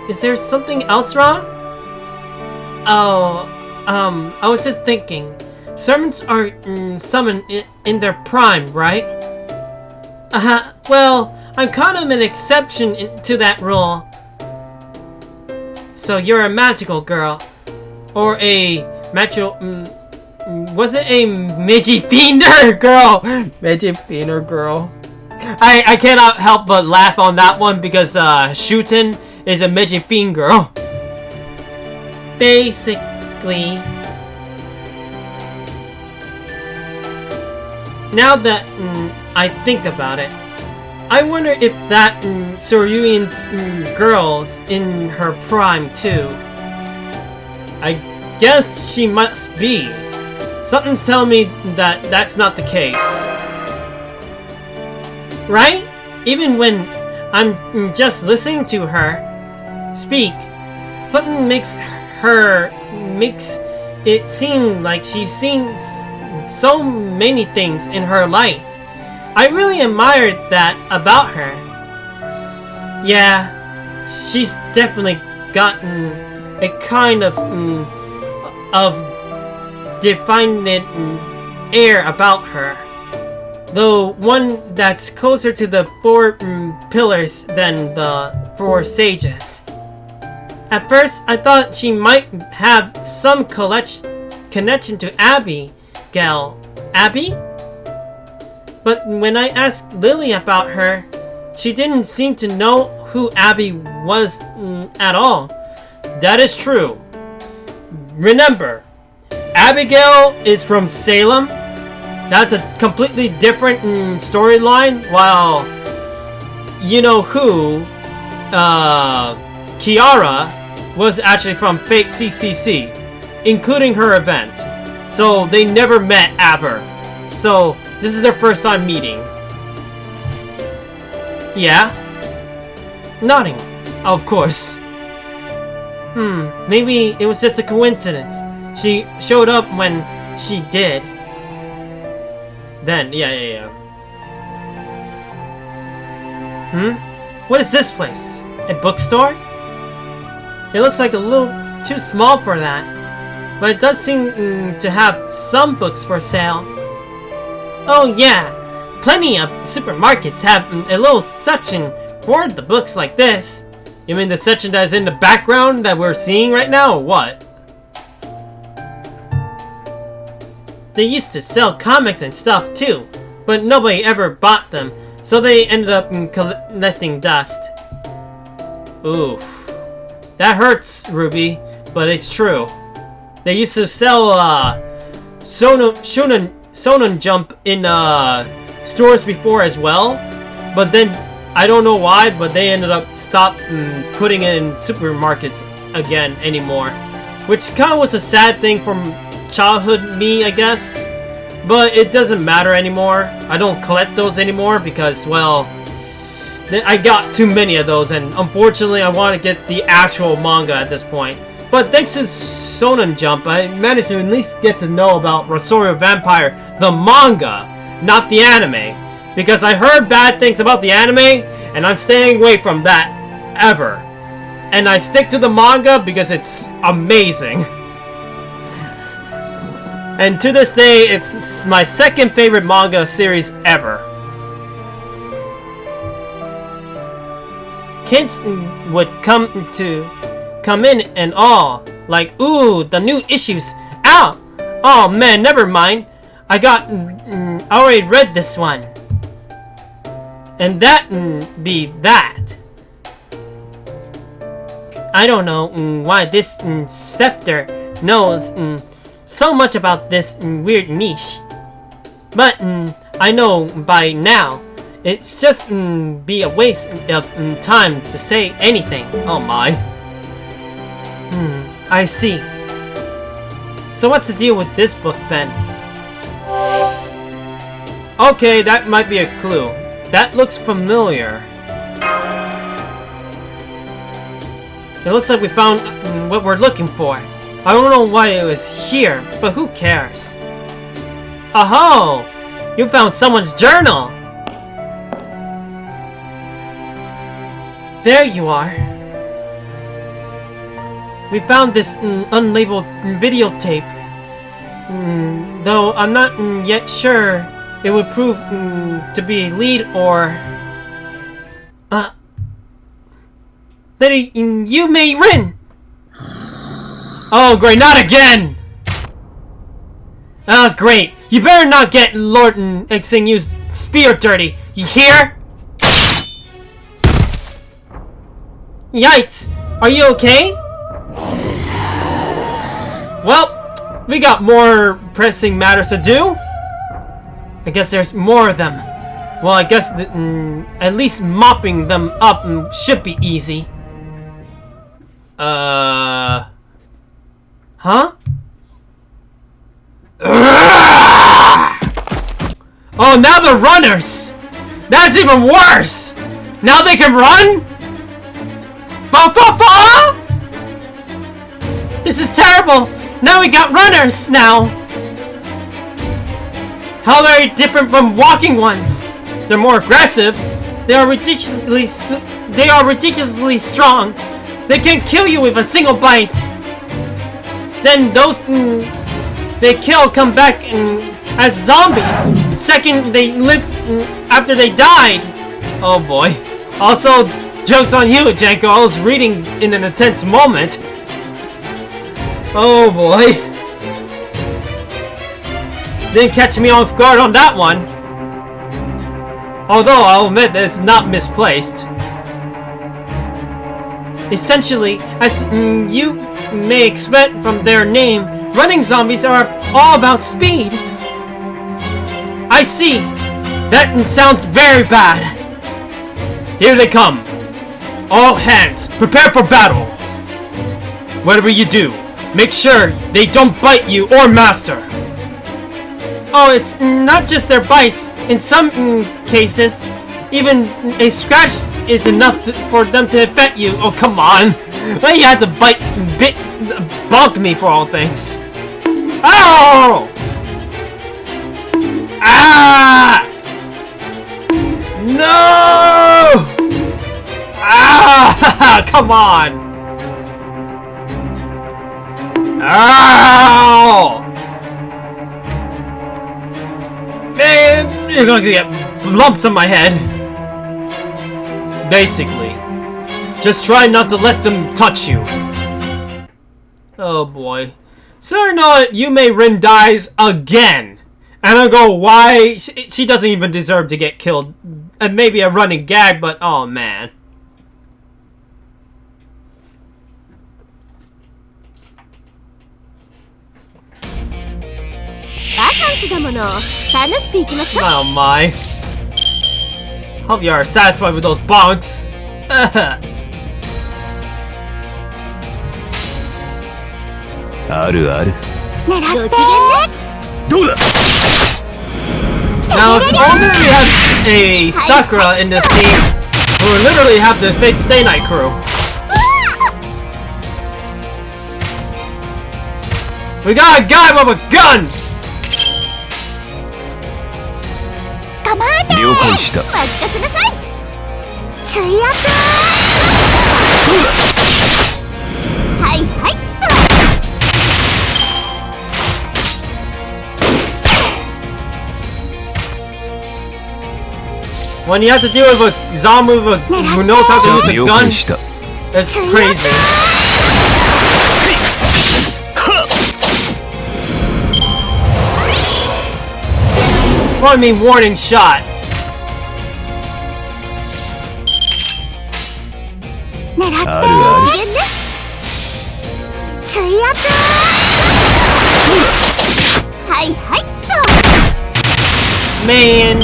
Is there something else wrong? Oh, I was just thinking. Servants are summoned in their prime, right? Well, I'm kind of an exception to that rule. So you're a magical girl. Or a magical... was it a Midgey-Fiender girl? Midgey-Fiender girl. I cannot help but laugh on that one because Shuten is a Midgey-Fiend girl. Basically. Now that I think about it, I wonder if that Tsuruyan's girl's in her prime too. I guess she must be. Something's telling me that that's not the case. Right? Even when I'm just listening to her speak, something makes it seem like she's seen so many things in her life. I really admired that about her. Yeah, she's definitely gotten a kind of defined air about her, though one that's closer to the 4 pillars than the 4 sages. At first, I thought she might have some connection to Abigail. Abby? But when I asked Lily about her, she didn't seem to know who Abby was at all. That is true. Remember, Abigail is from Salem. That's a completely different storyline, while you know who, Kiara, was actually from Fate CCC, including her event. So they never met ever. So this is their first time meeting. Yeah? Nodding. Of course. Maybe it was just a coincidence. She showed up when she did. Then, yeah. What is this place? A bookstore? It looks like a little too small for that. But it does seem to have some books for sale. Oh yeah, plenty of supermarkets have a little section for the books like this. You mean the section that is in the background that we're seeing right now, or what? They used to sell comics and stuff too, but nobody ever bought them, so they ended up collecting dust. Oof. That hurts, Ruby, but it's true. They used to sell Shonen Jump in stores before as well, but then I don't know why, but they ended up putting it in supermarkets again anymore, which kind of was a sad thing from childhood me, I guess. But it doesn't matter anymore. I don't collect those anymore because, well, I got too many of those, and unfortunately I want to get the actual manga at this point. But thanks to Shonen Jump, I managed to at least get to know about Rosario Vampire, the manga, not the anime. Because I heard bad things about the anime, and I'm staying away from that, ever. And I stick to the manga because it's amazing. And to this day, it's my second favorite manga series ever. Kids would come in and all, like, ooh, the new issues, ow! Oh man, never mind. I already read this one. And that be that. I don't know why this scepter knows so much about this weird niche. But I know by now, it's just be a waste of time to say anything. Oh my. I see. So what's the deal with this book then? Okay, that might be a clue. That looks familiar. It looks like we found what we're looking for. I don't know why it was here, but who cares? Oh, you found someone's journal! There you are. We found this unlabeled videotape. Though I'm not yet sure it would prove to be a lead or... That you may win! Oh great, not again! Oh great, you better not get Lord Xingyu's spear dirty, you hear? Yikes, are you okay? Well, we got more pressing matters to do. I guess there's more of them. Well, I guess at least mopping them up should be easy. Huh? Oh, now they're runners! That's even worse! Now they can run? Ba-ba-ba! This is terrible! Now we got runners now! How are they different from walking ones? They're more aggressive. They are ridiculously strong. They can kill you with a single bite. Then those they kill come back as zombies. Second they live after they died. Oh boy. Also, joke's on you, Janko. I was reading in an intense moment. Oh boy. Didn't catch me off guard on that one. Although I'll admit that it's not misplaced. Essentially, as you may expect from their name, running zombies are all about speed. I see! That sounds very bad. Here they come. All hands, prepare for battle. Whatever you do, make sure they don't bite you or Master. Oh, it's not just their bites. In some cases, even a scratch is enough for them to infect you. Oh, come on. Why you had to bonk me for all things? Ow! Ah! No! Ah! Come on! Ow! Man! You're gonna get lumps on my head. Basically. Just try not to let them touch you. Oh boy. Sir, no, Yume Rin dies again. And I go, why? She doesn't even deserve to get killed. And maybe a running gag, but oh man. バカンスだもの。楽しく行きましょう。 Oh my. Hope you are satisfied with those bonks. あるある。狙って。ご機嫌ね。どうだ。 Now, if only we had a Sakura in this team, who would literally have the Fate Stay Night crew. We got a guy with a gun! 構えて。了解した。任せなさい。水圧。はいはい。 When you have to deal with a zombie who knows how to use a 了 gun, 解した。 it's crazy. Well, I mean, warning shot. 狙って。あるある。ご機嫌ね。水圧。はいはいっと。 Man.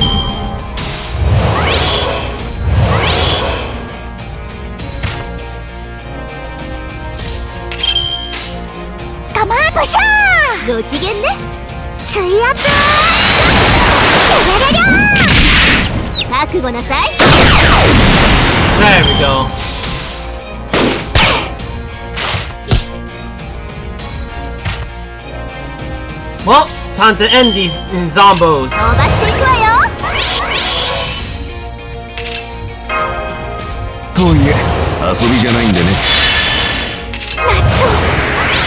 構えとしゃー。ご機嫌ね。水圧。やらりゃー。覚悟なさい。 There we go. Well, time to end these zombos. 伸ばしていくわよ。とはいえ遊びじゃないんでね。夏を諦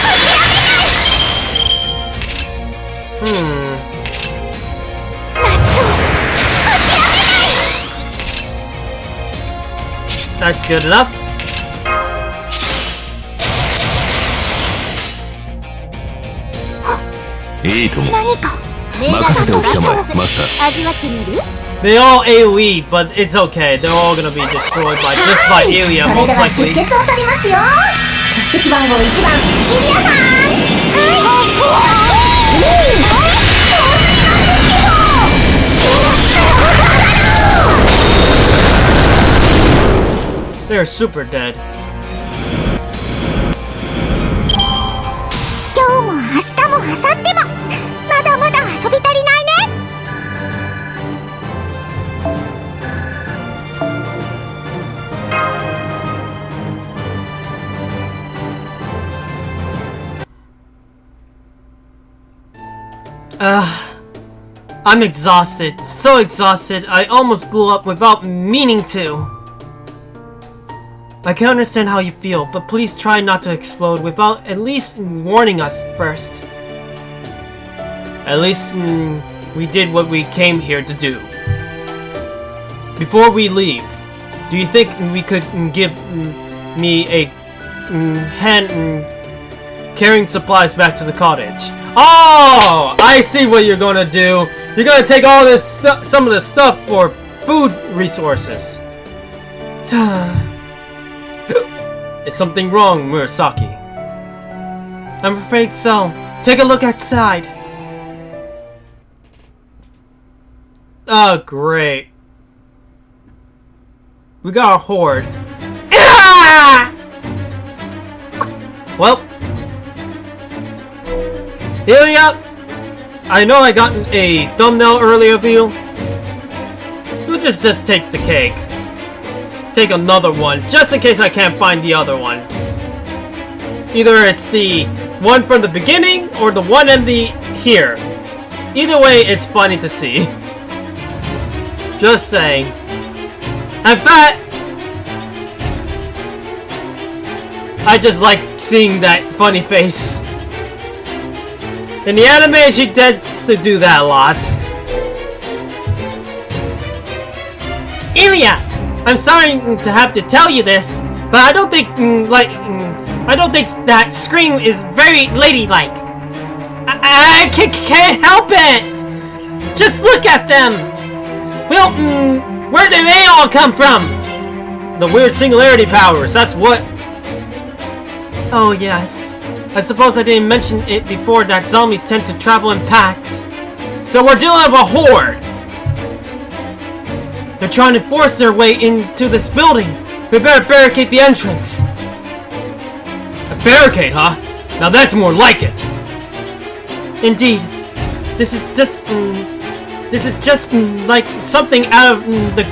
めない。夏を諦めない。 That's good enough. いいとも。何か。任せておきたまえ、マスター。味わってみる？ They all AoE, but it's okay. They're all gonna be destroyed by just by Ilya, それ most では出 likely. 血を取りますよ。出席番号1番、イリアさん。They're super dead. 今日も明日も明後日もまだまだ遊び足りないね。 I'm exhausted. So exhausted, I almost blew up without meaning to. I can understand how you feel, but please try not to explode without at least warning us first. At least we did what we came here to do. Before we leave, do you think we could give me a hand carrying supplies back to the cottage? Oh, I see what you're gonna do. You're gonna take all this stuff, some of the stuff for food resources. Is something wrong, Murasaki? I'm afraid so. Take a look outside. Oh, great. We got a horde. Ah! Well. Ilya, I know I got a thumbnail earlier of you. Who just takes the cake? Take another one, just in case I can't find the other one. Either it's the one from the beginning or the one in the here. Either way, it's funny to see. Just saying. In fact, I just like seeing that funny face. In the anime, she tends to do that a lot. Ilya, I'm sorry to have to tell you this, but I don't think, I don't think that Scream is very ladylike. I can't help it! Just look at them! Well, where did they all come from? The weird singularity powers, that's what. Oh yes. I suppose I didn't mention it before that zombies tend to travel in packs. So we're dealing with a horde. They're trying to force their way into this building. We better barricade the entrance. A barricade, huh? Now that's more like it. Indeed. This is just like something out of the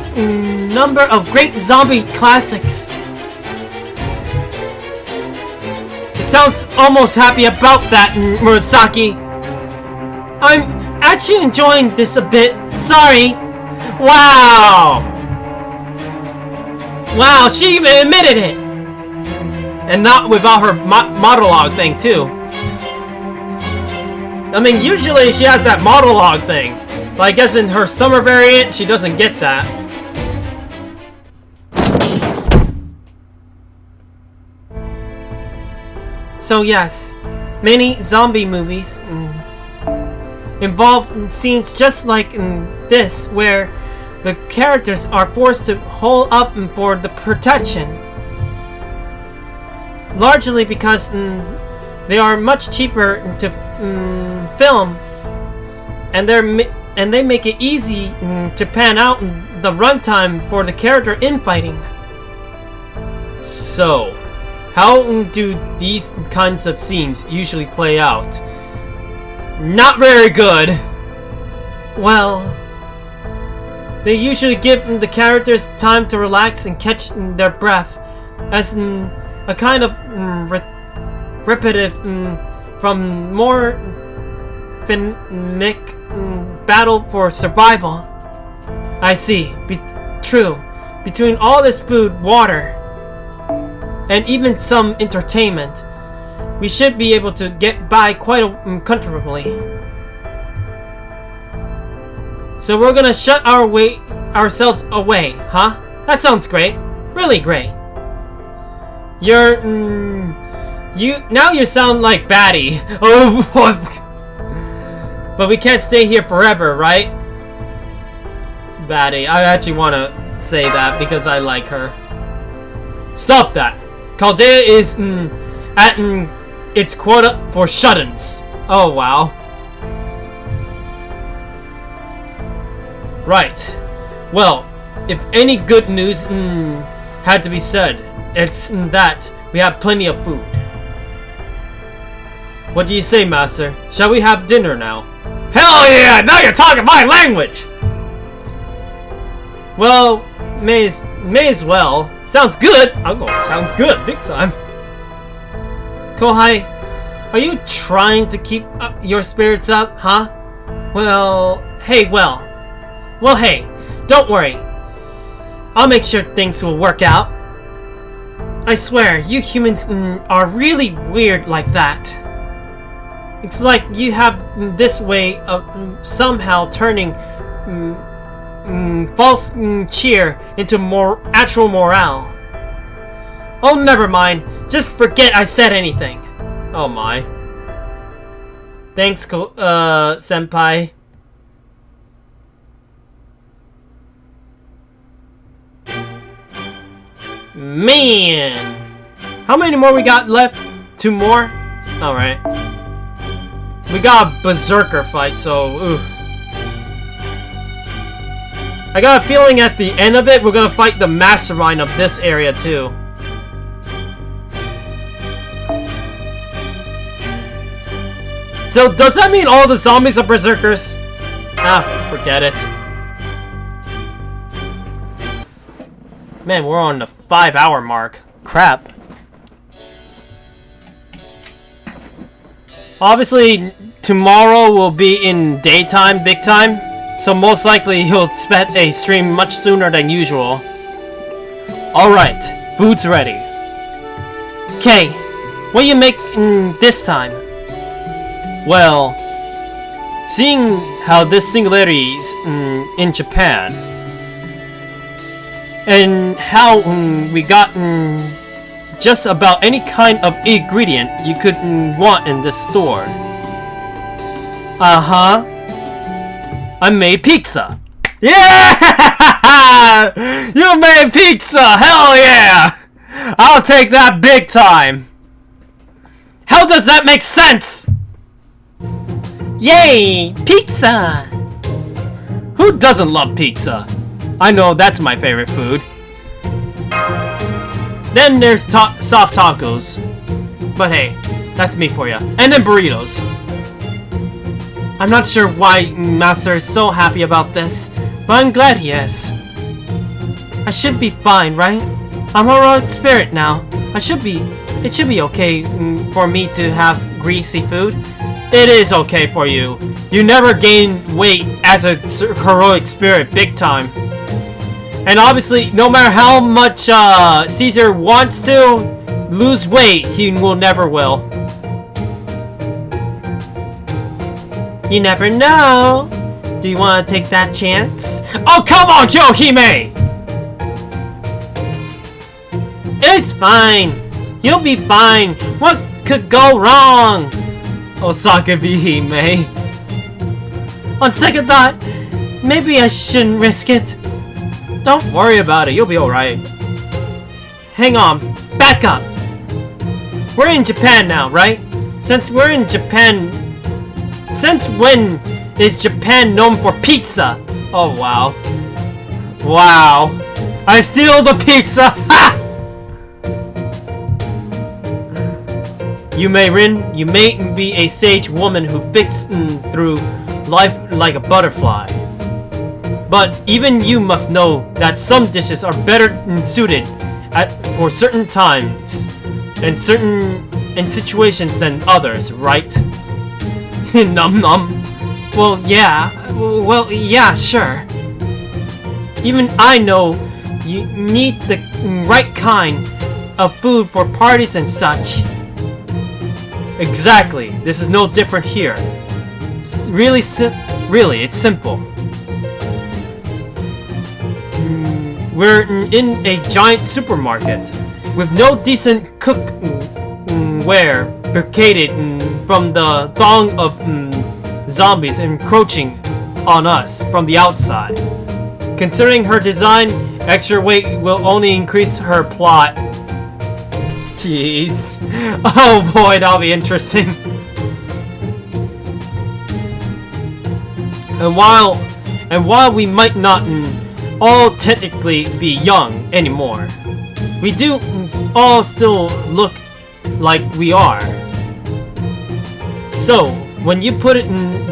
number of great zombie classics. It sounds almost happy about that, Murasaki. I'm actually enjoying this a bit. Sorry. Wow! Wow, she even admitted it. And not without her monologue thing, too. I mean, usually she has that monologue thing. But I guess in her summer variant, she doesn't get that. So yes, many zombie movies involve scenes just like this, where the characters are forced to hole up for the protection. Largely because they are much cheaper to film, and they make it easy to pan out the runtime for the character infighting. So, how do these kinds of scenes usually play out? Not very good. Well, they usually give the characters time to relax and catch their breath, as a kind of repetitive from more finnick battle for survival. I see. True. Between all this food, water, and even some entertainment, we should be able to get by quite comfortably. So we're gonna shut ourselves away, huh? That sounds great. Really great. Now you sound like Batty. Oh, but we can't stay here forever, right? Batty, I actually want to say that because I like her. Stop that. Chaldea is at its quota for shut-ins. Oh, wow. Right. Well, if any good news had to be said, it's that we have plenty of food. What do you say, Master? Shall we have dinner now? Hell yeah! Now you're talking my language! Well, may as well. Sounds good! I'll go, sounds good, big time. Kohai, are you trying to keep your spirits up, huh? Well, hey, don't worry. I'll make sure things will work out. I swear, you humans are really weird like that. It's like you have this way of somehow turning false cheer into more actual morale. Oh, never mind. Just forget I said anything. Oh my. Thanks, senpai. Man! How many more we got left? 2 more? Alright. We got a berserker fight, so ooh. I got a feeling at the end of it, we're gonna fight the mastermind of this area too. So does that mean all the zombies are berserkers? Ah, forget it. Man, we're on the 5-hour mark. Crap. Obviously, tomorrow will be in daytime, big time. So most likely you'll expect a stream much sooner than usual. Alright, food's ready. Okay, what do you make this time? Well, seeing how this singularity is in Japan, and how we got just about any kind of ingredient you could want in this store. Uh-huh. I made pizza. Yeah! You made pizza! Hell yeah! I'll take that big time. How does that make sense? Yay! Pizza! Who doesn't love pizza? I know that's my favorite food. Then there's soft tacos. But hey, that's me for ya. And then burritos. I'm not sure why Master is so happy about this, but I'm glad he is. I should be fine, right? I'm a heroic spirit now. It should be okay for me to have greasy food. It is okay for you. You never gain weight as a heroic spirit, big time. And obviously, no matter how much Caesar wants to lose weight, he will never will. You never know. Do you want to take that chance? Oh, come on, Kyohime! It's fine. You'll be fine. What could go wrong? Osaka Hime. On second thought, maybe I shouldn't risk it. Don't worry about it, you'll be alright. Hang on, back up. We're in Japan now, right? Since when is Japan known for pizza? Oh wow. Wow. I steal the pizza! Ha! You may be a sage woman who fits through life like a butterfly. But even you must know that some dishes are better suited for certain times and in situations than others, right? Num num. Well, yeah, sure. Even I know you need the right kind of food for parties and such. Exactly. This is no different here. Really, it's simple. We're in a giant supermarket with no decent cookware barricaded from the throng of zombies encroaching on us from the outside. Considering her design, extra weight will only increase her plot. Jeez. Oh boy, that'll be interesting. And while we might not all technically be young anymore, we do all still look like we are. So, when you put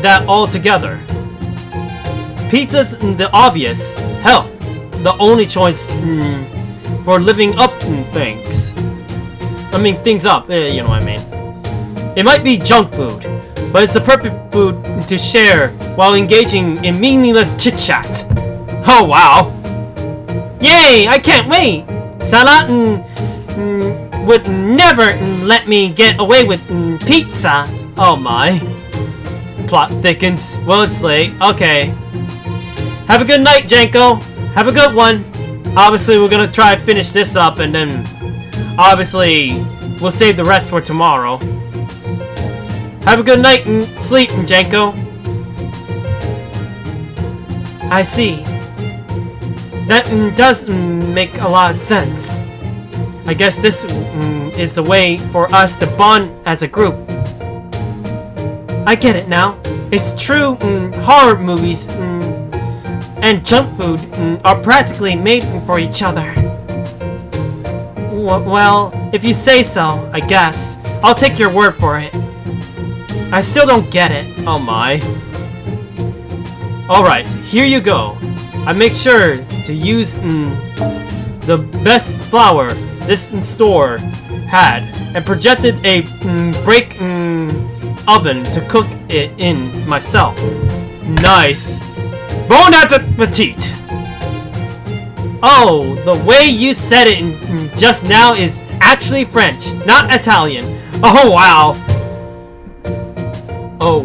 that all together, pizza's the obvious, hell, the only choice for living up things. Things up, you know what I mean. It might be junk food, but it's the perfect food to share while engaging in meaningless chit-chat. Oh wow! Yay! I can't wait! Salat would never let me get away with pizza. Oh my. Plot thickens. Well, it's late. Okay. Have a good night, Janko. Have a good one. Obviously, we're gonna try to finish this up, and then obviously we'll save the rest for tomorrow. Have a good night and sleep, Janko. I see. That does make a lot of sense. I guess this is the way for us to bond as a group. I get it now. It's true, horror movies and junk food are practically made for each other. Well, if you say so, I guess. I'll take your word for it. I still don't get it. Oh my. Alright, here you go. I make sure to use the best flour this store had and projected a break oven to cook it in myself. Nice. Bon appetit! Oh, the way you said it just now is actually French, not Italian. Oh wow. Oh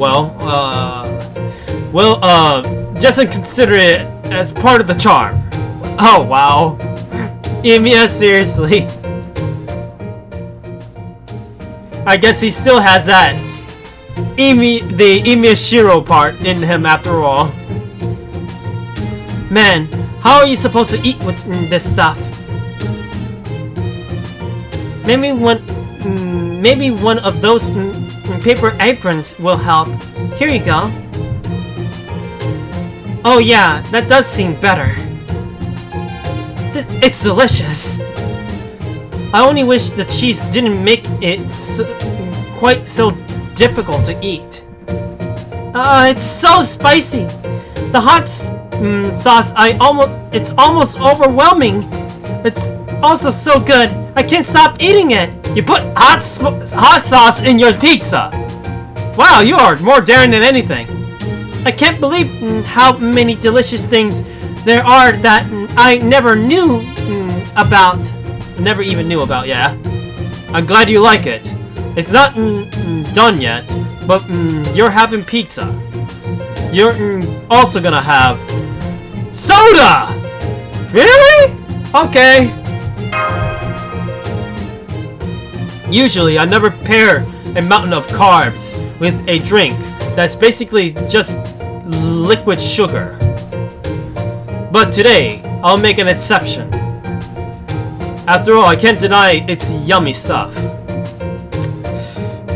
well, just consider it as part of the charm. Oh wow. Emiya, seriously. I guess he still has that the Emiyashiro part in him after all. Man, how are you supposed to eat with this stuff? Maybe one of those paper aprons will help. Here you go. Oh yeah, that does seem better. It's delicious. I only wish the cheese didn't make it quite so difficult to eat. It's so spicy. The hot sauce, it's almost overwhelming. It's also so good, I can't stop eating it. You put hot sauce in your pizza. Wow, you are more daring than anything. I can't believe how many delicious things there are that I never knew about. Never even knew about, yeah. I'm glad you like it. It's not done yet, but you're having pizza. You're also gonna have soda! Really? Okay. Usually, I never pair a mountain of carbs with a drink that's basically just liquid sugar. But today, I'll make an exception. After all, I can't deny it's yummy stuff.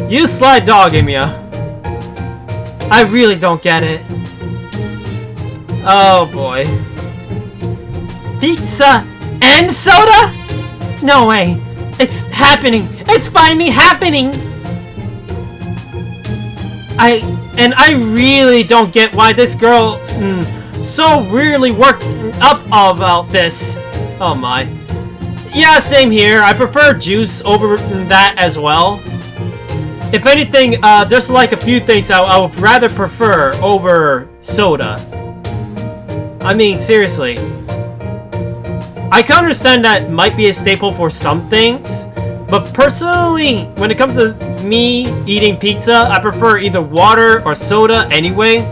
You sly dog, Emiya. I really don't get it. Oh boy. Pizza and soda? No way. It's happening. It's finally happening. I really don't get why this girl so weirdly worked up about this. Oh my. Yeah, same here. I prefer juice over that as well. If anything, there's like a few things I would rather prefer over soda. I mean, seriously. I can understand that might be a staple for some things, but personally, when it comes to me eating pizza, I prefer either water or soda anyway.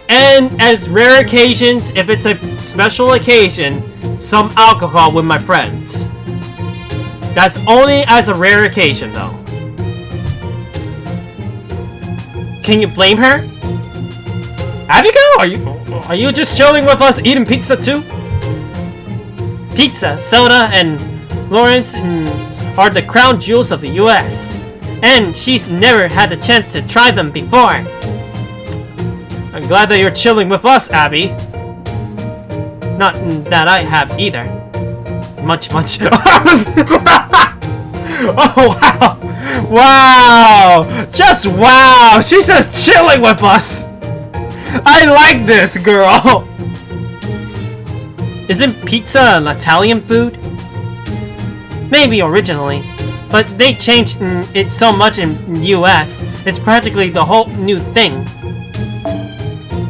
And as rare occasions, if it's a special occasion, some alcohol with my friends. That's only as a rare occasion though. Can you blame her? Abigail, are you just chilling with us eating pizza too? Pizza, soda, and Lawrence are the crown jewels of the US. And she's never had the chance to try them before. I'm glad that you're chilling with us, Abby. Not that I have either. Much. Oh, wow. Wow. Just wow. She's just chilling with us. I like this girl. Isn't pizza an Italian food? Maybe originally, but they changed it so much in US, it's practically the whole new thing.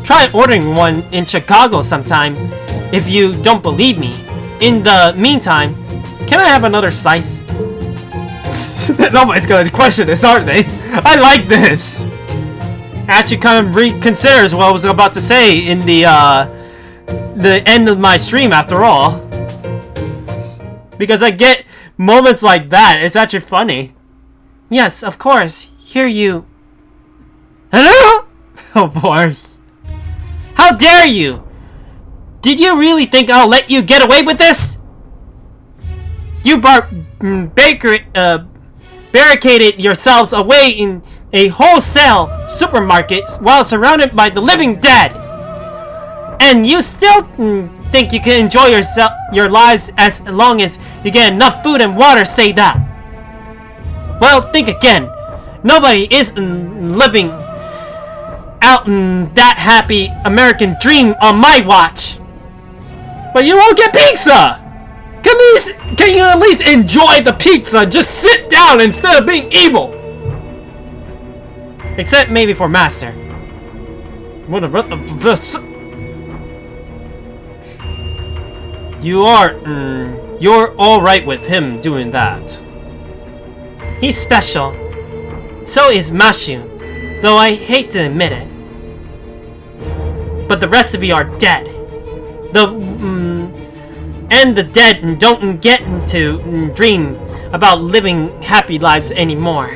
Try ordering one in Chicago sometime, if you don't believe me. In the meantime, can I have another slice? Nobody's gonna question this, aren't they? I like this! Actually kind of reconsiders what I was about to say in the end of my stream after all. Because I get moments like that, it's actually funny. Yes, of course. Here you... Hello? Oh boy. How dare you! Did you really think I'll let you get away with this? You barricaded yourselves away in a wholesale supermarket while surrounded by the living dead. And you still think you can enjoy your lives as long as you get enough food and water saved up. Well, think again. Nobody is living out in that happy American dream on my watch. But you won't get pizza! Can you at least enjoy the pizza and just sit down instead of being evil? Except maybe for Master. You're alright with him doing that. He's special. So is Mashu, though I hate to admit it. But the rest of you are dead. and the dead don't get to dream about living happy lives anymore.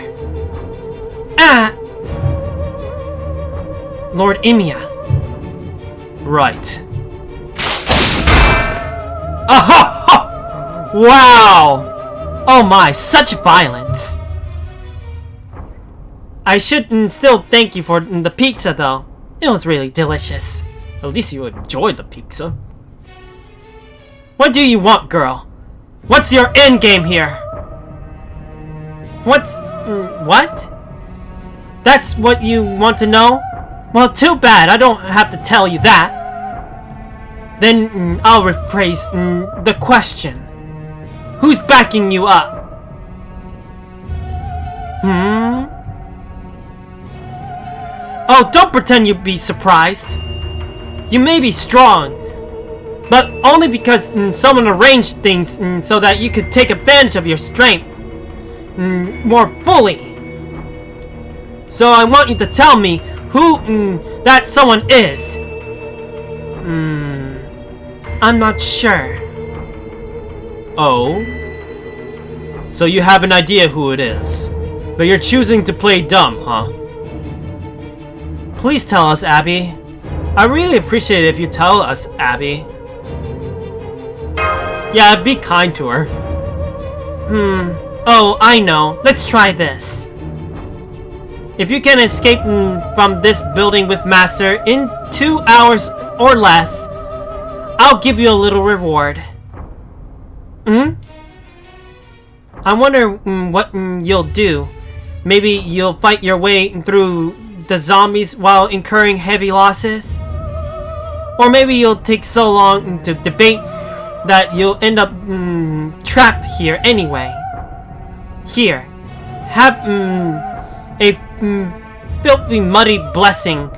Lord Emiya. Right. Oh, wow! Oh my, such violence. I should still thank you for the pizza though. It was really delicious. At least you enjoyed the pizza. What do you want, girl? What's your end game here? What? That's what you want to know? Well, too bad. I don't have to tell you that. Then I'll rephrase the question. Who's backing you up? Oh, don't pretend you'd be surprised. You may be strong, but only because someone arranged things so that you could take advantage of your strength more fully. So I want you to tell me who that someone is. I'm not sure. Oh? So you have an idea who it is, but you're choosing to play dumb, huh? Please tell us, Abby. I really appreciate it if you tell us, Abby. Yeah, be kind to her. Oh, I know. Let's try this. If you can escape from this building with Master in 2 hours or less, I'll give you a little reward. I wonder what you'll do. Maybe you'll fight your way through the zombies while incurring heavy losses? Or maybe you'll take so long to debate that you'll end up trapped here anyway. Here, have a filthy muddy blessing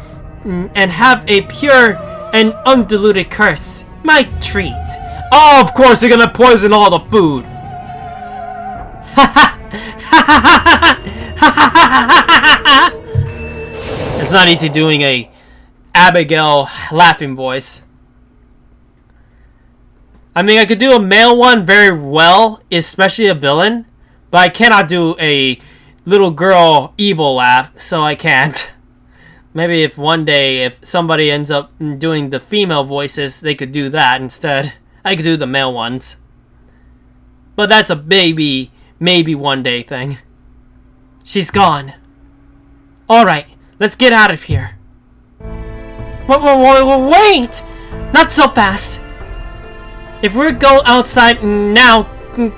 and have a pure and undiluted curse. My treat. Oh, of course you're gonna poison all the food! It's not easy doing a Abigail laughing voice. I mean, I could do a male one very well, especially a villain, but I cannot do a little girl evil laugh, so I can't. Maybe if one day, if somebody ends up doing the female voices, they could do that instead. I could do the male ones. But that's a maybe one day thing. She's gone. Alright, let's get out of here. Wait! Not so fast! If we go outside now,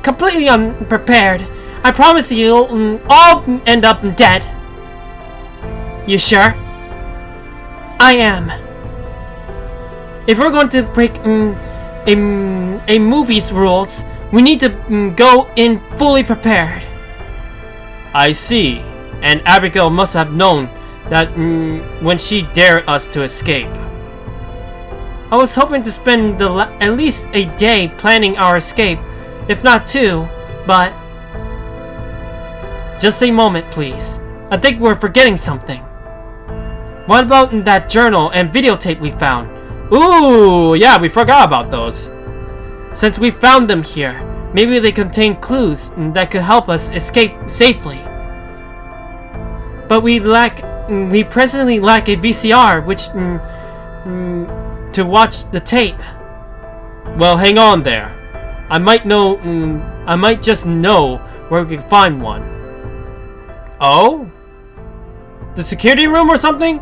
completely unprepared, I promise you'll all end up dead. You sure? I am. If we're going to break a movie's rules, we need to go in fully prepared. I see. And Abigail must have known that when she dared us to escape. I was hoping to spend at least a day planning our escape, if not 2, but... Just a moment, please. I think we're forgetting something. What about that journal and videotape we found? Ooh, yeah, we forgot about those. Since we found them here, maybe they contain clues that could help us escape safely. But we presently lack a VCR, which to watch the tape. Well, hang on there. I might just know where we can find one. Oh? The security room or something?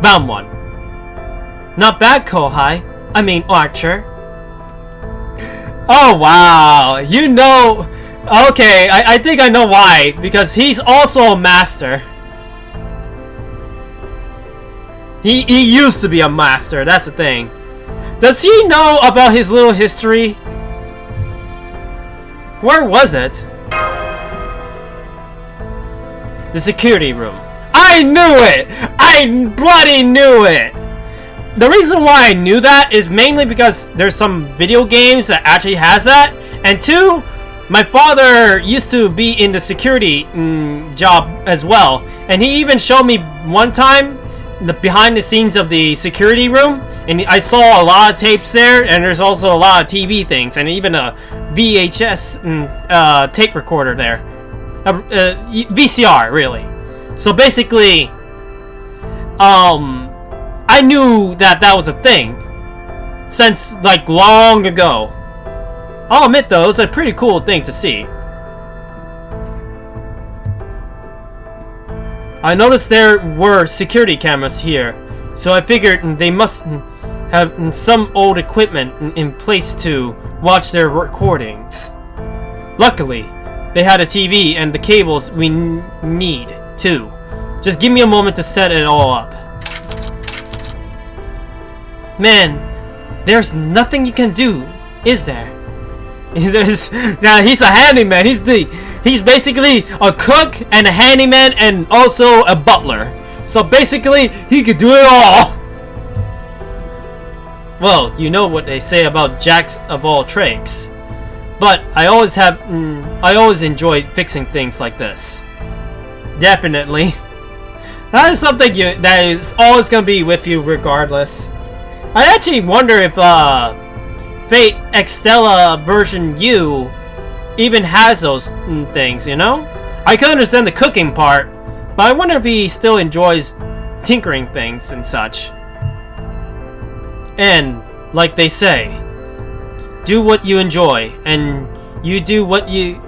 Found one. Not bad, Kohai. I mean, Archer. Oh, wow. You know... Okay, I think I know why. Because he's also a master. He used to be a master, that's the thing. Does he know about his little history? Where was it? The security room. I knew it! I bloody knew it! The reason why I knew that is mainly because there's some video games that actually has that. And 2, my father used to be in the security job as well. And he even showed me one time the behind the scenes of the security room, and I saw a lot of tapes there, and there's also a lot of TV things, and even a VHS tape recorder there, VCR really. So basically, I knew that was a thing since like long ago. I'll admit though, it's a pretty cool thing to see. I noticed there were security cameras here, so I figured they must have some old equipment in place to watch their recordings. Luckily, they had a TV and the cables we need too. Just give me a moment to set it all up. Man, there's nothing you can do, is there? Now he's a handyman. He's basically a cook and a handyman and also a butler. So basically, he could do it all. Well, you know what they say about jacks of all trades. But I always enjoyed fixing things like this. Definitely. That is something that is always gonna be with you regardless. I actually wonder if Fate Extella version U even has those things, you know? I can understand the cooking part, but I wonder if he still enjoys tinkering things and such. And, like they say, do what you enjoy, and you do what you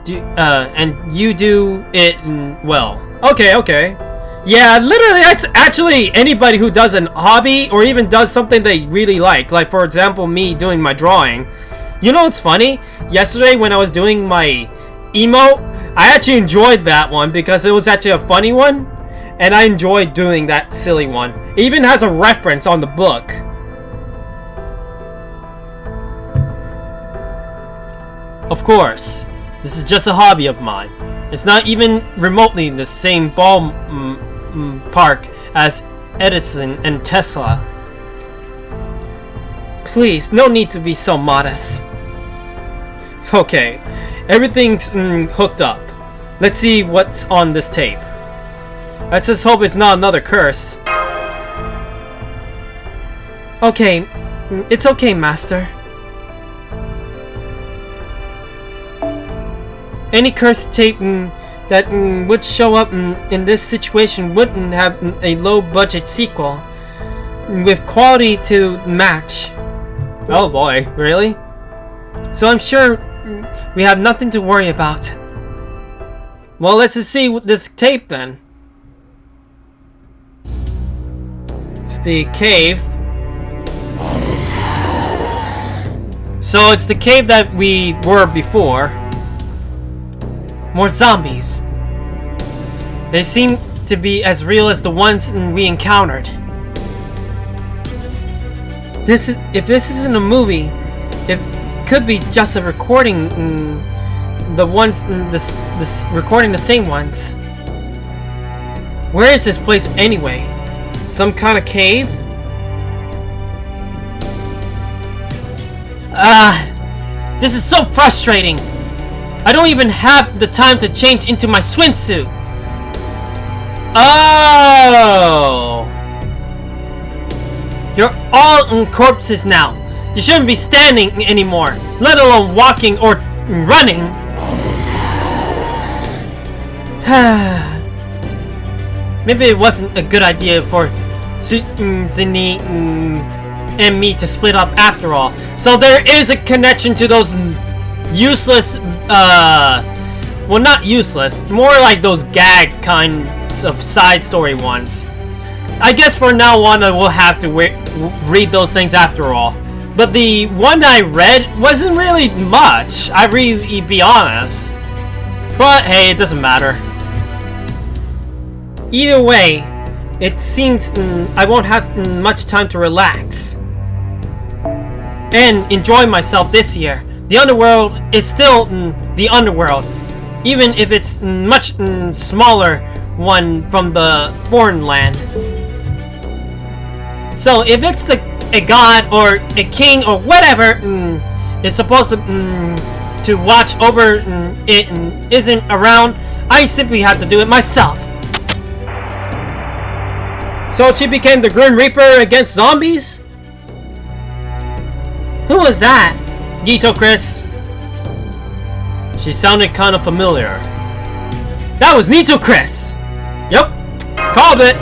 do, and you do it well. Okay. Yeah, literally, that's actually anybody who does an hobby or even does something they really like for example, me doing my drawing. You know what's funny? Yesterday when I was doing my emote, I actually enjoyed that one because it was actually a funny one, and I enjoyed doing that silly one. It even has a reference on the book. Of course, this is just a hobby of mine. It's not even remotely the same ballpark as Edison and Tesla. Please, no need to be so modest. Okay, everything's hooked up. Let's see what's on this tape. Let's just hope it's not another curse. Okay, it's okay, Master. Any cursed tape that would show up in this situation wouldn't have a low-budget sequel with quality to match. Oh boy, really? So I'm sure we have nothing to worry about. Well, let's just see this tape then. It's the cave. So it's the cave that we were before. More zombies. They seem to be as real as the ones we encountered. If this isn't a movie, it could be just a recording. The ones, this recording the same ones. Where is this place anyway? Some kind of cave? This is so frustrating. I don't even have the time to change into my swimsuit. Oh! You're all in corpses now. You shouldn't be standing anymore, let alone walking or running. Maybe it wasn't a good idea for Zinni and me to split up after all. So there is a connection to those useless, well, not useless, more like those gag kinds of side story ones. I guess for now on I will have to read those things after all. But the one that I read wasn't really much, I really be honest. But hey, it doesn't matter. Either way, it seems I won't have much time to relax and enjoy myself this year. The underworld is still the underworld, even if it's much smaller one from the foreign land. So if it's a god or a king or whatever is supposed to watch over it isn't around, I simply have to do it myself. So she became the Grim Reaper against zombies? Who was that? Nito Chris. She sounded kind of familiar. That was Nito Chris! Yep. Called it.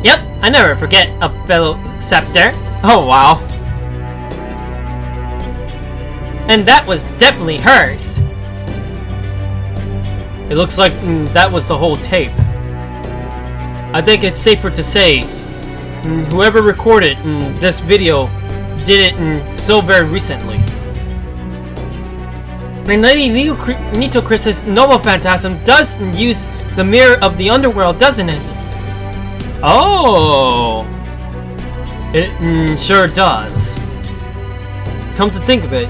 Yep, I never forget a fellow Scepter. Oh, wow. And that was definitely hers. It looks like that was the whole tape. I think it's safer to say whoever recorded this video did it so very recently. And Lady Nito Chris's Noble Phantasm does use the Mirror of the Underworld, doesn't it? Oh! It sure does. Come to think of it,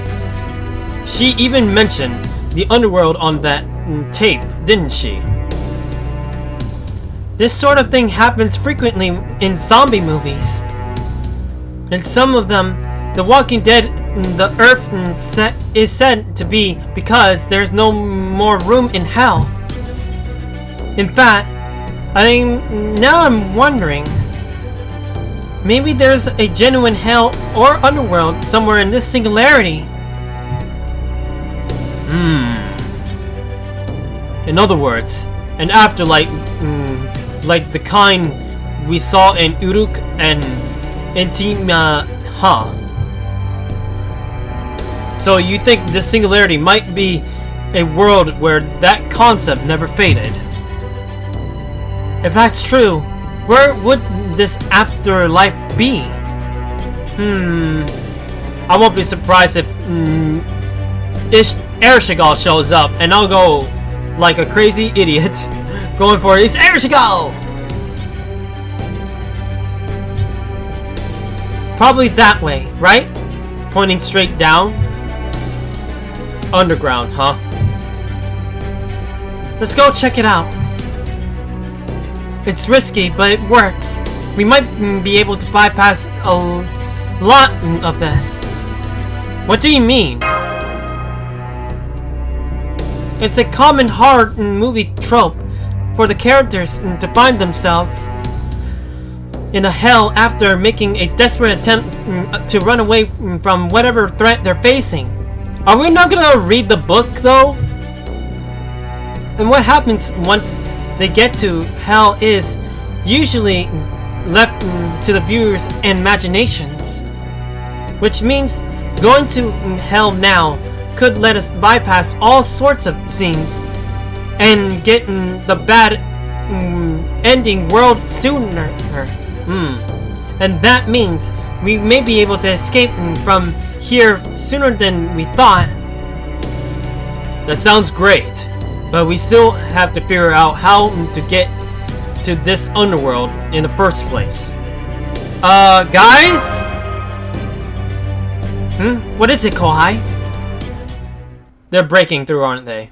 she even mentioned the Underworld on that tape, didn't she? This sort of thing happens frequently in zombie movies. In some of them, The Walking Dead, the Earth is said to be because there's no more room in hell. In fact, I'm wondering, maybe there's a genuine hell or underworld somewhere in this singularity. In other words, an afterlife like the kind we saw in Uruk and Intima. So you think this singularity might be a world where that concept never faded? If that's true, where would this afterlife be? I won't be surprised if Ereshkigal shows up, and I'll go like a crazy idiot going for it. It's Ereshkigal! Probably that way, right? Pointing straight down. Underground, huh? Let's go check it out. It's risky, but it works. We might be able to bypass a lot of this. What do you mean? It's a common horror movie trope for the characters to find themselves in a hell after making a desperate attempt to run away from whatever threat they're facing. Are we not gonna read the book, though? And what happens once they get to hell is usually left to the viewer's imaginations. Which means going to hell now could let us bypass all sorts of scenes and get the bad ending world sooner. And that means we may be able to escape from here sooner than we thought. That sounds great, but we still have to figure out how to get to this underworld in the first place. Guys? What is it, Kohai? They're breaking through, aren't they?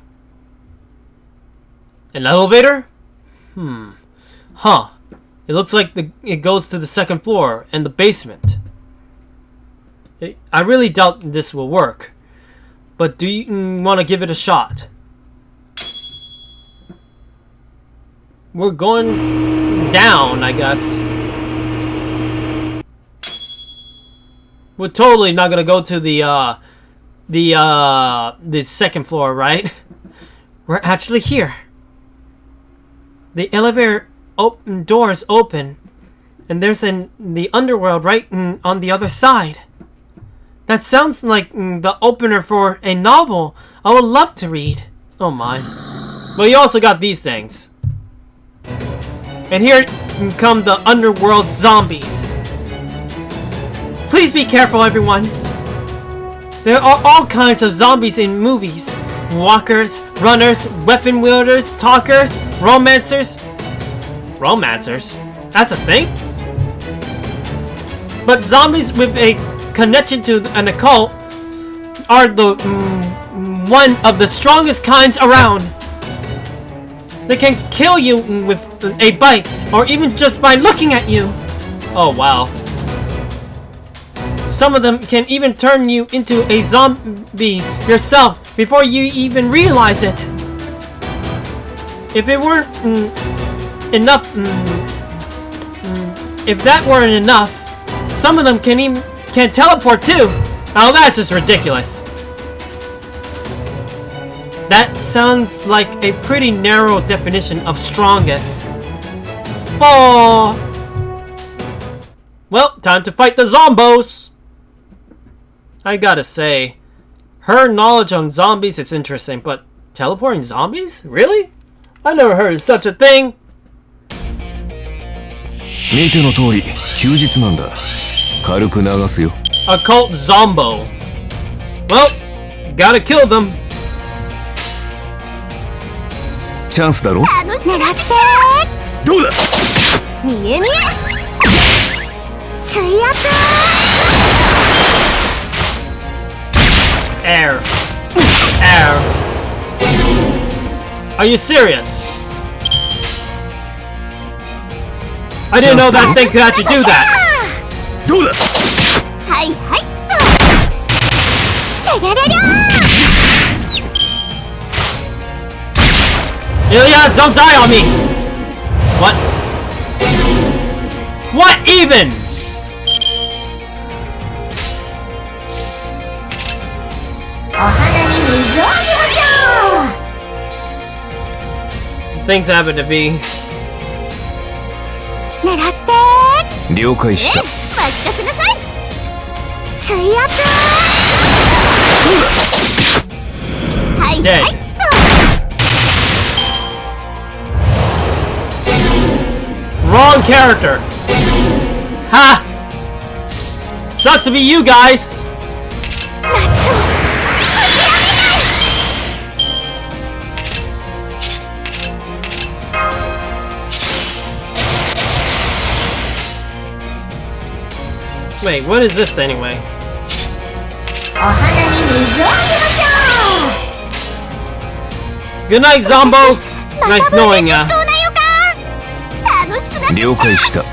An elevator? Huh. It looks like it goes to the second floor and the basement. I really doubt this will work. But do you want to give it a shot? We're going down, I guess. We're totally not gonna go to the second floor, right? We're actually here. The elevator doors open, and there's the underworld right on the other side. That sounds like the opener for a novel I would love to read. Oh my. But you also got these things. And here come the underworld zombies. Please be careful, everyone. There are all kinds of zombies in movies. Walkers, runners, weapon wielders, talkers, romancers. Romancers? That's a thing? But zombies with a connection to an occult are the one of the strongest kinds around. They can kill you with a bite, or even just by looking at you. Oh wow. Some of them can even turn you into a zombie yourself before you even realize it. If it weren't enough if that weren't enough, some of them can teleport too. Oh, that's just ridiculous. That sounds like a pretty narrow definition of strongest. Oh. Well, time to fight the zombos. I gotta say, her knowledge on zombies is interesting, but teleporting zombies? Really? I never heard of such a thing. 見ての通り休日なんだ。軽く流すよ。 Occult Zombo. Well, gotta kill them. チャンスだろ。楽しくなってどうだ。見え見え水圧 Air. Air. Are you serious? I didn't know that thing could actually do that. どうだ。はいはいとてがらりゃ Ilya, don't die on me! What? What even? Things happen to be. 狙って了解した。任せなさい水圧はいは Dead. い Wrong character. Ha! Sucks to be you guys. Wait, what is this anyway? お花に水をあげましょう Good night, zombos. Nice knowing ya. そうな予感楽しくなってきた了解した。行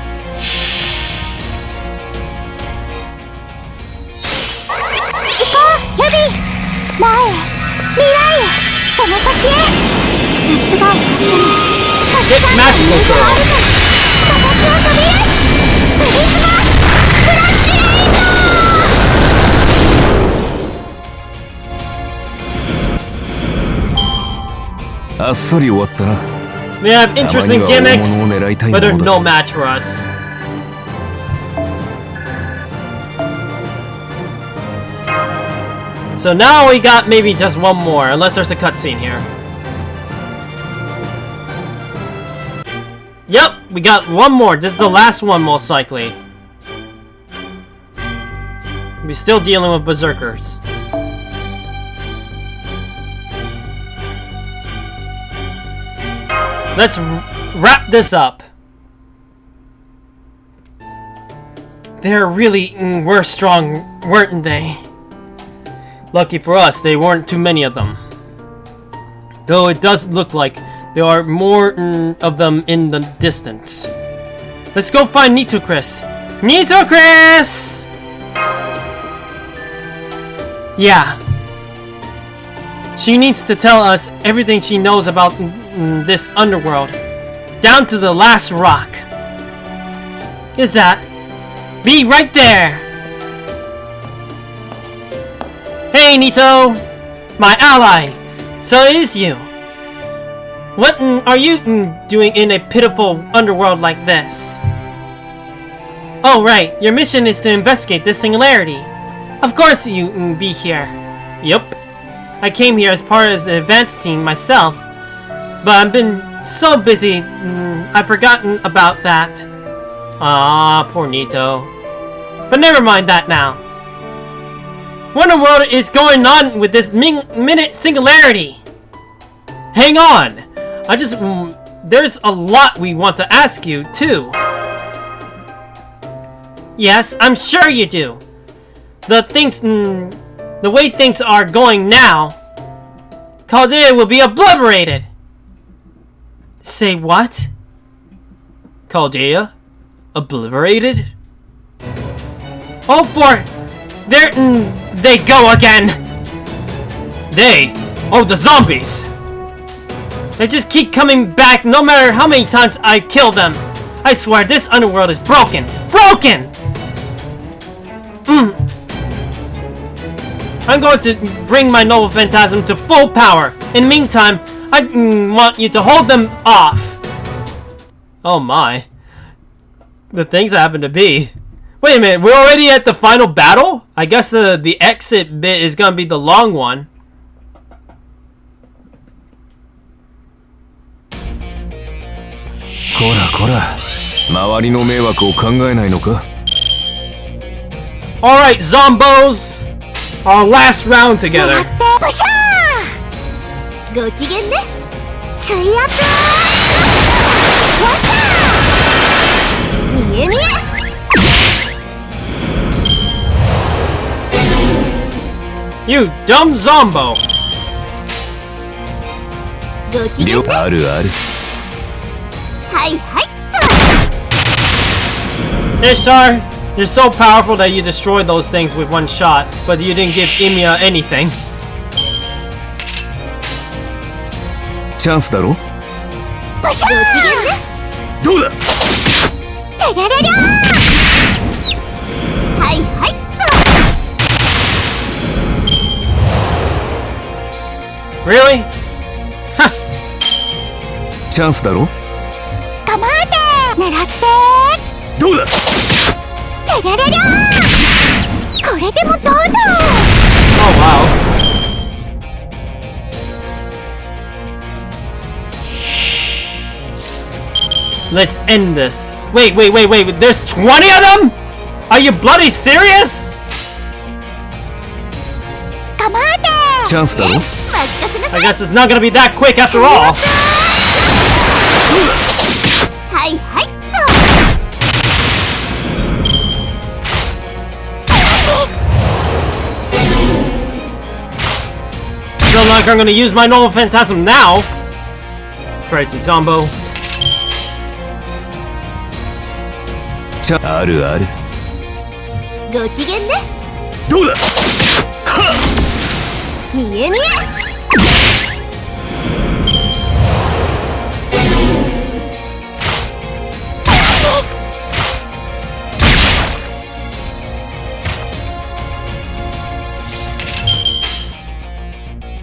こうヘビ前へ未来へその先へ夏が終わってもたく Get さんの magical 水があ girl. るから私は飛びへプリズマスプラッシュエイト あっさり終わったな。 They have interesting たまには gimmicks, 大物を狙いたい but も they're のだ。 no match for us. So now we got maybe just one more, unless there's a cutscene here. Yep, we got one more. This is the last one, most likely. We're still dealing with berserkers. Let's wrap this up. They really were strong, weren't they? Lucky for us, there weren't too many of them. Though it does look like there are more of them in the distance. Let's go find Nitocris. Nitocris! Yeah. She needs to tell us everything she knows about this underworld. Down to the last rock. Is that? Be right there! Hey, Nito! My ally! So it is you! What are you doing in a pitiful underworld like this? Oh right, your mission is to investigate this singularity. Of course you be here. Yup. I came here as part of the advanced team myself, but I've been so busy, I've forgotten about that. Ah, poor Nito. But never mind that now. What in the world is going on with this minute singularity? Hang on! I just... there's a lot we want to ask you, too. Yes, I'm sure you do. The way things are going now, Chaldea will be obliterated! Say what? Chaldea? Obliterated? Oh, for... there they go again! They? Oh, the zombies! They just keep coming back no matter how many times I kill them. I swear, this underworld is broken! Broken! I'm going to bring my Noble Phantasm to full power. In the meantime, I want you to hold them off. Oh my. The things happen to be. Wait a minute, we're already at the final battle? I guess the exit bit is gonna be the long one. Alright, Zombos! Our last round together. ポシャーご機嫌ね水圧わっ見え見え You dumb Zombo! ご機嫌ねあるある。はいはい Ishtar, you're so powerful that you destroyed those things with one shot, but you didn't give Emiya anything. チャンスだろ。ポシャーご機嫌ねどうだ。てれれりゃーはいはい Really? チャンスだろ。構えて狙ってどうだ。てれれりゃーこれでもどうぞ Oh wow. Let's end this. Wait, there's 20 of them? Are you bloody serious? 構えてチャンスだろ。任せなさ I い guess it's not gonna be that quick after all. はいはいっ Feel like I'm gonna use my Noble Phantasm now. Crazy Zombo. あるある。とご機嫌ねどうだ。見え見え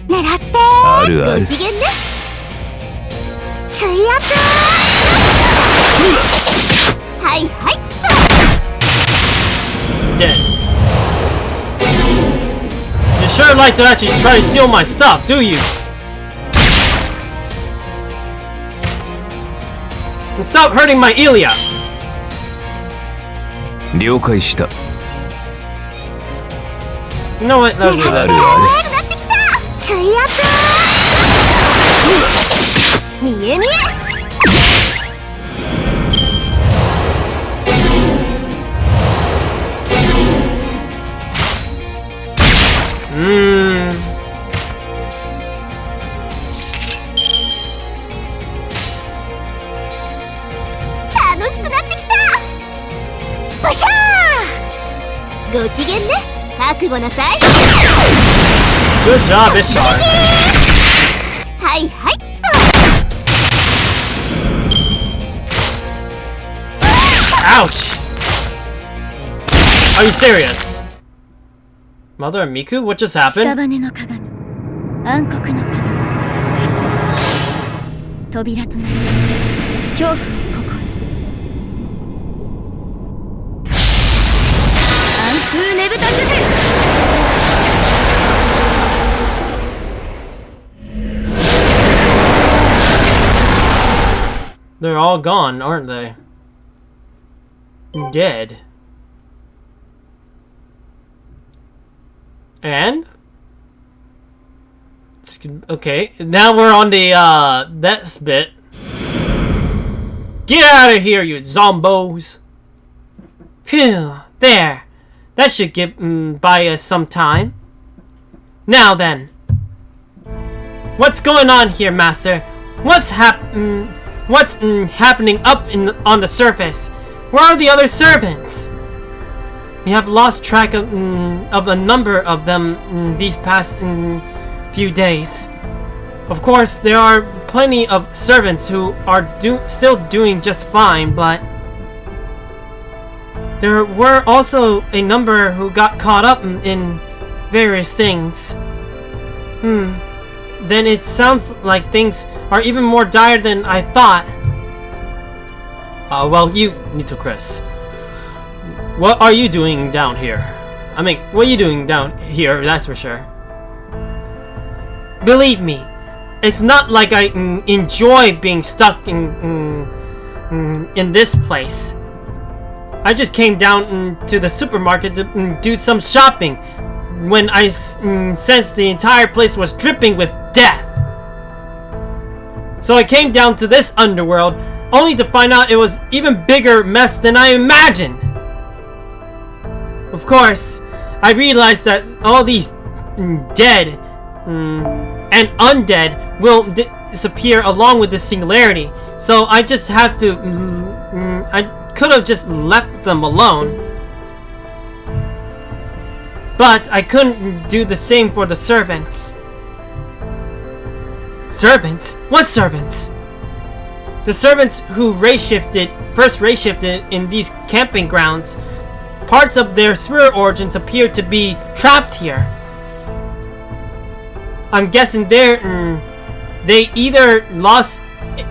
狙ってあるあるご。機嫌ね水圧はいはい Dead. You sure like to actually try to steal my stuff, do you? And stop hurting my Ilya. 了解した。 You know what? Let's do ある this. ある。なってきた水圧見え見え 楽しくなってきたポシャーご機嫌ね覚悟なさい Good job, Ishtar. はいはい Ouch! Are you serious? Mother and Miku? What just happened? 屍の鏡暗黒の鏡扉となる恐怖ここへ暗空ねぶた術 They're all gone, aren't they? Dead. And? Okay, now we're on the, that's bit. Get out of here, you zombos! Phew, there. That should get by us some time. Now then. What's going on here, Master? What's happening up on the surface? Where are the other servants? We have lost track of a number of them these past few days. Of course, there are plenty of servants who are still doing just fine, but There were also a number who got caught up in various things. Then it sounds like things are even more dire than I thought. Well, you, Nitocris. What are you doing down here? I mean, what are you doing down here, that's for sure. Believe me, it's not like I enjoy being stuck in this place. I just came down to the supermarket to do some shopping when I sensed the entire place was dripping with death. So I came down to this underworld only to find out it was even bigger mess than I imagined. Of course, I realized that all these dead and undead will disappear along with the singularity. So I just had to. I could have just left them alone. But I couldn't do the same for the servants. Servants? What servants? The servants who first race-shifted in these camping grounds. Parts of their spirit origins appear to be trapped here. I'm guessing they either lost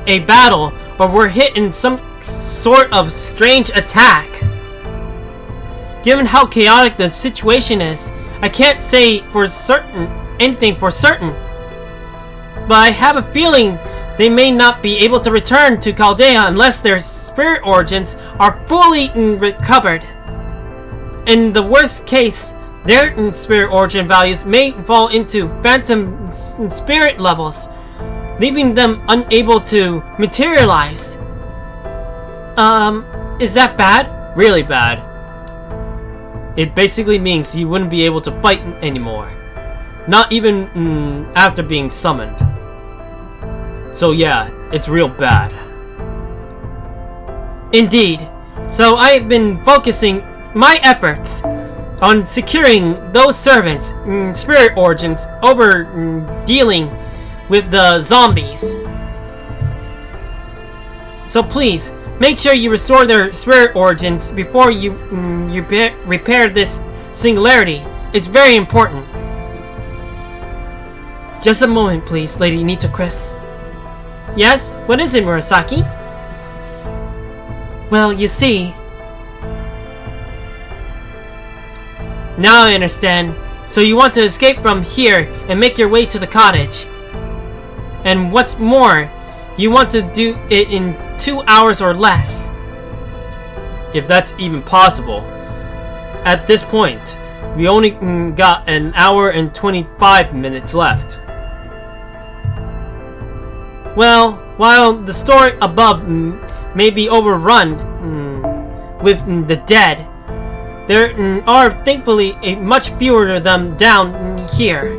a battle or were hit in some sort of strange attack. Given how chaotic the situation is, I can't say anything for certain. But I have a feeling they may not be able to return to Chaldea unless their spirit origins are fully recovered. In the worst case, their spirit origin values may fall into phantom spirit levels, leaving them unable to materialize. Is that bad? Really bad. It basically means you wouldn't be able to fight anymore. Not even after being summoned. So yeah, it's real bad. Indeed. So I've been focusing my efforts on securing those servants' spirit origins over dealing with the zombies. So please, make sure you restore their spirit origins before you repair this singularity. It's very important. Just a moment, please, Lady Nitocris. Yes? What is it, Murasaki? Well, you see... Now I understand. So you want to escape from here and make your way to the cottage. And what's more, you want to do it in 2 hours or less. If that's even possible. At this point, we only got an hour and 25 minutes left. Well, while the story above may be overrun with the dead, there are thankfully much fewer of them down here.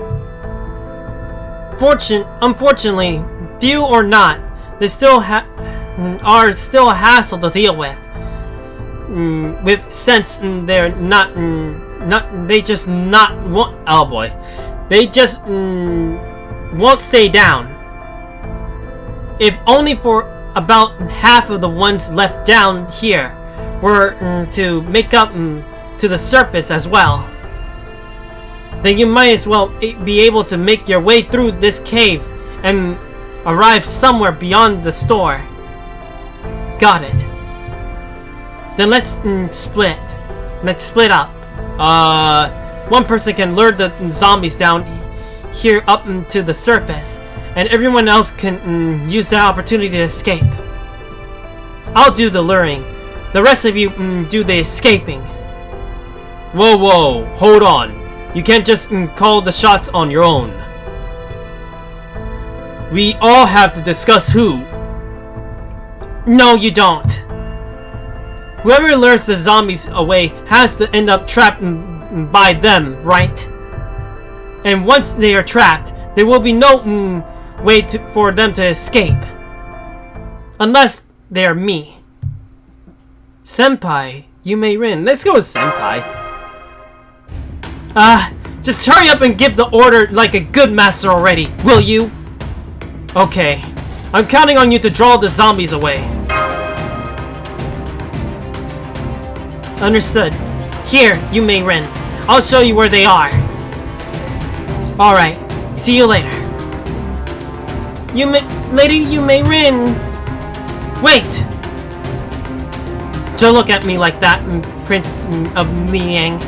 Unfortunately, few or not, they still are still a hassle to deal with. Since they're they just won't stay down. If only for about half of the ones left down here were to make up to the surface as well, then you might as well be able to make your way through this cave and arrive somewhere beyond the store. Got it. Then let's split. Let's split up. One person can lure the zombies down here up to the surface, and everyone else can use that opportunity to escape. I'll do the luring. The rest of you do the escaping. Whoa, hold on. You can't just call the shots on your own. We all have to discuss who. No, you don't. Whoever lures the zombies away has to end up trapped by them, right? And once they are trapped, there will be no way for them to escape. Unless they are me. Senpai, you may win. Let's go with Senpai. Just hurry up and give the order like a good master already, will you? Okay. I'm counting on you to draw the zombies away. Understood. Here, Yume Rin. I'll show you where they are. Alright, see you later. Lady Yume Rin! Wait! Don't look at me like that, Prince of Liang.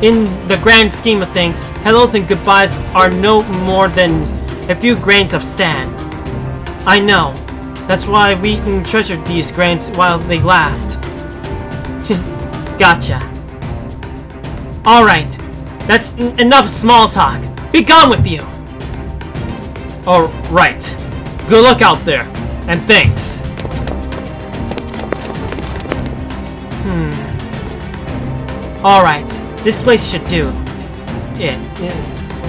In the grand scheme of things, hellos and goodbyes are no more than a few grains of sand. I know. That's why we treasure these grains while they last. Gotcha. Alright, that's enough small talk. Be gone with you! Alright. Good luck out there. And thanks. Alright, this place should do. Yeah.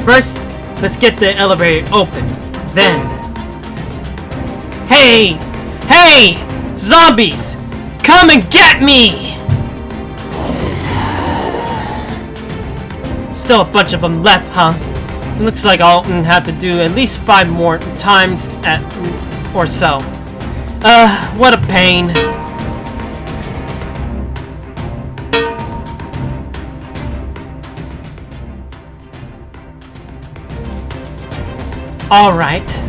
First, let's get the elevator open. Then... Hey! Hey! Zombies! Come and get me! Still a bunch of them left, huh? Looks like I'll have to do at least 5 more times or so. What a pain. Alright.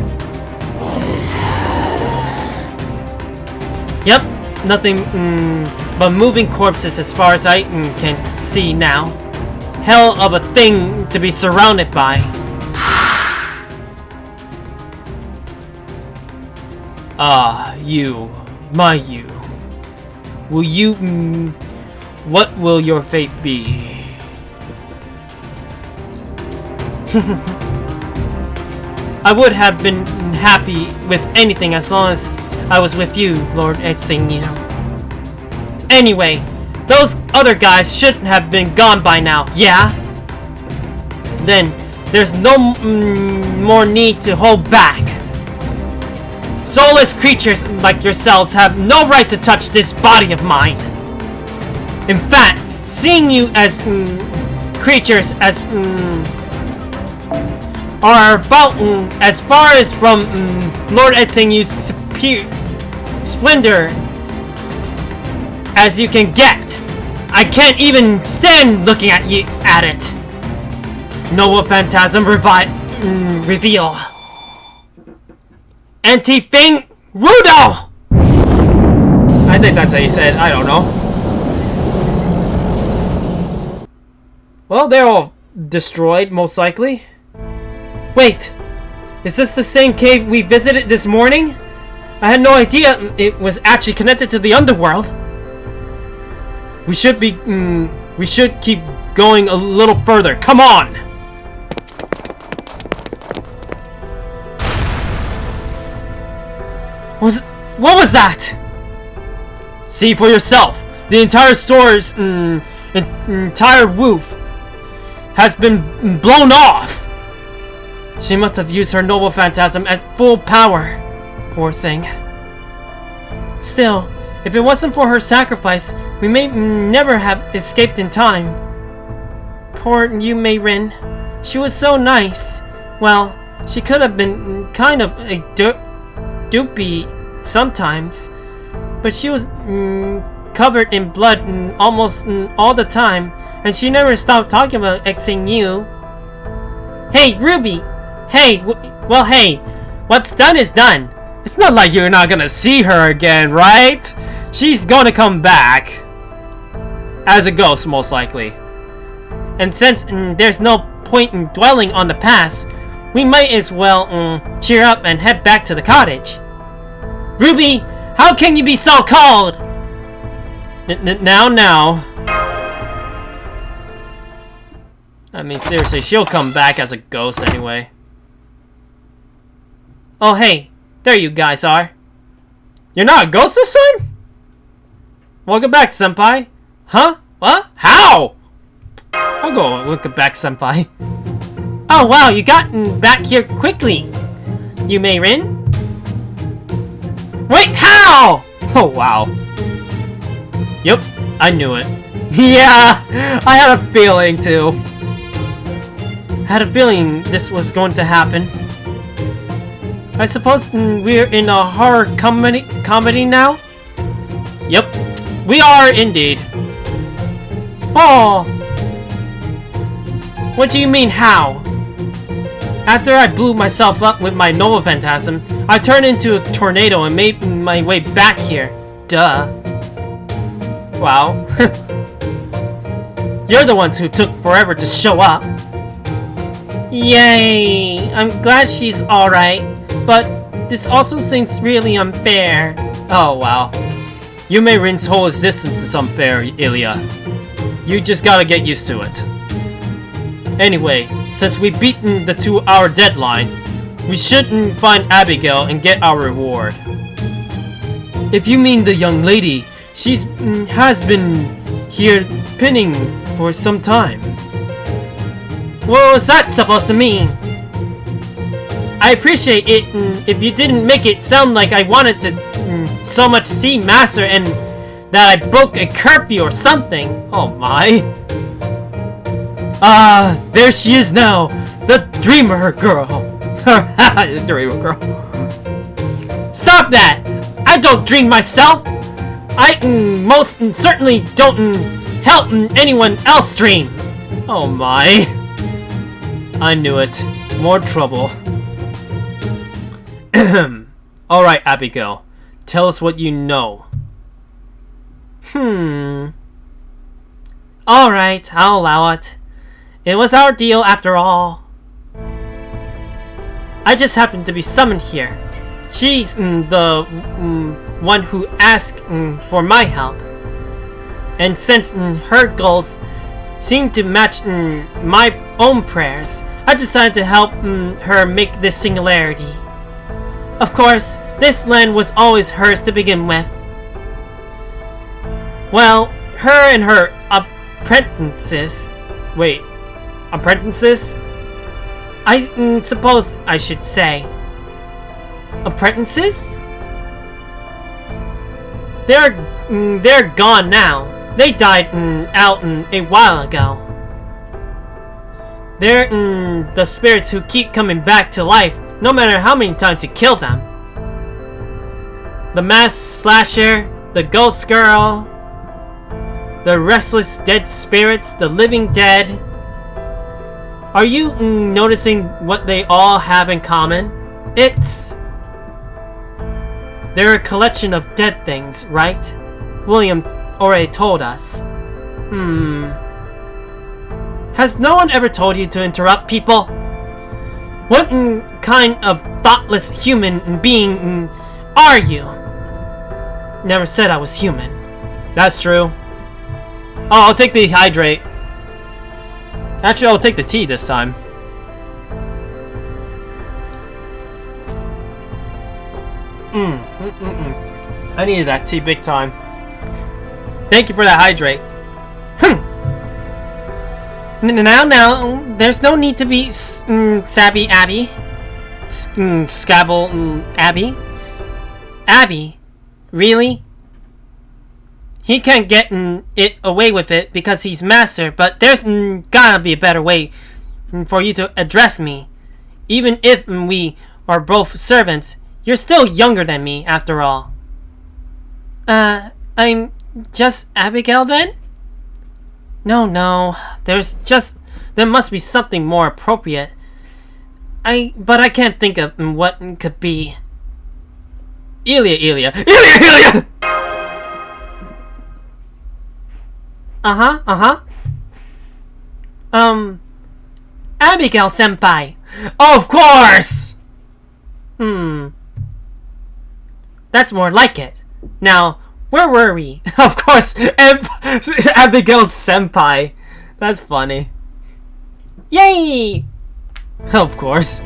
Yep, nothing but moving corpses as far as I can see now. Hell of a thing to be surrounded by. Ah, you. My you. Will you... what will your fate be? I would have been happy with anything as long as I was with you, Lord Etsinyu. Anyway, those other guys shouldn't have been gone by now, yeah? Then, there's no more need to hold back. Soulless creatures like yourselves have no right to touch this body of mine. In fact, seeing you as creatures as are about as far as from Lord Etsingyu's splendor as you can get. I can't even stand looking at it. Noble Phantasm reveal. Anti-Fing Rudo! I think that's how you said it. I don't know. Well, they're all destroyed, most likely. Wait! Is this the same cave we visited this morning? I had no idea it was actually connected to the underworld. We should keep going a little further. Come on! What was that? See for yourself. The entire store's entire roof has been blown off. She must have used her noble phantasm at full power. Poor thing. Still, if it wasn't for her sacrifice, we may never have escaped in time. Poor Yume Rin. She was so nice. Well, she could have been kind of a doopy sometimes, but she was covered in blood almost all the time, and she never stopped talking about Etsinyu. Hey, Ruby! Hey, well, hey, what's done is done. It's not like you're not gonna see her again, right? She's gonna come back. As a ghost, most likely. And since there's no point in dwelling on the past, we might as well cheer up and head back to the cottage. Ruby, how can you be so cold? Now. I mean, seriously, she'll come back as a ghost anyway. Oh, hey, there you guys are. You're not a ghost this time? Welcome back, senpai. Huh? What? How? I'll go welcome back, senpai. Oh, wow, you got back here quickly. Yume Rin? Wait, how? Oh, wow. Yep, I knew it. Yeah, I had a feeling too. Had a feeling this was going to happen. I suppose we're in a horror comedy now? Yep, We are indeed. Oh! What do you mean, how? After I blew myself up with my Nova Phantasm, I turned into a tornado and made my way back here. Duh. Wow. You're the ones who took forever to show up. Yay! I'm glad she's alright, but this also seems really unfair. Oh wow. Yumerin's whole existence is unfair, Ilya. You just gotta get used to it. Anyway, since we've beaten the 2-hour deadline, we shouldn't find Abigail and get our reward. If you mean the young lady, she's has been here pinning for some time. What was that supposed to mean? I appreciate it if you didn't make it sound like I wanted to so much see Master and that I broke a curfew or something. Oh my. Ah, there she is now, the Dreamer Girl. The Dreamer Girl. Stop that! I don't dream myself. I most certainly don't help anyone else dream. Oh my. I knew it. More trouble. Alright, Abigail. Tell us what you know. Alright, I'll allow it. It was our deal after all. I just happened to be summoned here. She's the one who asked for my help. And since her goals seem to match my own prayers, I decided to help her make this singularity. Of course, this land was always hers to begin with. Well, her and her apprentices... Wait, apprentices? I suppose I should say. Apprentices? They're gone now. They died out a while ago. They're the spirits who keep coming back to life, no matter how many times you kill them. The Mass Slasher, the Ghost Girl, the Restless Dead Spirits, the Living Dead. Are you noticing what they all have in common? They're a collection of dead things, right? William already told us. Has no one ever told you to interrupt people? What kind of thoughtless human being are you? Never said I was human. That's true. Oh, I'll take the hydrate. Actually, I'll take the tea this time. I needed that tea big time. Thank you for that hydrate. Now, there's no need to be Sabby Abby. Scabble Abby. Abby? Really? He can't get it away with it because he's master, but there's gotta be a better way for you to address me. Even if we are both servants, you're still younger than me, after all. I'm just Abigail then? No, there must be something more appropriate. But I can't think of what could be. Ilya! Abigail senpai. Of course! That's more like it. Now, where were we? Of course, Abigail's senpai. That's funny. Yay! Of course.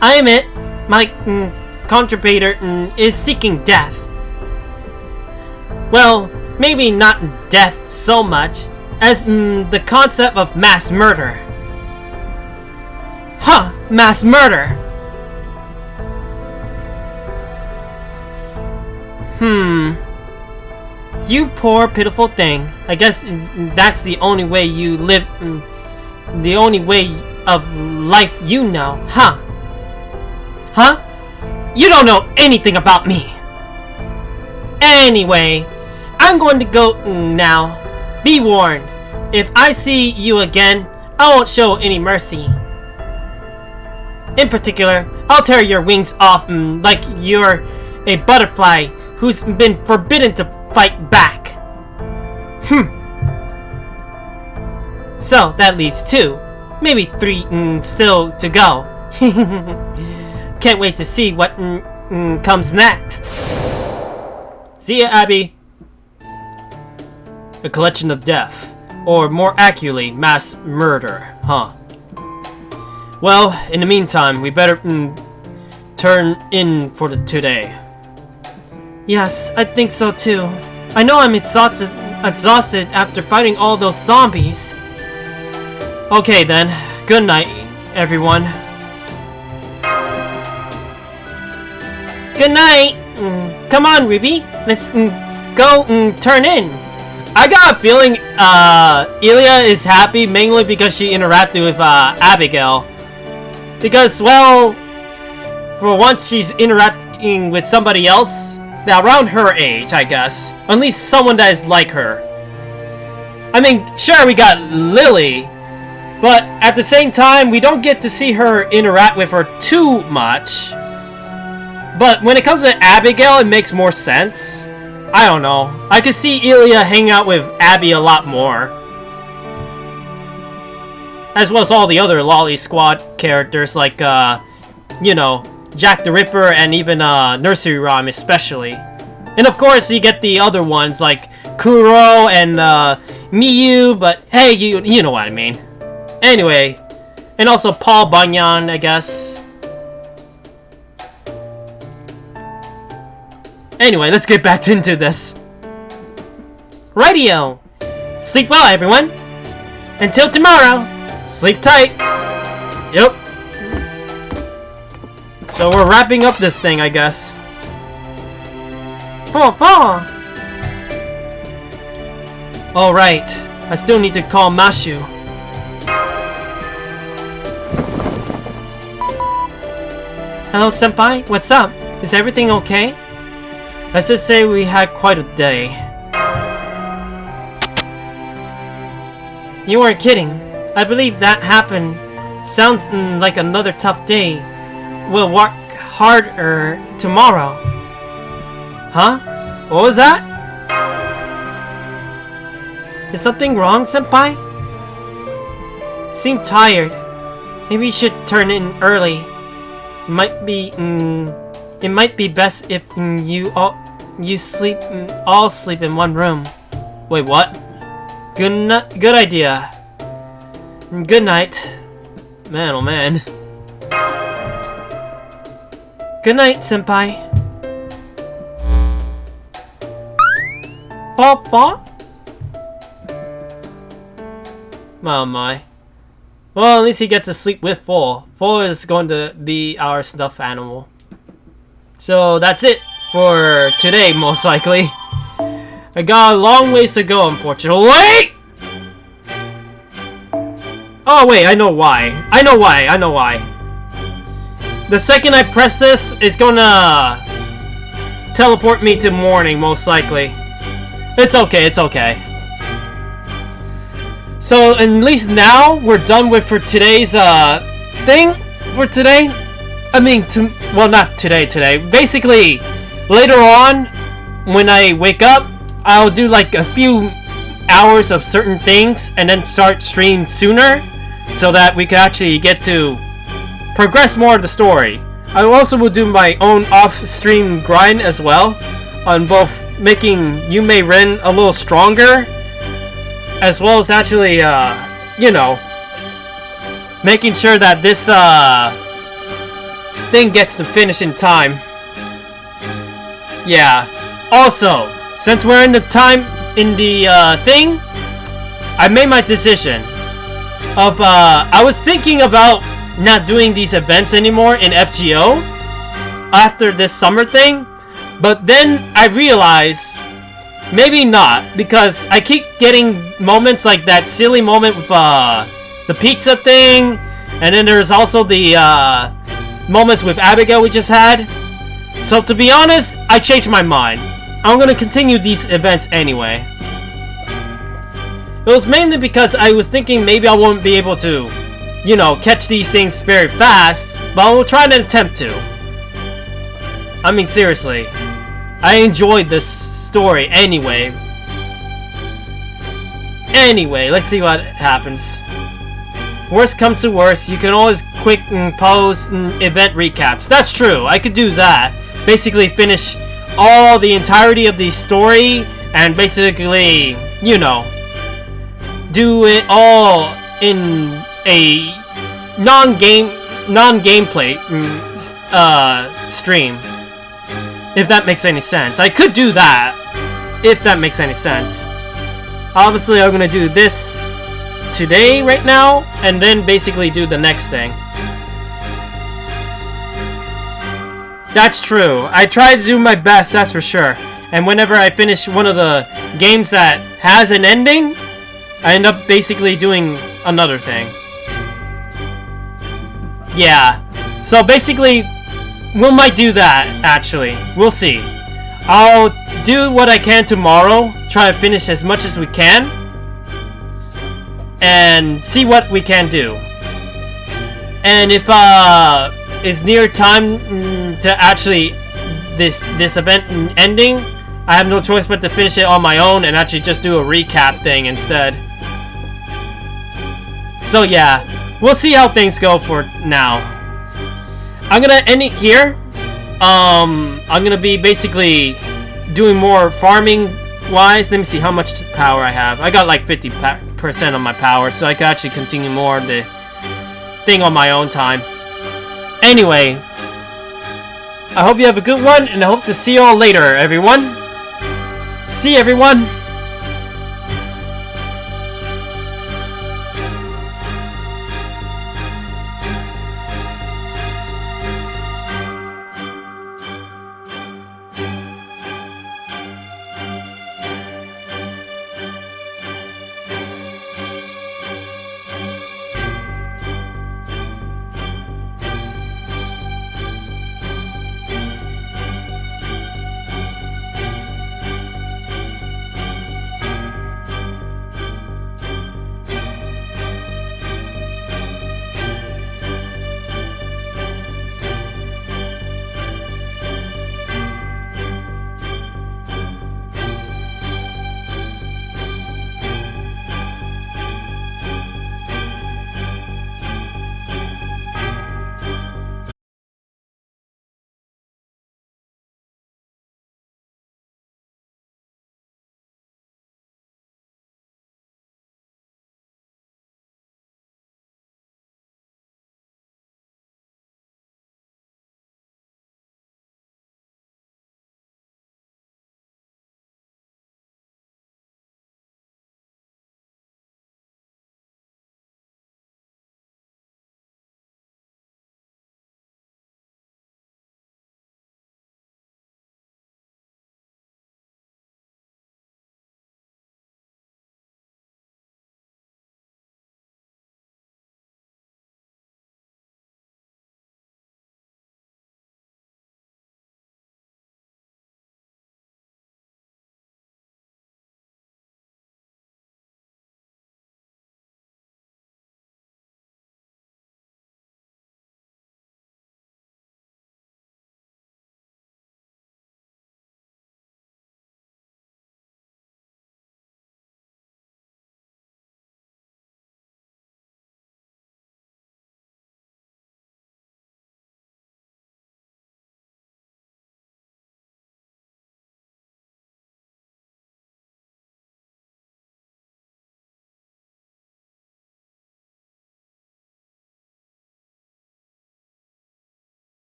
I admit, my contributor is seeking death. Well, maybe not death so much as the concept of mass murder. Huh, mass murder! You poor pitiful thing. I guess that's the only way you live, the only way of life you know, huh? You don't know anything about me. Anyway, I'm going to go now. Be warned. If I see you again, I won't show any mercy. In particular, I'll tear your wings off like you're a butterfly who's been forbidden to fight back. So, that leaves 2. Maybe 3 still to go. Can't wait to see what comes next. See ya, Abby. A collection of death. Or more accurately, mass murder, huh? Well, in the meantime, we better turn in for today. Yes, I think so too. I know I'm exhausted after fighting all those zombies. Okay then, good night, everyone. Good night. Come on, Ruby. Let's go turn in. I got a feeling Ilya is happy mainly because she interacted with Abigail. Because, well, for once she's interacting with somebody else around her age, I guess. At least someone that is like her. I mean, sure, we got Lily, but at the same time, we don't get to see her interact with her too much. But when it comes to Abigail, it makes more sense. I don't know. I could see Ilya hang out with Abby a lot more. As well as all the other Lolly Squad characters like, you know, Jack the Ripper and even Nursery Rhyme especially. And of course you get the other ones like Kuro and Miyu, but hey, you know what I mean. Anyway, and also Paul Bunyan, I guess. Anyway, let's get back into this. Radio! Sleep well, everyone! Until tomorrow! Sleep tight! Yep. So we're wrapping up this thing, I guess. Alright, I still need to call Mashu. Hello, senpai? What's up? Is everything okay? Let's just say we had quite a day. You weren't kidding. I believe that happened. Sounds like another tough day. We'll work harder tomorrow. Huh? What was that? Is something wrong, senpai? Seem tired. Maybe you should turn in early. It might be best if you all sleep in one room. Wait, what? Good idea. Good night. Man, oh man. Good night, senpai. Papa? Oh my. Well, at least he gets to sleep with Four. Four is going to be our stuffed animal. So that's it for today, most likely. I got a long ways to go, unfortunately. Oh wait, I know why. I know why. The second I press this, it's gonna teleport me to morning, most likely. It's okay. So at least now we're done with for today's thing for today. I mean, well, not today. Basically, later on, when I wake up, I'll do like a few hours of certain things and then start stream sooner so that we can actually get to progress more of the story. I also will do my own off-stream grind as well on both making Yume Ren a little stronger as well as actually, you know, making sure that this thing gets to finish in time. Yeah. Also, since we're in the thing, I made my decision of I was thinking about not doing these events anymore in FGO after this summer thing, but then I realized maybe not, because I keep getting moments like that silly moment with the pizza thing, and then there's also the moments with Abigail we just had. So to be honest, I changed my mind. I'm gonna continue these events anyway. It was mainly because I was thinking maybe I won't be able to, you know, catch these things very fast, but I will try to attempt to. I mean, seriously. I enjoyed this story anyway. Anyway, let's see what happens. Worst comes to worst, you can always quick and pause event recaps. That's true, I could do that. Basically finish all the entirety of the story and basically, you know, do it all in a non-gameplay stream. If that makes any sense. I could do that, if that makes any sense. Obviously, I'm gonna do this today, right now, and then basically do the next thing. That's true. I try to do my best, that's for sure. And whenever I finish one of the games that has an ending, I end up basically doing another thing. Yeah. So basically, we might do that, actually. We'll see. I'll do what I can tomorrow, try to finish as much as we can, and see what we can do. And if is near time to actually this event ending, I have no choice but to finish it on my own and actually just do a recap thing instead. So yeah, we'll see how things go for now. I'm gonna end it here. I'm gonna be basically doing more farming wise. Let me see how much power I have. I got like 50% on my power, so I can actually continue more of the thing on my own time. Anyway, I hope you have a good one, and I hope to see you all later, everyone. See you, everyone.